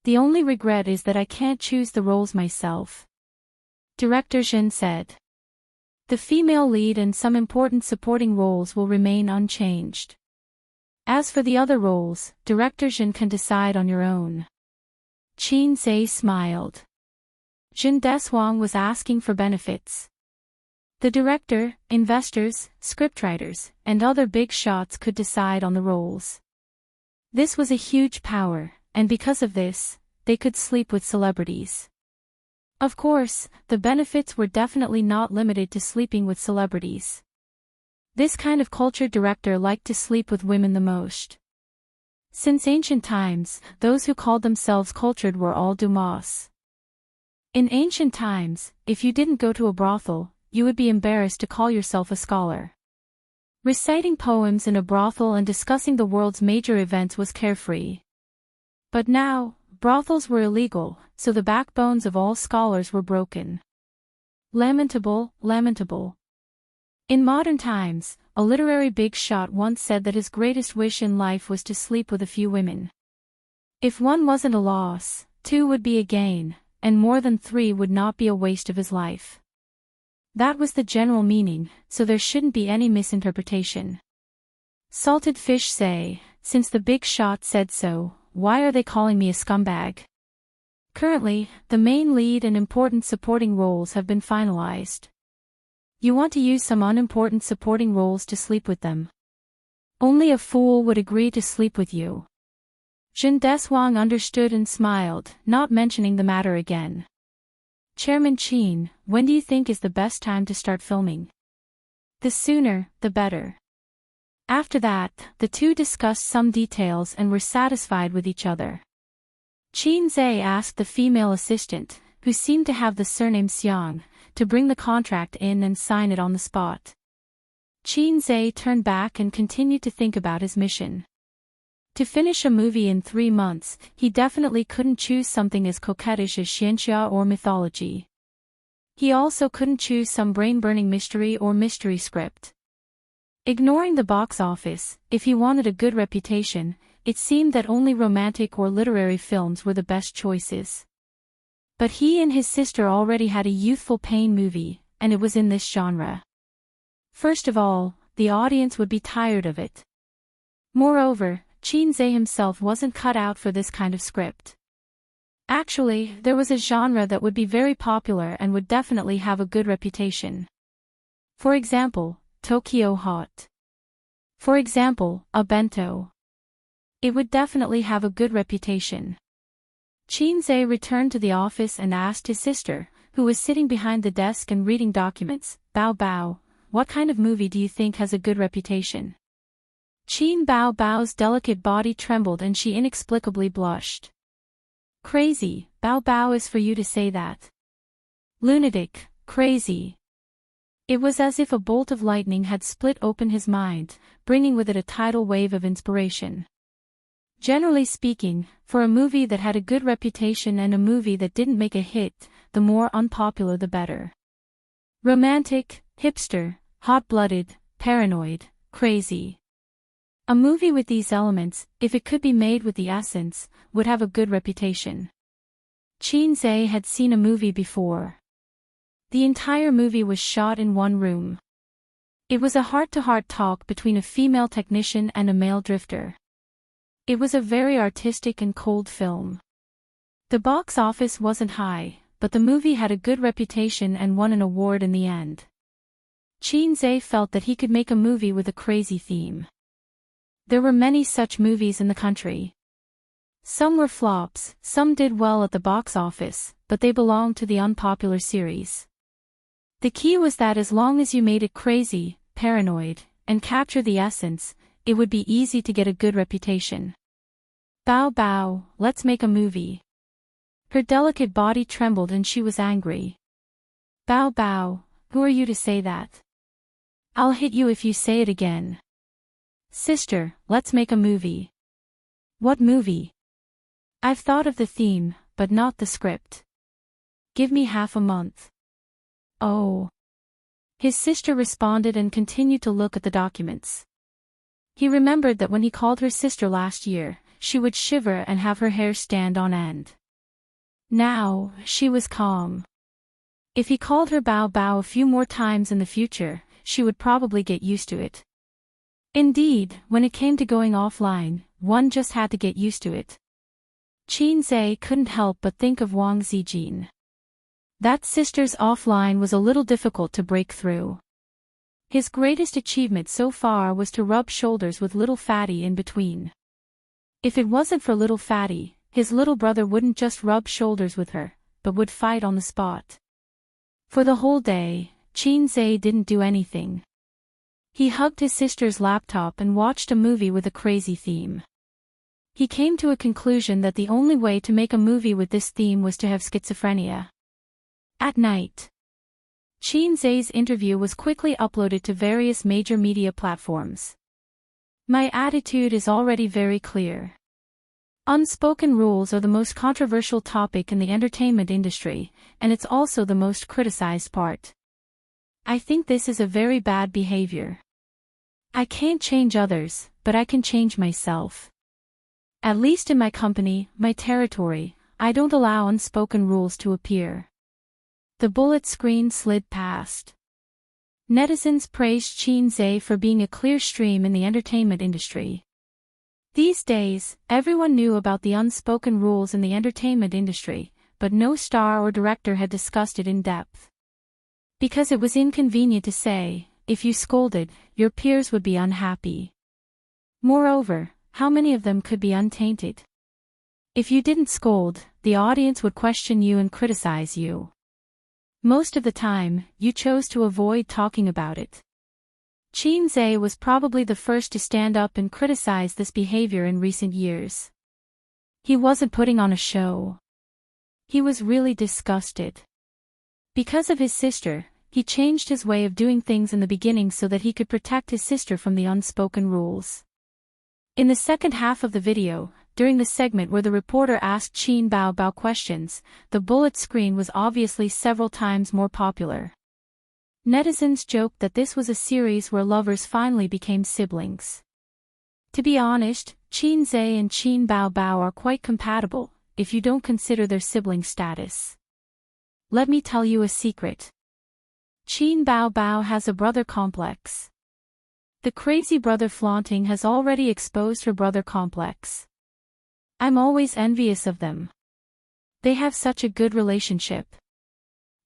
The only regret is that I can't choose the roles myself. Director Jin said. The female lead and some important supporting roles will remain unchanged. As for the other roles, Director Jin can decide on your own. Qin Zhe smiled. Jin Deswang was asking for benefits. The director, investors, scriptwriters, and other big shots could decide on the roles. This was a huge power, and because of this, they could sleep with celebrities. Of course, the benefits were definitely not limited to sleeping with celebrities. This kind of cultured director liked to sleep with women the most. Since ancient times, those who called themselves cultured were all dumas. In ancient times, if you didn't go to a brothel, you would be embarrassed to call yourself a scholar. Reciting poems in a brothel and discussing the world's major events was carefree. But now, brothels were illegal, so the backbones of all scholars were broken. Lamentable, lamentable. In modern times, a literary big shot once said that his greatest wish in life was to sleep with a few women. If one wasn't a loss, two would be a gain, and more than three would not be a waste of his life. That was the general meaning, so there shouldn't be any misinterpretation. Salted Fish say, since the big shot said so, why are they calling me a scumbag? Currently, the main lead and important supporting roles have been finalized. You want to use some unimportant supporting roles to sleep with them. Only a fool would agree to sleep with you. Jin Deswang understood and smiled, not mentioning the matter again. Chairman Qin, when do you think is the best time to start filming? The sooner, the better. After that, the two discussed some details and were satisfied with each other. Qin Zhe asked the female assistant, who seemed to have the surname Xiang, to bring the contract in and sign it on the spot. Qin Zhe turned back and continued to think about his mission. To finish a movie in 3 months, he definitely couldn't choose something as coquettish as xianxia or mythology. He also couldn't choose some brain-burning mystery or mystery script. Ignoring the box office, if he wanted a good reputation, it seemed that only romantic or literary films were the best choices. But he and his sister already had a youthful pain movie, and it was in this genre. First of all, the audience would be tired of it. Moreover, Qin Zhe himself wasn't cut out for this kind of script. Actually, there was a genre that would be very popular and would definitely have a good reputation. For example, Tokyo Hot. For example, a bento. It would definitely have a good reputation. Qin Zhe returned to the office and asked his sister, who was sitting behind the desk and reading documents, Bao Bao, what kind of movie do you think has a good reputation? Qin Bao Bao's delicate body trembled and she inexplicably blushed. Crazy, Bao Bao is for you to say that. Lunatic, crazy. It was as if a bolt of lightning had split open his mind, bringing with it a tidal wave of inspiration. Generally speaking, for a movie that had a good reputation and a movie that didn't make a hit, the more unpopular the better. Romantic, hipster, hot-blooded, paranoid, crazy. A movie with these elements, if it could be made with the essence, would have a good reputation. Qin Zhe had seen a movie before. The entire movie was shot in one room. It was a heart-to-heart talk between a female technician and a male drifter. It was a very artistic and cold film. The box office wasn't high, but the movie had a good reputation and won an award in the end. Qin Zhe felt that he could make a movie with a crazy theme. There were many such movies in the country. Some were flops, some did well at the box office, but they belonged to the unpopular series. The key was that as long as you made it crazy, paranoid, and capture the essence, it would be easy to get a good reputation. Bao Bao, let's make a movie. Her delicate body trembled and she was angry. Bao Bao, who are you to say that? I'll hit you if you say it again. Sister, let's make a movie. What movie? I've thought of the theme, but not the script. Give me half a month. Oh. His sister responded and continued to look at the documents. He remembered that when he called her sister last year, she would shiver and have her hair stand on end. Now, she was calm. If he called her Bao Bao a few more times in the future, she would probably get used to it. Indeed, when it came to going offline, one just had to get used to it. Qin Zhe couldn't help but think of Wang Zijin. That sister's offline was a little difficult to break through. His greatest achievement so far was to rub shoulders with little Fatty in between. If it wasn't for little Fatty, his little brother wouldn't just rub shoulders with her, but would fight on the spot. For the whole day, Qin Zhe didn't do anything. He hugged his sister's laptop and watched a movie with a crazy theme. He came to a conclusion that the only way to make a movie with this theme was to have schizophrenia. At night, Qin Zhe's interview was quickly uploaded to various major media platforms. My attitude is already very clear. Unspoken rules are the most controversial topic in the entertainment industry, and it's also the most criticized part. I think this is a very bad behavior. I can't change others, but I can change myself. At least in my company, my territory, I don't allow unspoken rules to appear. The bullet screen slid past. Netizens praised Qin Zhe for being a clear stream in the entertainment industry. These days, everyone knew about the unspoken rules in the entertainment industry, but no star or director had discussed it in depth. Because it was inconvenient to say, if you scolded, your peers would be unhappy. Moreover, how many of them could be untainted? If you didn't scold, the audience would question you and criticize you. Most of the time, you chose to avoid talking about it. Qin Zhe was probably the first to stand up and criticize this behavior in recent years. He wasn't putting on a show. He was really disgusted. Because of his sister, he changed his way of doing things in the beginning so that he could protect his sister from the unspoken rules. In the second half of the video, during the segment where the reporter asked Qin Bao Bao questions, the bullet screen was obviously several times more popular. Netizens joked that this was a series where lovers finally became siblings. To be honest, Qin Zhe and Qin Bao Bao are quite compatible, if you don't consider their sibling status. Let me tell you a secret. Qin Bao Bao has a brother complex. The crazy brother flaunting has already exposed her brother complex. I'm always envious of them. They have such a good relationship.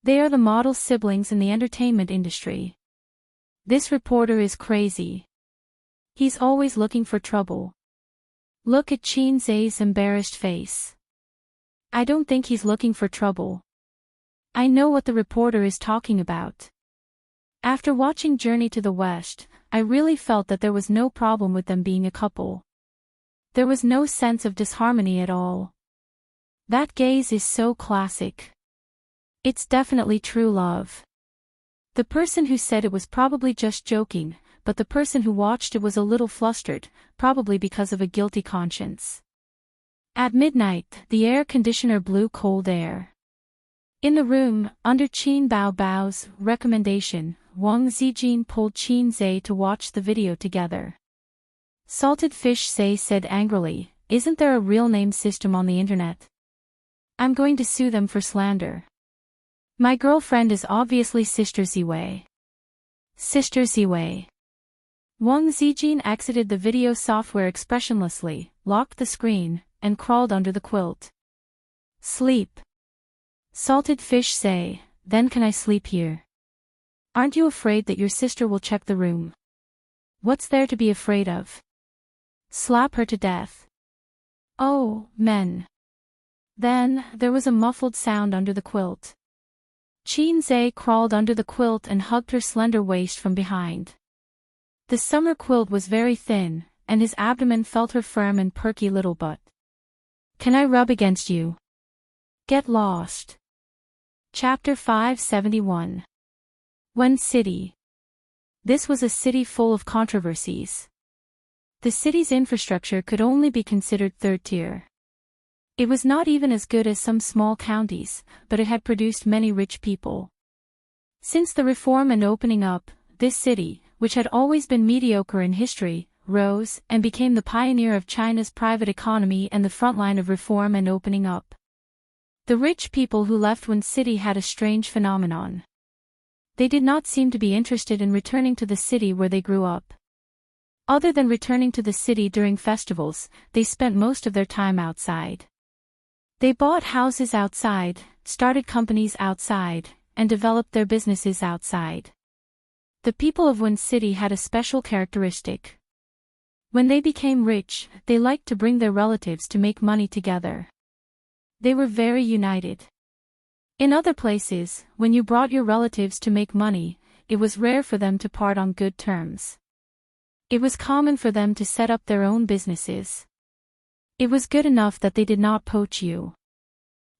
They are the model siblings in the entertainment industry. This reporter is crazy. He's always looking for trouble. Look at Qin Zhe's embarrassed face. I don't think he's looking for trouble. I know what the reporter is talking about. After watching Journey to the West, I really felt that there was no problem with them being a couple. There was no sense of disharmony at all. That gaze is so classic. It's definitely true love. The person who said it was probably just joking, but the person who watched it was a little flustered, probably because of a guilty conscience. At midnight, the air conditioner blew cold air. In the room, under Qin Bao Bao's recommendation, Wang Zijin pulled Qin Zhe to watch the video together. Salted Fish Zhe said angrily, "Isn't there a real name system on the internet? I'm going to sue them for slander. My girlfriend is obviously Sister Ziwei." Sister Ziwei. Wang Zijin exited the video software expressionlessly, locked the screen, and crawled under the quilt. Sleep. Salted Fish Zhe, then can I sleep here? Aren't you afraid that your sister will check the room? What's there to be afraid of? Slap her to death. Oh, men. Then, there was a muffled sound under the quilt. Qin Zhe crawled under the quilt and hugged her slender waist from behind. The summer quilt was very thin, and his abdomen felt her firm and perky little butt. Can I rub against you? Get lost. Chapter 571. Wen City. This was a city full of controversies. The city's infrastructure could only be considered third tier. It was not even as good as some small counties, but it had produced many rich people. Since the reform and opening up, this city, which had always been mediocre in history, rose and became the pioneer of China's private economy and the front line of reform and opening up. The rich people who left Wen City had a strange phenomenon. They did not seem to be interested in returning to the city where they grew up. Other than returning to the city during festivals, they spent most of their time outside. They bought houses outside, started companies outside, and developed their businesses outside. The people of Wen City had a special characteristic. When they became rich, they liked to bring their relatives to make money together. They were very united. In other places, when you brought your relatives to make money, it was rare for them to part on good terms. It was common for them to set up their own businesses. It was good enough that they did not poach you.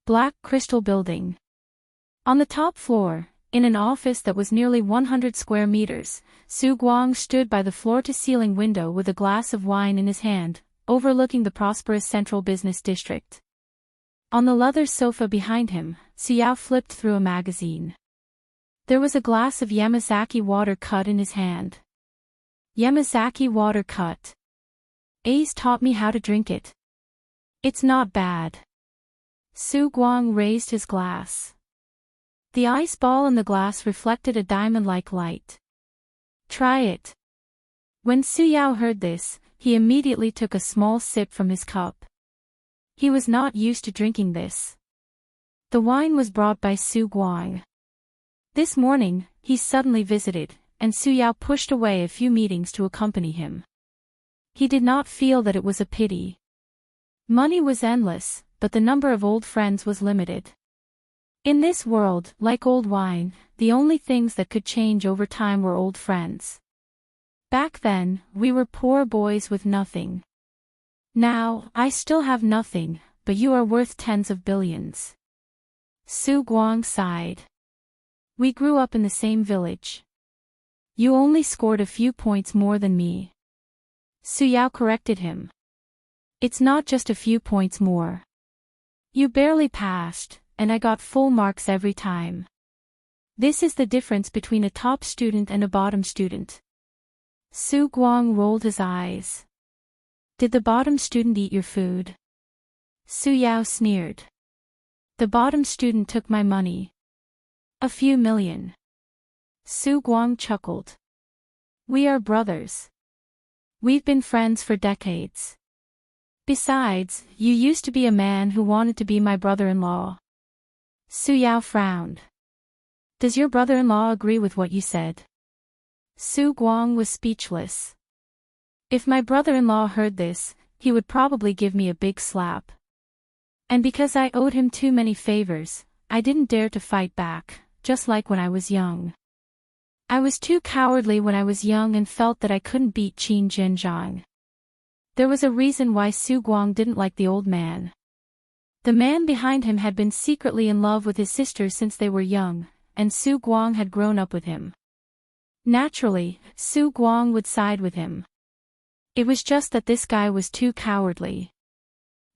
Black Crystal Building. On the top floor, in an office that was nearly 100 square meters, Su Guang stood by the floor-to-ceiling window with a glass of wine in his hand, overlooking the prosperous central business district. On the leather sofa behind him, Xiao flipped through a magazine. There was a glass of Yamazaki water cut in his hand. Yamazaki water cut. Ace taught me how to drink it. It's not bad. Su Guang raised his glass. The ice ball in the glass reflected a diamond-like light. Try it. When Su Yao heard this, he immediately took a small sip from his cup. He was not used to drinking this. The wine was brought by Su Guang. This morning, he suddenly visited, and Su Yao pushed away a few meetings to accompany him. He did not feel that it was a pity. Money was endless, but the number of old friends was limited. In this world, like old wine, the only things that could change over time were old friends. Back then, we were poor boys with nothing. Now, I still have nothing, but you are worth tens of billions. Su Guang sighed. We grew up in the same village. You only scored a few points more than me. Su Yao corrected him. It's not just a few points more. You barely passed, and I got full marks every time. This is the difference between a top student and a bottom student. Su Guang rolled his eyes. Did the bottom student eat your food? Su Yao sneered. The bottom student took my money. A few million. Su Guang chuckled. We are brothers. We've been friends for decades. Besides, you used to be a man who wanted to be my brother-in-law. Su Yao frowned. Does your brother-in-law agree with what you said? Su Guang was speechless. If my brother-in-law heard this, he would probably give me a big slap. And because I owed him too many favors, I didn't dare to fight back, just like when I was young. I was too cowardly when I was young and felt that I couldn't beat Qin Zhenjiang. There was a reason why Su Guang didn't like the old man. The man behind him had been secretly in love with his sister since they were young, and Su Guang had grown up with him. Naturally, Su Guang would side with him. It was just that this guy was too cowardly.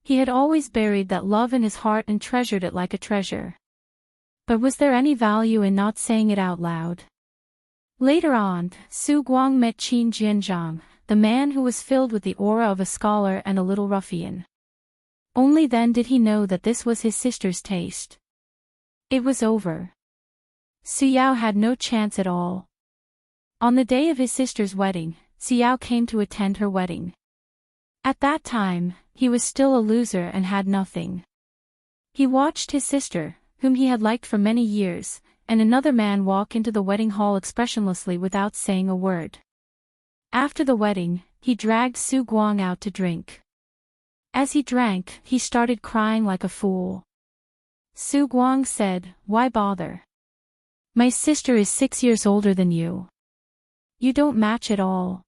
He had always buried that love in his heart and treasured it like a treasure. But was there any value in not saying it out loud? Later on, Su Guang met Qin Zhenjiang, the man who was filled with the aura of a scholar and a little ruffian. Only then did he know that this was his sister's taste. It was over. Su Yao had no chance at all. On the day of his sister's wedding, Su Yao came to attend her wedding. At that time, he was still a loser and had nothing. He watched his sister, whom he had liked for many years, and another man walk into the wedding hall expressionlessly without saying a word. After the wedding, he dragged Su Guang out to drink. As he drank, he started crying like a fool. Su Guang said, "Why bother? My sister is 6 years older than you. You don't match at all.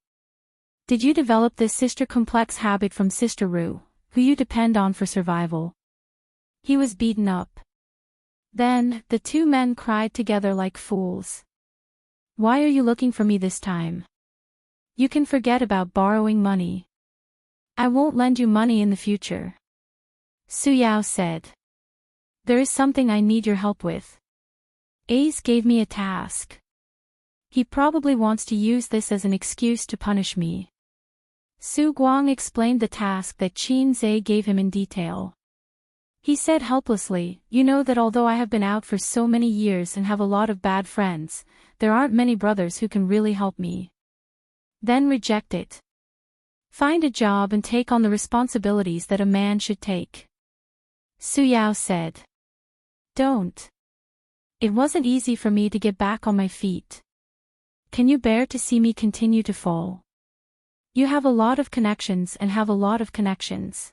Did you develop this sister complex habit from Sister Ru, who you depend on for survival?" He was beaten up. Then, the two men cried together like fools. "Why are you looking for me this time? You can forget about borrowing money. I won't lend you money in the future." Su Yao said. "There is something I need your help with." Ace gave me a task. He probably wants to use this as an excuse to punish me. Su Guang explained the task that Qin Zhe gave him in detail. He said helplessly, "You know that although I have been out for so many years and have a lot of bad friends, there aren't many brothers who can really help me. Then reject it. Find a job and take on the responsibilities that a man should take." Su Yao said. "Don't. It wasn't easy for me to get back on my feet. Can you bear to see me continue to fall? You have a lot of connections and have a lot of connections.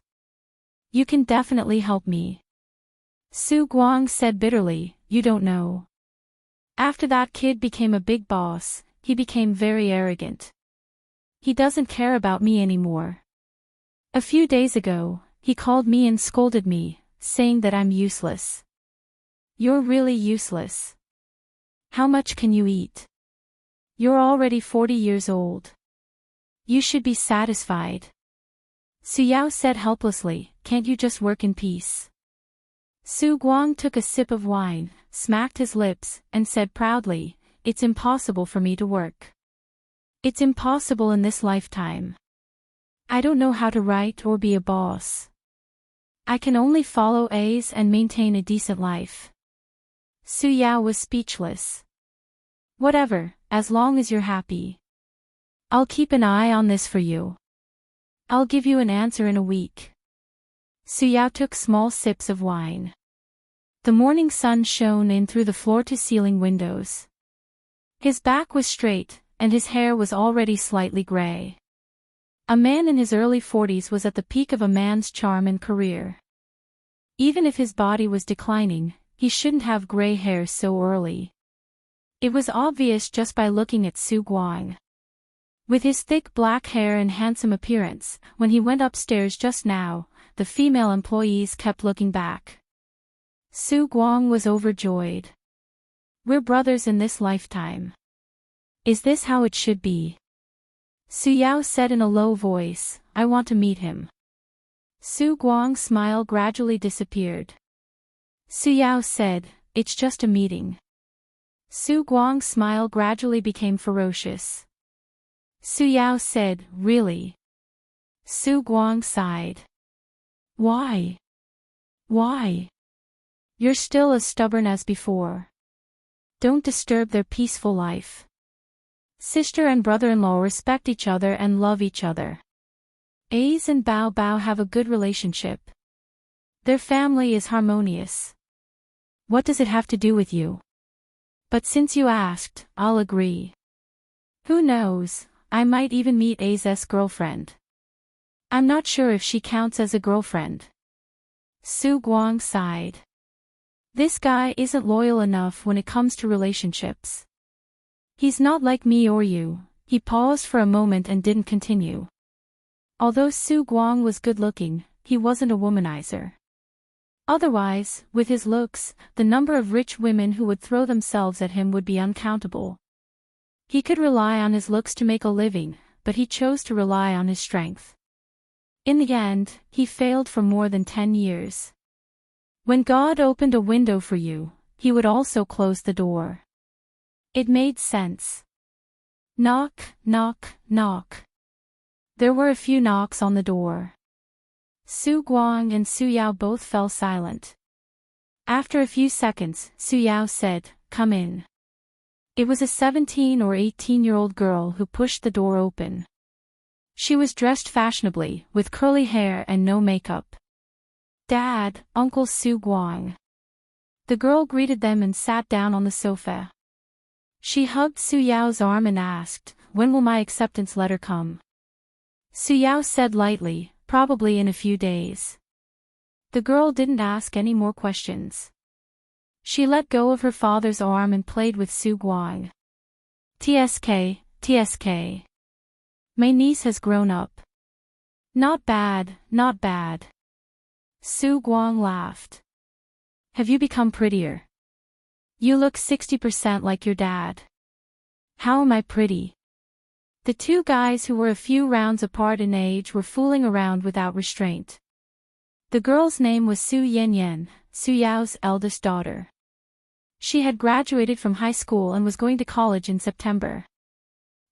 You can definitely help me." Su Guang said bitterly, "You don't know. After that kid became a big boss, he became very arrogant. He doesn't care about me anymore. A few days ago, he called me and scolded me, saying that I'm useless. You're really useless. How much can you eat? You're already 40 years old. You should be satisfied." Su Yao said helplessly, "Can't you just work in peace?" Su Guang took a sip of wine, smacked his lips, and said proudly, "It's impossible for me to work. It's impossible in this lifetime. I don't know how to write or be a boss. I can only follow A's and maintain a decent life." Su Yao was speechless. "Whatever, as long as you're happy. I'll keep an eye on this for you. I'll give you an answer in a week." Su Yao took small sips of wine. The morning sun shone in through the floor-to-ceiling windows. His back was straight, and his hair was already slightly gray. A man in his early 40s was at the peak of a man's charm and career. Even if his body was declining, he shouldn't have gray hair so early. It was obvious just by looking at Su Guang. With his thick black hair and handsome appearance, when he went upstairs just now, the female employees kept looking back. Su Guang was overjoyed. "We're brothers in this lifetime. Is this how it should be?" Su Yao said in a low voice, "I want to meet him." Su Guang's smile gradually disappeared. Su Yao said, "It's just a meeting." Su Guang's smile gradually became ferocious. Su Yao said, "Really?" Su Guang sighed. "Why? Why? You're still as stubborn as before. Don't disturb their peaceful life. Sister and brother-in-law respect each other and love each other. A's and Bao Bao have a good relationship. Their family is harmonious. What does it have to do with you? But since you asked, I'll agree. Who knows, I might even meet A's girlfriend. I'm not sure if she counts as a girlfriend." Su Guang sighed. "This guy isn't loyal enough when it comes to relationships. He's not like me or you." He paused for a moment and didn't continue. Although Su Guang was good-looking, he wasn't a womanizer. Otherwise, with his looks, the number of rich women who would throw themselves at him would be uncountable. He could rely on his looks to make a living, but he chose to rely on his strength. In the end, he failed for more than 10 years. When God opened a window for you, he would also close the door. It made sense. Knock, knock, knock. There were a few knocks on the door. Su Guang and Su Yao both fell silent. After a few seconds, Su Yao said, "Come in." It was a 17 or 18-year-old girl who pushed the door open. She was dressed fashionably, with curly hair and no makeup. "Dad, Uncle Su Guang." The girl greeted them and sat down on the sofa. She hugged Su Yao's arm and asked, "When will my acceptance letter come?" Su Yao said lightly, "Probably in a few days." The girl didn't ask any more questions. She let go of her father's arm and played with Su Guang. "TSK, TSK. My niece has grown up. Not bad, not bad." Su Guang laughed. "Have you become prettier? You look 60% like your dad." "How am I pretty?" The two guys who were a few rounds apart in age were fooling around without restraint. The girl's name was Su Yanyan, Su Yao's eldest daughter. She had graduated from high school and was going to college in September.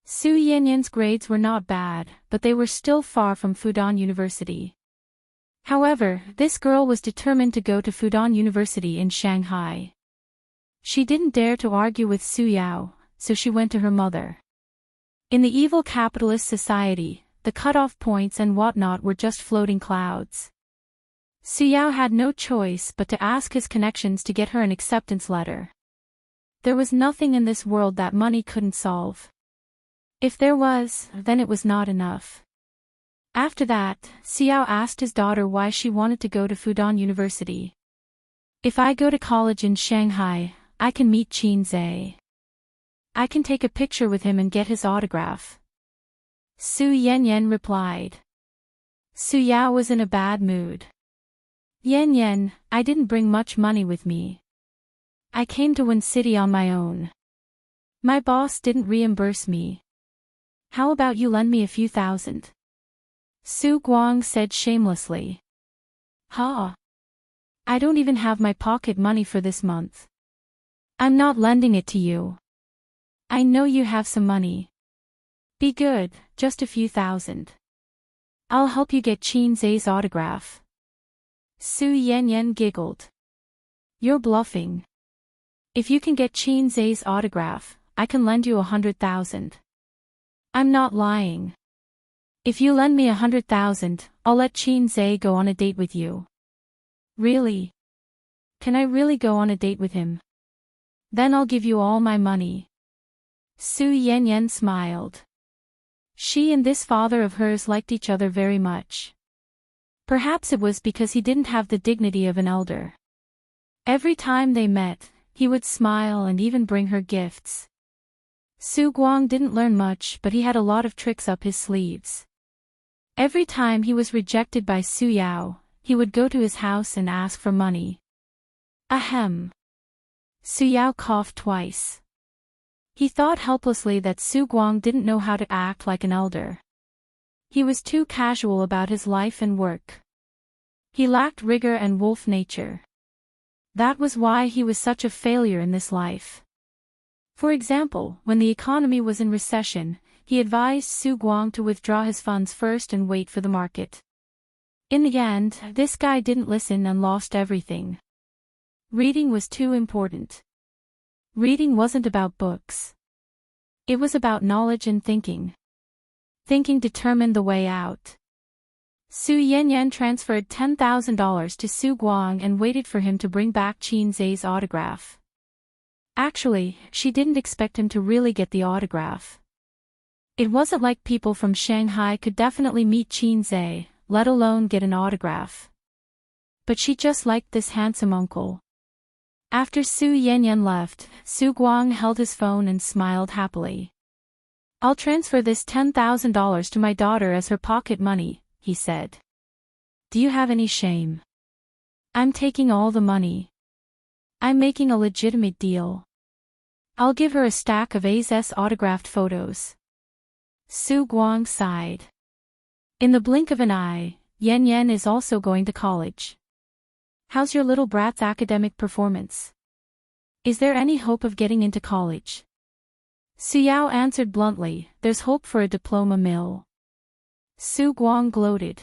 Su Yanyan's grades were not bad, but they were still far from Fudan University. However, this girl was determined to go to Fudan University in Shanghai. She didn't dare to argue with Su Yao, so she went to her mother. In the evil capitalist society, the cutoff points and whatnot were just floating clouds. Su Yao had no choice but to ask his connections to get her an acceptance letter. There was nothing in this world that money couldn't solve. If there was, then it was not enough. After that, Xiao asked his daughter why she wanted to go to Fudan University. If I go to college in Shanghai, I can meet Qin Zhe. I can take a picture with him and get his autograph. Su Yanyan replied. Su Yao was in a bad mood. Yanyan, I didn't bring much money with me. I came to Wen City on my own. My boss didn't reimburse me. How about you lend me a few thousand? Su Guang said shamelessly. Ha! I don't even have my pocket money for this month. I'm not lending it to you. I know you have some money. Be good, just a few thousand. I'll help you get Qin Zhe's autograph. Su Yanyan giggled. You're bluffing. If you can get Qin Zhe's autograph, I can lend you 100,000. I'm not lying. If you lend me 100,000, I'll let Qin Zhe go on a date with you. Really? Can I really go on a date with him? Then I'll give you all my money. Su Yanyan smiled. She and this father of hers liked each other very much. Perhaps it was because he didn't have the dignity of an elder. Every time they met, he would smile and even bring her gifts. Su Guang didn't learn much, but he had a lot of tricks up his sleeves. Every time he was rejected by Su Yao, he would go to his house and ask for money. Ahem. Su Yao coughed twice. He thought helplessly that Su Guang didn't know how to act like an elder. He was too casual about his life and work. He lacked rigor and wolf nature. That was why he was such a failure in this life. For example, when the economy was in recession, he advised Su Guang to withdraw his funds first and wait for the market. In the end, this guy didn't listen and lost everything. Reading was too important. Reading wasn't about books. It was about knowledge and thinking. Thinking determined the way out. Su Yanyan transferred $10,000 to Su Guang and waited for him to bring back Qin Zhe's autograph. Actually, she didn't expect him to really get the autograph. It wasn't like people from Shanghai could definitely meet Qin Zhe, let alone get an autograph. But she just liked this handsome uncle. After Su Yanyan left, Su Guang held his phone and smiled happily. I'll transfer this $10,000 to my daughter as her pocket money, he said. Do you have any shame? I'm taking all the money. I'm making a legitimate deal. I'll give her a stack of A's autographed photos. Su Guang sighed. In the blink of an eye, Yanyan is also going to college. How's your little brat's academic performance? Is there any hope of getting into college? Su Yao answered bluntly, there's hope for a diploma mill. Su Guang gloated.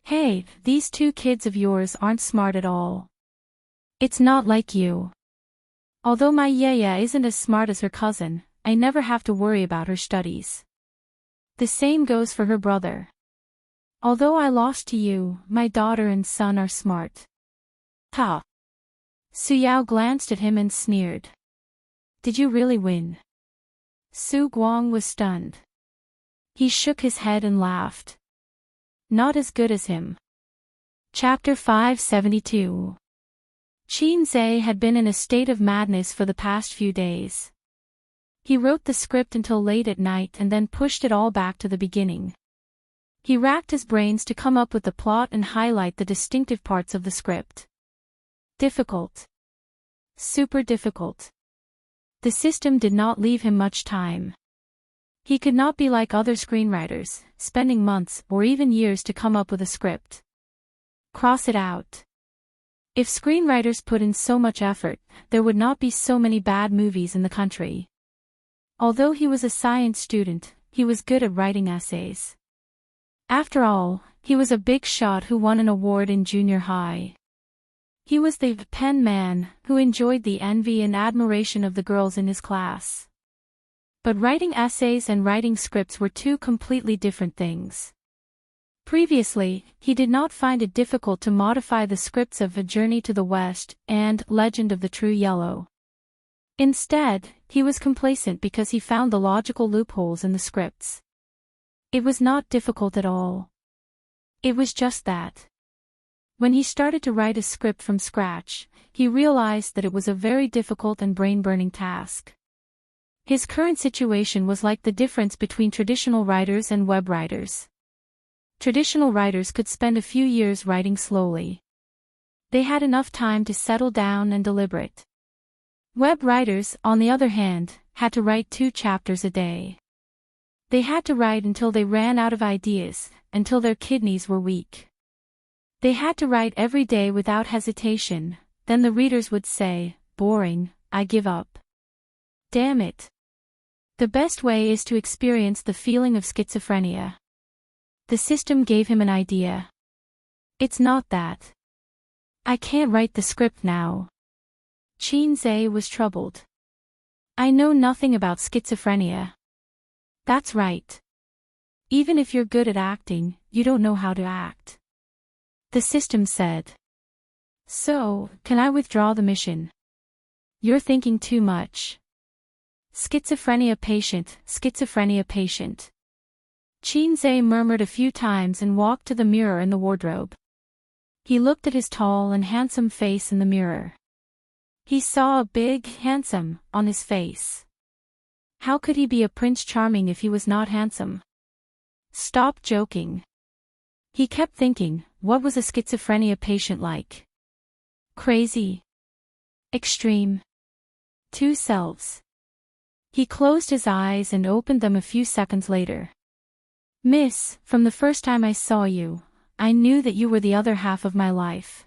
Hey, these two kids of yours aren't smart at all. It's not like you. Although my Yaya isn't as smart as her cousin, I never have to worry about her studies. The same goes for her brother. Although I lost to you, my daughter and son are smart. Ha! Su Yao glanced at him and sneered. Did you really win? Su Guang was stunned. He shook his head and laughed. Not as good as him. Chapter 572. Qin Zhe had been in a state of madness for the past few days. He wrote the script until late at night and then pushed it all back to the beginning. He racked his brains to come up with the plot and highlight the distinctive parts of the script. Difficult. Super difficult. The system did not leave him much time. He could not be like other screenwriters, spending months or even years to come up with a script. Cross it out. If screenwriters put in so much effort, there would not be so many bad movies in the country. Although he was a science student, he was good at writing essays. After all, he was a big shot who won an award in junior high. He was the pen man who enjoyed the envy and admiration of the girls in his class. But writing essays and writing scripts were two completely different things. Previously, he did not find it difficult to modify the scripts of A Journey to the West and Legend of the True Yellow. Instead, he was complacent because he found the logical loopholes in the scripts. It was not difficult at all. It was just that. When he started to write a script from scratch, he realized that it was a very difficult and brain-burning task. His current situation was like the difference between traditional writers and web writers. Traditional writers could spend a few years writing slowly. They had enough time to settle down and deliberate. Web writers, on the other hand, had to write 2 chapters a day. They had to write until they ran out of ideas, until their kidneys were weak. They had to write every day without hesitation, then the readers would say, "Boring, I give up." Damn it. The best way is to experience the feeling of schizophrenia. The system gave him an idea. It's not that. I can't write the script now. Qin was troubled. I know nothing about schizophrenia. That's right. Even if you're good at acting, you don't know how to act. The system said. So, can I withdraw the mission? You're thinking too much. Schizophrenia patient, schizophrenia patient. Qin murmured a few times and walked to the mirror in the wardrobe. He looked at his tall and handsome face in the mirror. He saw a big, handsome, on his face. How could he be a Prince Charming if he was not handsome? Stop joking. He kept thinking, what was a schizophrenia patient like? Crazy. Extreme. 2 selves. He closed his eyes and opened them a few seconds later. Miss, from the first time I saw you, I knew that you were the other half of my life.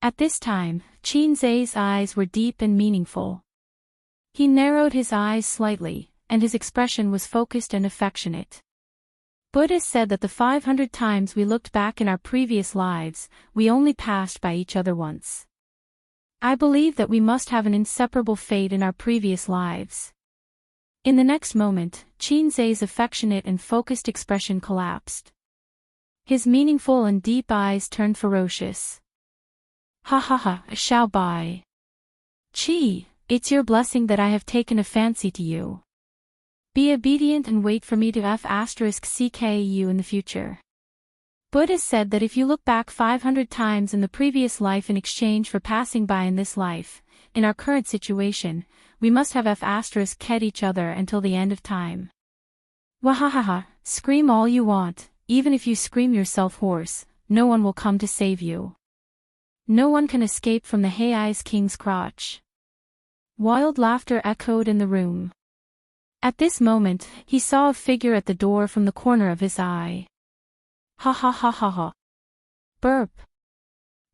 At this time, Qin's eyes were deep and meaningful. He narrowed his eyes slightly, and his expression was focused and affectionate. Buddha said that the 500 times we looked back in our previous lives, we only passed by each other once. I believe that we must have an inseparable fate in our previous lives. In the next moment, Qin's affectionate and focused expression collapsed. His meaningful and deep eyes turned ferocious. Ha ha ha, Xiao Bai. Qi, it's your blessing that I have taken a fancy to you. Be obedient and wait for me to F***ck you in the future. Buddha said that if you look back 500 times in the previous life in exchange for passing by in this life, in our current situation, we must have F***ed each other until the end of time. Wahahaha, scream all you want, even if you scream yourself hoarse, no one will come to save you. No one can escape from the Hei's king's crotch. Wild laughter echoed in the room. At this moment, he saw a figure at the door from the corner of his eye. Ha ha ha ha ha. Burp.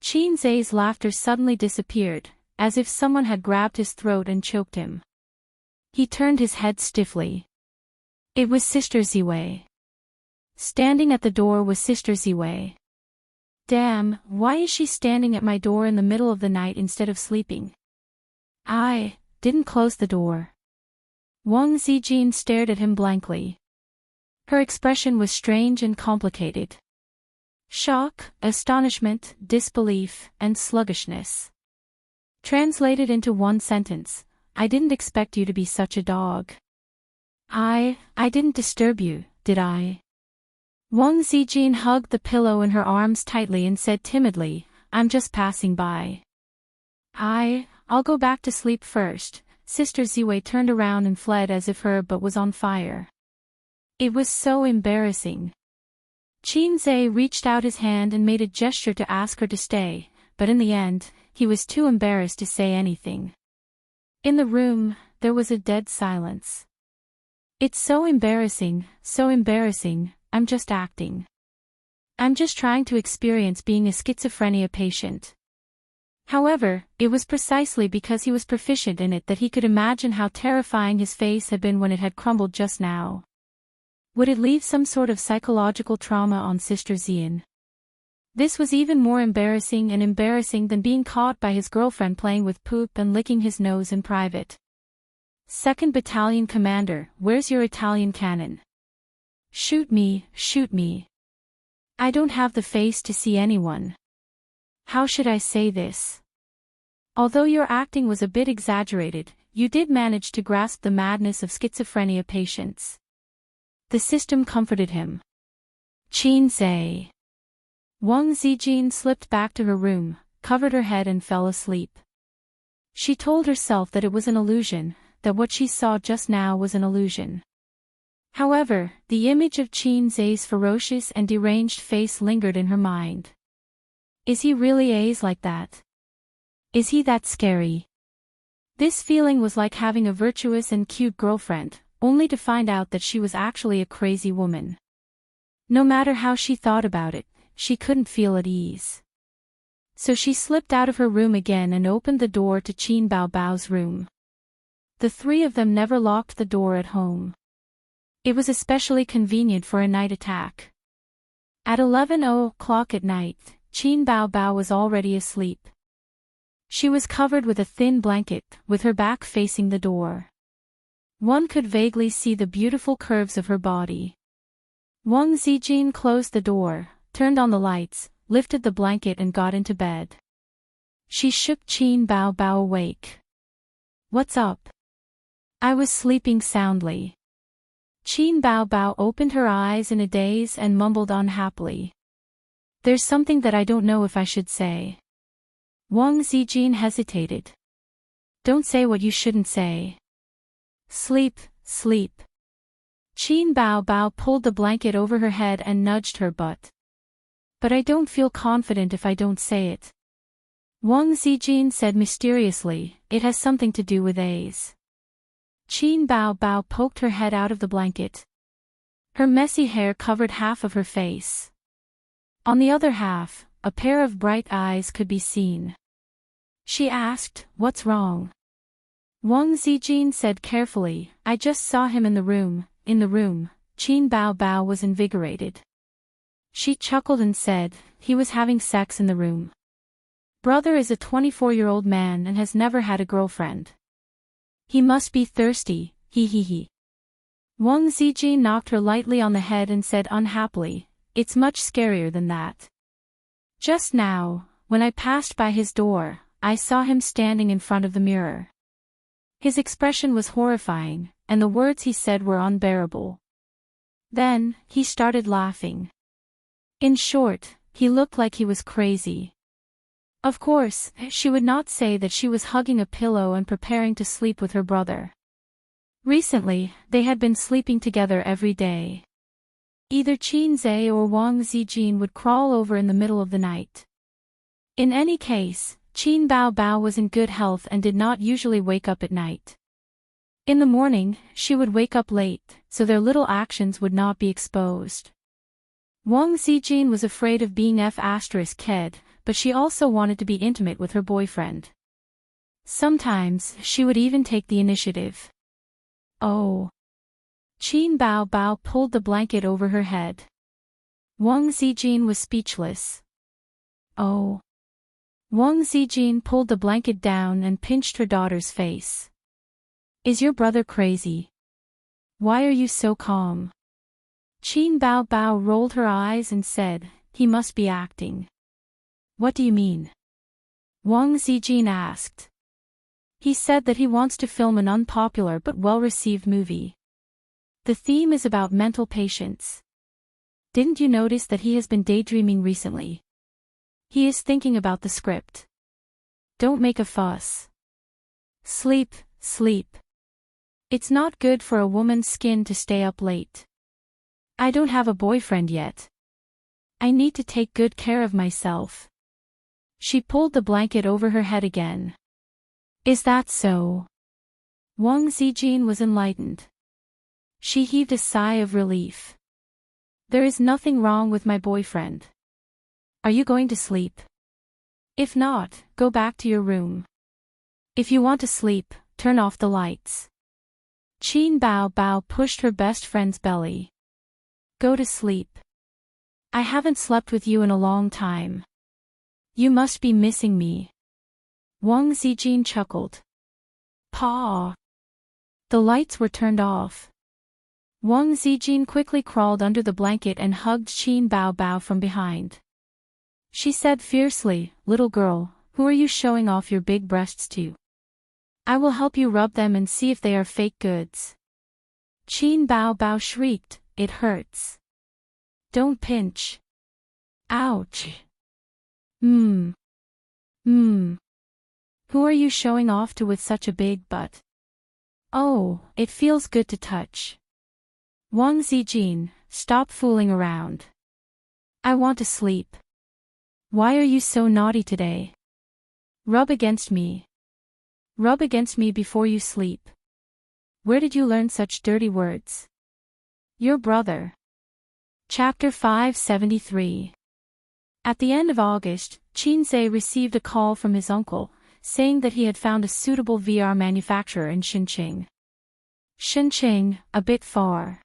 Qin's laughter suddenly disappeared, as if someone had grabbed his throat and choked him. He turned his head stiffly. It was Sister Ziwei. Standing at the door was Sister Ziwei. Damn, why is she standing at my door in the middle of the night instead of sleeping? I didn't close the door. Wang Zijin stared at him blankly. Her expression was strange and complicated. Shock, astonishment, disbelief, and sluggishness. Translated into one sentence, I didn't expect you to be such a dog. I didn't disturb you, did I? Wang Zijin hugged the pillow in her arms tightly and said timidly, I'm just passing by. I'll go back to sleep first. Sister Ziwei turned around and fled as if her butt was on fire. It was so embarrassing. Qin reached out his hand and made a gesture to ask her to stay, but in the end, he was too embarrassed to say anything. In the room, there was a dead silence. It's so embarrassing, I'm just acting. I'm just trying to experience being a schizophrenia patient. However, it was precisely because he was proficient in it that he could imagine how terrifying his face had been when it had crumbled just now. Would it leave some sort of psychological trauma on Sister Xian? This was even more embarrassing than being caught by his girlfriend playing with poop and licking his nose in private. 2nd Battalion Commander, where's your Italian cannon? Shoot me, shoot me. I don't have the face to see anyone. How should I say this? Although your acting was a bit exaggerated, you did manage to grasp the madness of schizophrenia patients. The system comforted him. Qin Zhe. Wang Zijin slipped back to her room, covered her head and fell asleep. She told herself that it was an illusion, that what she saw just now was an illusion. However, the image of Qin Zhe's ferocious and deranged face lingered in her mind. Is he really A's like that? Is he that scary? This feeling was like having a virtuous and cute girlfriend, only to find out that she was actually a crazy woman. No matter how she thought about it, she couldn't feel at ease. So she slipped out of her room again and opened the door to Qin Baobao's room. The three of them never locked the door at home. It was especially convenient for a night attack. At 11:00 at night, Qin Baobao was already asleep. She was covered with a thin blanket, with her back facing the door. One could vaguely see the beautiful curves of her body. Wang Zijin closed the door, turned on the lights, lifted the blanket and got into bed. She shook Qin Baobao awake. What's up? I was sleeping soundly. Qin Baobao opened her eyes in a daze and mumbled unhappily. There's something that I don't know if I should say. Wang Zijin hesitated. Don't say what you shouldn't say. Sleep, sleep. Qin Baobao pulled the blanket over her head and nudged her butt. But I don't feel confident if I don't say it. Wang Zijin said mysteriously, it has something to do with A's. Qin Baobao poked her head out of the blanket. Her messy hair covered half of her face. On the other half, a pair of bright eyes could be seen. She asked, what's wrong? Wang Zijin said carefully, I just saw him in the room. Qin Baobao was invigorated. She chuckled and said, he was having sex in the room. Brother is a 24-year-old man and has never had a girlfriend. He must be thirsty, he. Wang Zijin knocked her lightly on the head and said unhappily, it's much scarier than that. Just now, when I passed by his door, I saw him standing in front of the mirror. His expression was horrifying, and the words he said were unbearable. Then, he started laughing. In short, he looked like he was crazy. Of course, she would not say that she was hugging a pillow and preparing to sleep with her brother. Recently, they had been sleeping together every day. Either Qin Zhe or Wang Zijin would crawl over in the middle of the night. In any case, Qin Baobao was in good health and did not usually wake up at night. In the morning, she would wake up late, so their little actions would not be exposed. Wang Zijin was afraid of being F***ked, but she also wanted to be intimate with her boyfriend. Sometimes, she would even take the initiative. Oh. Qin Baobao pulled the blanket over her head. Wang Zijin was speechless. Oh. Wang Zijin pulled the blanket down and pinched her daughter's face. Is your brother crazy? Why are you so calm? Qin Baobao rolled her eyes and said, he must be acting. What do you mean? Wang Zijin asked. He said that he wants to film an unpopular but well-received movie. The theme is about mental patients. Didn't you notice that he has been daydreaming recently? He is thinking about the script. Don't make a fuss. Sleep, sleep. It's not good for a woman's skin to stay up late. I don't have a boyfriend yet. I need to take good care of myself. She pulled the blanket over her head again. Is that so? Wang Zijin was enlightened. She heaved a sigh of relief. There is nothing wrong with my boyfriend. Are you going to sleep? If not, go back to your room. If you want to sleep, turn off the lights. Qin Bao Bao pushed her best friend's belly. Go to sleep. I haven't slept with you in a long time. You must be missing me. Wang Zijin chuckled. Paw. The lights were turned off. Wang Zijin quickly crawled under the blanket and hugged Qin Bao Bao from behind. She said fiercely, "Little girl, who are you showing off your big breasts to? I will help you rub them and see if they are fake goods." Qin Bao Bao shrieked, "It hurts. Don't pinch. Ouch. Who are you showing off to with such a big butt? Oh, it feels good to touch." Wang Zijin, stop fooling around. I want to sleep. Why are you so naughty today? Rub against me. Rub against me before you sleep. Where did you learn such dirty words? Your brother. Chapter 573. At the end of August, Qinzhe received a call from his uncle, saying that he had found a suitable VR manufacturer in Xinqing. Xinqing, a bit far.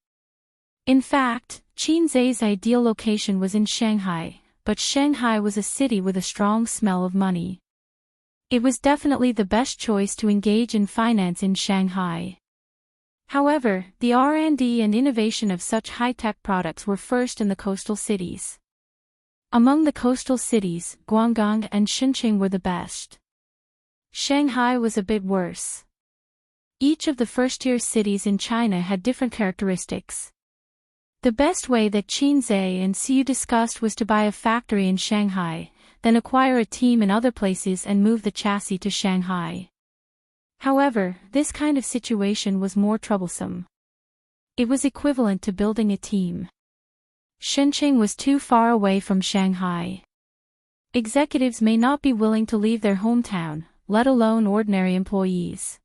In fact, Qinzhe's ideal location was in Shanghai, but Shanghai was a city with a strong smell of money. It was definitely the best choice to engage in finance in Shanghai. However, the R&D and innovation of such high-tech products were first in the coastal cities. Among the coastal cities, Guangdong and Xinqing were the best. Shanghai was a bit worse. Each of the first-tier cities in China had different characteristics. The best way that Qinzhe and Siyu discussed was to buy a factory in Shanghai, then acquire a team in other places and move the chassis to Shanghai. However, this kind of situation was more troublesome. It was equivalent to building a team. Xinqing was too far away from Shanghai. Executives may not be willing to leave their hometown, let alone ordinary employees.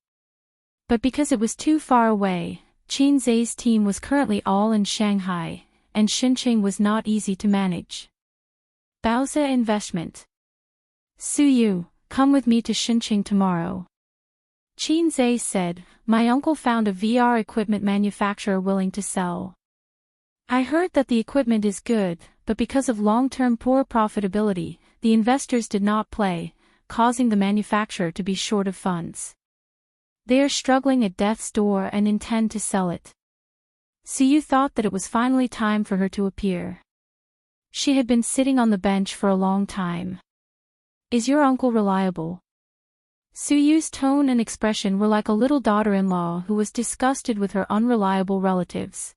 But because it was too far away, Qinzhe's team was currently all in Shanghai, and Xinqing was not easy to manage. Baozi Investment. Suyu, come with me to Xinqing tomorrow. Qinzhe said, my uncle found a VR equipment manufacturer willing to sell. I heard that the equipment is good, but because of long-term poor profitability, the investors did not play, causing the manufacturer to be short of funds. They are struggling at death's door and intend to sell it. Suyu thought that it was finally time for her to appear. She had been sitting on the bench for a long time. Is your uncle reliable? Suyu's tone and expression were like a little daughter-in-law who was disgusted with her unreliable relatives.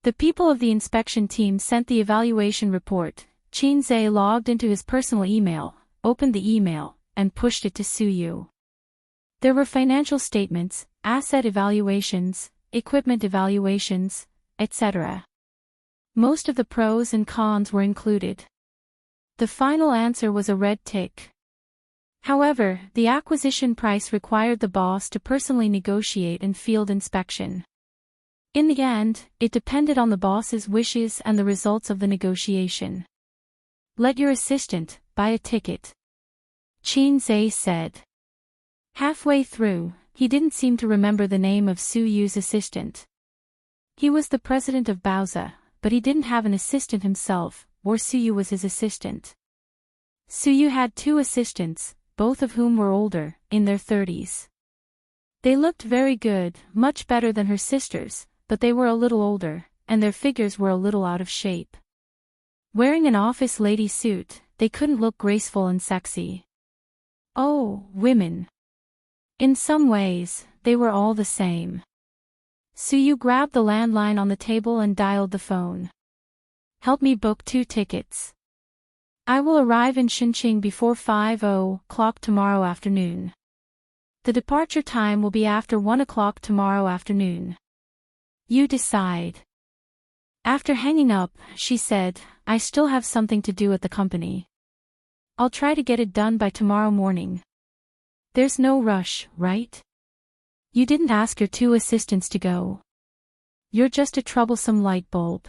The people of the inspection team sent the evaluation report. Qinzhe logged into his personal email, opened the email, and pushed it to Suyu. There were financial statements, asset evaluations, equipment evaluations, etc. Most of the pros and cons were included. The final answer was a red tick. However, the acquisition price required the boss to personally negotiate and field inspection. In the end, it depended on the boss's wishes and the results of the negotiation. Let your assistant buy a ticket, Qinzhe said. Halfway through, he didn't seem to remember the name of Suyu's assistant. He was the president of Baozi, but he didn't have an assistant himself, or Suyu was his assistant. Suyu had two assistants, both of whom were older, in their 30s. They looked very good, much better than her sisters, but they were a little older, and their figures were a little out of shape. Wearing an office lady suit, they couldn't look graceful and sexy. Oh, women. In some ways, they were all the same. Suyu grabbed the landline on the table and dialed the phone. Help me book 2 tickets. I will arrive in Xinqing before 5:00 tomorrow afternoon. The departure time will be after 1:00 tomorrow afternoon. You decide. After hanging up, she said, I still have something to do at the company. I'll try to get it done by tomorrow morning. There's no rush, right? You didn't ask your 2 assistants to go. You're just a troublesome light bulb.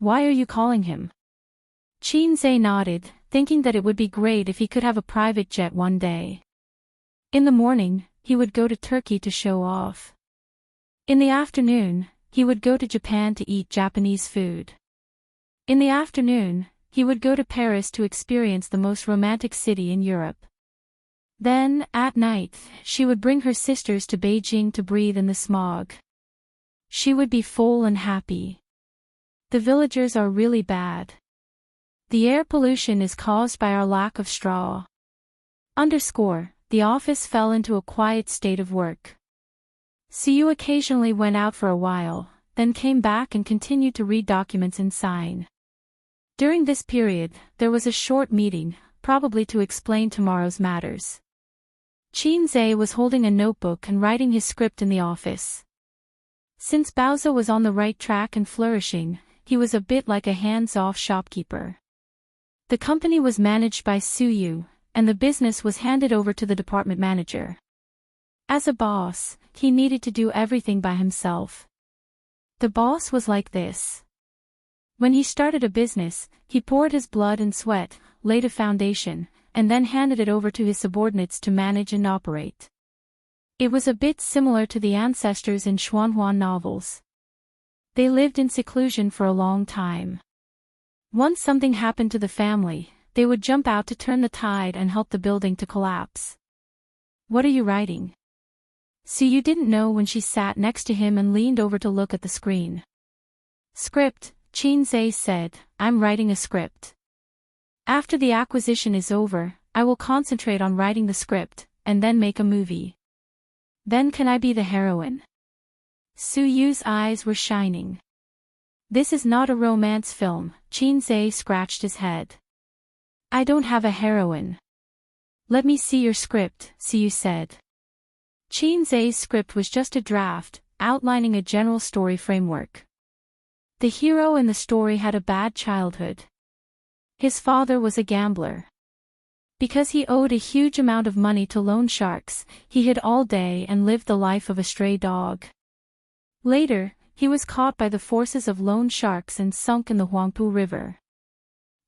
Why are you calling him? Qin nodded, thinking that it would be great if he could have a private jet one day. In the morning, he would go to Turkey to show off. In the afternoon, he would go to Japan to eat Japanese food. In the afternoon, he would go to Paris to experience the most romantic city in Europe. Then, at night, she would bring her sisters to Beijing to breathe in the smog. She would be full and happy. The villagers are really bad. The air pollution is caused by our lack of straw. The office fell into a quiet state of work. Siyu occasionally went out for a while, then came back and continued to read documents and sign. During this period, there was a short meeting, probably to explain tomorrow's matters. Qin was holding a notebook and writing his script in the office. Since Baozi was on the right track and flourishing, he was a bit like a hands-off shopkeeper. The company was managed by Siyu, and the business was handed over to the department manager. As a boss, he needed to do everything by himself. The boss was like this. When he started a business, he poured his blood and sweat, laid a foundation, and then handed it over to his subordinates to manage and operate. It was a bit similar to the ancestors in Xuanhuan novels. They lived in seclusion for a long time. Once something happened to the family, they would jump out to turn the tide and help the building to collapse. "What are you writing?" Siyu didn't know when she sat next to him and leaned over to look at the screen. "Script," Qin said, "I'm writing a script. After the acquisition is over, I will concentrate on writing the script, and then make a movie. Then can I be the heroine?" Suyu's eyes were shining. "This is not a romance film," Qin scratched his head. "I don't have a heroine." "Let me see your script," Siyu said. Qin's script was just a draft, outlining a general story framework. The hero in the story had a bad childhood. His father was a gambler. Because he owed a huge amount of money to loan sharks, he hid all day and lived the life of a stray dog. Later, he was caught by the forces of loan sharks and sunk in the Huangpu River.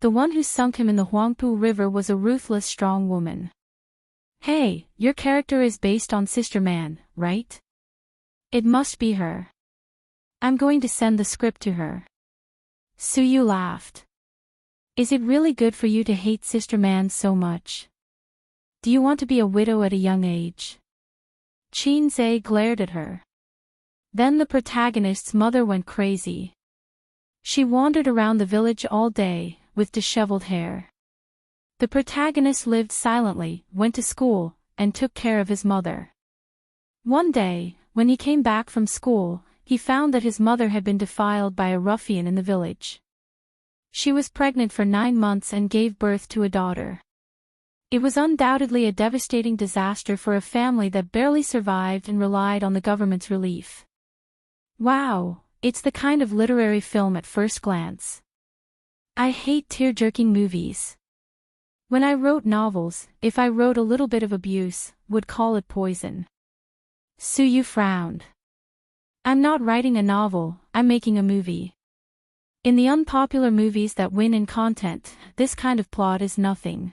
The one who sunk him in the Huangpu River was a ruthless strong woman. "Hey, your character is based on Sister Man, right? It must be her. I'm going to send the script to her." Suyu laughed. "Is it really good for you to hate Sister Man so much? Do you want to be a widow at a young age?" Qin glared at her. Then the protagonist's mother went crazy. She wandered around the village all day, with disheveled hair. The protagonist lived silently, went to school, and took care of his mother. One day, when he came back from school, he found that his mother had been defiled by a ruffian in the village. She was pregnant for 9 months and gave birth to a daughter. It was undoubtedly a devastating disaster for a family that barely survived and relied on the government's relief. Wow, it's the kind of literary film at first glance. I hate tear-jerking movies. When I wrote novels, if I wrote a little bit of abuse, would call it poison. Suyu frowned. "I'm not writing a novel, I'm making a movie. In the unpopular movies that win in content, this kind of plot is nothing."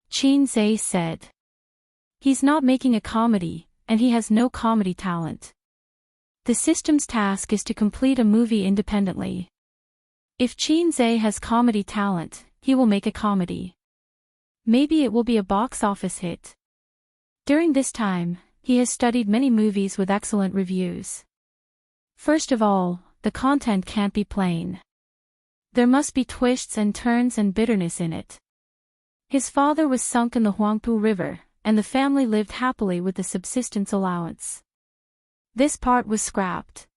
Qin said. "He's not making a comedy, and he has no comedy talent. The system's task is to complete a movie independently. If Qin has comedy talent, he will make a comedy. Maybe it will be a box office hit." During this time, he has studied many movies with excellent reviews. First of all, the content can't be plain. There must be twists and turns and bitterness in it. His father was sunk in the Huangpu River, and the family lived happily with the subsistence allowance. This part was scrapped.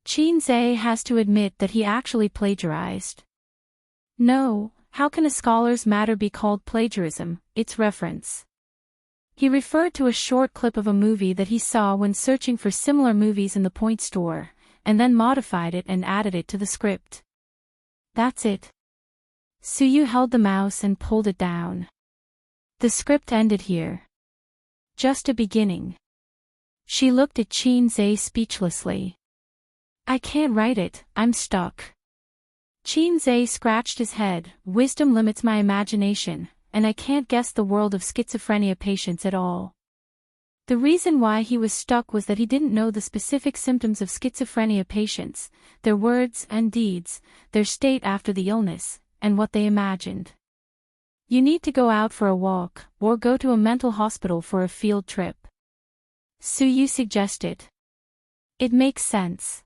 Qin has to admit that he actually plagiarized. No, how can a scholar's matter be called plagiarism? It's reference. He referred to a short clip of a movie that he saw when searching for similar movies in the point store, and then modified it and added it to the script. That's it. Suyu held the mouse and pulled it down. The script ended here. Just a beginning. She looked at Qin speechlessly. "I can't write it, I'm stuck." Qin scratched his head. Wisdom limits my imagination, and I can't guess the world of schizophrenia patients at all. The reason why he was stuck was that he didn't know the specific symptoms of schizophrenia patients, their words and deeds, their state after the illness, and what they imagined. You need to go out for a walk, or go to a mental hospital for a field trip. Suyu suggested. It makes sense.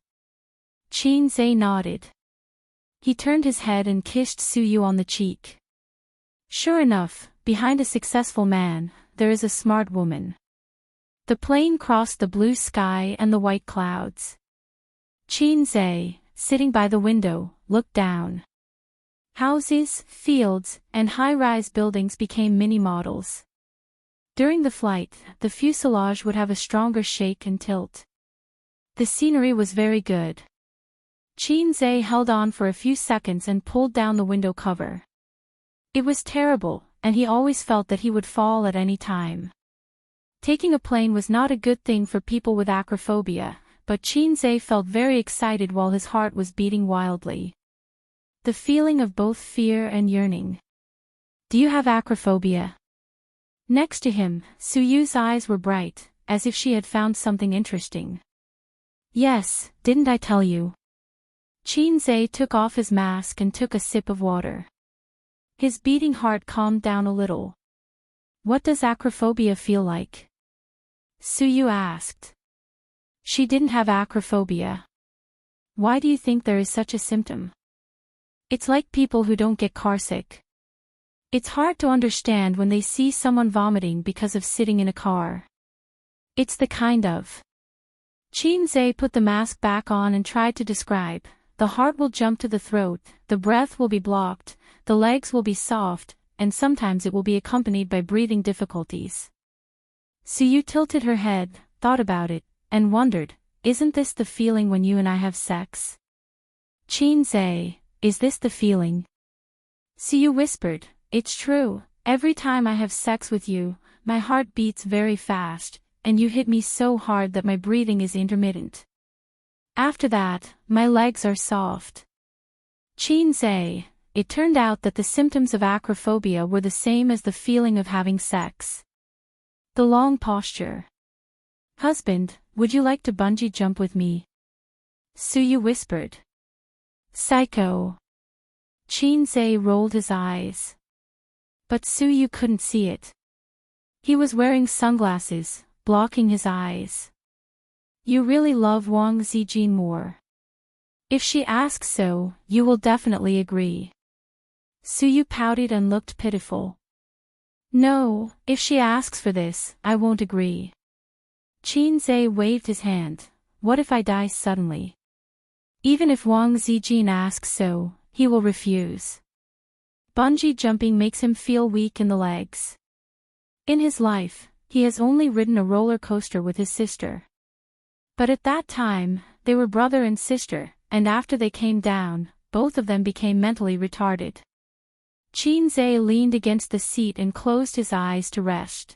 Qin nodded. He turned his head and kissed Suyu on the cheek. Sure enough, behind a successful man, there is a smart woman. The plane crossed the blue sky and the white clouds. Qin, sitting by the window, looked down. Houses, fields, and high-rise buildings became mini-models. During the flight, the fuselage would have a stronger shake and tilt. The scenery was very good. Qin held on for a few seconds and pulled down the window cover. It was terrible, and he always felt that he would fall at any time. Taking a plane was not a good thing for people with acrophobia, but Qin felt very excited while his heart was beating wildly. The feeling of both fear and yearning. Do you have acrophobia? Next to him, Suyu's eyes were bright, as if she had found something interesting. Yes, didn't I tell you? Qin took off his mask and took a sip of water. His beating heart calmed down a little. What does acrophobia feel like? Suyu asked. She didn't have acrophobia. Why do you think there is such a symptom? It's like people who don't get carsick. It's hard to understand when they see someone vomiting because of sitting in a car. It's the kind of. Qin put the mask back on and tried to describe. The heart will jump to the throat, the breath will be blocked, the legs will be soft, and sometimes it will be accompanied by breathing difficulties. Suyu tilted her head, thought about it, and wondered, isn't this the feeling when you and I have sex? Qin, is this the feeling? Suyu whispered, it's true, every time I have sex with you, my heart beats very fast, and you hit me so hard that my breathing is intermittent. After that, my legs are soft. Qin, it turned out that the symptoms of acrophobia were the same as the feeling of having sex. The long posture. Husband, would you like to bungee jump with me? Suyu whispered. Psycho. Qin rolled his eyes. But Suyu couldn't see it. He was wearing sunglasses, blocking his eyes. You really love Wang Zijin more. If she asks so, you will definitely agree. Suyu pouted and looked pitiful. No, if she asks for this, I won't agree. Qin waved his hand. What if I die suddenly? Even if Wang Zijin asks so, he will refuse. Bungee jumping makes him feel weak in the legs. In his life, he has only ridden a roller coaster with his sister. But at that time, they were brother and sister, and after they came down, both of them became mentally retarded. Qin leaned against the seat and closed his eyes to rest.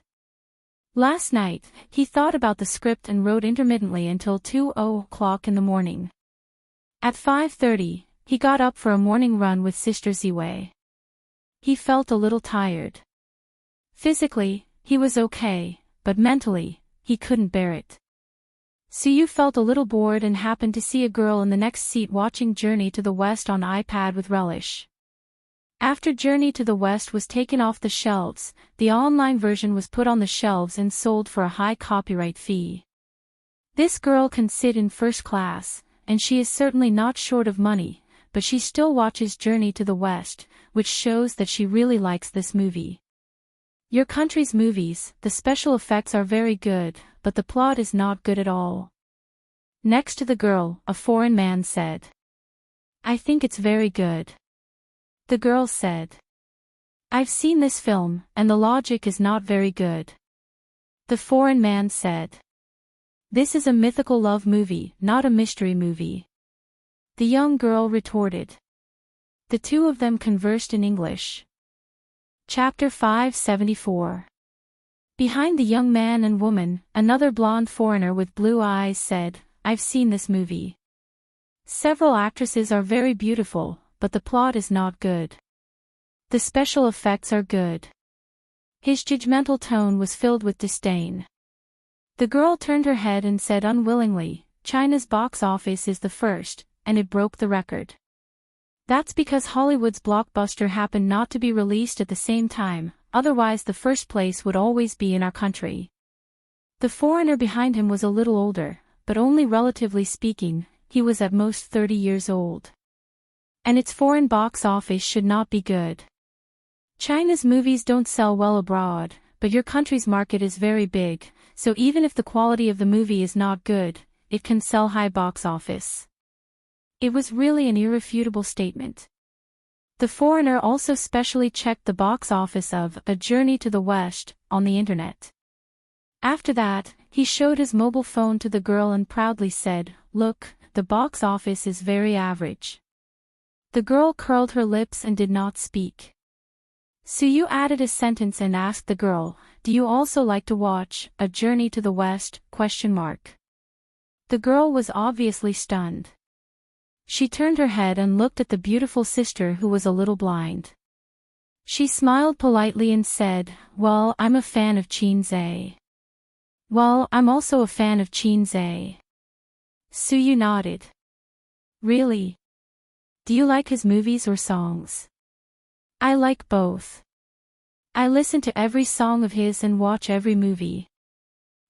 Last night, he thought about the script and wrote intermittently until 2:00 in the morning. At 5:30, he got up for a morning run with Sister Ziwei. He felt a little tired. Physically, he was okay, but mentally, he couldn't bear it. Suyu felt a little bored and happened to see a girl in the next seat watching Journey to the West on iPad with relish. After Journey to the West was taken off the shelves, the online version was put on the shelves and sold for a high copyright fee. This girl can sit in first class, and she is certainly not short of money, but she still watches Journey to the West, which shows that she really likes this movie. Your country's movies, the special effects are very good, but the plot is not good at all. Next to the girl, a foreign man said. I think it's very good. The girl said. I've seen this film, and the logic is not very good. The foreign man said. This is a mythical love movie, not a mystery movie. The young girl retorted. The two of them conversed in English. Chapter 574. Behind the young man and woman, another blonde foreigner with blue eyes said, I've seen this movie. Several actresses are very beautiful, but the plot is not good. The special effects are good. His judgmental tone was filled with disdain. The girl turned her head and said unwillingly, China's box office is the first, and it broke the record. That's because Hollywood's blockbuster happened not to be released at the same time, otherwise the first place would always be in our country. The foreigner behind him was a little older, but only relatively speaking, he was at most 30 years old. And its foreign box office should not be good. China's movies don't sell well abroad, but your country's market is very big, so even if the quality of the movie is not good, it can sell high box office. It was really an irrefutable statement. The foreigner also specially checked the box office of A Journey to the West on the internet. After that, he showed his mobile phone to the girl and proudly said, "Look, the box office is very average." The girl curled her lips and did not speak. Suyu added a sentence and asked the girl, "Do you also like to watch A Journey to the West?" The girl was obviously stunned. She turned her head and looked at the beautiful sister who was a little blind. She smiled politely and said, "Well, I'm a fan of Qin Zhe." "Well, I'm also a fan of Qin Zhe." Suyu nodded. "Really? Do you like his movies or songs?" "I like both. I listen to every song of his and watch every movie."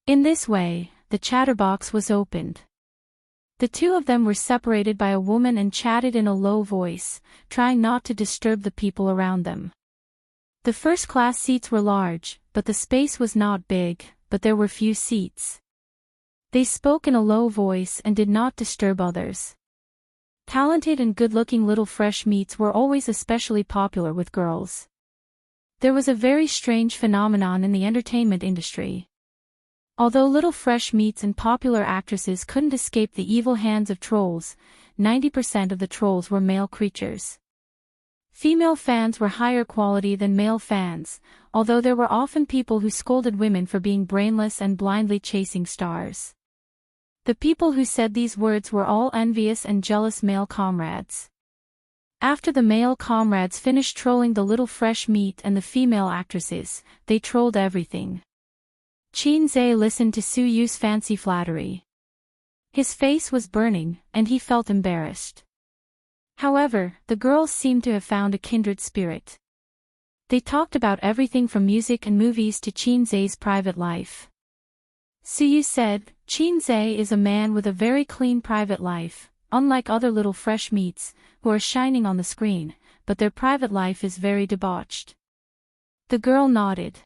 In this way, the chatterbox was opened. The two of them were separated by a woman and chatted in a low voice, trying not to disturb the people around them. The first-class seats were large, but the space was not big, but there were few seats. They spoke in a low voice and did not disturb others. Talented and good-looking little fresh meats were always especially popular with girls. There was a very strange phenomenon in the entertainment industry. Although little fresh meats and popular actresses couldn't escape the evil hands of trolls, 90% of the trolls were male creatures. Female fans were higher quality than male fans, although there were often people who scolded women for being brainless and blindly chasing stars. The people who said these words were all envious and jealous male comrades. After the male comrades finished trolling the little fresh meat and the female actresses, they trolled everything. Qin Zhe listened to Suyu's fancy flattery. His face was burning, and he felt embarrassed. However, the girls seemed to have found a kindred spirit. They talked about everything from music and movies to Qin Zhe's private life. Suyu said, "Qin Zhe is a man with a very clean private life, unlike other little fresh meats, who are shining on the screen, but their private life is very debauched." The girl nodded.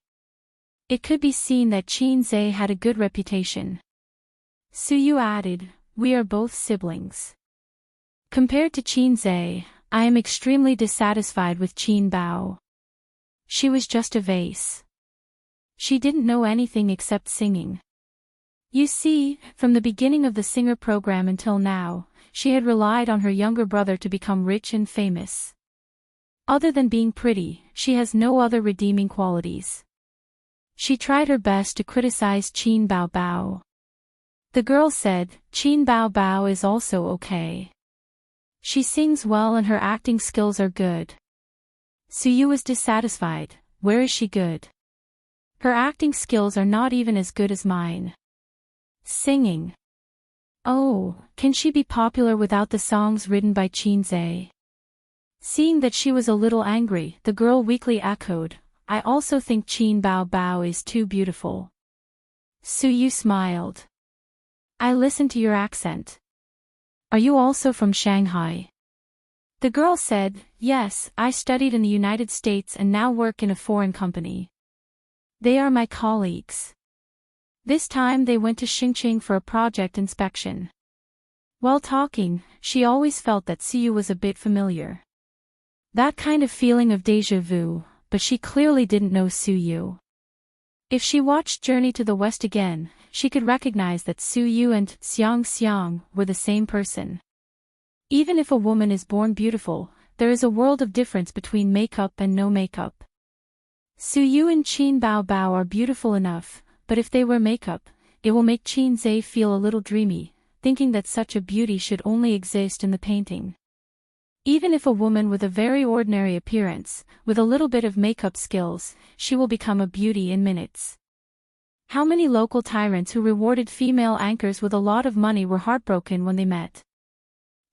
It could be seen that Qin Zhe had a good reputation. Suyu added, "We are both siblings. Compared to Qin Zhe, I am extremely dissatisfied with Qin Bao. She was just a vase. She didn't know anything except singing. You see, from the beginning of the singer program until now, she had relied on her younger brother to become rich and famous. Other than being pretty, she has no other redeeming qualities." She tried her best to criticize Qin Bao Bao. The girl said, "Qin Bao Bao is also okay. She sings well and her acting skills are good." Suyu was dissatisfied. "Where is she good? Her acting skills are not even as good as mine. Singing. Oh, can she be popular without the songs written by Qin Zhe?" Seeing that she was a little angry, the girl weakly echoed, "I also think Qin Bao Bao is too beautiful." Suyu smiled. "I listened to your accent. Are you also from Shanghai?" The girl said, "Yes, I studied in the United States and now work in a foreign company. They are my colleagues. This time they went to Xinjiang for a project inspection." While talking, she always felt that Suyu was a bit familiar. That kind of feeling of déjà vu, but she clearly didn't know Suyu. If she watched Journey to the West again, she could recognize that Suyu and Xiang Xiang were the same person. Even if a woman is born beautiful, there is a world of difference between makeup and no makeup. Suyu and Qin Bao Bao are beautiful enough, but if they wear makeup, it will make Qin Zhe feel a little dreamy, thinking that such a beauty should only exist in the painting. Even if a woman with a very ordinary appearance, with a little bit of makeup skills, she will become a beauty in minutes. How many local tyrants who rewarded female anchors with a lot of money were heartbroken when they met?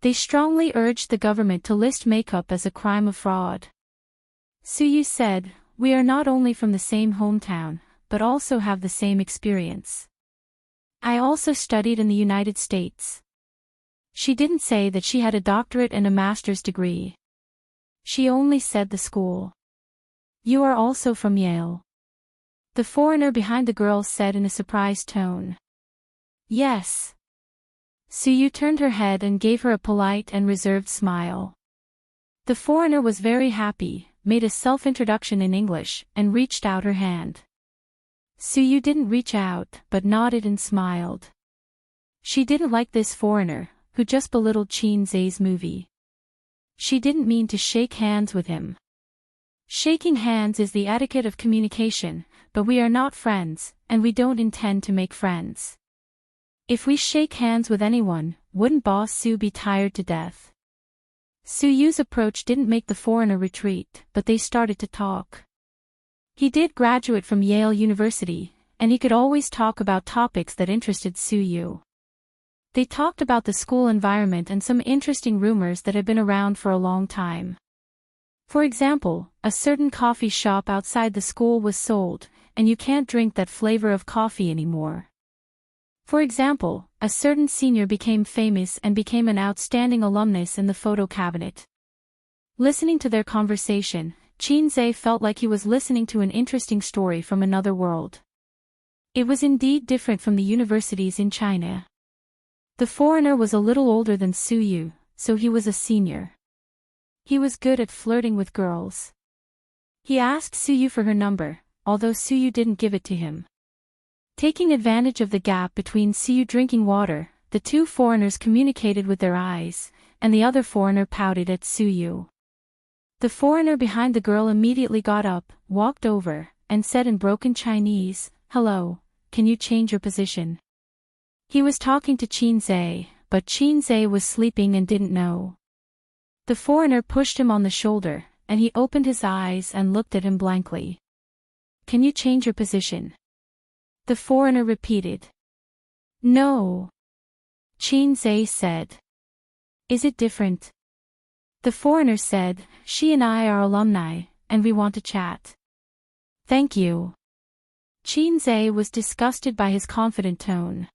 They strongly urged the government to list makeup as a crime of fraud. Suyu said, "We are not only from the same hometown, but also have the same experience. I also studied in the United States." She didn't say that she had a doctorate and a master's degree. She only said the school. "You are also from Yale?" The foreigner behind the girl said in a surprised tone. "Yes." Suyu turned her head and gave her a polite and reserved smile. The foreigner was very happy, made a self-introduction in English, and reached out her hand. Suyu didn't reach out, but nodded and smiled. She didn't like this foreigner, who just belittled Qin Zai's movie. She didn't mean to shake hands with him. Shaking hands is the etiquette of communication, but we are not friends, and we don't intend to make friends. If we shake hands with anyone, wouldn't Boss Su be tired to death? Suyu's approach didn't make the foreigner retreat, but they started to talk. He did graduate from Yale University, and he could always talk about topics that interested Suyu. They talked about the school environment and some interesting rumors that had been around for a long time. For example, a certain coffee shop outside the school was sold, and you can't drink that flavor of coffee anymore. For example, a certain senior became famous and became an outstanding alumnus in the photo cabinet. Listening to their conversation, Qin Zai felt like he was listening to an interesting story from another world. It was indeed different from the universities in China. The foreigner was a little older than Suyu, so he was a senior. He was good at flirting with girls. He asked Suyu for her number, although Suyu didn't give it to him. Taking advantage of the gap between Suyu drinking water, the two foreigners communicated with their eyes, and the other foreigner pouted at Suyu. The foreigner behind the girl immediately got up, walked over, and said in broken Chinese, "Hello, can you change your position?" He was talking to Qin Zai, but Qin Zai was sleeping and didn't know. The foreigner pushed him on the shoulder, and he opened his eyes and looked at him blankly. "Can you change your position?" The foreigner repeated. "No." Qin Zai said. "Is it different?" The foreigner said, "She and I are alumni, and we want to chat." "Thank you." Qin Zai was disgusted by his confident tone.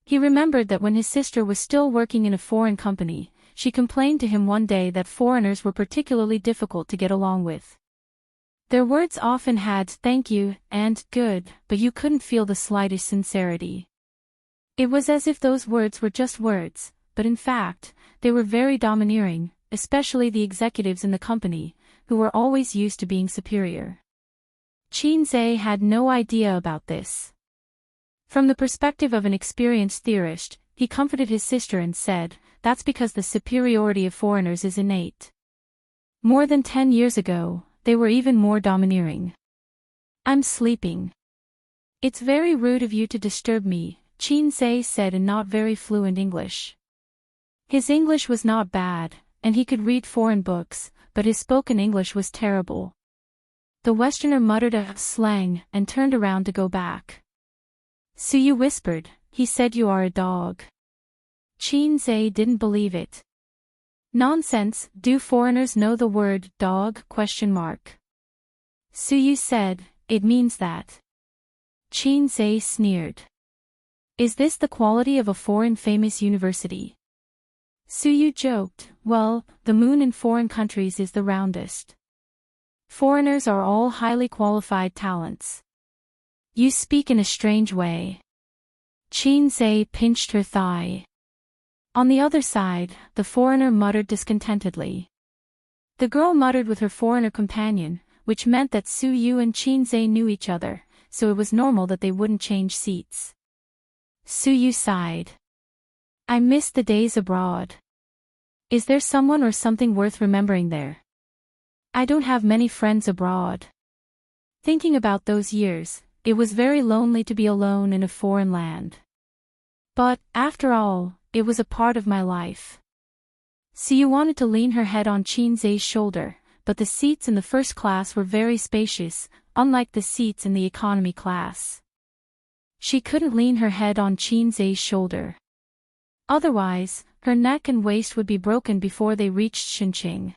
He remembered that when his sister was still working in a foreign company, she complained to him one day that foreigners were particularly difficult to get along with. Their words often had "thank you" and "good," but you couldn't feel the slightest sincerity. It was as if those words were just words, but in fact, they were very domineering, especially the executives in the company, who were always used to being superior. Qin Zai had no idea about this. From the perspective of an experienced theorist, he comforted his sister and said, "That's because the superiority of foreigners is innate. More than 10 years ago, they were even more domineering." "I'm sleeping." "It's very rude of you to disturb me," Qin Zai said in not very fluent English. His English was not bad, and he could read foreign books, but his spoken English was terrible. The Westerner muttered a slang and turned around to go back. Suyu whispered, "He said you are a dog." Qin Zai didn't believe it. "Nonsense, do foreigners know the word dog?" Suyu said, "It means that." Qin Zai sneered. "Is this the quality of a foreign famous university?" Suyu joked, "Well, the moon in foreign countries is the roundest. Foreigners are all highly qualified talents." "You speak in a strange way." Qin Zai pinched her thigh. On the other side, the foreigner muttered discontentedly. The girl muttered with her foreigner companion, which meant that Suyu and Qin Zai knew each other, so it was normal that they wouldn't change seats. Suyu sighed. "I miss the days abroad. Is there someone or something worth remembering there? I don't have many friends abroad." Thinking about those years, it was very lonely to be alone in a foreign land. But, after all, it was a part of my life. Siyu wanted to lean her head on Qin Zai's shoulder, but the seats in the first class were very spacious, unlike the seats in the economy class. She couldn't lean her head on Qin Zai's shoulder. Otherwise, her neck and waist would be broken before they reached Shenqing.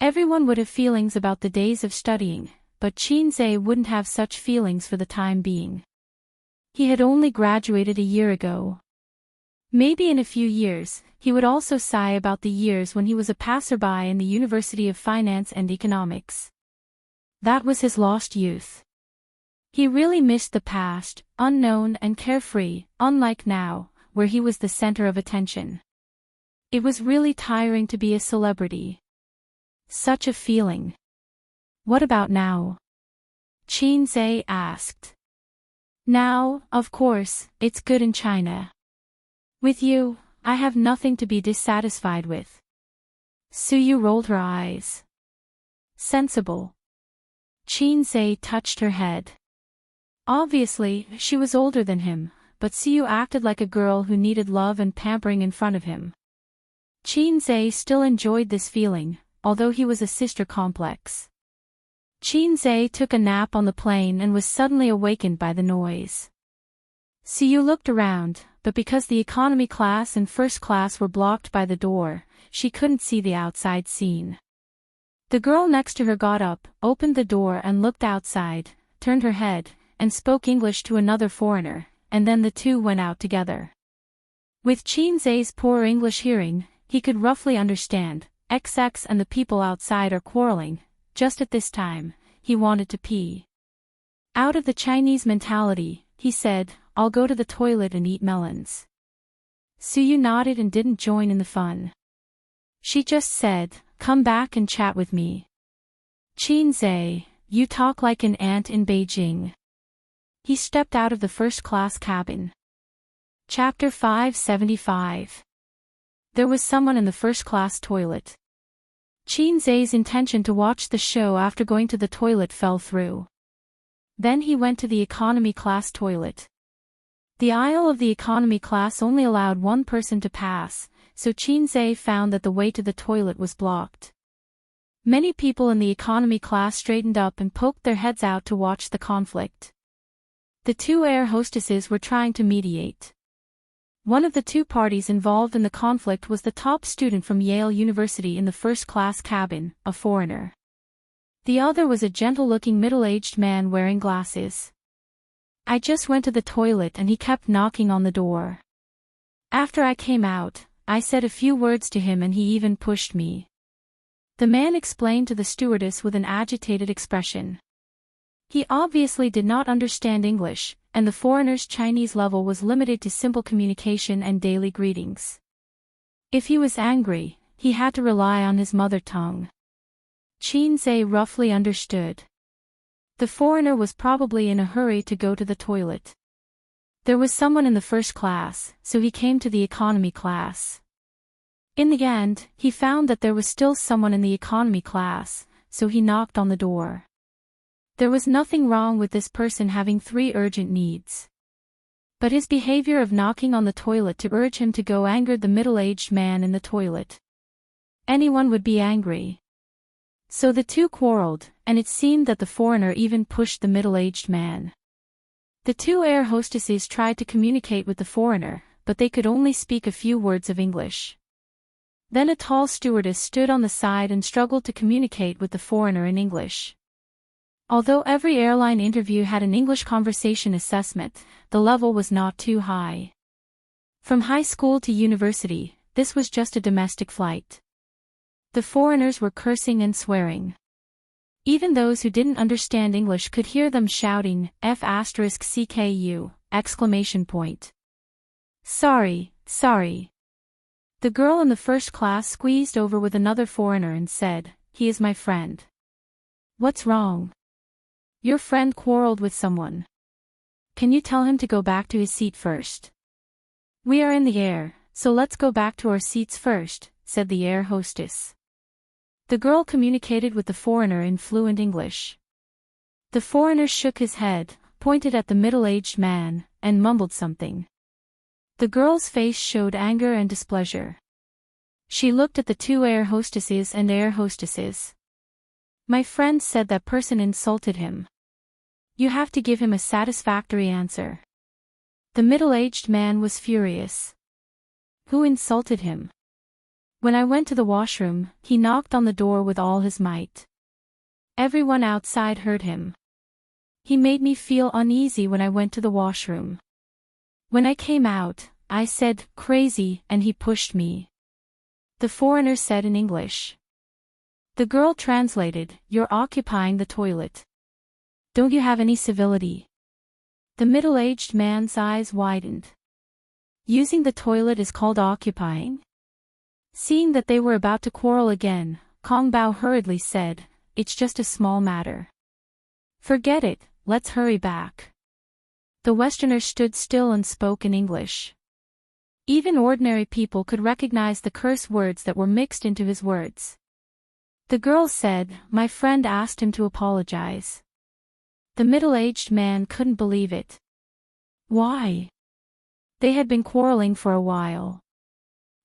Everyone would have feelings about the days of studying, but Qin Zai wouldn't have such feelings for the time being. He had only graduated a year ago. Maybe in a few years, he would also sigh about the years when he was a passerby in the University of Finance and Economics. That was his lost youth. He really missed the past, unknown and carefree, unlike now, where he was the center of attention. It was really tiring to be a celebrity. Such a feeling. What about now? Qin Zai asked. Now, of course, it's good in China. With you, I have nothing to be dissatisfied with. Siyu rolled her eyes. Sensible. Qin Zai touched her head. Obviously, she was older than him, but Siyu acted like a girl who needed love and pampering in front of him. Qin Zai still enjoyed this feeling, although he was a sister complex. Qin Zai took a nap on the plane and was suddenly awakened by the noise. Siyu looked around, but because the economy class and first class were blocked by the door, she couldn't see the outside scene. The girl next to her got up, opened the door and looked outside, turned her head, and spoke English to another foreigner, and then the two went out together. With Qin Zai's poor English hearing, he could roughly understand, XX and the people outside are quarreling. Just at this time, he wanted to pee. Out of the Chinese mentality, he said, I'll go to the toilet and eat melons. Siyu nodded and didn't join in the fun. She just said, come back and chat with me. Qin Zai, you talk like an ant in Beijing. He stepped out of the first-class cabin. Chapter 575. There was someone in the first-class toilet. Qin Zai's intention to watch the show after going to the toilet fell through. Then he went to the economy class toilet. The aisle of the economy class only allowed one person to pass, so Qin Zai found that the way to the toilet was blocked. Many people in the economy class straightened up and poked their heads out to watch the conflict. The two air hostesses were trying to mediate. One of the two parties involved in the conflict was the top student from Yale University in the first-class cabin, a foreigner. The other was a gentle-looking middle-aged man wearing glasses. I just went to the toilet and he kept knocking on the door. After I came out, I said a few words to him and he even pushed me. The man explained to the stewardess with an agitated expression. He obviously did not understand English, and the foreigner's Chinese level was limited to simple communication and daily greetings. If he was angry, he had to rely on his mother tongue. Qin Zai roughly understood. The foreigner was probably in a hurry to go to the toilet. There was someone in the first class, so he came to the economy class. In the end, he found that there was still someone in the economy class, so he knocked on the door. There was nothing wrong with this person having 3 urgent needs. But his behavior of knocking on the toilet to urge him to go angered the middle-aged man in the toilet. Anyone would be angry. So the two quarreled, and it seemed that the foreigner even pushed the middle-aged man. The two air hostesses tried to communicate with the foreigner, but they could only speak a few words of English. Then a tall stewardess stood on the side and struggled to communicate with the foreigner in English. Although every airline interview had an English conversation assessment, the level was not too high. From high school to university, this was just a domestic flight. The foreigners were cursing and swearing. Even those who didn't understand English could hear them shouting, F***CKU! Sorry, sorry. The girl in the first class squeezed over with another foreigner and said, he is my friend. What's wrong? Your friend quarreled with someone. Can you tell him to go back to his seat first? We are in the air, so let's go back to our seats first, said the air hostess. The girl communicated with the foreigner in fluent English. The foreigner shook his head, pointed at the middle-aged man, and mumbled something. The girl's face showed anger and displeasure. She looked at the two air hostesses and air hostesses. My friend said that person insulted him. You have to give him a satisfactory answer. The middle-aged man was furious. Who insulted him? When I went to the washroom, he knocked on the door with all his might. Everyone outside heard him. He made me feel uneasy when I went to the washroom. When I came out, I said, crazy, and he pushed me. The foreigner said in English. The girl translated, you're occupying the toilet. Don't you have any civility? The middle-aged man's eyes widened. Using the toilet is called occupying? Seeing that they were about to quarrel again, Kong Bao hurriedly said, it's just a small matter. Forget it, let's hurry back. The Westerner stood still and spoke in English. Even ordinary people could recognize the curse words that were mixed into his words. The girl said, my friend asked him to apologize. The middle-aged man couldn't believe it. Why? They had been quarreling for a while.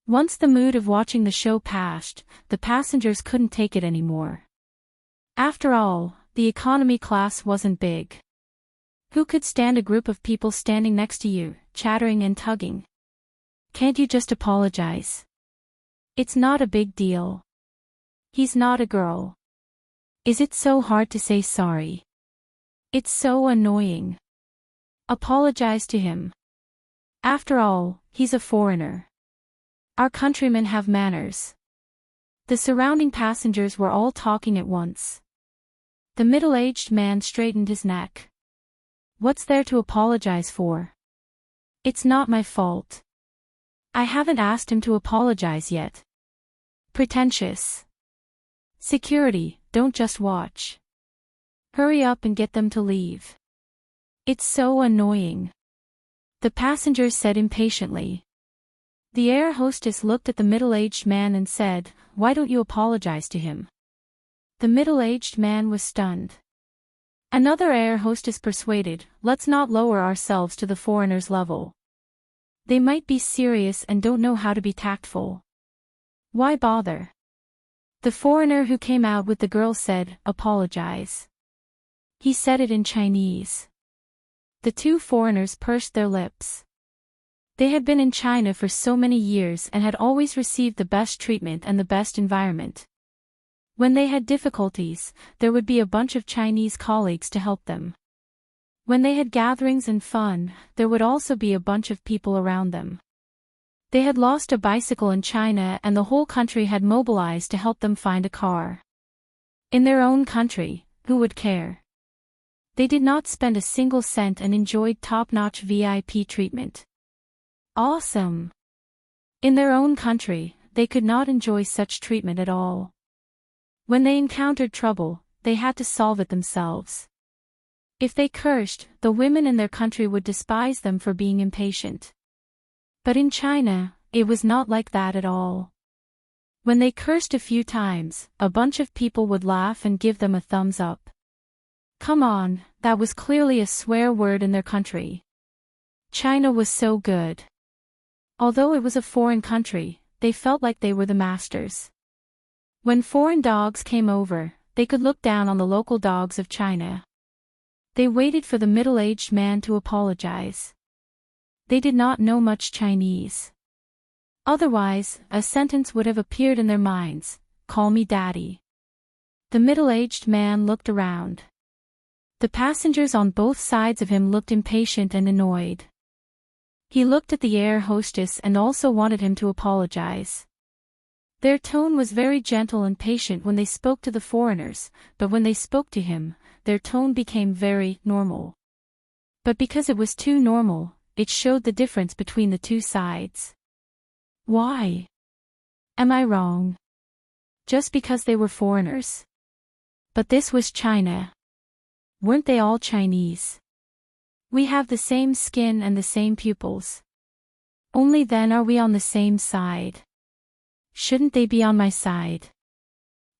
Once the mood of watching the show passed, the passengers couldn't take it anymore. After all, the economy class wasn't big. Who could stand a group of people standing next to you, chattering and tugging? Can't you just apologize? It's not a big deal. He's not a girl. Is it so hard to say sorry? It's so annoying. Apologize to him. After all, he's a foreigner. Our countrymen have manners. The surrounding passengers were all talking at once. The middle-aged man straightened his neck. What's there to apologize for? It's not my fault. I haven't asked him to apologize yet. Pretentious. Security, don't just watch. Hurry up and get them to leave. It's so annoying. The passengers said impatiently. The air hostess looked at the middle-aged man and said, why don't you apologize to him? The middle-aged man was stunned. Another air hostess persuaded, let's not lower ourselves to the foreigner's level. They might be serious and don't know how to be tactful. Why bother? The foreigner who came out with the girl said, apologize. He said it in Chinese. The two foreigners pursed their lips. They had been in China for so many years and had always received the best treatment and the best environment. When they had difficulties, there would be a bunch of Chinese colleagues to help them. When they had gatherings and fun, there would also be a bunch of people around them. They had lost a bicycle in China and the whole country had mobilized to help them find a car. In their own country, who would care? They did not spend a single cent and enjoyed top-notch VIP treatment. Awesome! In their own country, they could not enjoy such treatment at all. When they encountered trouble, they had to solve it themselves. If they cursed, the women in their country would despise them for being impatient. But in China, it was not like that at all. When they cursed a few times, a bunch of people would laugh and give them a thumbs up. Come on, that was clearly a swear word in their country. China was so good. Although it was a foreign country, they felt like they were the masters. When foreign dogs came over, they could look down on the local dogs of China. They waited for the middle-aged man to apologize. They did not know much Chinese. Otherwise, a sentence would have appeared in their minds, call me daddy. The middle-aged man looked around. The passengers on both sides of him looked impatient and annoyed. He looked at the air hostess and also wanted him to apologize. Their tone was very gentle and patient when they spoke to the foreigners, but when they spoke to him, their tone became very normal. But because it was too normal, it showed the difference between the two sides. Why? Am I wrong? Just because they were foreigners? But this was China. Weren't they all Chinese? We have the same skin and the same pupils. Only then are we on the same side. Shouldn't they be on my side?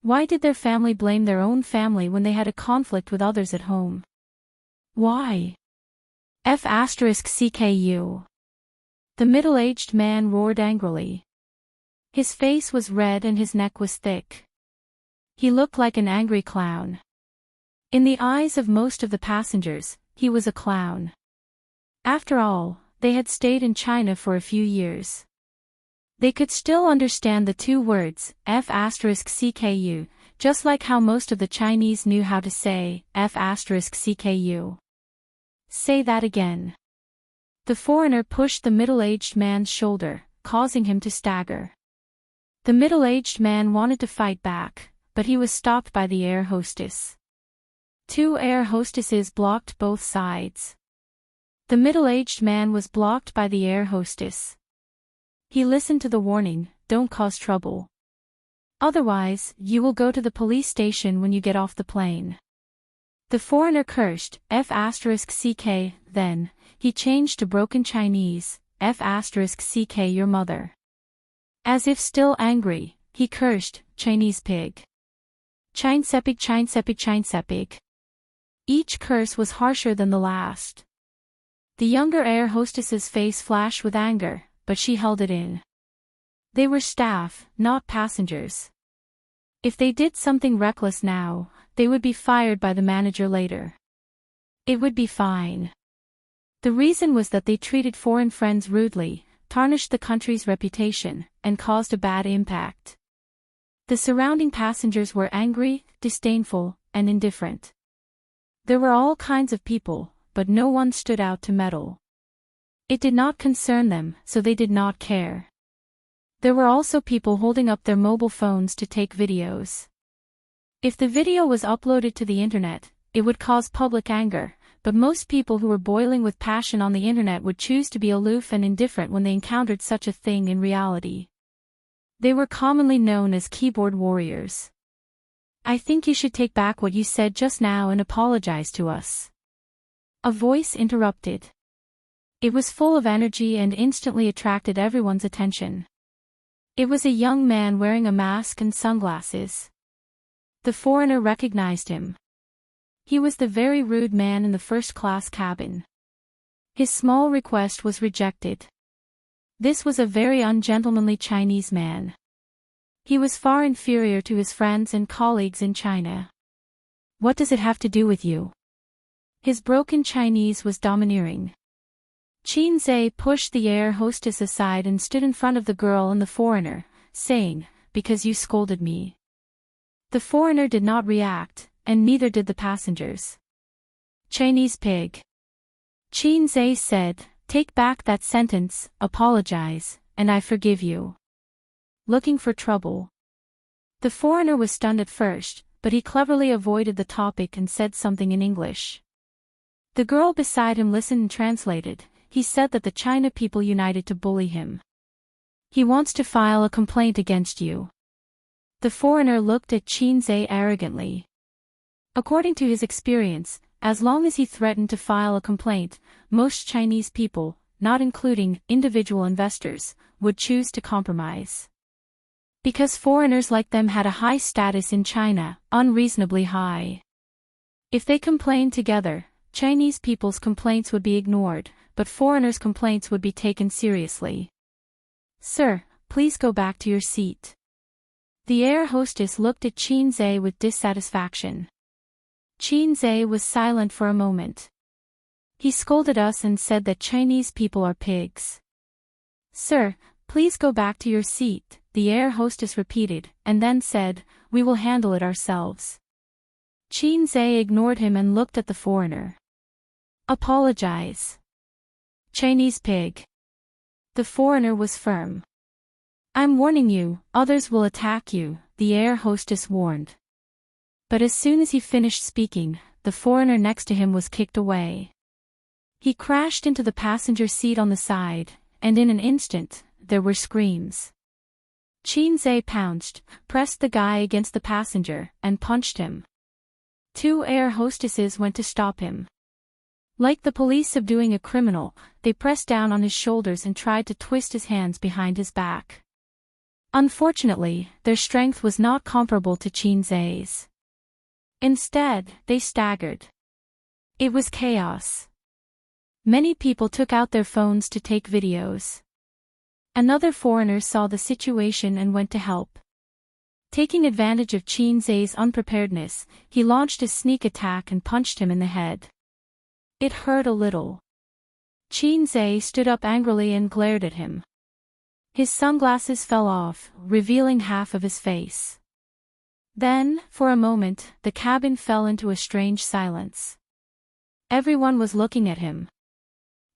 Why did their family blame their own family when they had a conflict with others at home? Why? F***CKU. The middle-aged man roared angrily. His face was red and his neck was thick. He looked like an angry clown. In the eyes of most of the passengers, he was a clown. After all, they had stayed in China for a few years. They could still understand the two words, F***CKU, just like how most of the Chinese knew how to say, F***CKU. Say that again. The foreigner pushed the middle-aged man's shoulder, causing him to stagger. The middle-aged man wanted to fight back, but he was stopped by the air hostess. Two air hostesses blocked both sides. The middle-aged man was blocked by the air hostess. He listened to the warning, "Don't cause trouble. Otherwise, you will go to the police station when you get off the plane." The foreigner cursed, F***CK, then, he changed to broken Chinese, F***CK your mother. As if still angry, he cursed, "Chinese pig. Chinesepig, Chinesepig, Chinesepig." Each curse was harsher than the last. The younger air hostess's face flashed with anger, but she held it in. They were staff, not passengers. If they did something reckless now, they would be fired by the manager later. It would be fine. The reason was that they treated foreign friends rudely, tarnished the country's reputation, and caused a bad impact. The surrounding passengers were angry, disdainful, and indifferent. There were all kinds of people, but no one stood out to meddle. It did not concern them, so they did not care. There were also people holding up their mobile phones to take videos. If the video was uploaded to the internet, it would cause public anger, but most people who were boiling with passion on the internet would choose to be aloof and indifferent when they encountered such a thing in reality. They were commonly known as keyboard warriors. "I think you should take back what you said just now and apologize to us." A voice interrupted. It was full of energy and instantly attracted everyone's attention. It was a young man wearing a mask and sunglasses. The foreigner recognized him. He was the very rude man in the first-class cabin. His small request was rejected. This was a very ungentlemanly Chinese man. He was far inferior to his friends and colleagues in China. "What does it have to do with you?" His broken Chinese was domineering. Qin Zhe pushed the air hostess aside and stood in front of the girl and the foreigner, saying, "Because you scolded me." The foreigner did not react, and neither did the passengers. "Chinese pig." Qin Zhe said, "Take back that sentence, apologize, and I forgive you." Looking for trouble. The foreigner was stunned at first, but he cleverly avoided the topic and said something in English. The girl beside him listened and translated. He said that the China people united to bully him. "He wants to file a complaint against you." The foreigner looked at Qin Zhe arrogantly. According to his experience, as long as he threatened to file a complaint, most Chinese people, not including individual investors, would choose to compromise. Because foreigners like them had a high status in China, unreasonably high. If they complained together, Chinese people's complaints would be ignored, but foreigners' complaints would be taken seriously. "Sir, please go back to your seat." The air hostess looked at Qin Zhe with dissatisfaction. Qin Zhe was silent for a moment. "He scolded us and said that Chinese people are pigs." "Sir, please go back to your seat," the air hostess repeated, and then said, "We will handle it ourselves." Qin Zhe ignored him and looked at the foreigner. "Apologize." "Chinese pig." The foreigner was firm. "I'm warning you, others will attack you," the air hostess warned. But as soon as he finished speaking, the foreigner next to him was kicked away. He crashed into the passenger seat on the side, and in an instant, there were screams. Qin Zhe pounced, pressed the guy against the passenger, and punched him. Two air hostesses went to stop him. Like the police subduing a criminal, they pressed down on his shoulders and tried to twist his hands behind his back. Unfortunately, their strength was not comparable to Qin Zhe's. Instead, they staggered. It was chaos. Many people took out their phones to take videos. Another foreigner saw the situation and went to help. Taking advantage of Qin Zai's unpreparedness, he launched a sneak attack and punched him in the head. It hurt a little. Qin Zai stood up angrily and glared at him. His sunglasses fell off, revealing half of his face. Then, for a moment, the cabin fell into a strange silence. Everyone was looking at him.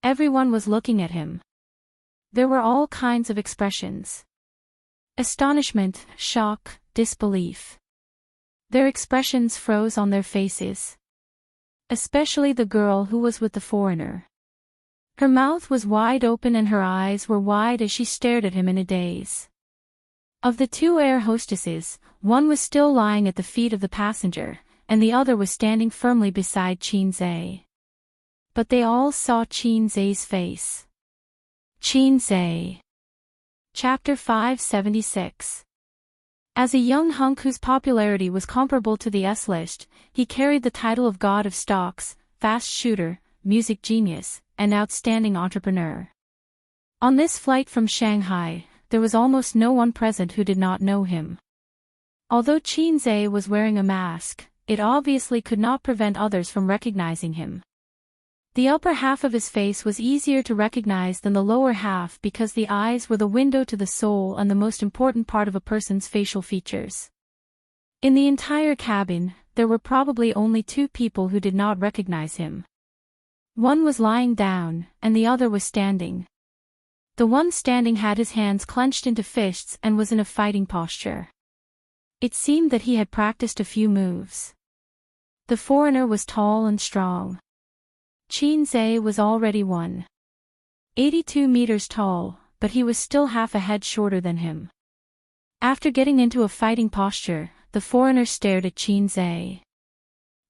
Everyone was looking at him. There were all kinds of expressions. Astonishment, shock, disbelief. Their expressions froze on their faces. Especially the girl who was with the foreigner. Her mouth was wide open and her eyes were wide as she stared at him in a daze. Of the two air hostesses, one was still lying at the feet of the passenger, and the other was standing firmly beside Qin Zai. But they all saw Qin Zai's face. Qin Zai. Chapter 576. As a young hunk whose popularity was comparable to the S-list, he carried the title of God of Stocks, Fast Shooter, Music Genius, and Outstanding Entrepreneur. On this flight from Shanghai, there was almost no one present who did not know him. Although Qin Zai was wearing a mask, it obviously could not prevent others from recognizing him. The upper half of his face was easier to recognize than the lower half because the eyes were the window to the soul and the most important part of a person's facial features. In the entire cabin, there were probably only two people who did not recognize him. One was lying down, and the other was standing. The one standing had his hands clenched into fists and was in a fighting posture. It seemed that he had practiced a few moves. The foreigner was tall and strong. Qin Zai was already 182 meters tall, but he was still half a head shorter than him. After getting into a fighting posture, the foreigner stared at Qin Zai.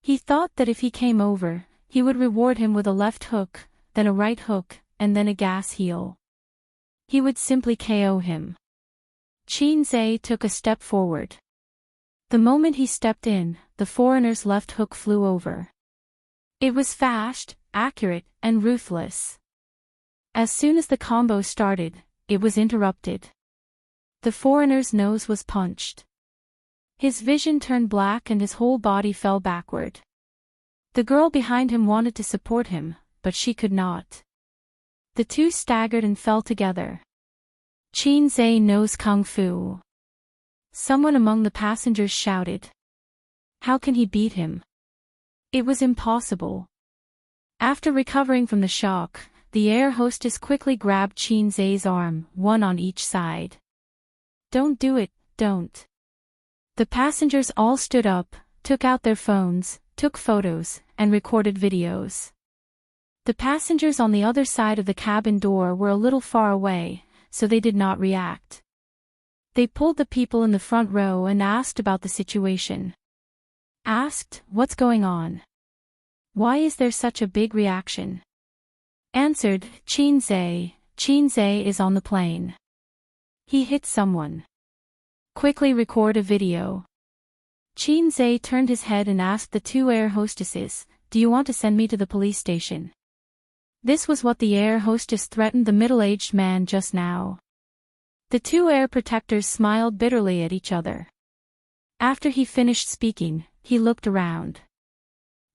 He thought that if he came over, he would reward him with a left hook, then a right hook, and then a gas heel. He would simply KO him. Qin Zai took a step forward. The moment he stepped in, the foreigner's left hook flew over. It was fast, accurate, and ruthless. As soon as the combo started, it was interrupted. The foreigner's nose was punched. His vision turned black and his whole body fell backward. The girl behind him wanted to support him, but she could not. The two staggered and fell together. Qin Zai knows Kung Fu. Someone among the passengers shouted. How can he beat him? It was impossible. After recovering from the shock, the air hostess quickly grabbed Qin Zai's arm, one on each side. Don't do it, don't. The passengers all stood up, took out their phones, took photos, and recorded videos. The passengers on the other side of the cabin door were a little far away, so they did not react. They pulled the people in the front row and asked about the situation. Asked, what's going on? Why is there such a big reaction? Answered, Qin Zai is on the plane. He hit someone. Quickly record a video. Qin Zai turned his head and asked the two air hostesses, do you want to send me to the police station? This was what the air hostess threatened the middle-aged man just now. The two air protectors smiled bitterly at each other. After he finished speaking, he looked around.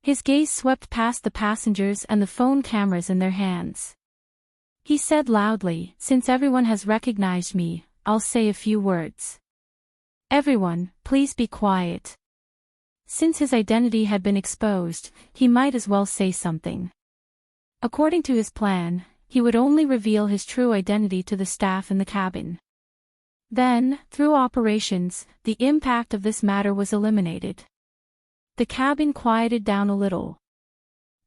His gaze swept past the passengers and the phone cameras in their hands. He said loudly, since everyone has recognized me, I'll say a few words. Everyone, please be quiet. Since his identity had been exposed, he might as well say something. According to his plan, he would only reveal his true identity to the staff in the cabin. Then, through operations, the impact of this matter was eliminated. The cabin quieted down a little.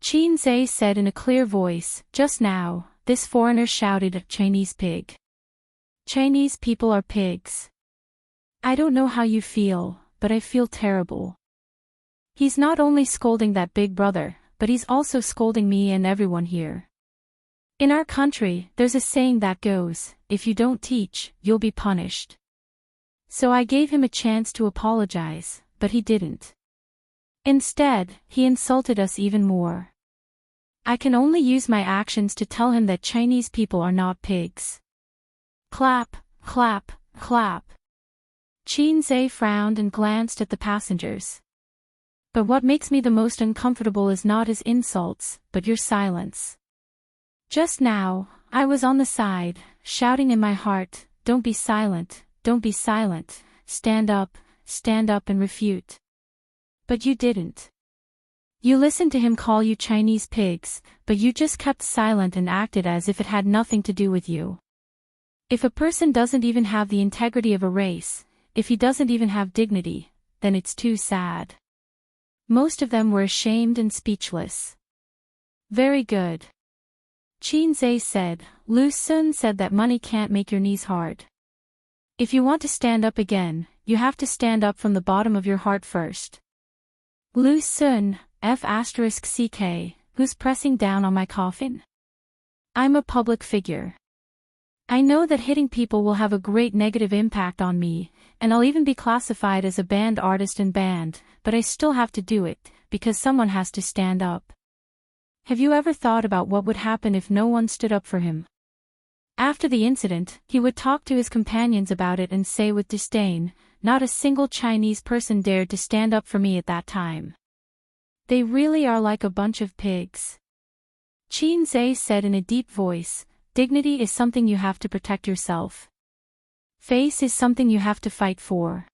Qin Zai said in a clear voice, just now, this foreigner shouted, Chinese pig. Chinese people are pigs. I don't know how you feel, but I feel terrible. He's not only scolding that big brother, but he's also scolding me and everyone here. In our country, there's a saying that goes, if you don't teach, you'll be punished. So I gave him a chance to apologize, but he didn't. Instead, he insulted us even more. I can only use my actions to tell him that Chinese people are not pigs. Clap, clap, clap. Qin Zhe frowned and glanced at the passengers. But what makes me the most uncomfortable is not his insults, but your silence. Just now, I was on the side, shouting in my heart, don't be silent, don't be silent, stand up and refute. But you didn't. You listened to him call you Chinese pigs, but you just kept silent and acted as if it had nothing to do with you. If a person doesn't even have the integrity of a race, if he doesn't even have dignity, then it's too sad. Most of them were ashamed and speechless. Very good. Qin Zhe said. Lu Sun said that money can't make your knees hard. If you want to stand up again, you have to stand up from the bottom of your heart first. Lu Sun, F***CK, who's pressing down on my coffin? I'm a public figure. I know that hitting people will have a great negative impact on me, and I'll even be classified as a banned artist and banned, but I still have to do it, because someone has to stand up. Have you ever thought about what would happen if no one stood up for him? After the incident, he would talk to his companions about it and say with disdain, not a single Chinese person dared to stand up for me at that time. They really are like a bunch of pigs. Qin Zhe said in a deep voice, dignity is something you have to protect yourself. Face is something you have to fight for.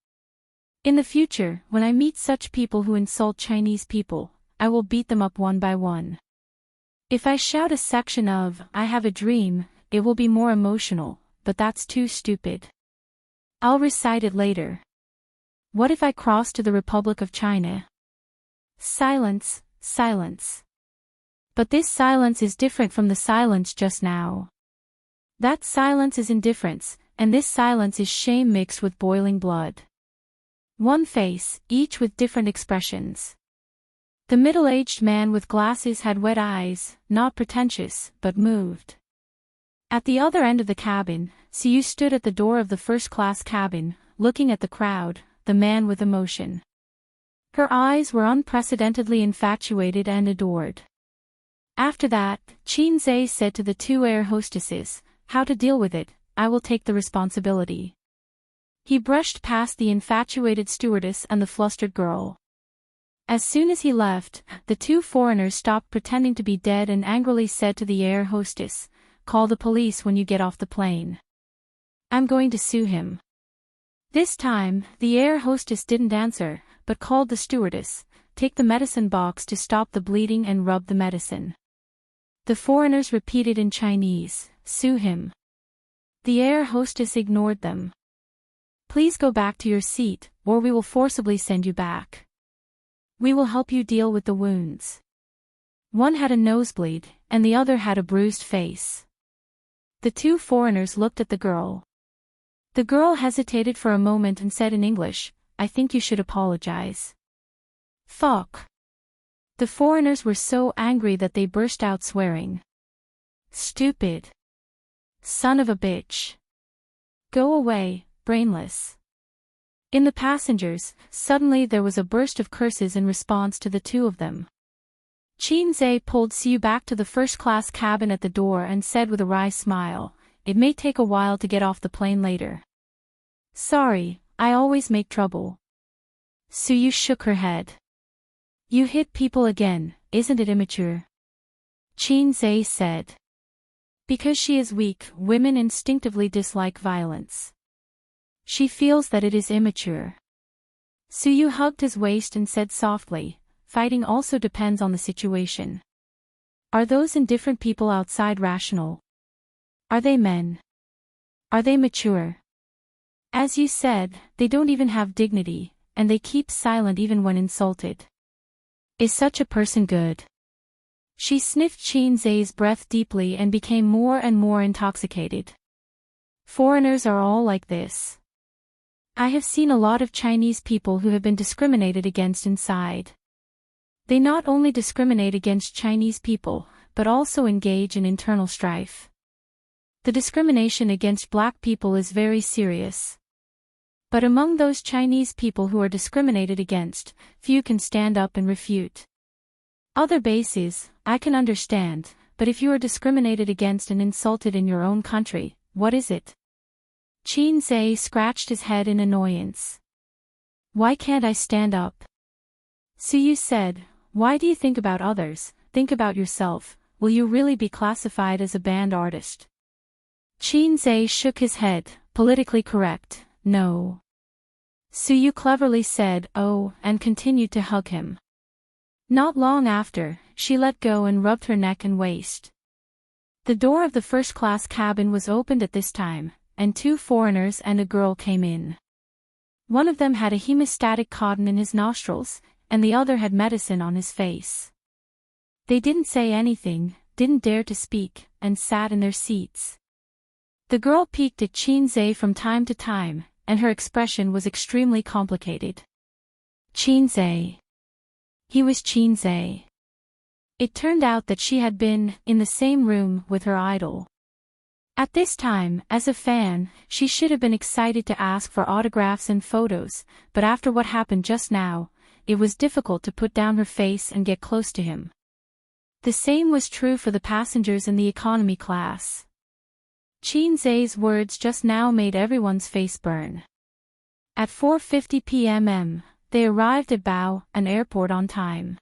In the future, when I meet such people who insult Chinese people, I will beat them up one by one. If I shout a section of, I have a dream, it will be more emotional, but that's too stupid. I'll recite it later. What if I cross to the Republic of China? Silence, silence. But this silence is different from the silence just now. That silence is indifference, and this silence is shame mixed with boiling blood. One face, each with different expressions. The middle-aged man with glasses had wet eyes, not pretentious, but moved. At the other end of the cabin, Siyu stood at the door of the first-class cabin, looking at the crowd, the man with emotion. Her eyes were unprecedentedly infatuated and adored. After that, Qin Zhe said to the two air hostesses, how to deal with it, I will take the responsibility. He brushed past the infatuated stewardess and the flustered girl. As soon as he left, the two foreigners stopped pretending to be dead and angrily said to the air hostess, call the police when you get off the plane. I'm going to sue him. This time, the air hostess didn't answer, but called the stewardess, take the medicine box to stop the bleeding and rub the medicine. The foreigners repeated in Chinese, sue him. The air hostess ignored them. Please go back to your seat, or we will forcibly send you back. We will help you deal with the wounds. One had a nosebleed, and the other had a bruised face. The two foreigners looked at the girl. The girl hesitated for a moment and said in English, I think you should apologize. Fuck. The foreigners were so angry that they burst out swearing. Stupid. Son of a bitch. Go away, brainless. In the passengers, suddenly there was a burst of curses in response to the two of them. Qin Zhe pulled Siyu back to the first-class cabin at the door and said with a wry smile, it may take a while to get off the plane later. Sorry, I always make trouble. Siyu shook her head. You hit people again, isn't it immature? Qin Zhe said. Because she is weak, women instinctively dislike violence. She feels that it is immature. Siyu hugged his waist and said softly, fighting also depends on the situation. Are those indifferent people outside rational? Are they men? Are they mature? As you said, they don't even have dignity, and they keep silent even when insulted. Is such a person good? She sniffed Qin Zhe's breath deeply and became more and more intoxicated. Foreigners are all like this. I have seen a lot of Chinese people who have been discriminated against inside. They not only discriminate against Chinese people, but also engage in internal strife. The discrimination against black people is very serious. But among those Chinese people who are discriminated against, few can stand up and refute. Other bases, I can understand, but if you are discriminated against and insulted in your own country, what is it? Qin Zhe scratched his head in annoyance. Why can't I stand up? Suyu said, why do you think about others? Think about yourself. Will you really be classified as a band artist? Qin Zhe shook his head, politically correct, no. Suyu cleverly said, oh, and continued to hug him. Not long after, she let go and rubbed her neck and waist. The door of the first-class cabin was opened at this time, and 2 foreigners and a girl came in. One of them had a hemostatic cotton in his nostrils, and the other had medicine on his face. They didn't say anything, didn't dare to speak, and sat in their seats. The girl peeked at Qin Zhe from time to time, and her expression was extremely complicated. Qin Zhe. He was Qin Zhe. It turned out that she had been in the same room with her idol. At this time, as a fan, she should have been excited to ask for autographs and photos, but after what happened just now, it was difficult to put down her face and get close to him. The same was true for the passengers in the economy class. Qin Zhe's words just now made everyone's face burn. At 4:50 p.m., they arrived at Bao, an airport on time.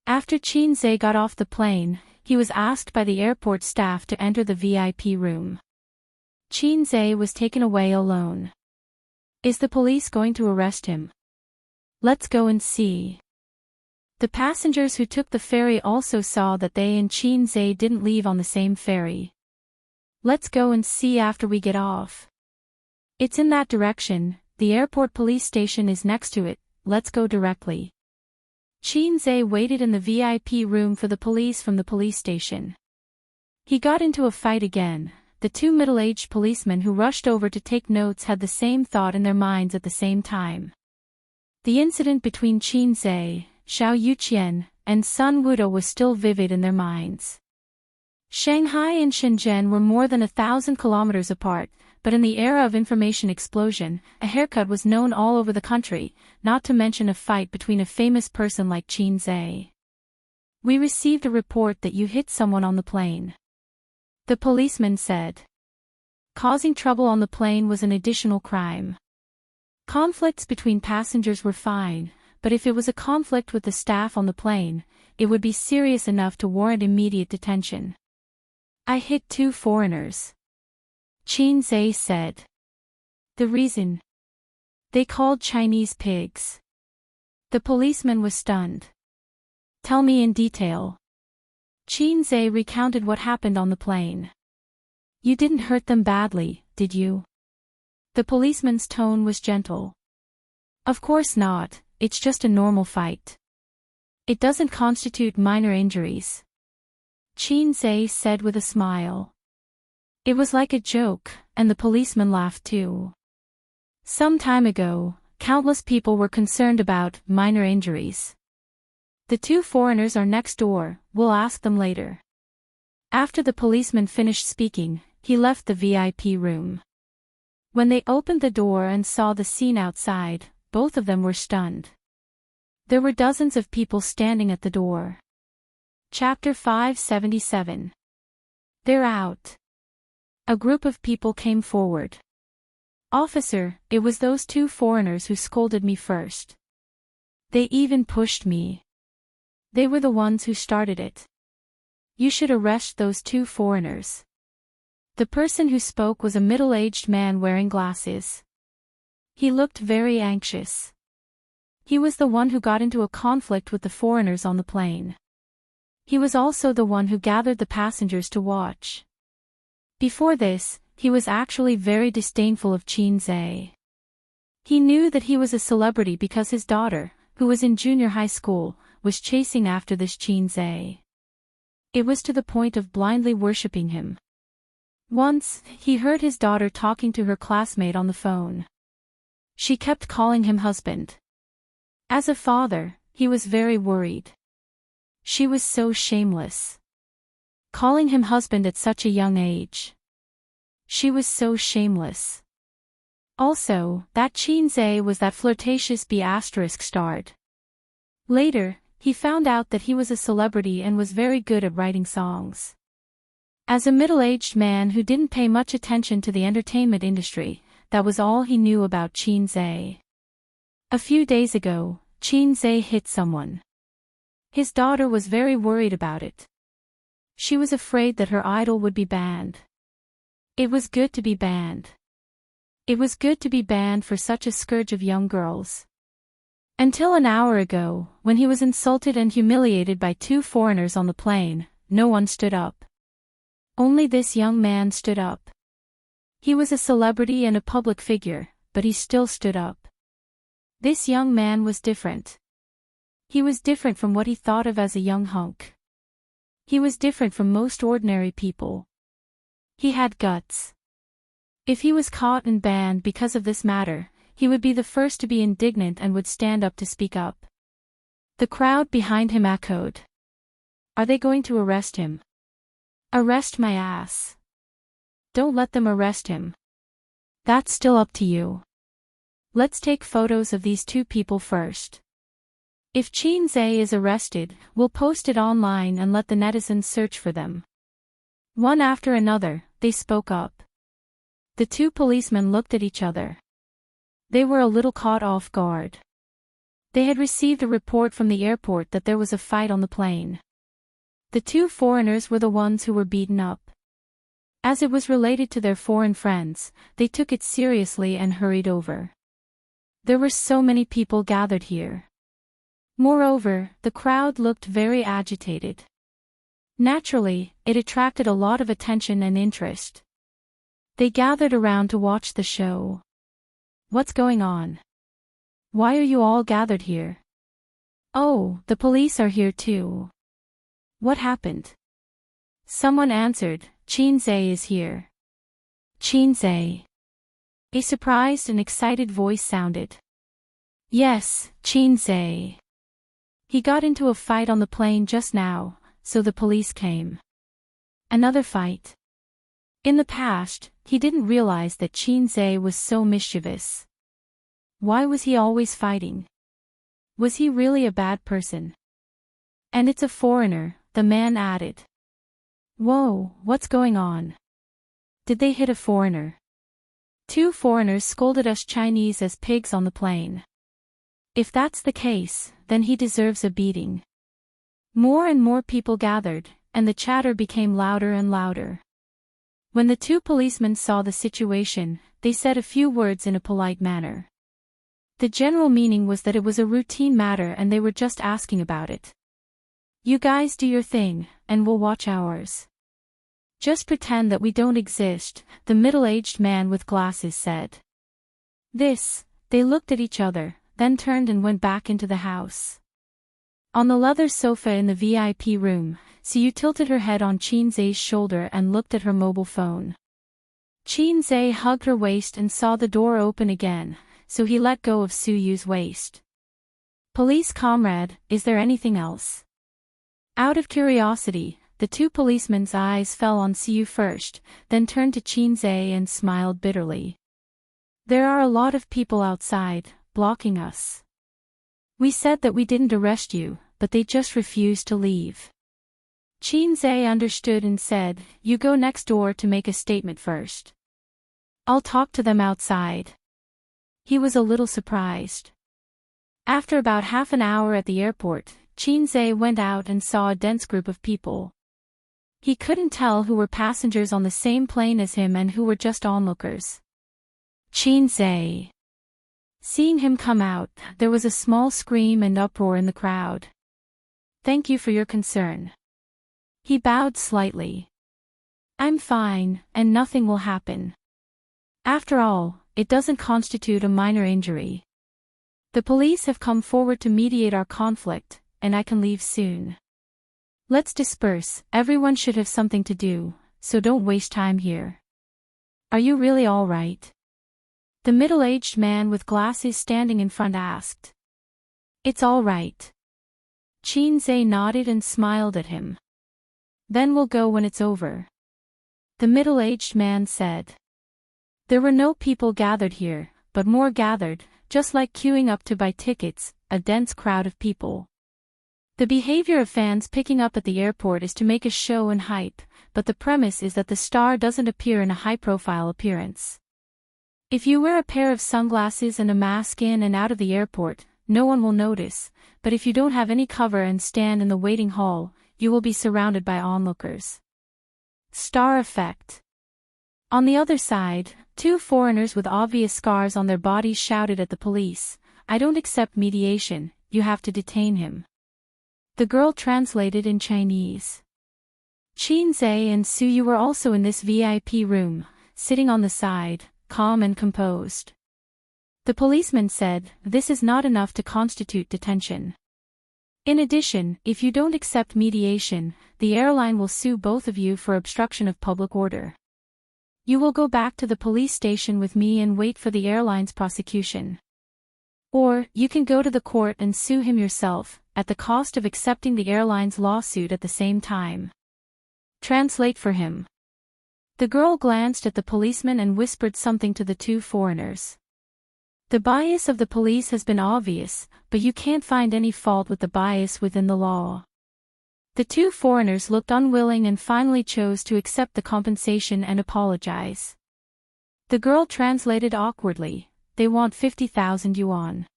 After Qin Zhe got off the plane, he was asked by the airport staff to enter the VIP room. Qin Zhe was taken away alone. Is the police going to arrest him? Let's go and see. The passengers who took the ferry also saw that they and Qin Zhe didn't leave on the same ferry. Let's go and see after we get off. It's in that direction, the airport police station is next to it, let's go directly. Qin Zhe waited in the VIP room for the police from the police station. He got into a fight again. The 2 middle-aged policemen who rushed over to take notes had the same thought in their minds at the same time. The incident between Qin Zhe, Xiao Yuqian, and Sun Wudo was still vivid in their minds. Shanghai and Shenzhen were more than 1,000 kilometers apart, but in the era of information explosion, a haircut was known all over the country, not to mention a fight between a famous person like Qin Zhe. We received a report that you hit someone on the plane. The policeman said. Causing trouble on the plane was an additional crime. Conflicts between passengers were fine, but if it was a conflict with the staff on the plane, it would be serious enough to warrant immediate detention. I hit 2 foreigners. Qin Zhe said. The reason? They called Chinese pigs. The policeman was stunned. Tell me in detail. Qin Zhe recounted what happened on the plane. You didn't hurt them badly, did you? The policeman's tone was gentle. Of course not, it's just a normal fight. It doesn't constitute minor injuries. Qin Zhe said with a smile. It was like a joke, and the policeman laughed too. Some time ago, countless people were concerned about minor injuries. The 2 foreigners are next door, we'll ask them later. After the policeman finished speaking, he left the VIP room. When they opened the door and saw the scene outside, both of them were stunned. There were dozens of people standing at the door. Chapter 577. They're out. A group of people came forward. Officer, it was those 2 foreigners who scolded me first. They even pushed me. They were the ones who started it. You should arrest those 2 foreigners. The person who spoke was a middle-aged man wearing glasses. He looked very anxious. He was the one who got into a conflict with the foreigners on the plane. He was also the one who gathered the passengers to watch. Before this, he was actually very disdainful of Qin Zhe. He knew that he was a celebrity because his daughter, who was in junior high school, was chasing after this Qin Zhe. It was to the point of blindly worshipping him. Once, he heard his daughter talking to her classmate on the phone. She kept calling him husband. As a father, he was very worried. She was so shameless. Calling him husband at such a young age. She was so shameless. Also, that Qin Zhe was that flirtatious B*****. Later, he found out that he was a celebrity and was very good at writing songs. As a middle-aged man who didn't pay much attention to the entertainment industry, that was all he knew about Qin Zhe. A few days ago, Qin Zhe hit someone. His daughter was very worried about it. She was afraid that her idol would be banned. It was good to be banned. It was good to be banned for such a scourge of young girls. Until an hour ago, when he was insulted and humiliated by two foreigners on the plane, no one stood up. Only this young man stood up. He was a celebrity and a public figure, but he still stood up. This young man was different. He was different from what he thought of as a young hunk. He was different from most ordinary people. He had guts. If he was caught and banned because of this matter, he would be the first to be indignant and would stand up to speak up. The crowd behind him echoed. Are they going to arrest him? Arrest my ass. Don't let them arrest him. That's still up to you. Let's take photos of these two people first. If Qin Zhe is arrested, we'll post it online and let the netizens search for them. One after another, they spoke up. The two policemen looked at each other. They were a little caught off guard. They had received a report from the airport that there was a fight on the plane. The two foreigners were the ones who were beaten up. As it was related to their foreign friends, they took it seriously and hurried over. There were so many people gathered here. Moreover, the crowd looked very agitated. Naturally, it attracted a lot of attention and interest. They gathered around to watch the show. What's going on? Why are you all gathered here? Oh, the police are here too. What happened? Someone answered, Qin Zhe is here. Qin Zhe. A surprised and excited voice sounded. Yes, Qin Zhe. He got into a fight on the plane just now, so the police came. Another fight. In the past, he didn't realize that Qin Zhe was so mischievous. Why was he always fighting? Was he really a bad person? And it's a foreigner, the man added. Whoa, what's going on? Did they hit a foreigner? Two foreigners scolded us Chinese as pigs on the plane. If that's the case, then he deserves a beating. More and more people gathered, and the chatter became louder and louder. When the two policemen saw the situation, they said a few words in a polite manner. The general meaning was that it was a routine matter and they were just asking about it. You guys do your thing, and we'll watch ours. Just pretend that we don't exist, the middle-aged man with glasses said. They looked at each other, then turned and went back into the house. On the leather sofa in the VIP room, Siyu tilted her head on Qin Zhe's shoulder and looked at her mobile phone. Qin Zhe hugged her waist and saw the door open again, so he let go of Suyu's waist. Police comrade, is there anything else? Out of curiosity, the two policemen's eyes fell on Siyu first, then turned to Qin Zhe and smiled bitterly. There are a lot of people outside, blocking us. We said that we didn't arrest you, but they just refused to leave. Qin Zhe understood and said, you go next door to make a statement first. I'll talk to them outside. He was a little surprised. After about half an hour at the airport, Qin Zhe went out and saw a dense group of people. He couldn't tell who were passengers on the same plane as him and who were just onlookers. Qin Zhe. Seeing him come out, there was a small scream and uproar in the crowd. Thank you for your concern. He bowed slightly. I'm fine, and nothing will happen. After all, it doesn't constitute a minor injury. The police have come forward to mediate our conflict, and I can leave soon. Let's disperse, everyone should have something to do, so don't waste time here. Are you really all right? The middle-aged man with glasses standing in front asked. It's all right. Qin Zhe nodded and smiled at him. Then we'll go when it's over. The middle-aged man said. There were no people gathered here, but more gathered, just like queuing up to buy tickets, a dense crowd of people. The behavior of fans picking up at the airport is to make a show and hype, but the premise is that the star doesn't appear in a high-profile appearance. If you wear a pair of sunglasses and a mask in and out of the airport, no one will notice, but if you don't have any cover and stand in the waiting hall, you will be surrounded by onlookers. Star effect. On the other side, two foreigners with obvious scars on their bodies shouted at the police, "I don't accept mediation, you have to detain him." The girl translated in Chinese. Qin Zhe and Su Yu were also in this VIP room, sitting on the side, calm and composed. The policeman said, "This is not enough to constitute detention. In addition, if you don't accept mediation, the airline will sue both of you for obstruction of public order. You will go back to the police station with me and wait for the airline's prosecution. Or, you can go to the court and sue him yourself, at the cost of accepting the airline's lawsuit at the same time. Translate for him." The girl glanced at the policeman and whispered something to the two foreigners. The bias of the police has been obvious, but you can't find any fault with the bias within the law. The two foreigners looked unwilling and finally chose to accept the compensation and apologize. The girl translated awkwardly, "They want 50,000 yuan.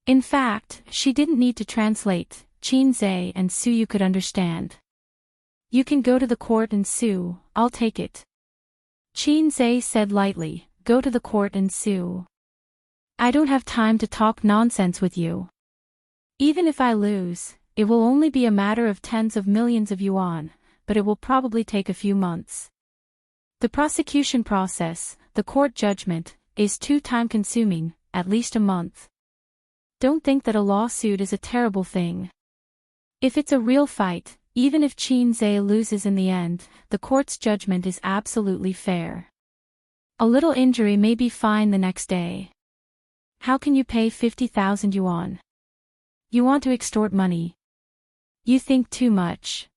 In fact, she didn't need to translate, Qin Zhe and Su Yu could understand. "You can go to the court and sue, I'll take it." Qin Zhe said lightly, "Go to the court and sue. I don't have time to talk nonsense with you. Even if I lose, it will only be a matter of tens of millions of yuan, but it will probably take a few months. The prosecution process, the court judgment, is too time-consuming, at least a month. Don't think that a lawsuit is a terrible thing. If it's a real fight, even if Qin Zhe loses in the end, the court's judgment is absolutely fair. A little injury may be fine the next day. How can you pay 50,000 yuan? You want to extort money. You think too much."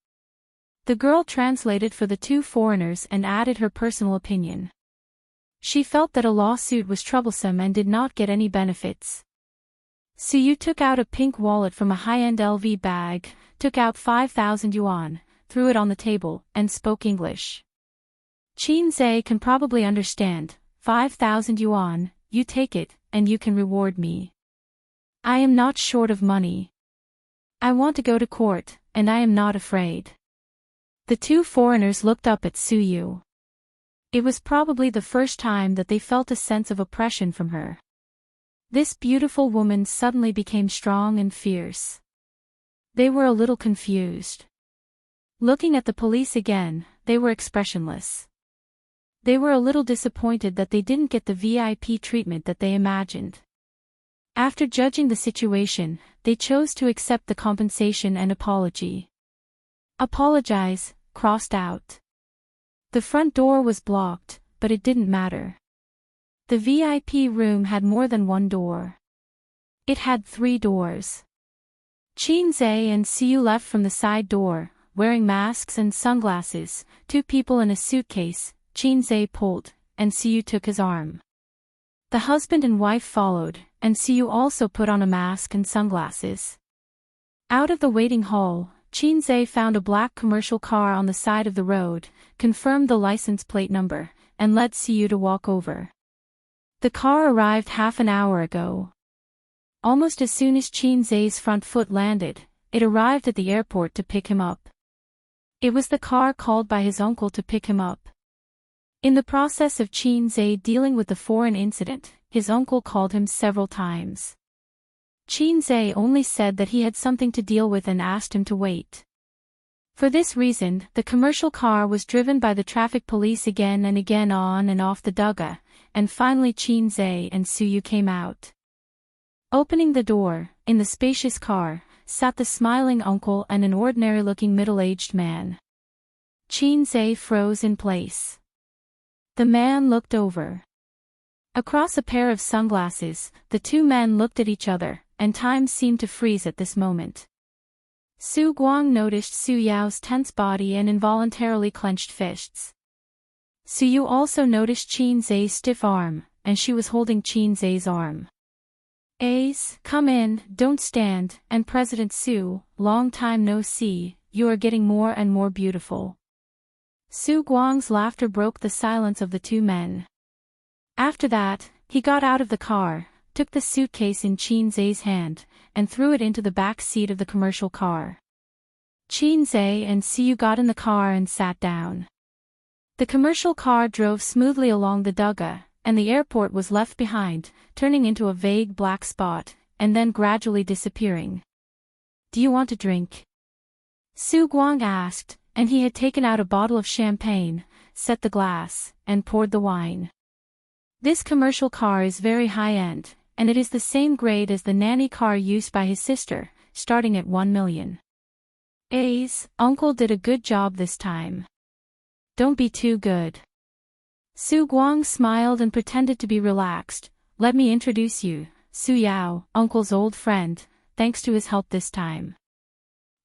The girl translated for the two foreigners and added her personal opinion. She felt that a lawsuit was troublesome and did not get any benefits. Su Yu took out a pink wallet from a high-end LV bag, took out 5,000 yuan, threw it on the table, and spoke English. "Qin Zhe can probably understand, 5,000 yuan, you take it, and you can reward me. I am not short of money. I want to go to court, and I am not afraid." The two foreigners looked up at Su Yu. It was probably the first time that they felt a sense of oppression from her. This beautiful woman suddenly became strong and fierce. They were a little confused. Looking at the police again, they were expressionless. They were a little disappointed that they didn't get the VIP treatment that they imagined. After judging the situation, they chose to accept the compensation and apology. "Apologize," crossed out. The front door was blocked, but it didn't matter. The VIP room had more than one door. It had 3 doors. Qin Zhe and Su Yu left from the side door, wearing masks and sunglasses, 2 people in a suitcase. Qin Zhe pulled, and Su Yu took his arm. The husband and wife followed, and Su Yu also put on a mask and sunglasses. Out of the waiting hall, Qin Zhe found a black commercial car on the side of the road, confirmed the license plate number, and led Su Yu to walk over. The car arrived half an hour ago. Almost as soon as Qin Zhe's front foot landed, it arrived at the airport to pick him up. It was the car called by his uncle to pick him up. In the process of Qin Zhe dealing with the foreign incident, his uncle called him several times. Qin Zhe only said that he had something to deal with and asked him to wait. For this reason, the commercial car was driven by the traffic police again and again on and off the Duga, and finally Qin Zhe and Su Yu came out. Opening the door, in the spacious car, sat the smiling uncle and an ordinary-looking middle-aged man. Qin Zhe froze in place. The man looked over. Across a pair of sunglasses, the two men looked at each other, and time seemed to freeze at this moment. Su Guang noticed Su Yao's tense body and involuntarily clenched fists. Su Yu also noticed Qin Zhe's stiff arm, and she was holding Qin Zhe's arm. Ace, come in, don't stand, and President Su, long time no see, you are getting more and more beautiful. Su Guang's laughter broke the silence of the two men. After that, he got out of the car, took the suitcase in Qin Zhe's hand, and threw it into the back seat of the commercial car. Qin Zhe and Su got in the car and sat down. The commercial car drove smoothly along the Duga, and the airport was left behind, turning into a vague black spot, and then gradually disappearing. Do you want a drink? Su Guang asked, and he had taken out a bottle of champagne, set the glass, and poured the wine. This commercial car is very high-end, and it is the same grade as the nanny car used by his sister, starting at 1 million. Ace, uncle did a good job this time. Don't be too good. Su Guang smiled and pretended to be relaxed. Let me introduce you, Su Yao, uncle's old friend, thanks to his help this time.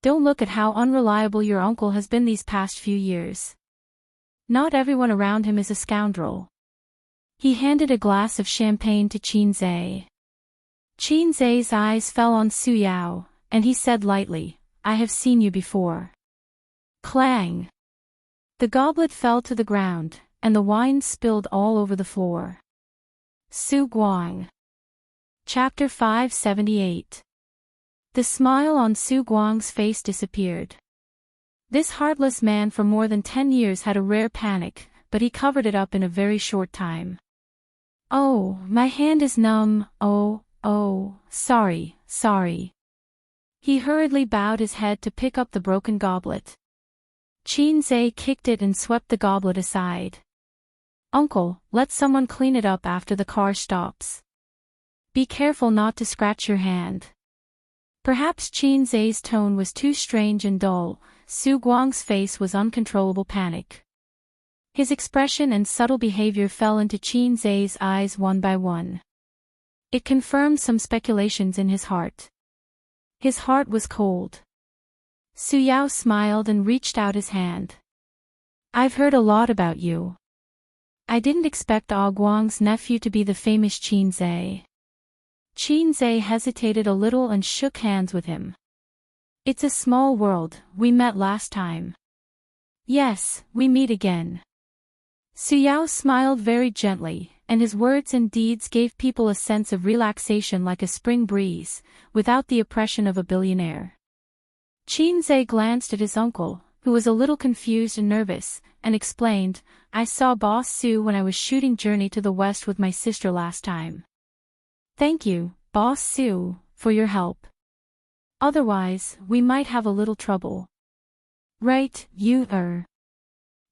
Don't look at how unreliable your uncle has been these past few years. Not everyone around him is a scoundrel. He handed a glass of champagne to Qin Zhe. Qin Zhe's eyes fell on Su Yao, and he said lightly, I have seen you before. Clang! The goblet fell to the ground, and the wine spilled all over the floor. Su Guang. Chapter 578. The smile on Su Guang's face disappeared. This heartless man for more than 10 years had a rare panic, but he covered it up in a very short time. Oh, my hand is numb, oh, sorry. He hurriedly bowed his head to pick up the broken goblet. Qin Zhe kicked it and swept the goblet aside. Uncle, let someone clean it up after the car stops. Be careful not to scratch your hand. Perhaps Qin Zhe's tone was too strange and dull. Su Guang's face was uncontrollable panic. His expression and subtle behavior fell into Qin Zhe's eyes one by one. It confirmed some speculations in his heart. His heart was cold. Su Yao smiled and reached out his hand. I've heard a lot about you. I didn't expect Ah Guang's nephew to be the famous Qin Zhe. Qin Zhe hesitated a little and shook hands with him. It's a small world, we met last time. Yes, we meet again. Su Yao smiled very gently, and his words and deeds gave people a sense of relaxation like a spring breeze, without the oppression of a billionaire. Qin Zhe glanced at his uncle, who was a little confused and nervous, and explained, I saw Boss Su when I was shooting Journey to the West with my sister last time. Thank you, Boss Su, for your help. Otherwise, we might have a little trouble. Right,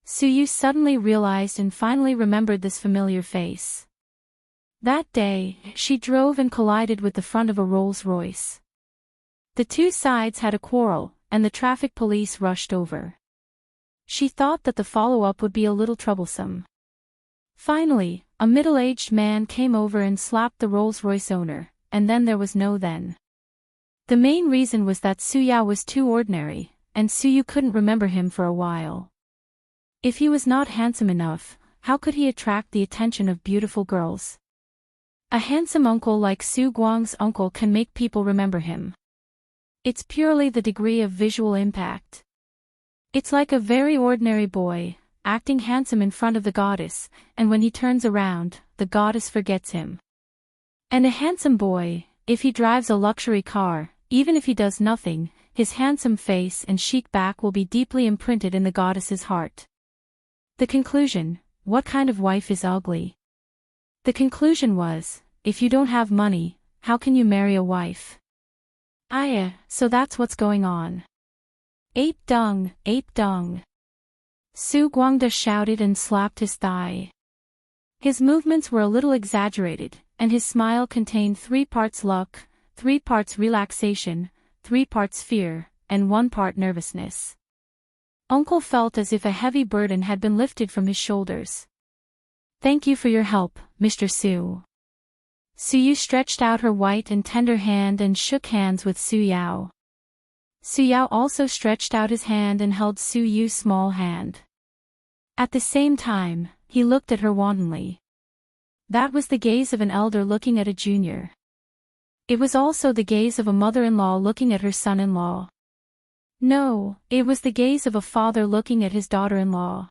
Su Yu suddenly realized and finally remembered this familiar face. That day, she drove and collided with the front of a Rolls-Royce. The two sides had a quarrel, and the traffic police rushed over. She thought that the follow-up would be a little troublesome. Finally, a middle-aged man came over and slapped the Rolls-Royce owner, and then there was no then. The main reason was that Su Yao was too ordinary, and Su Yu couldn't remember him for a while. If he was not handsome enough, how could he attract the attention of beautiful girls? A handsome uncle like Su Guang's uncle can make people remember him. It's purely the degree of visual impact. It's like a very ordinary boy, acting handsome in front of the goddess, and when he turns around, the goddess forgets him. And a handsome boy, if he drives a luxury car, even if he does nothing, his handsome face and chic back will be deeply imprinted in the goddess's heart. The conclusion, what kind of wife is ugly? The conclusion was, if you don't have money, how can you marry a wife? So that's what's going on. Ape dung, ape dung. Su Guangda shouted and slapped his thigh. His movements were a little exaggerated, and his smile contained 3 parts luck, 3 parts relaxation, 3 parts fear, and 1 part nervousness. Uncle felt as if a heavy burden had been lifted from his shoulders. Thank you for your help, Mr. Su. Su Yu stretched out her white and tender hand and shook hands with Su Yao. Su Yao also stretched out his hand and held Su Yu's small hand. At the same time, he looked at her wantonly. That was the gaze of an elder looking at a junior. It was also the gaze of a mother-in-law looking at her son-in-law. No, it was the gaze of a father looking at his daughter-in-law.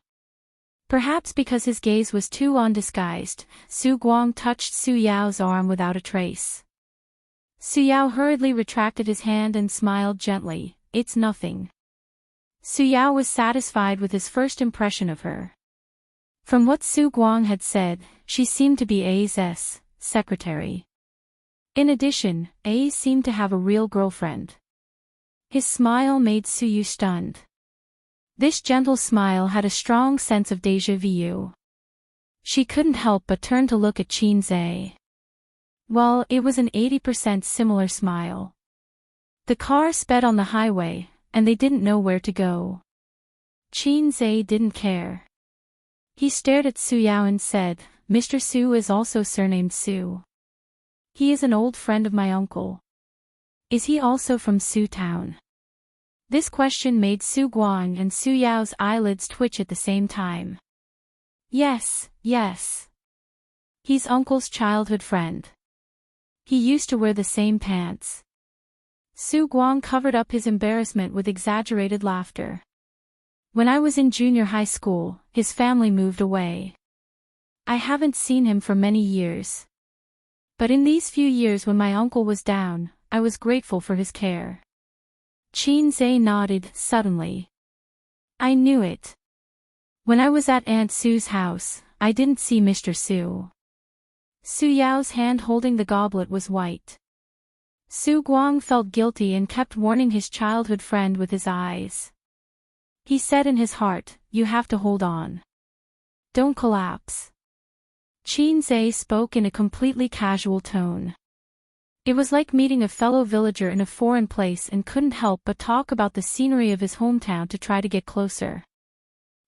Perhaps because his gaze was too undisguised, Su Guang touched Su Yao's arm without a trace. Su Yao hurriedly retracted his hand and smiled gently. It's nothing. Su Yao was satisfied with his first impression of her. From what Su Guang had said, she seemed to be A's secretary. In addition, A seemed to have a real girlfriend. His smile made Su Yu stunned. This gentle smile had a strong sense of déjà vu. She couldn't help but turn to look at Qin Zhe. Well, it was an 80% similar smile. The car sped on the highway, and they didn't know where to go. Qin Zhe didn't care. He stared at Su Yao and said, Mr. Su is also surnamed Su. He is an old friend of my uncle. Is he also from Su Town? This question made Su Guang and Su Yao's eyelids twitch at the same time. Yes. He's uncle's childhood friend. He used to wear the same pants. Su Guang covered up his embarrassment with exaggerated laughter. When I was in junior high school, his family moved away. I haven't seen him for many years. But in these few years when my uncle was down, I was grateful for his care. Qin Zhe nodded suddenly. I knew it. When I was at Aunt Su's house, I didn't see Mr. Su. Su Yao's hand holding the goblet was white. Su Guang felt guilty and kept warning his childhood friend with his eyes. He said in his heart, you have to hold on. Don't collapse. Qin Zhe spoke in a completely casual tone. It was like meeting a fellow villager in a foreign place and couldn't help but talk about the scenery of his hometown to try to get closer.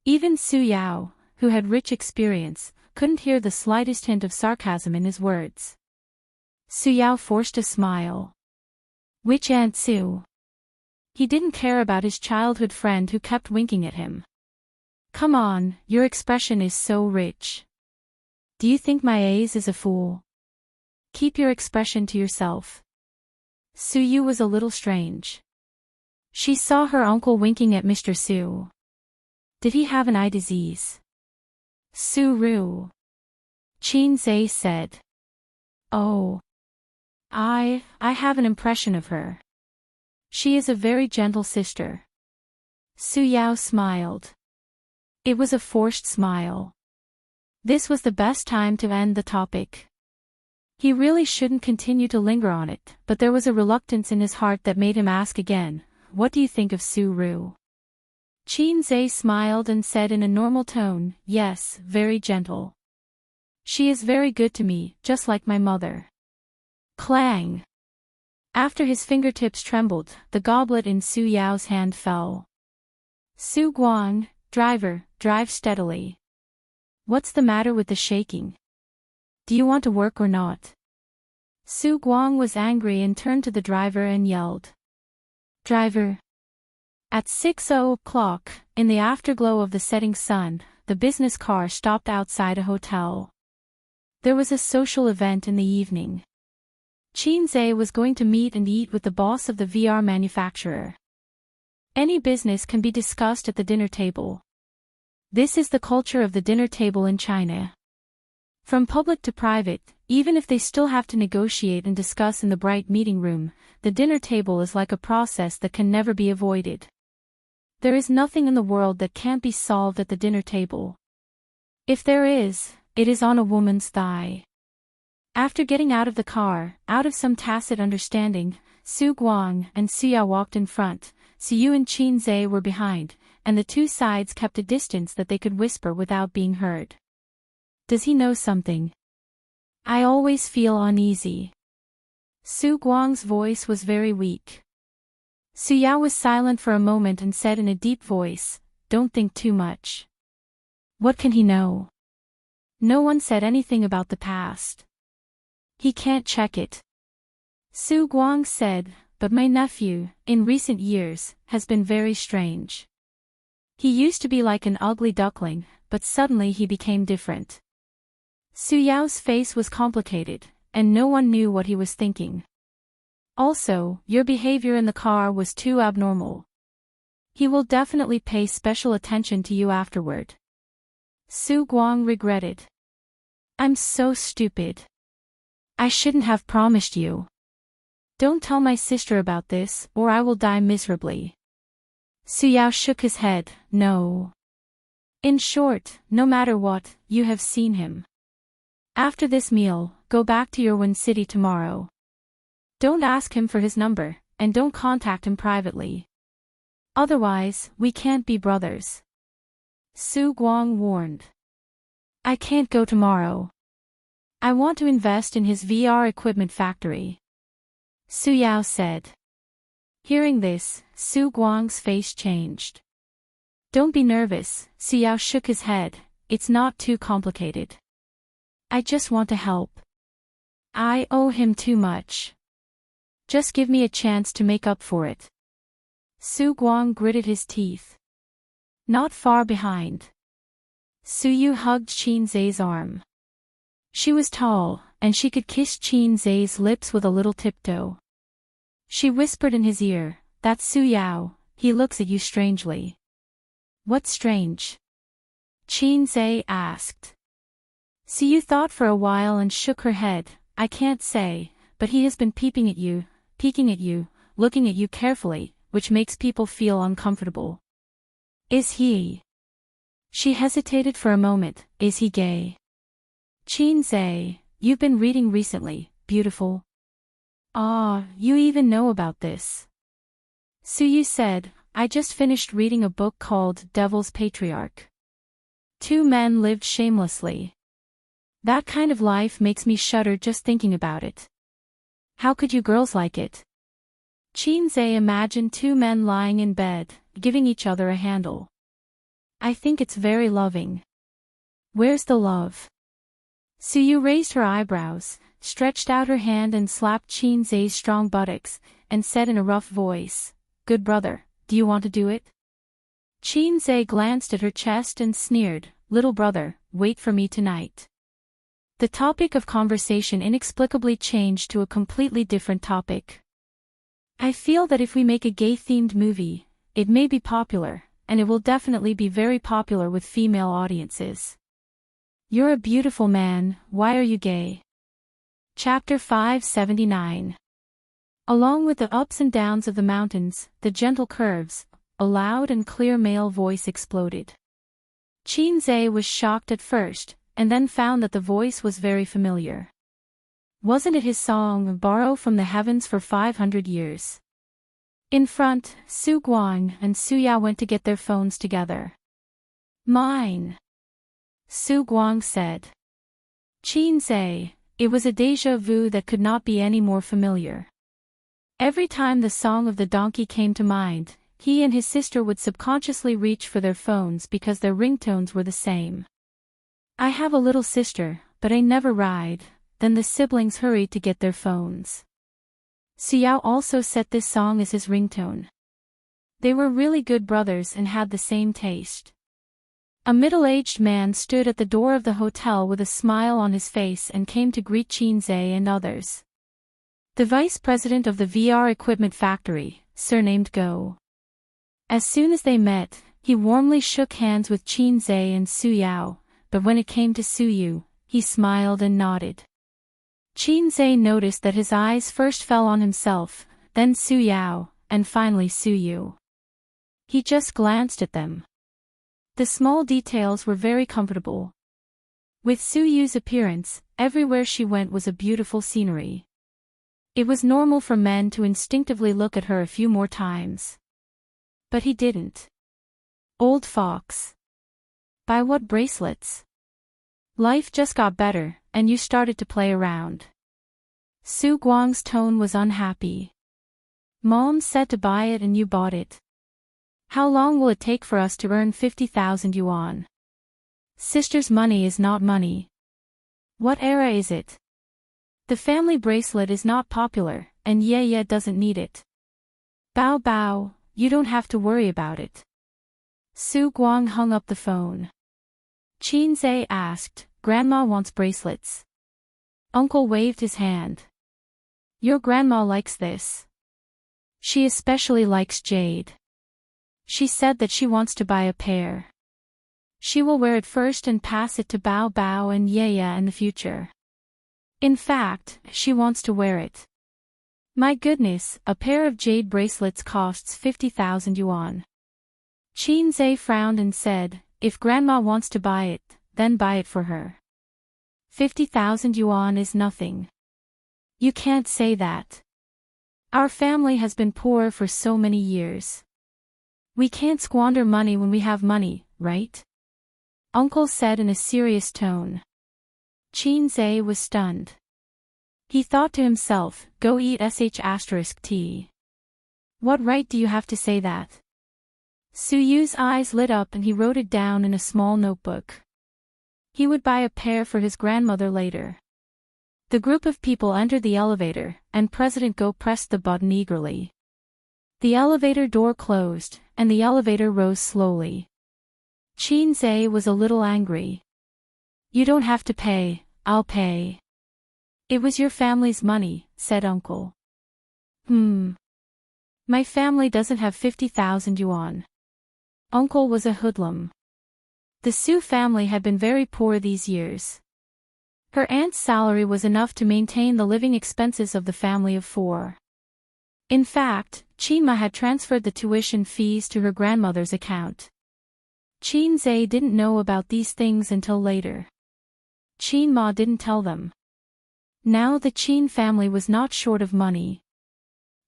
Even Su Yao, who had rich experience, couldn't hear the slightest hint of sarcasm in his words. Su Yao forced a smile. Which Aunt Su? He didn't care about his childhood friend who kept winking at him. Come on, your expression is so rich. Do you think my A's is a fool? Keep your expression to yourself. Su Yu was a little strange. She saw her uncle winking at Mr. Su. Did he have an eye disease? Su Ru. Qin Zhe said. Oh. I have an impression of her. She is a very gentle sister. Su Yao smiled. It was a forced smile. This was the best time to end the topic. He really shouldn't continue to linger on it, but there was a reluctance in his heart that made him ask again, what do you think of Su Ru? Qin Zhe smiled and said in a normal tone, yes, very gentle. She is very good to me, just like my mother. Clang! After his fingertips trembled, the goblet in Su Yao's hand fell. Su Guang, driver, drive steadily. What's the matter with the shaking? Do you want to work or not? Su Guang was angry and turned to the driver and yelled. Driver. At 6:00, in the afterglow of the setting sun, the business car stopped outside a hotel. There was a social event in the evening. Qin Zhe was going to meet and eat with the boss of the VR manufacturer. Any business can be discussed at the dinner table. This is the culture of the dinner table in China. From public to private, even if they still have to negotiate and discuss in the bright meeting room, the dinner table is like a process that can never be avoided. There is nothing in the world that can't be solved at the dinner table. If there is, it is on a woman's thigh. After getting out of the car, out of some tacit understanding, Su Guang and Su Yao walked in front, Su Yu and Qin Zhe were behind, and the two sides kept a distance that they could whisper without being heard. Does he know something? I always feel uneasy. Su Guang's voice was very weak. Su Yao was silent for a moment and said in a deep voice, don't think too much. What can he know? No one said anything about the past. He can't check it. Su Guang said, but my nephew, in recent years, has been very strange. He used to be like an ugly duckling, but suddenly he became different. Su Yao's face was complicated, and no one knew what he was thinking. Also, your behavior in the car was too abnormal. He will definitely pay special attention to you afterward. Su Guang regretted. I'm so stupid. I shouldn't have promised you. Don't tell my sister about this, or I will die miserably. Su Yao shook his head. No. In short, no matter what, you have seen him. After this meal, go back to your Wen city tomorrow. Don't ask him for his number, and don't contact him privately. Otherwise, we can't be brothers. Su Guang warned. I can't go tomorrow. I want to invest in his VR equipment factory. Su Yao said. Hearing this, Su Guang's face changed. Don't be nervous, Su Yao shook his head, it's not too complicated. I just want to help. I owe him too much. Just give me a chance to make up for it. Su Guang gritted his teeth. Not far behind. Su Yu hugged Qin Zai's arm. She was tall, and she could kiss Qin Zai's lips with a little tiptoe. She whispered in his ear, that's Su Yao, he looks at you strangely. What's strange? Qin Zai asked. Su Yu thought for a while and shook her head, I can't say, but he has been peeking at you, looking at you carefully, which makes people feel uncomfortable. Is he? She hesitated for a moment, is he gay? Qin Zai, you've been reading recently, beautiful. Ah, you even know about this. Su Yu said, I just finished reading a book called Devil's Patriarch. Two men lived shamelessly. That kind of life makes me shudder just thinking about it. How could you girls like it? Qin Zai imagined two men lying in bed, giving each other a handle. I think it's very loving. Where's the love? Su Yu raised her eyebrows, stretched out her hand and slapped Qin Zai's strong buttocks, and said in a rough voice, Good brother, do you want to do it? Qin Zai glanced at her chest and sneered, Little brother, wait for me tonight. The topic of conversation inexplicably changed to a completely different topic. I feel that if we make a gay-themed movie, it may be popular, and it will definitely be very popular with female audiences. You're a beautiful man, why are you gay? Chapter 579. Along with the ups and downs of the mountains, the gentle curves, a loud and clear male voice exploded. Qin Zai was shocked at first, and then found that the voice was very familiar. Wasn't it his song, Borrow from the Heavens for 500 Years? In front, Su Guang and Su Yao went to get their phones together. Mine. Su Guang said. Qin Zai, it was a déjà vu that could not be any more familiar. Every time the song of the donkey came to mind, he and his sister would subconsciously reach for their phones because their ringtones were the same. I have a little sister, but I never ride. Then the siblings hurried to get their phones. Su Yao also set this song as his ringtone. They were really good brothers and had the same taste. A middle-aged man stood at the door of the hotel with a smile on his face and came to greet Qin Zai and others. The vice president of the VR equipment factory, surnamed Go. As soon as they met, he warmly shook hands with Qin Zai and Su Yao, but when it came to Su Yu, he smiled and nodded. Qin Zai noticed that his eyes first fell on himself, then Su Yao, and finally Su Yu. He just glanced at them. The small details were very comfortable. With Su Yu's appearance, everywhere she went was a beautiful scenery. It was normal for men to instinctively look at her a few more times. But he didn't. Old fox. Buy what bracelets? Life just got better, and you started to play around. Su Guang's tone was unhappy. Mom said to buy it and you bought it. How long will it take for us to earn 50,000 yuan? Sister's money is not money. What era is it? The family bracelet is not popular, and Ye doesn't need it. Bao Bao, you don't have to worry about it. Su Guang hung up the phone. Qin Zai asked, Grandma wants bracelets. Uncle waved his hand. Your grandma likes this. She especially likes jade. She said that she wants to buy a pair. She will wear it first and pass it to Bao Bao and Yaya in the future. In fact, she wants to wear it. My goodness, a pair of jade bracelets costs 50,000 yuan. Qin Zhe frowned and said, if grandma wants to buy it, then buy it for her. 50,000 yuan is nothing. You can't say that. Our family has been poor for so many years. We can't squander money when we have money, right? Uncle said in a serious tone. Qin Zhe was stunned. He thought to himself, go eat **tea. What right do you have to say that? Su Yu's eyes lit up and he wrote it down in a small notebook. He would buy a pair for his grandmother later. The group of people entered the elevator, and President Go pressed the button eagerly. The elevator door closed, and the elevator rose slowly. Qin Zhe was a little angry. You don't have to pay, I'll pay. It was your family's money, said Uncle. My family doesn't have 50,000 yuan. Uncle was a hoodlum. The Su family had been very poor these years. Her aunt's salary was enough to maintain the living expenses of the family of four. In fact, Qin Ma had transferred the tuition fees to her grandmother's account. Qin Zhe didn't know about these things until later. Qin Ma didn't tell them. Now the Qin family was not short of money.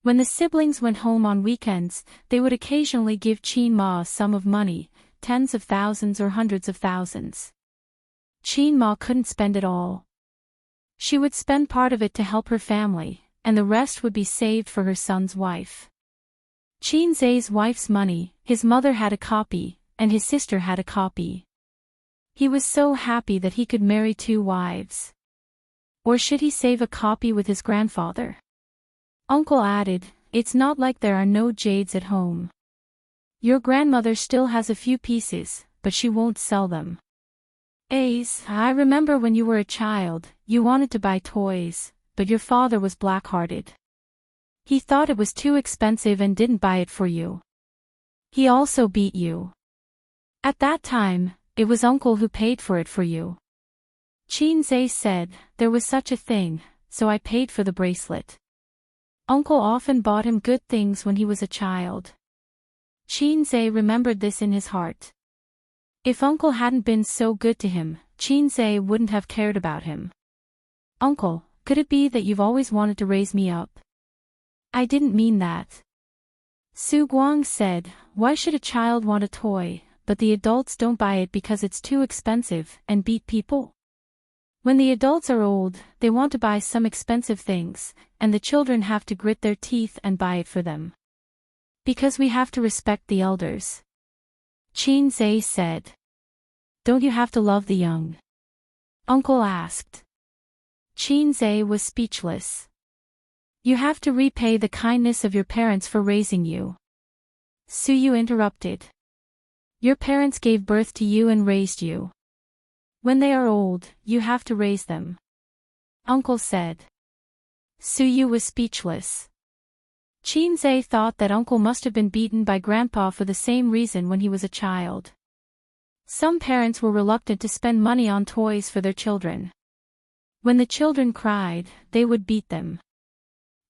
When the siblings went home on weekends, they would occasionally give Qin Ma a sum of money, tens of thousands or hundreds of thousands. Qin Ma couldn't spend it all. She would spend part of it to help her family, and the rest would be saved for her son's wife. Qin Zhe's wife's money, his mother had a copy, and his sister had a copy. He was so happy that he could marry 2 wives. Or should he save a copy with his grandfather? Uncle added, it's not like there are no jades at home. Your grandmother still has a few pieces, but she won't sell them. Ace, I remember when you were a child, you wanted to buy toys, but your father was black-hearted. He thought it was too expensive and didn't buy it for you. He also beat you. At that time, it was Uncle who paid for it for you. Qin Zhe said, there was such a thing, so I paid for the bracelet. Uncle often bought him good things when he was a child. Qin Zhe remembered this in his heart. If Uncle hadn't been so good to him, Qin Zhe wouldn't have cared about him. Uncle, could it be that you've always wanted to raise me up? I didn't mean that. Su Guang said, why should a child want a toy, but the adults don't buy it because it's too expensive and beat people? When the adults are old, they want to buy some expensive things, and the children have to grit their teeth and buy it for them. Because we have to respect the elders. Qin Zhe said. Don't you have to love the young? Uncle asked. Qin Zhe was speechless. You have to repay the kindness of your parents for raising you. Su Yu interrupted. Your parents gave birth to you and raised you. When they are old, you have to raise them. Uncle said. Su Yu was speechless. Qin Zhe thought that Uncle must have been beaten by Grandpa for the same reason when he was a child. Some parents were reluctant to spend money on toys for their children. When the children cried, they would beat them.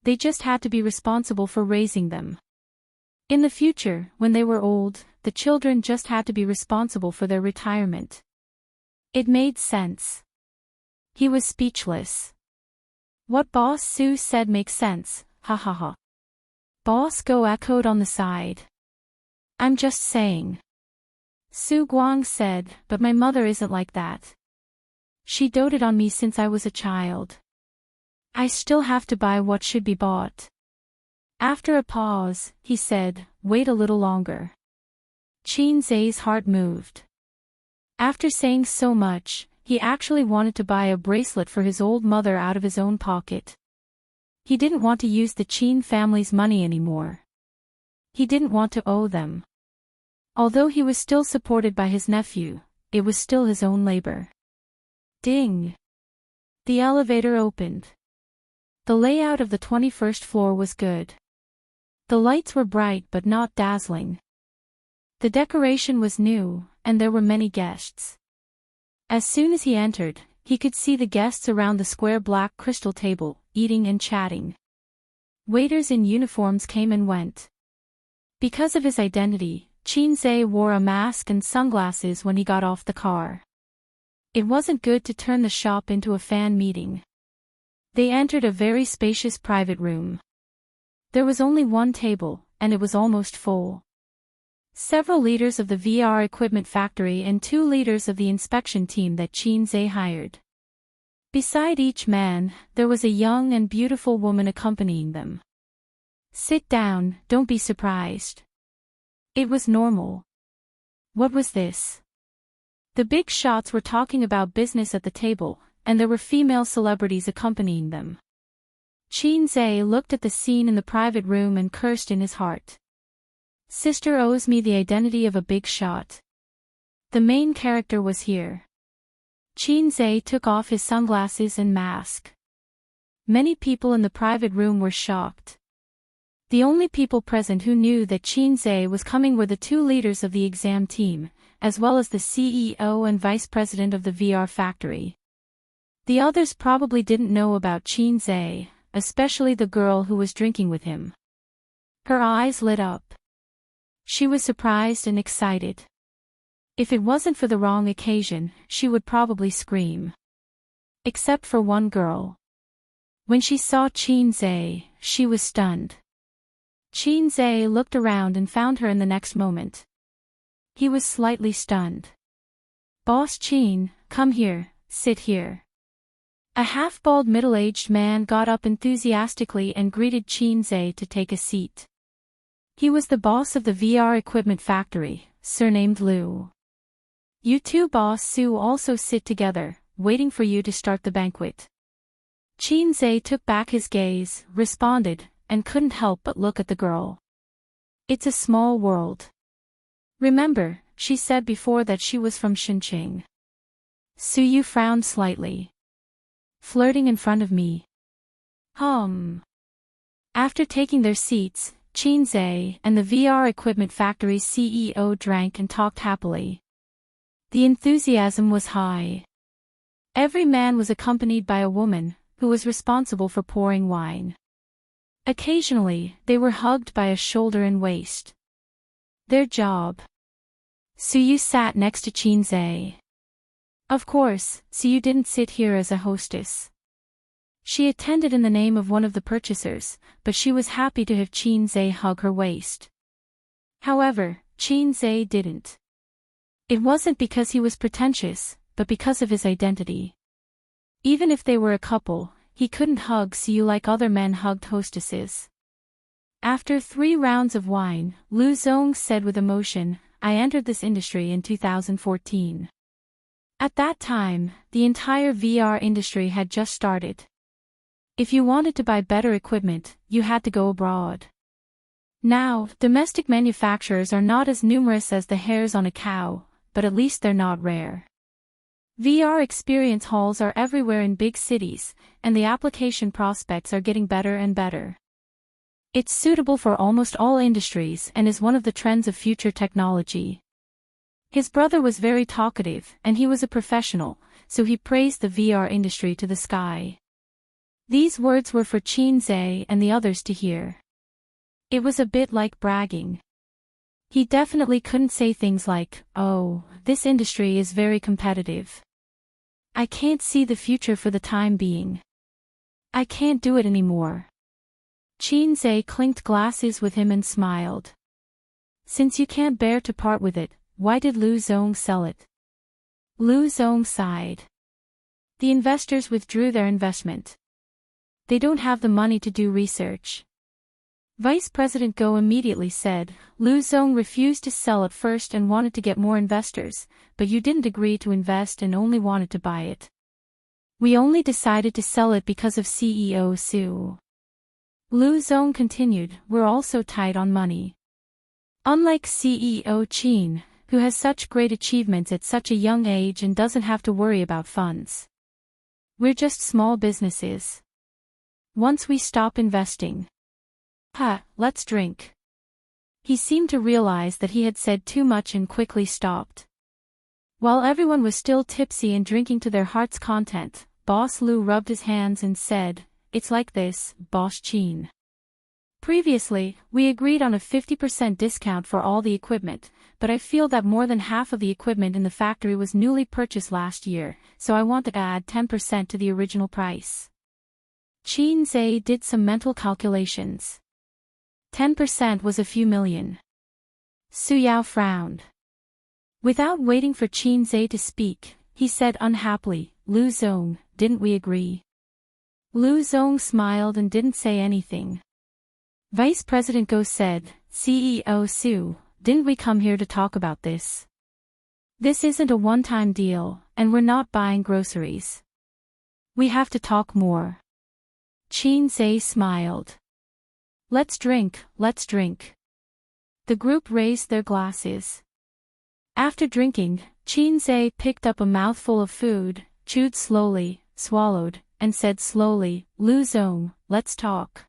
They just had to be responsible for raising them. In the future, when they were old, the children just had to be responsible for their retirement. It made sense. He was speechless. What Boss Su said makes sense, ha ha ha. Boss Go echoed on the side. I'm just saying. Su Guang said, but my mother isn't like that. She doted on me since I was a child. I still have to buy what should be bought. After a pause, he said, wait a little longer. Qin Zhe's heart moved. After saying so much, he actually wanted to buy a bracelet for his old mother out of his own pocket. He didn't want to use the Qin family's money anymore. He didn't want to owe them. Although he was still supported by his nephew, it was still his own labor. Ding! The elevator opened. The layout of the 21st floor was good. The lights were bright but not dazzling. The decoration was new, and there were many guests. As soon as he entered, he could see the guests around the square black crystal table, eating and chatting. Waiters in uniforms came and went. Because of his identity, Qinze wore a mask and sunglasses when he got off the car. It wasn't good to turn the shop into a fan meeting. They entered a very spacious private room. There was only one table, and it was almost full. Several leaders of the VR equipment factory and 2 leaders of the inspection team that Qinze hired. Beside each man, there was a young and beautiful woman accompanying them. Sit down, don't be surprised. It was normal. What was this? The big shots were talking about business at the table, and there were female celebrities accompanying them. Qinze looked at the scene in the private room and cursed in his heart. Sister owes me the identity of a big shot. The main character was here. Qinze took off his sunglasses and mask. Many people in the private room were shocked. The only people present who knew that Qinze was coming were the 2 leaders of the exam team, as well as the CEO and vice president of the VR factory. The others probably didn't know about Qinze, especially the girl who was drinking with him. Her eyes lit up. She was surprised and excited. If it wasn't for the wrong occasion, she would probably scream. Except for one girl. When she saw Qinze, she was stunned. Qinze looked around and found her in the next moment. He was slightly stunned. Boss Qin, come here, sit here. A half-bald middle-aged man got up enthusiastically and greeted Qinze to take a seat. He was the boss of the VR equipment factory, surnamed Liu. You 2 boss Su also sit together, waiting for you to start the banquet. Qinze took back his gaze, responded, and couldn't help but look at the girl. It's a small world. Remember, she said before that she was from Xinqing. Su Yu frowned slightly. Flirting in front of me. After taking their seats, Qinze and the VR equipment factory's CEO drank and talked happily. The enthusiasm was high. Every man was accompanied by a woman, who was responsible for pouring wine. Occasionally, they were hugged by a shoulder and waist. Their job. Suyu sat next to Qinze. Of course, Suyu didn't sit here as a hostess. She attended in the name of one of the purchasers, but she was happy to have Qinze hug her waist. However, Qinze didn't. It wasn't because he was pretentious, but because of his identity. Even if they were a couple, he couldn't hug Suyu like other men hugged hostesses. After 3 rounds of wine, Lu Zong said with emotion, I entered this industry in 2014. At that time, the entire VR industry had just started. If you wanted to buy better equipment, you had to go abroad. Now, domestic manufacturers are not as numerous as the hairs on a cow, but at least they're not rare. VR experience halls are everywhere in big cities, and the application prospects are getting better and better. It's suitable for almost all industries and is one of the trends of future technology. His brother was very talkative, and he was a professional, so he praised the VR industry to the sky. These words were for Qinze and the others to hear. It was a bit like bragging. He definitely couldn't say things like, oh, this industry is very competitive. I can't see the future for the time being. I can't do it anymore. Qinze clinked glasses with him and smiled. Since you can't bear to part with it, why did Lu Zong sell it? Lu Zong sighed. The investors withdrew their investment. They don't have the money to do research. Vice President Go immediately said, Lu Zong refused to sell at first and wanted to get more investors, but you didn't agree to invest and only wanted to buy it. We only decided to sell it because of CEO Su. Lu Zong continued, we're also tight on money. Unlike CEO Qin, who has such great achievements at such a young age and doesn't have to worry about funds. We're just small businesses. Once we stop investing. Let's drink. He seemed to realize that he had said too much and quickly stopped. While everyone was still tipsy and drinking to their heart's content, Boss Lu rubbed his hands and said, "It's like this, Boss Chin. Previously, we agreed on a 50% discount for all the equipment, but I feel that more than half of the equipment in the factory was newly purchased last year, so I want to add 10% to the original price." Qin Zhe did some mental calculations. 10% was a few million. Su Yao frowned. Without waiting for Qin Zhe to speak, he said unhappily, "Lu Zong, didn't we agree?" Lu Zong smiled and didn't say anything. Vice President Go said, "CEO Su, didn't we come here to talk about this? This isn't a one-time deal, and we're not buying groceries. We have to talk more." Qin Zhe smiled. Let's drink, let's drink." The group raised their glasses. After drinking, Qin Zhe picked up a mouthful of food, chewed slowly, swallowed, and said slowly, "Lu Zong, let's talk."